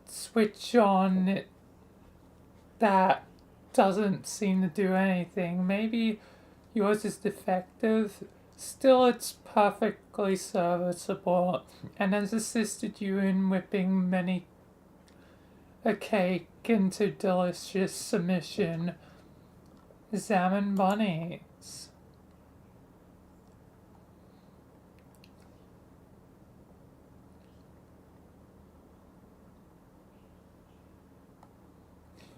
switch on it that doesn't seem to do anything. Maybe yours is defective. Still, it's perfectly serviceable and has assisted you in whipping many a cake into delicious submission. Salmon bunnies.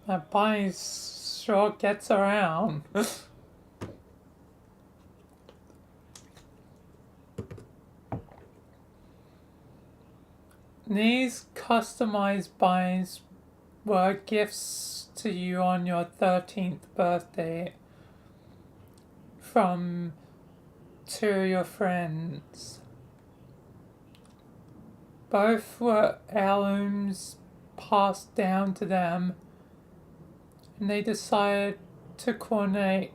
That bunny sure gets around. These customized bunnies were gifts to you on your 13th birthday from two of your friends. Both were heirlooms passed down to them, and they decided to coordinate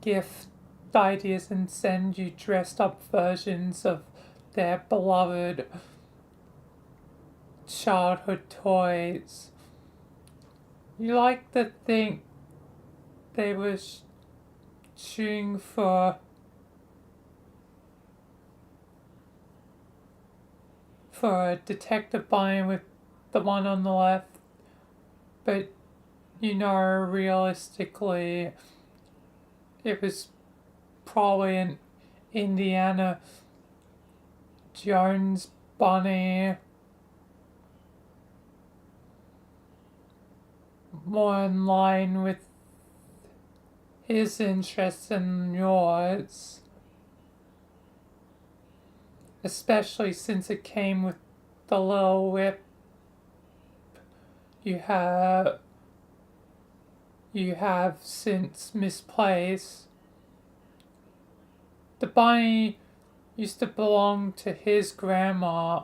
gift ideas and send you dressed up versions of their beloved childhood toys. You like to think they were shooting for a detective bunny with the one on the left, but you know, realistically it was probably an Indiana Jones bunny, more in line with his interests and yours, especially since it came with the little whip you have since misplaced. The bunny used to belong to his grandma.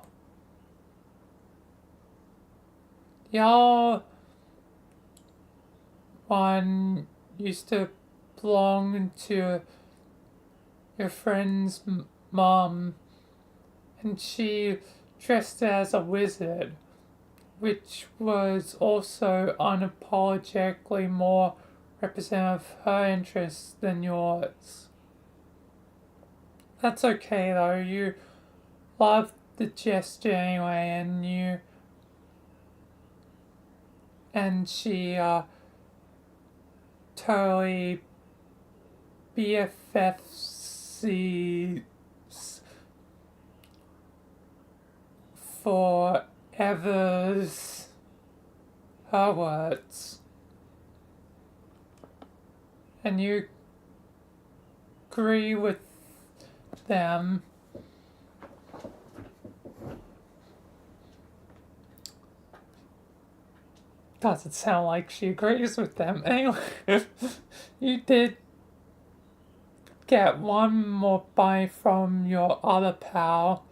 The other one used to belong to your friend's mom, and she dressed as a wizard, which was also unapologetically more representative of her interests than yours. That's okay though, you love the gesture anyway, and she totally BFFs forever's her words. And you agree with them. Doesn't sound like she agrees with them. Anyway, you did get one more bite from your other pal.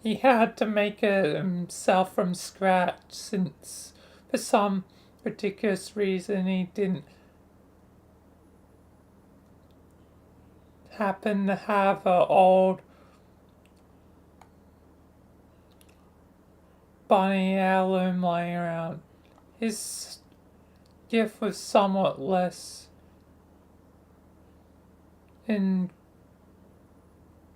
He had to make it himself from scratch since, for some ridiculous reason, he didn't happen to have an old bunny heirloom lying around. His gift was somewhat less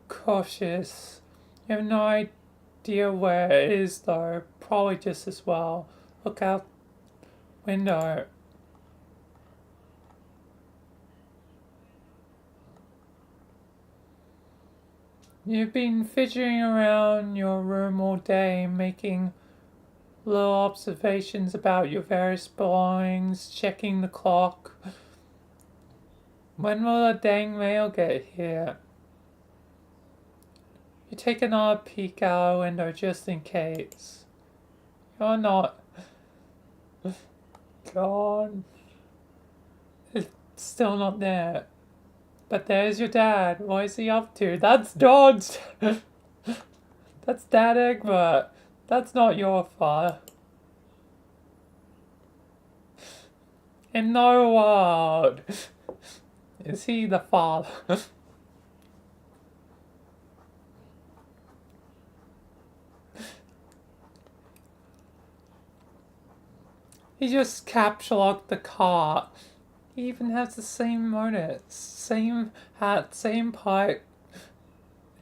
incautious. You have no idea where it is though. Probably just as well. Look out window. You've been fidgeting around your room all day, making little observations about your various belongings, checking the clock. When will the dang mail get here? You take another peek out the window just in case. You're not gone. It's still not there. But there's your dad. What is he up to? That's Dodge! That's Dad Egbert. That's not your father. In no world is he the father. He just capture-locked the car. He even has the same motor, same hat, same pipe.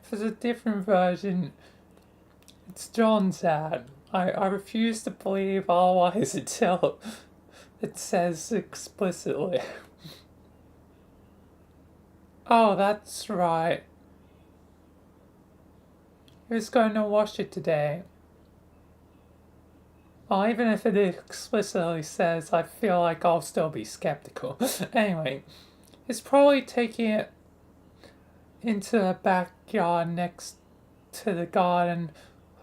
If it's a different version, it's John's hat. I refuse to believe otherwise until it says explicitly. Oh, that's right. He was going to wash it today. Well, even if it explicitly says, I feel like I'll still be skeptical. Anyway, he's probably taking it into the backyard next to the garden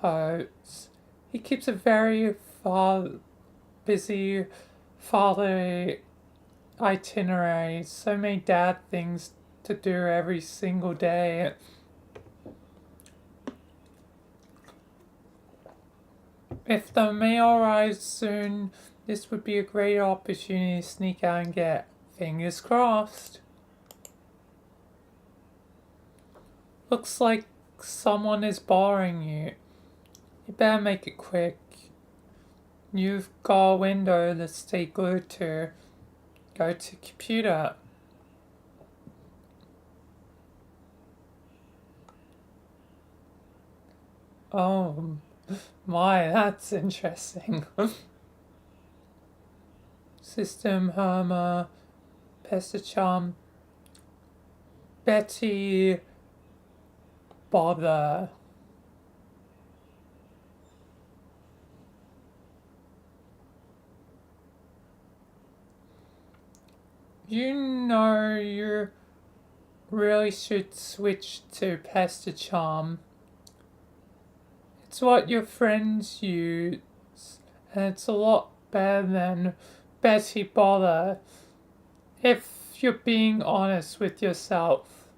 hose. He keeps a very busy fatherly itinerary. So many dad things to do every single day. If the mail arrives soon, this would be a great opportunity to sneak out and get. Fingers crossed. Looks like someone is bothering you. You better make it quick. You've got a window to stay glued to. Go to computer. Oh my, that's interesting. System, Herma, Pesacham, Betty, Bother. You know you really should switch to Pester Charm. It's what your friends use, and it's a lot better than Betty Bother, if you're being honest with yourself.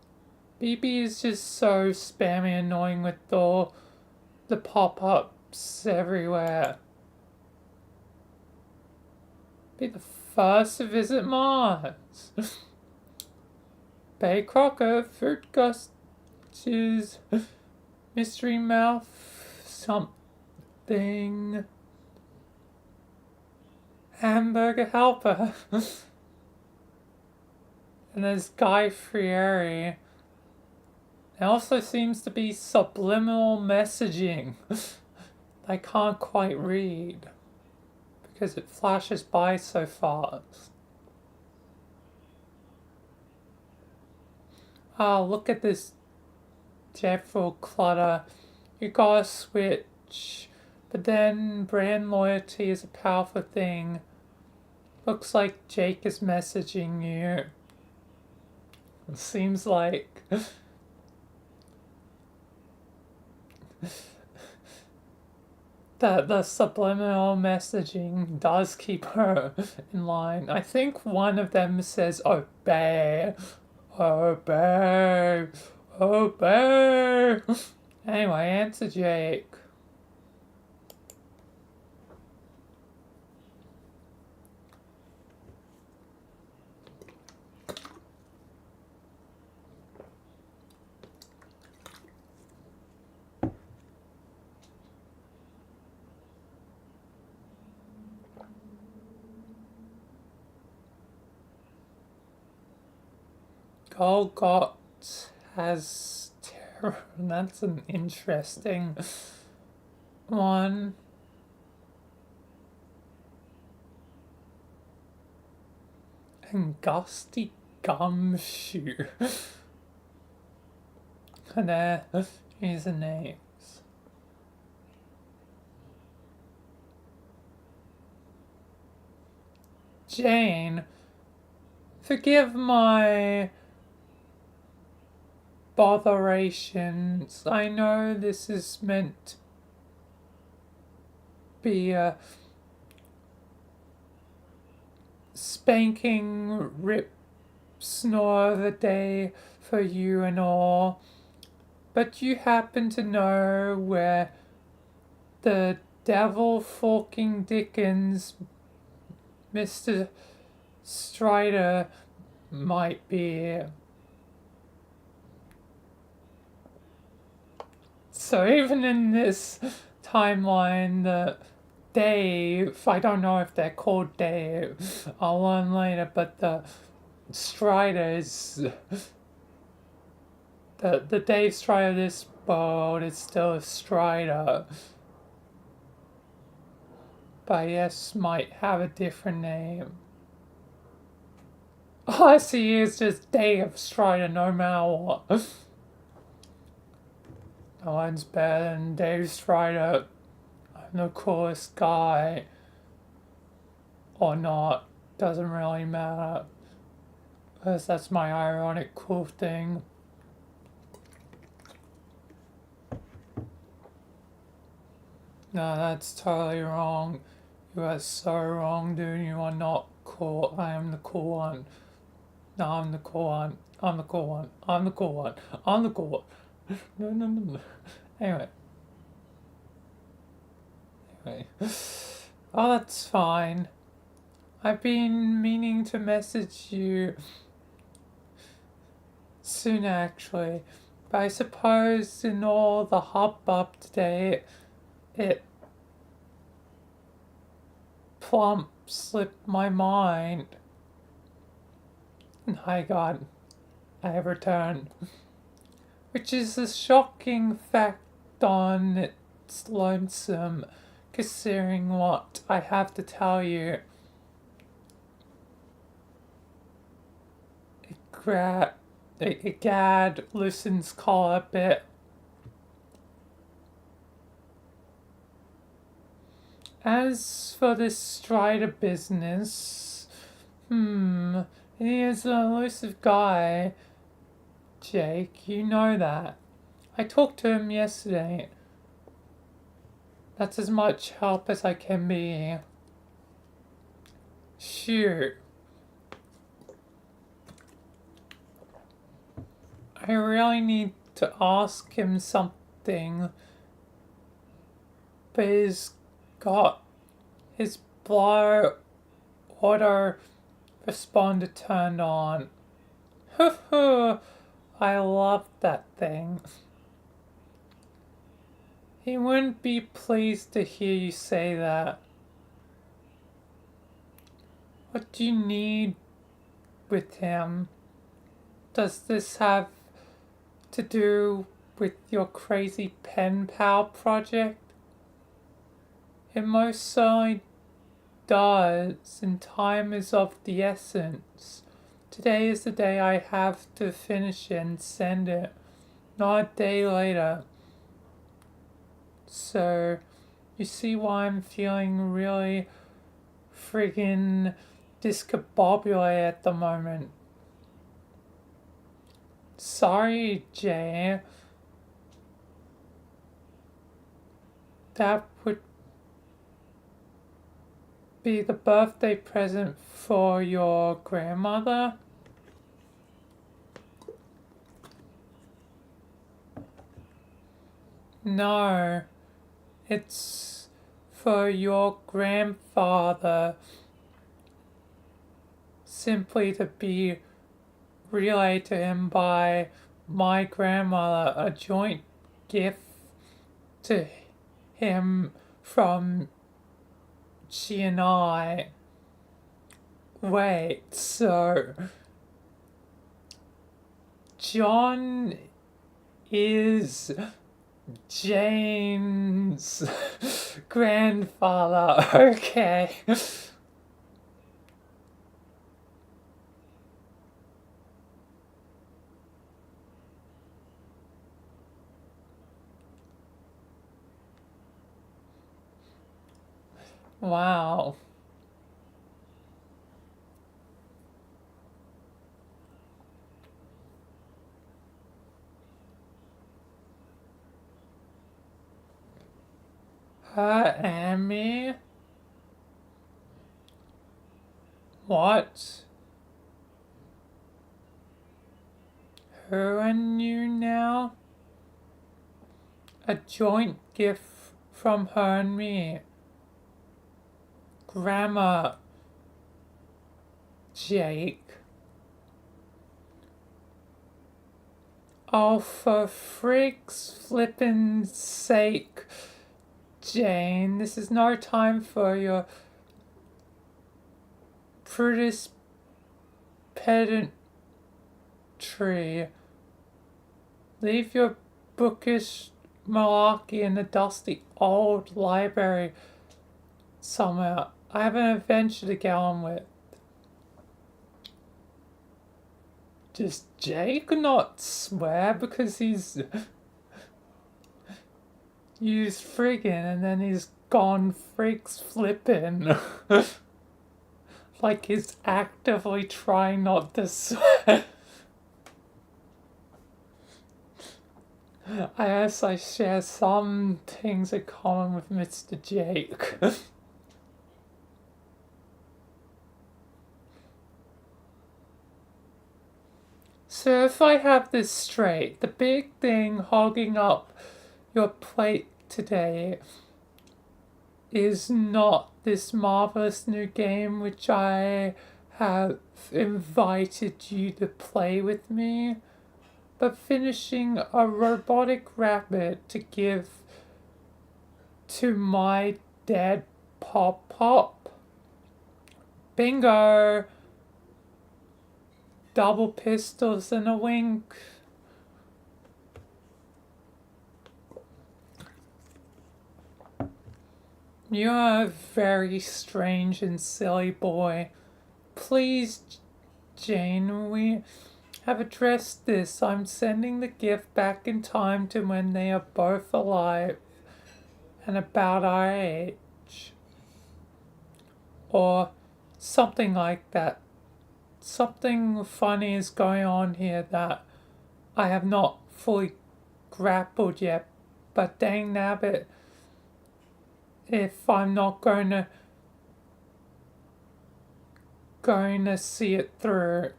BB is just so spammy and annoying with all the pop-ups everywhere. Be the first to visit Mars. Bay Crocker, Fruit Gushes, Mystery Mouth, something. Hamburger Helper. And there's Guy Fieri. There also seems to be subliminal messaging. I can't quite read because it flashes by so fast. Oh, look at this dreadful clutter. You gotta switch. But then brand loyalty is a powerful thing. Looks like Jake is messaging you. It seems like that the subliminal messaging does keep her in line. I think one of them says obey. Obey. Obey. Anyway, answer Jake. Golgot has terror. That's an interesting one. And Gusty Gumshoe. And here's the names. Jane, forgive my botherations. I know this is meant to be a spanking rip snore of the day for you and all, but you happen to know where the devil forking Dickens Mr. Strider might be. So even in this timeline, the Dave, I don't know if they're called Dave, I'll learn later, but the Striders, the Dave Strider of this world is still a Strider. But yes, might have a different name. All I see is just Dave Strider no matter what. No one's better than Dave Strider. I'm the coolest guy. Or not. Doesn't really matter. Because that's my ironic cool thing. No, that's totally wrong. You are so wrong, dude. You are not cool. I am the cool one. No, I'm the cool one. I'm the cool one. I'm the cool one. I'm the cool one. No. Anyway. Oh, that's fine. I've been meaning to message you soon, actually. But I suppose in all the hubbub today, it plump slipped my mind. And hi God, I have returned. Which is a shocking fact on its lonesome, considering what I have to tell you. It gad loosens collar a bit. As for this Strider business, he is an elusive guy, Jake, you know that. I talked to him yesterday. That's as much help as I can be. Shoot. I really need to ask him something. But he's got his blow auto responder turned on. I love that thing. He wouldn't be pleased to hear you say that. What do you need with him? Does this have to do with your crazy pen pal project? It most certainly does, and time is of the essence. Today is the day I have to finish it and send it, not a day later. So, you see why I'm feeling really friggin' discombobulated at the moment. Sorry, Jay. That would be the birthday present for your grandmother? No, it's for your grandfather, simply to be relayed to him by my grandmother, a joint gift to him from she and I. Wait, so John is Jane's grandfather. Okay. Wow. Her and me? What? Her and you now? A joint gift from her and me. Grandma Jake. Oh, for frig's flippin' sake, Jane, this is no time for your prudish pedantry. Leave your bookish malarkey in the dusty old library somewhere. I have an adventure to get on with. Does Jake not swear because he's used friggin' and then he's gone frigs flippin'? Like he's actively trying not to swear. I guess I share some things in common with Mr. Jake. So if I have this straight, the big thing hogging up your plate today is not this marvelous new game which I have invited you to play with me, but finishing a robotic rabbit to give to my dead Pop. Bingo! Double pistols and a wink. You're a very strange and silly boy. Please, Jane, we have addressed this. I'm sending the gift back in time to when they are both alive and about our age. Or something like that. Something funny is going on here that I have not fully grappled yet, but dang nabbit, if I'm not going to see it through,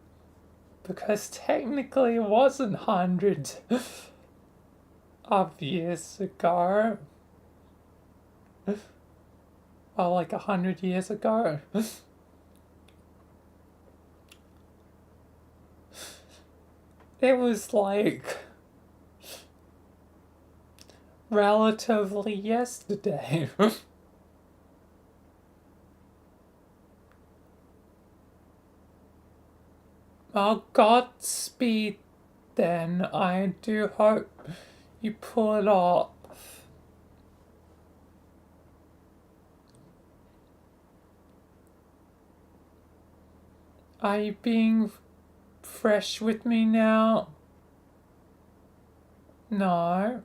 because technically it wasn't hundreds of years ago. Well, like 100 years ago. It was like relatively yesterday. Well, Godspeed then. I do hope you pull it off. Are you being fresh with me now? No.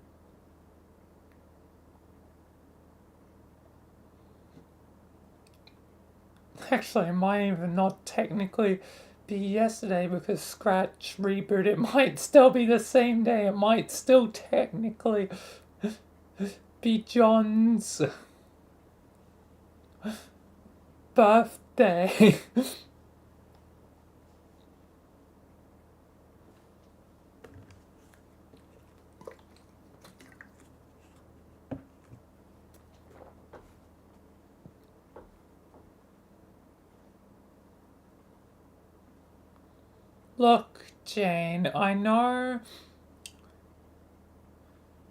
Actually, it might even not technically be yesterday because Scratch reboot. It might still be the same day. It might still technically be John's birthday. Look, Jane, I know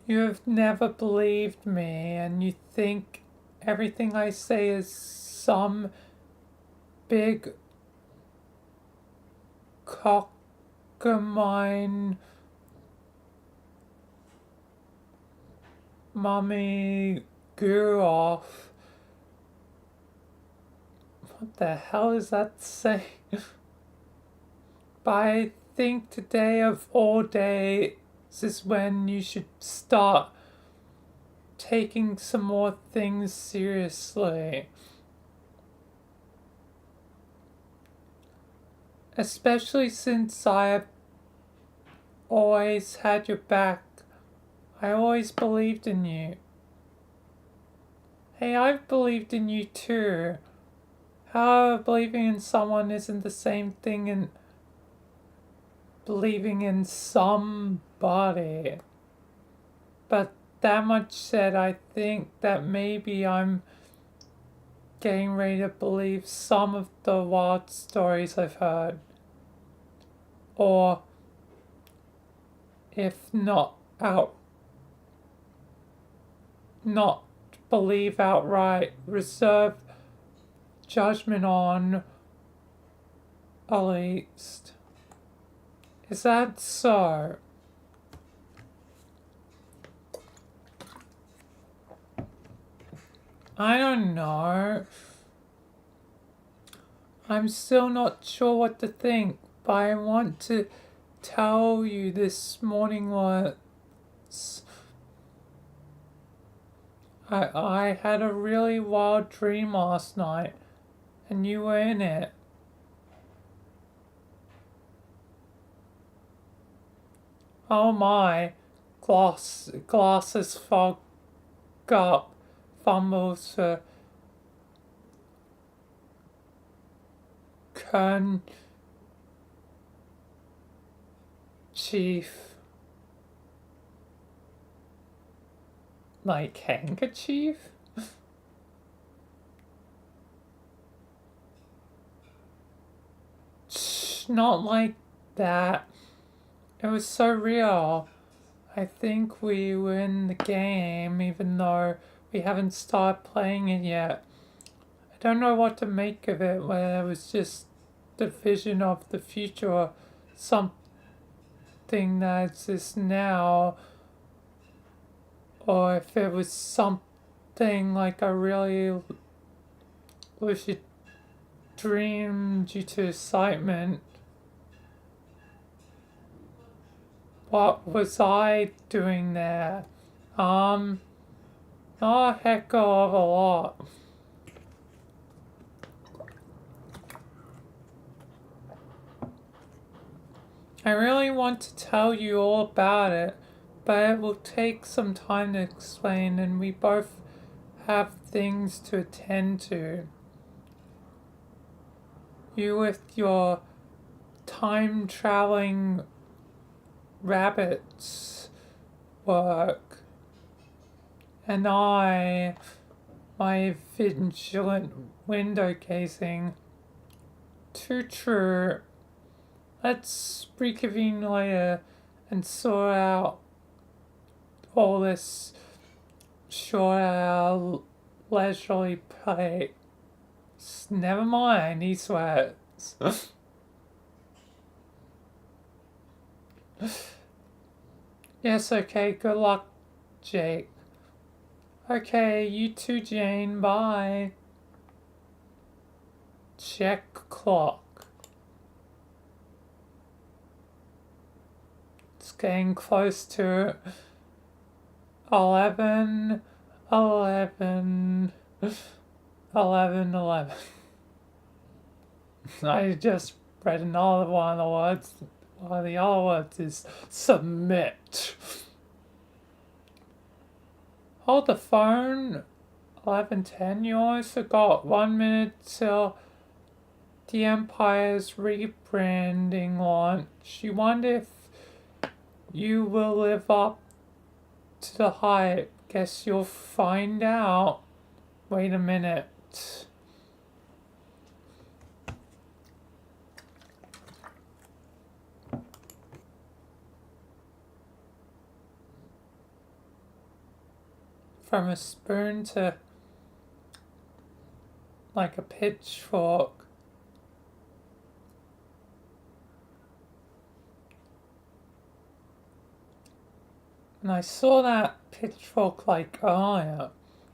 you have never believed me and you think everything I say is some big cockamine mummy goo off. What the hell is that saying? But I think today of all days is when you should start taking some more things seriously. Especially since I have always had your back. I always believed in you. Hey, I've believed in you too. However, believing in someone isn't the same thing in believing in somebody. But that much said, I think that maybe I'm getting ready to believe some of the wild stories I've heard. Or, if not not believe outright, reserve judgment on, at least. Is that so? I don't know. I'm still not sure what to think, but I want to tell you this morning was I had a really wild dream last night, and you were in it. Oh my, glasses fog up, fumbles for chief, like handkerchief? Shh, not like that. It was so real. I think we were in the game, even though we haven't started playing it yet. I don't know what to make of it, whether it was just the vision of the future or something that exists now, or if it was something like I really lucid dream due to excitement. What was I doing there? Not a heck of a lot. I really want to tell you all about it, but it will take some time to explain, and we both have things to attend to. You with your time-traveling rabbits work, and I, my vigilant window casing. Too true. Let's reconvene later and sort out all this short our leisurely play. Never mind, he sweats. Yes, okay, good luck, Jake. Okay, you too, Jane, bye. Check clock. It's getting close to 11, 11, 11, 11. I just read another one of the words. One of the other words is submit. Hold the phone. 11:10. You also got 1 minute till the Empire's rebranding launch. You wonder if you will live up to the hype. Guess you'll find out. Wait a minute. From a spoon to like a pitchfork. And I saw that pitchfork like earlier.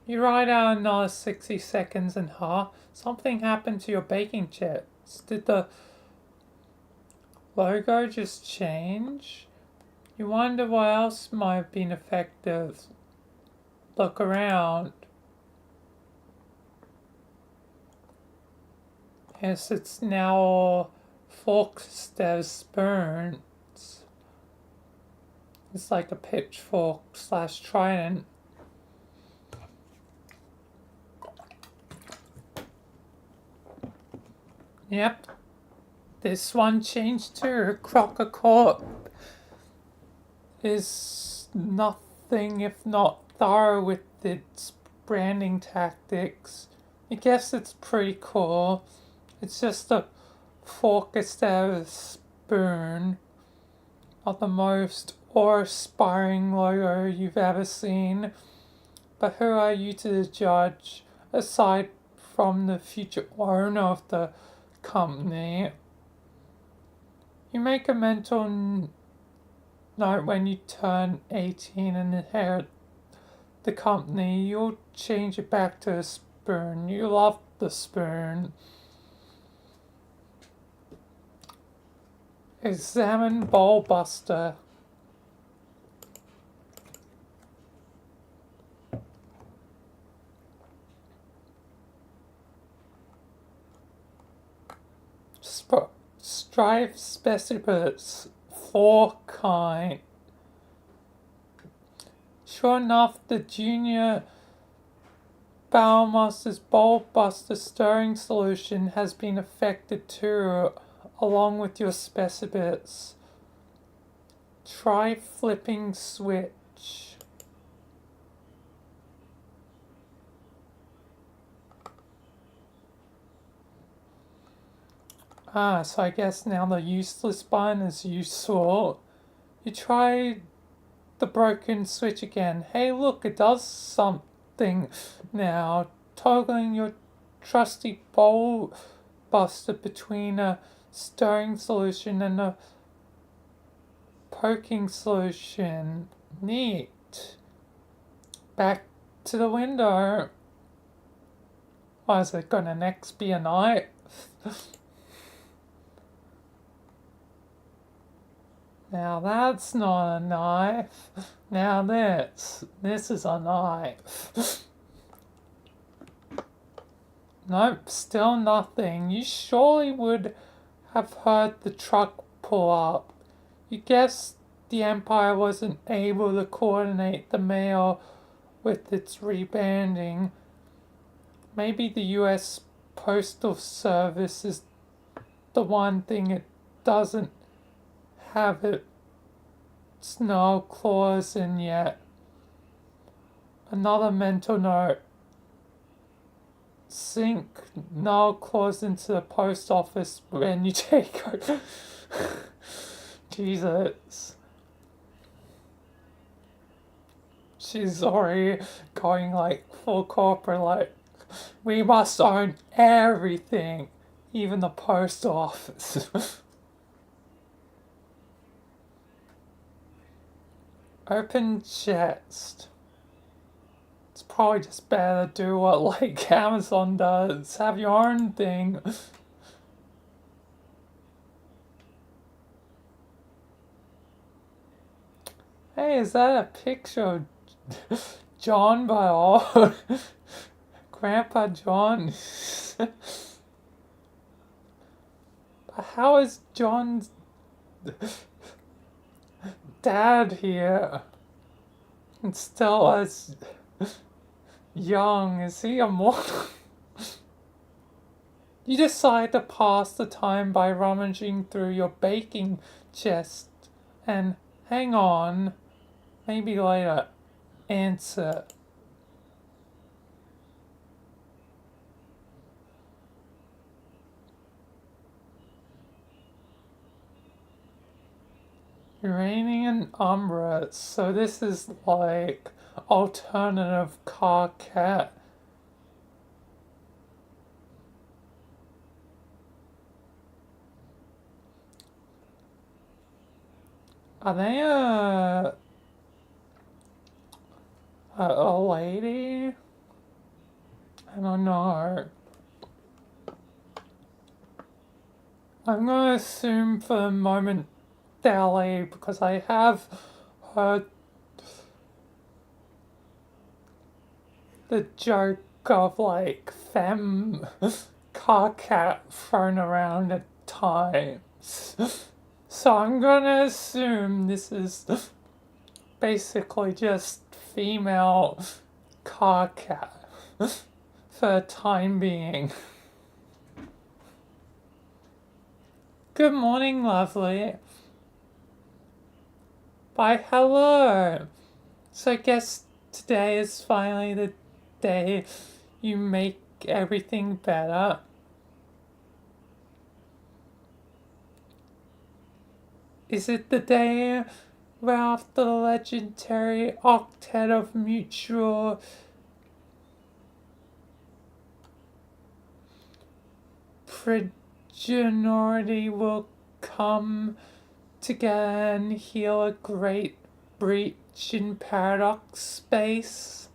You ride out another 60 seconds and something happened to your baking chips. Did the logo just change? You wonder what else might have been effective. Look around. Yes, it's now forks instead of spoons. It's like a pitchfork / trident. Yep. This one changed too. Crocker Corp is nothing if not thorough with its branding tactics. I guess it's pretty cool. It's just a fork instead of a spoon. Not the most awe-inspiring logo you've ever seen. But who are you to judge, aside from the future owner of the company? You make a mental note when you turn 18 and inherit the company. You'll change it back to a spoon. You love the spoon. Examine Bowl Buster. Strive specimens 4 kind. Sure enough, the Junior Bowmaster's Bowl Buster stirring solution has been affected too, along with your specimens. Try flipping switch. So I guess now the useless button is useful. You try the broken switch again. Hey look, it does something now. Toggling your trusty bowl buster between a stirring solution and a poking solution. Neat. Back to the window. Why is it gonna next be a knife? Now that's not a knife. Now this is a knife. Nope, still nothing. You surely would have heard the truck pull up. You guess the Empire wasn't able to coordinate the mail with its rebranding. Maybe the US Postal Service is the one thing it doesn't have its no clause in yet. Another mental note. Sink no clause into the post office when you take over. Jesus. She's already going like full corporate, like, we must own everything, even the post office. Open chest. It's probably just better to do what like Amazon does. Have your own thing. Hey, is that a picture of John by all? Grandpa John? How is John's dad here? And still as young. Is he immortal? You decide to pass the time by rummaging through your baking chest and hang on. Maybe later. Answer. Iranian Umbra. So this is like alternative car cat. Are they a lady? I don't know. I'm gonna assume for the moment they're a lady because I have heard the joke of like femme car cat thrown around at times. So I'm gonna assume this is basically just female car cat for the time being. Good morning, lovely. Why, hello. So I guess today is finally the day you make everything better. Is it the day where after the legendary octet of mutual progenitority will come together and heal a great breach in paradox space?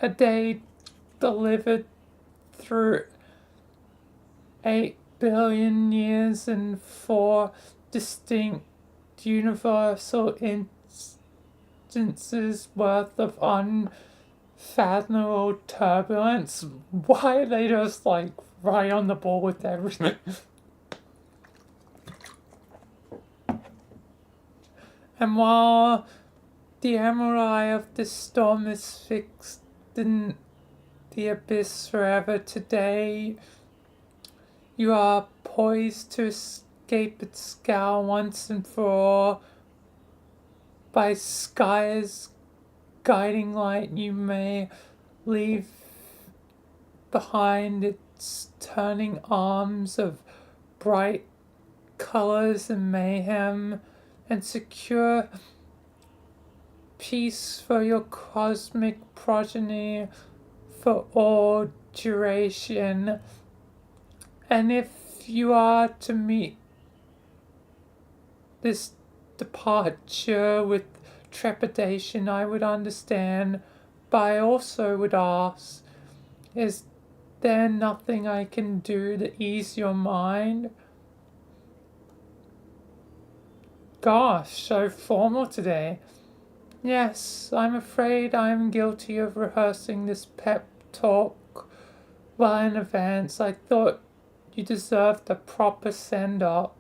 A day delivered through 8 billion years and 4 distinct universal instances worth of unfathomable turbulence. Why are they just like right on the ball with everything? And while the emerald eye of the storm is fixed in the abyss forever, today you are poised to escape its scowl once and for all. By sky's guiding light you may leave behind its turning arms of bright colors and mayhem, and secure peace for your cosmic progeny for all duration. And if you are to meet this departure with trepidation, I would understand, but I also would ask, is there nothing I can do to ease your mind? Gosh, so formal today. Yes, I'm afraid I'm guilty of rehearsing this pep talk well in advance. I thought you deserved a proper send-off.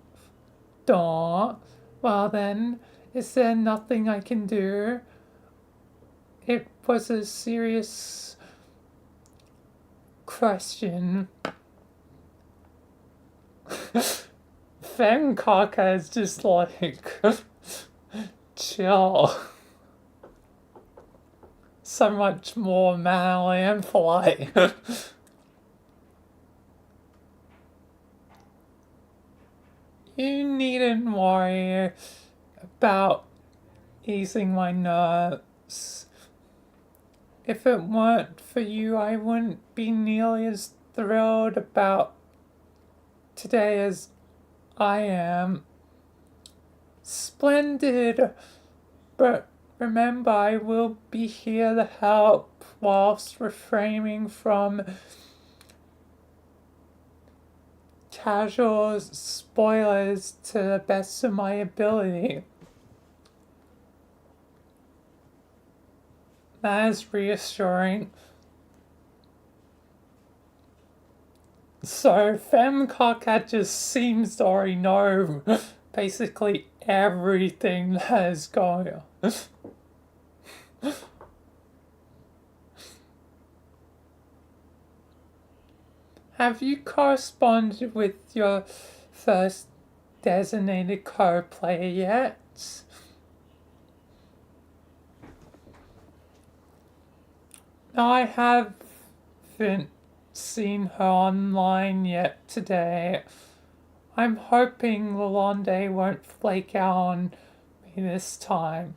Duh. Well then, is there nothing I can do? It was a serious question. Feng Kaka is just like chill. So much more manly and polite. You needn't worry about easing my nerves. If it weren't for you, I wouldn't be nearly as thrilled about today as I am. Splendid But remember, I will be here to help whilst refraining from casual spoilers to the best of my ability. That is reassuring. So, Femcock just seems to already know basically everything that is going on. Have you corresponded with your first designated co-player yet? I haven't seen her online yet today. I'm hoping Lalonde won't flake out on me this time.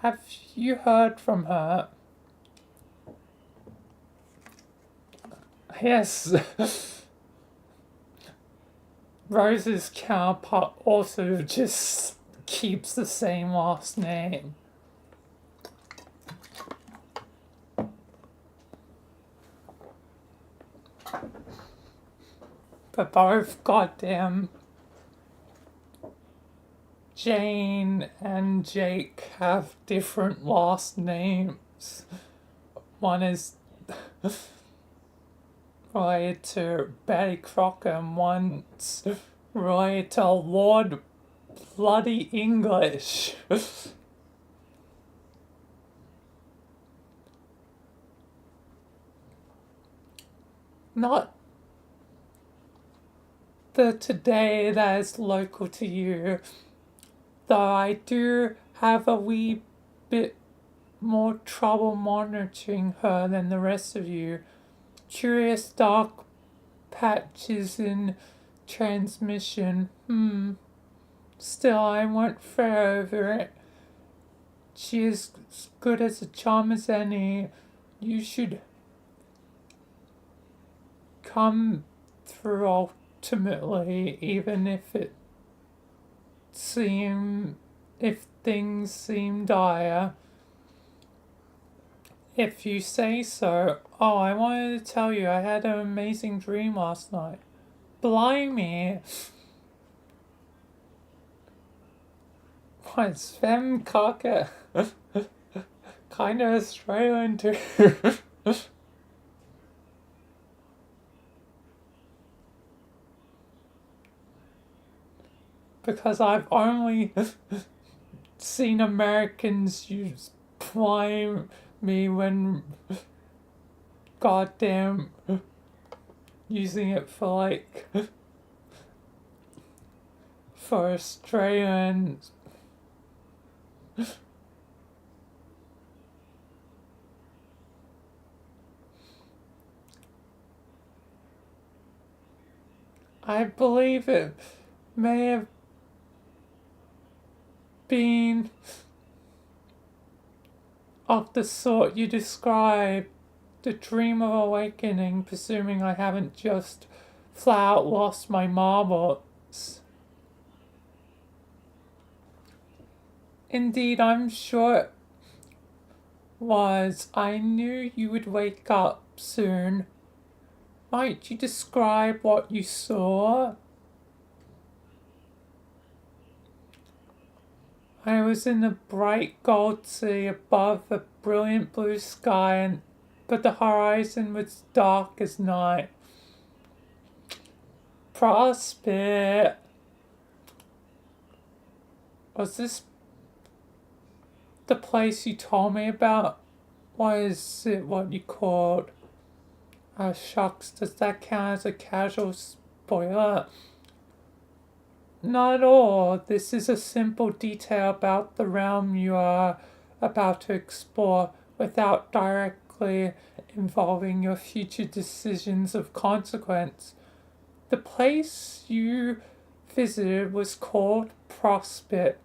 Have you heard from her? Yes. Rose's counterpart also just keeps the same last name. But both goddamn Jane and Jake have different last names. One is related to Betty Crocker and one's related to Lord Bloody English. Not the today that is local to you, though I do have a wee bit more trouble monitoring her than the rest of you. Curious dark patches in transmission. Still, I won't fret over it. She is as good as a charm as any. You should come through ultimately, even if things seem dire. If you say so. Oh, I wanted to tell you, I had an amazing dream last night. Blimey. What, Sven Kaka? Kinda Australian too. Because I've only seen Americans use blame me when goddamn using it for like for Australians. I believe it may have been of the sort you describe, the dream of awakening, presuming I haven't just flat out lost my marbles. Indeed, I'm sure it was. I knew you would wake up soon. Might you describe what you saw? I was in a bright gold sea above a brilliant blue sky, but the horizon was dark as night. Prospect. Was this the place you told me about? Why is it what you called? Oh shucks, does that count as a casual spoiler? Not at all. This is a simple detail about the realm you are about to explore without directly involving your future decisions of consequence. The place you visited was called Prospect.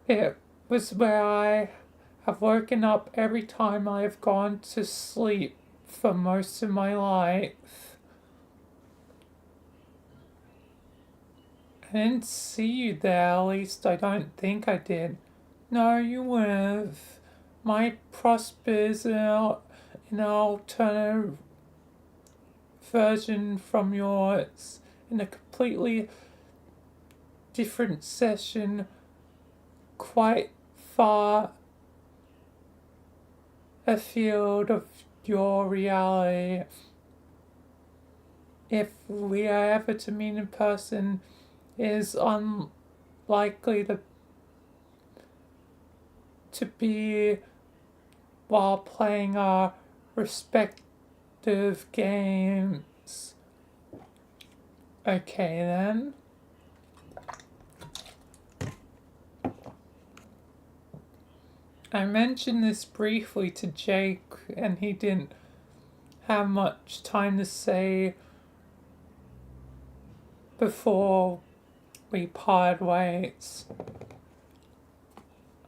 It was where I have woken up every time I have gone to sleep for most of my life. I didn't see you there, at least I don't think I did. No, you wouldn't have. My Prosper is an alternative version from yours in a completely different session, quite far afield of your reality. If we are ever to meet in person, it is unlikely to be while playing our respective games. Okay then. I mentioned this briefly to Jake, and he didn't have much time to say before we parted ways.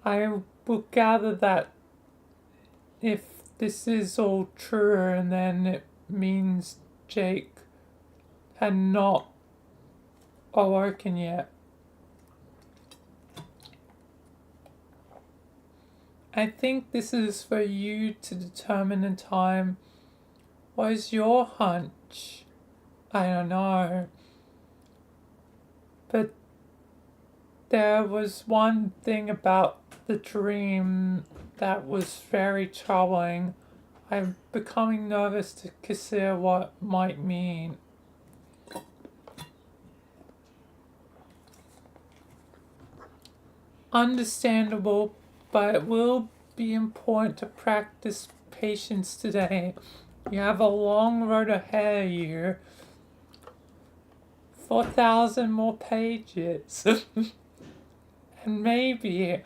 I will gather that if this is all true, then it means Jake had not awoken yet. I think this is for you to determine in time. What is your hunch? I don't know. But there was one thing about the dream that was very troubling. I'm becoming nervous to consider what it might mean. Understandable, but it will be important to practice patience today. You have a long road ahead of you. 4,000 more pages. And maybe,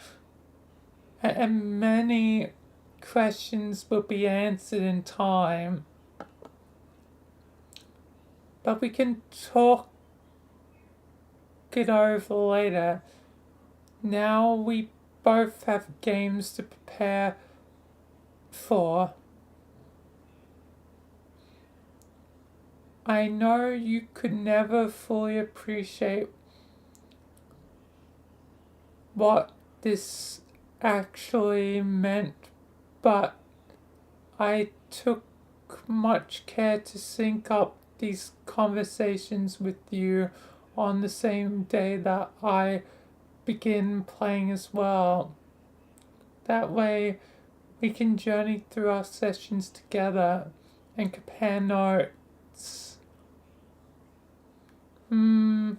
and many questions will be answered in time. But we can talk it over later. Now we both have games to prepare for. I know you could never fully appreciate what this actually meant, but I took much care to sync up these conversations with you on the same day that I begin playing as well. That way we can journey through our sessions together and compare notes. I'm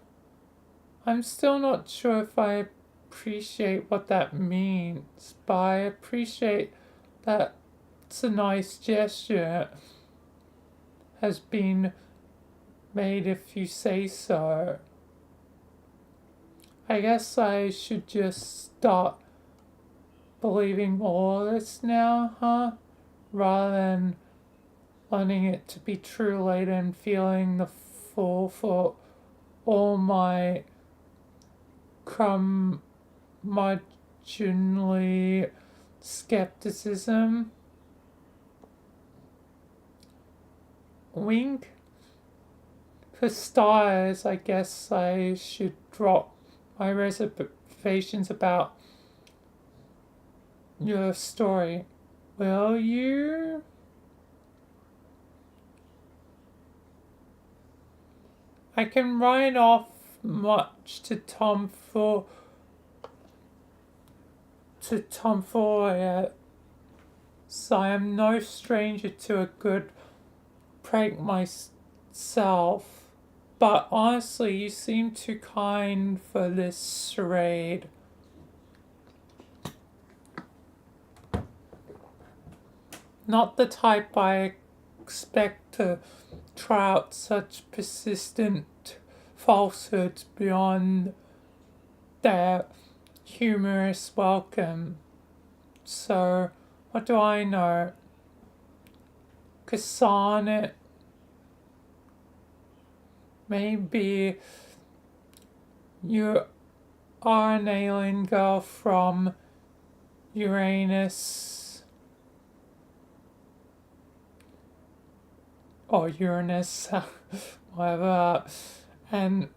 still not sure if I appreciate what that means, but I appreciate that it's a nice gesture has been made if you say so. I guess I should just start believing all this now, huh? Rather than wanting it to be true later and feeling the fool for all my curmudgeonly skepticism. Wink. For stars, I guess I should drop my reservations about your story. Will you? I can write off much to tomfoolery, so I am no stranger to a good prank myself. But honestly, you seem too kind for this charade. Not the type I expect to try out such persistent falsehoods beyond their humorous welcome. So, what do I know? Sonnet. Maybe you are an alien girl from Uranus. Or Uranus, whatever. And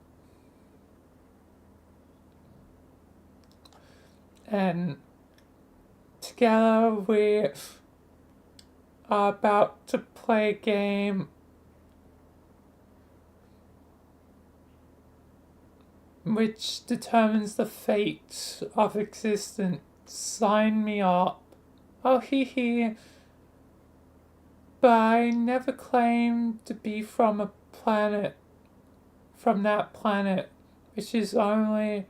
together we are about to play a game which determines the fate of existence. Sign me up. Oh, hee hee. But I never claimed to be from a planet, from that planet, which is only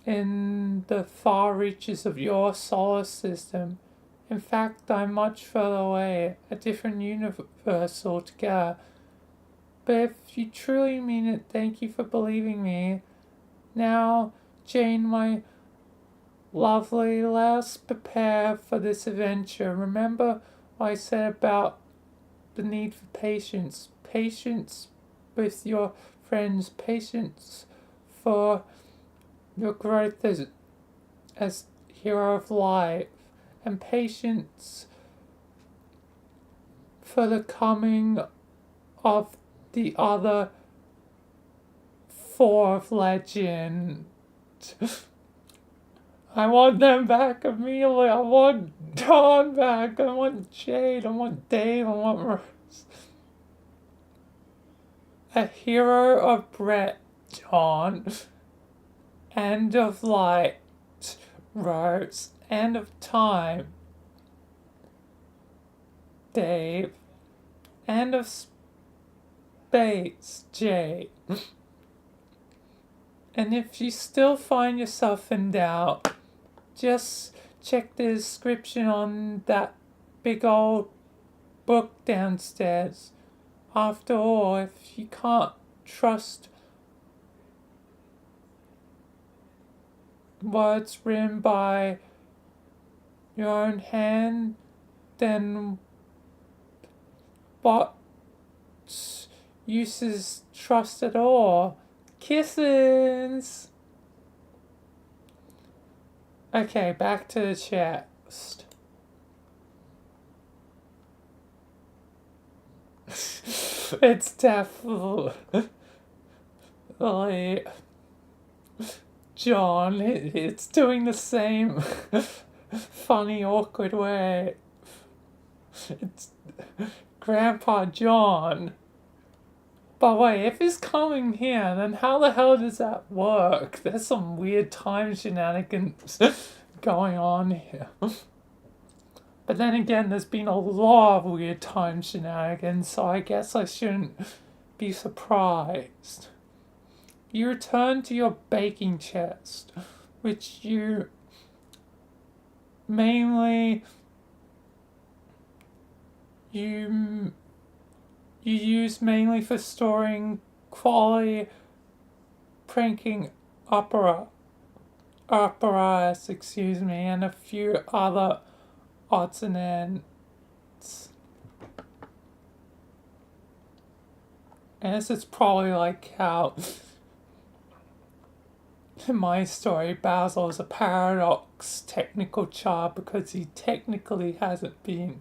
in the far reaches of your solar system. In fact, I'm much further away, a different universe altogether. But if you truly mean it, thank you for believing me. Now, Jane, my lovely, let us prepare for this adventure. Remember what I said about the need for patience. Patience with your friends. Patience for your growth as hero of life. And patience for the coming of the other four of legend. I want them back immediately. I want Dawn back. I want Jade. I want Dave. I want Rose. A hero of Brett, John. End of light, Rose. End of time, Dave. End of space, Jade. And if you still find yourself in doubt, just check the description on that big old book downstairs. After all, if you can't trust words written by your own hand, then what use is trust at all? Kisses! Okay, back to the chest. It's definitely John. It's doing the same funny, awkward way. It's Grandpa John. But wait, if he's coming here, then how the hell does that work? There's some weird time shenanigans going on here. But then again, there's been a lot of weird time shenanigans, so I guess I shouldn't be surprised. You return to your baking chest, which you mainly you use mainly for storing quality pranking apparatus, and a few other odds and ends. And this is probably like how in my story, Basil is a paradox technical child because he technically hasn't been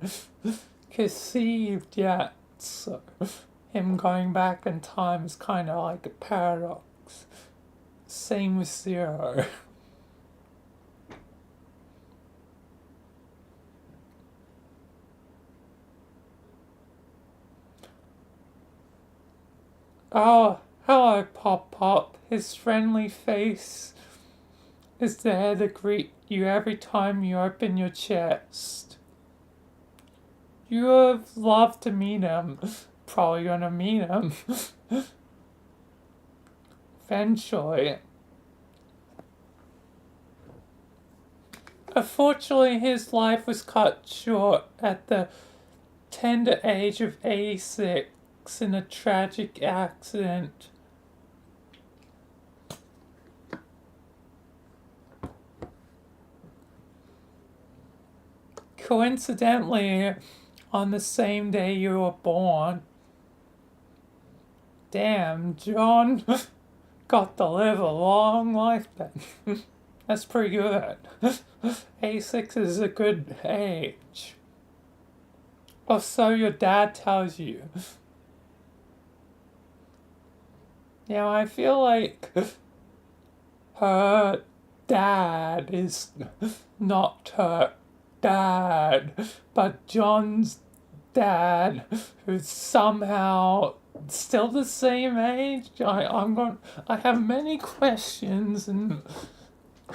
conceived yet. So him going back in time is kind of like a paradox. Same with Zero. Oh, hello, Pop-Pop. His friendly face is there to greet you every time you open your chest. You have loved to meet him. Probably gonna meet him. Eventually. Unfortunately, his life was cut short at the tender age of 86 in a tragic accident. Coincidentally, on the same day you were born. Damn, John got to live a long life then. That's pretty good. 86 is a good age. Or so your dad tells you. Yeah, I feel like her dad is not her dad, but John's dad, who's somehow still the same age. I have many questions, and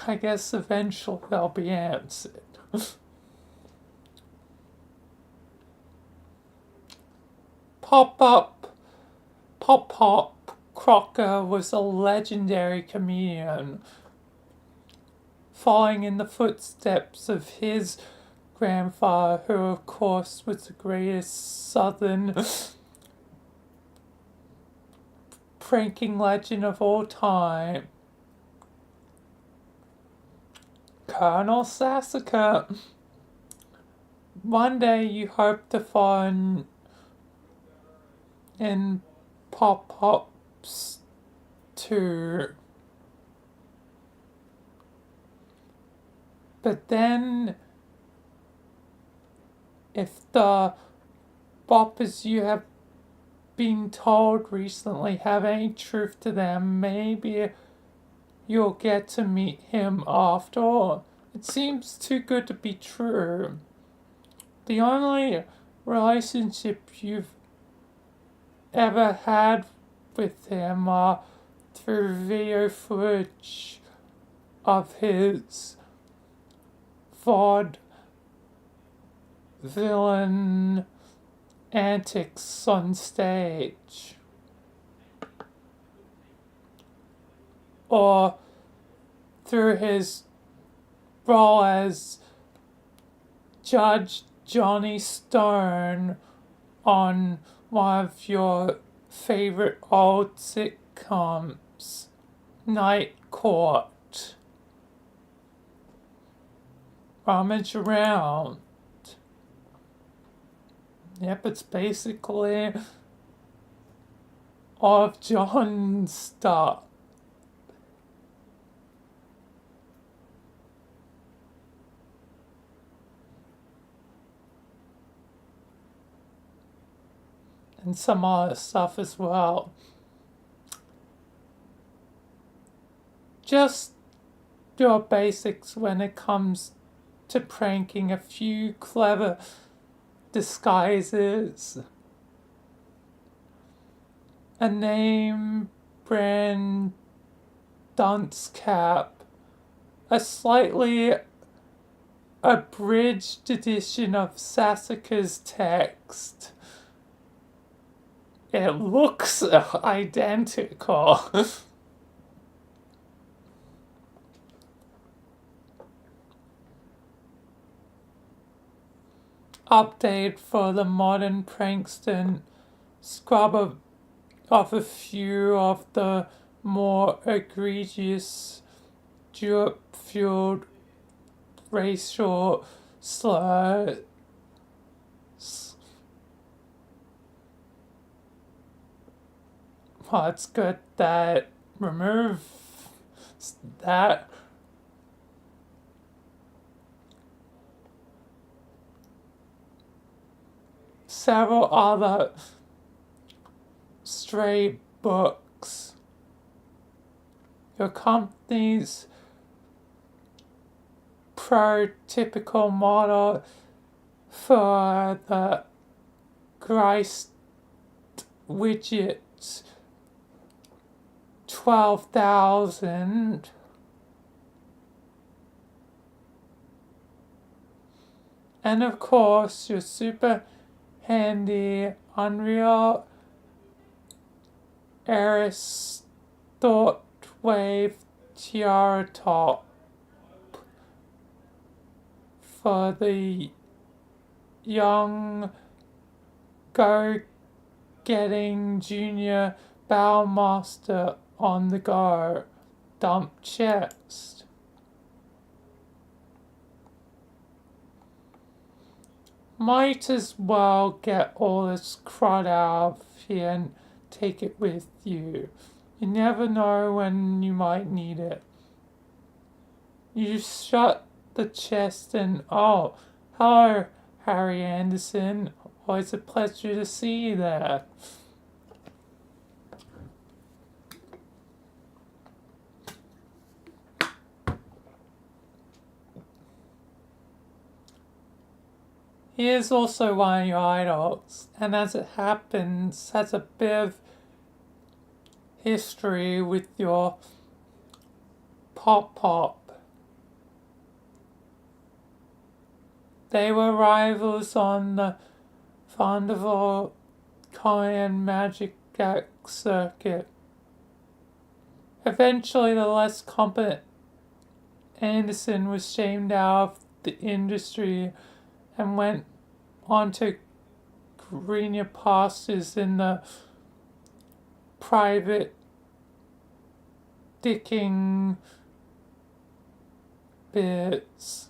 I guess eventually they'll be answered. Pop Crocker was a legendary comedian, following in the footsteps of his grandfather, who of course was the greatest southern pranking legend of all time, Colonel Sassacre. One day you hope to find in Pop-Pops 2. But then, if the boppers you have been told recently have any truth to them, maybe you'll get to meet him after all. It seems too good to be true. The only relationship you've ever had with him are through video footage of his villain antics on stage, or through his role as Judge Johnny Stone on one of your favorite old sitcoms, Night Court. Rummage around. Yep, it's basically all of John's stuff. And some other stuff as well. Just your basics when it comes to pranking. A few clever disguises, a name brand dunce cap, a slightly abridged edition of Sassacre's text. It looks identical. Update for the modern prankster, scrub of a few of the more egregious drip-fueled racial slurs. Well, it's good that remove that. Several other stray books. Your company's prototypical model for the Christ widgets, 12,000. And of course, your super handy Unreal Eris Thought Wave Tiara Top for the young go-getting junior bowmaster on the go. Dump chest. Might as well get all this crud out of here and take it with you. You never know when you might need it. You shut the chest and, oh, hello, Harry Anderson. Always a pleasure to see you there. He is also one of your idols, and as it happens, has a bit of history with your Pop. They were rivals on the Vanderbilt Korean Magic Act circuit. Eventually, the less competent Anderson was shamed out of the industry and went on to greener pastures in the private dicking bits.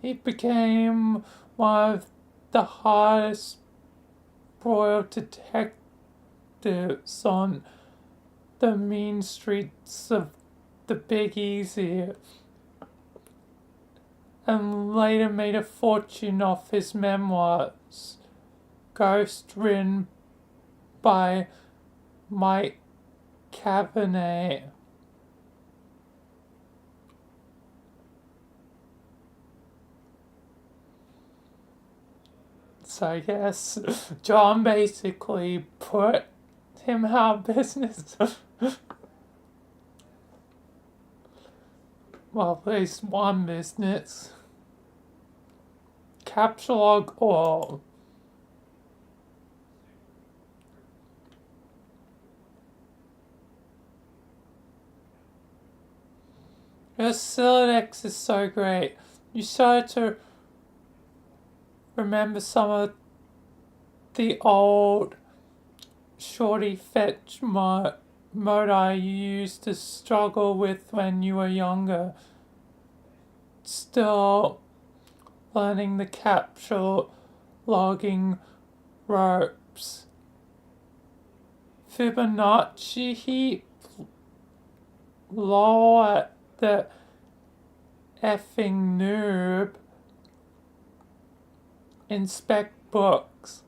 He became one of the hardest boiled detectives on the mean streets of the Big Easy, and later made a fortune off his memoirs, Ghost, written by Mike Cabernet. So I guess John basically put him out of business. Well, at least one business. Capsulog Oil. Your Silex is so great. You started to remember some of the old shorty fetch mode I used to struggle with when you were younger. Still learning the capsule logging ropes. Fibonacci heap. Lol at the effing noob. Inspect books.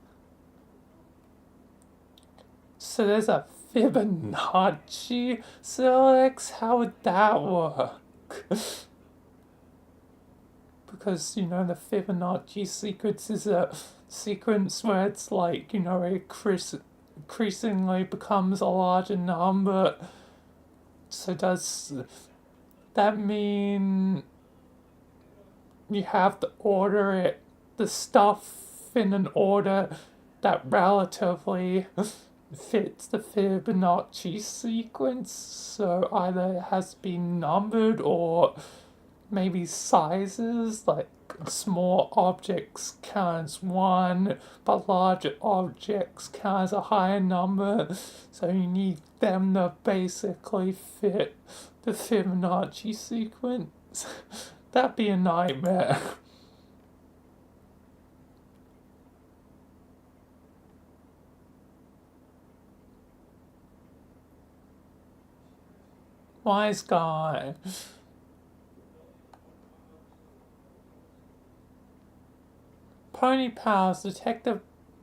So there's a Fibonacci Silex? How would that work? Because, you know, the Fibonacci sequence is a sequence where it's like, you know, it increasingly becomes a larger number. So does that mean you have to order it, the stuff in an order that relatively fits the Fibonacci sequence? So either it has to be numbered or maybe sizes, like small objects count as one, but larger objects count as a higher number, so you need them to basically fit the Fibonacci sequence. That'd be a nightmare. Wise guy. Pony Pals, Detective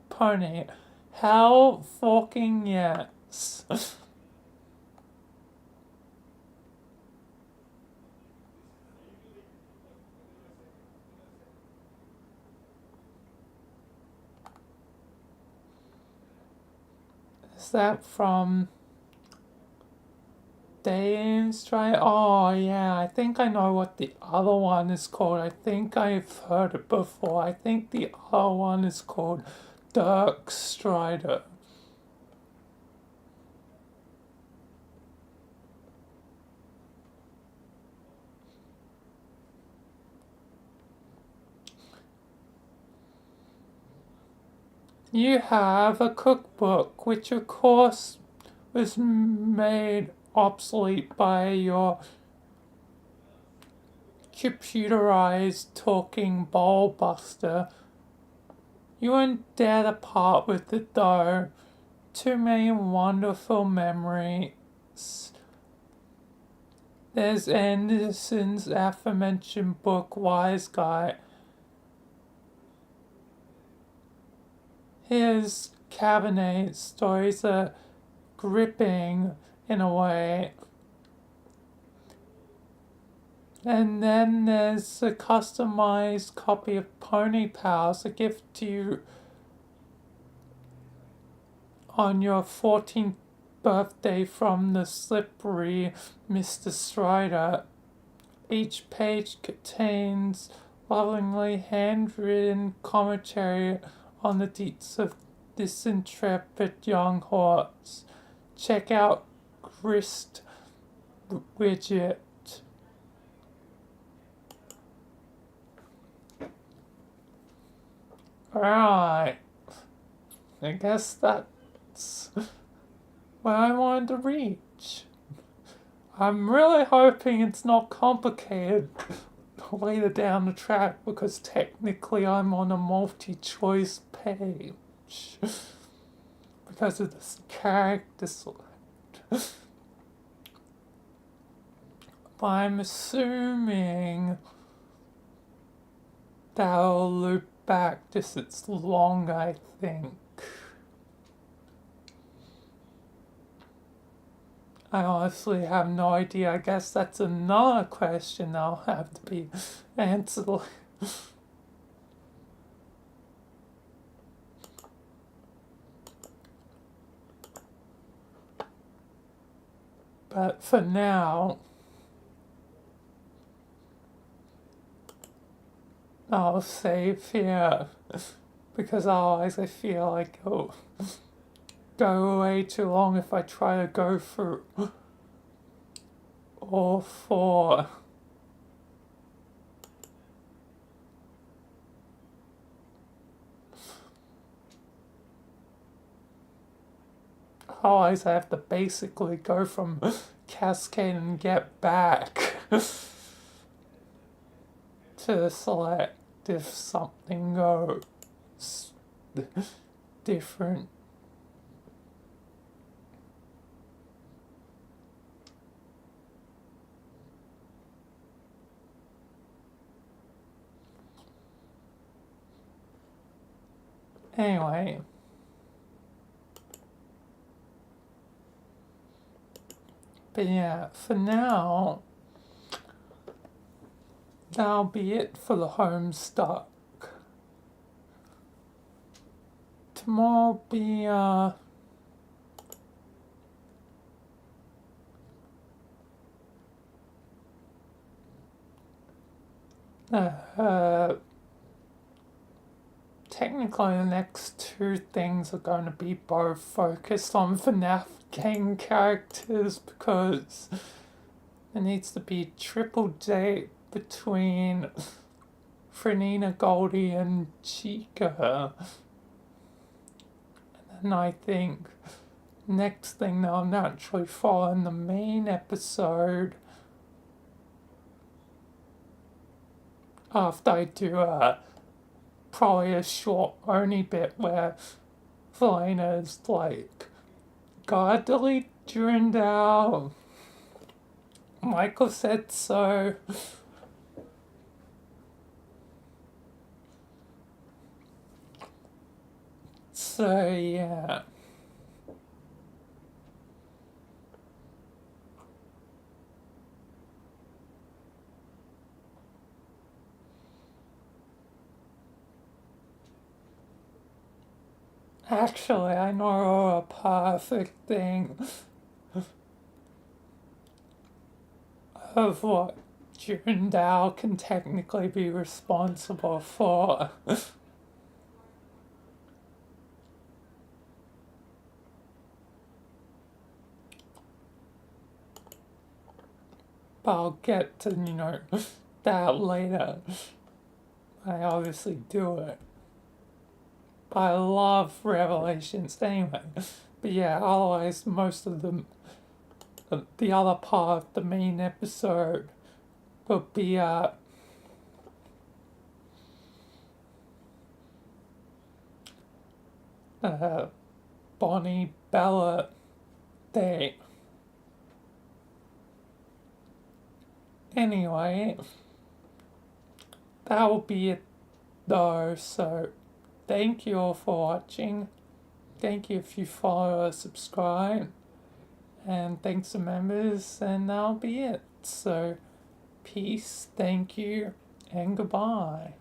Pony. Hell fucking yes. Is that from Dane's Try? Oh yeah, I think I know what the other one is called. I think I've heard it before. I think the other one is called Dirk Strider. You have a cookbook, which of course was made obsolete by your computerized talking ball buster. You wouldn't dare to part with it though. Too many wonderful memories. There's Anderson's aforementioned book, Wise Guy. His cabinet stories are gripping in a way. And then there's a customized copy of Pony Pals, a gift to you on your 14th birthday from the slippery Mr. Strider. Each page contains lovingly handwritten commentary on the deeds of this intrepid young horse. Check out Grist Widget. Alright. I guess that's where I wanted to reach. I'm really hoping it's not complicated later down the track, because technically I'm on a multi-choice page because of this character select. But I'm assuming that'll loop back, just it's long, I think. I honestly have no idea. I guess that's another question that'll have to be answered. But for now, I'll save here, because otherwise I feel like it'll go way too long if I try to go through all four. Otherwise I have to basically go from Cascade and get back to select if something goes different. Anyway, but yeah, for now, that'll be it for the homestuck. Tomorrow will be technically the next two things are going to be both focused on FNAF game characters, because there needs to be triple date between Frenina, Goldie and Chica. And then I think next thing they'll naturally follow in the main episode after I do probably a short only bit where Vilayna is like, gotta delete Durandal. Michael said so. So yeah. Actually, I know a perfect thing of what Durandal can technically be responsible for. But I'll get to, that later. I obviously do it. But I love Revelations anyway. But yeah, otherwise most of them, the other part of the main episode will be Bonnie Bella Day. Anyway, that will be it though, so thank you all for watching. Thank you if you follow or subscribe. And thanks to members, and that'll be it. So, Peace, thank you, and goodbye.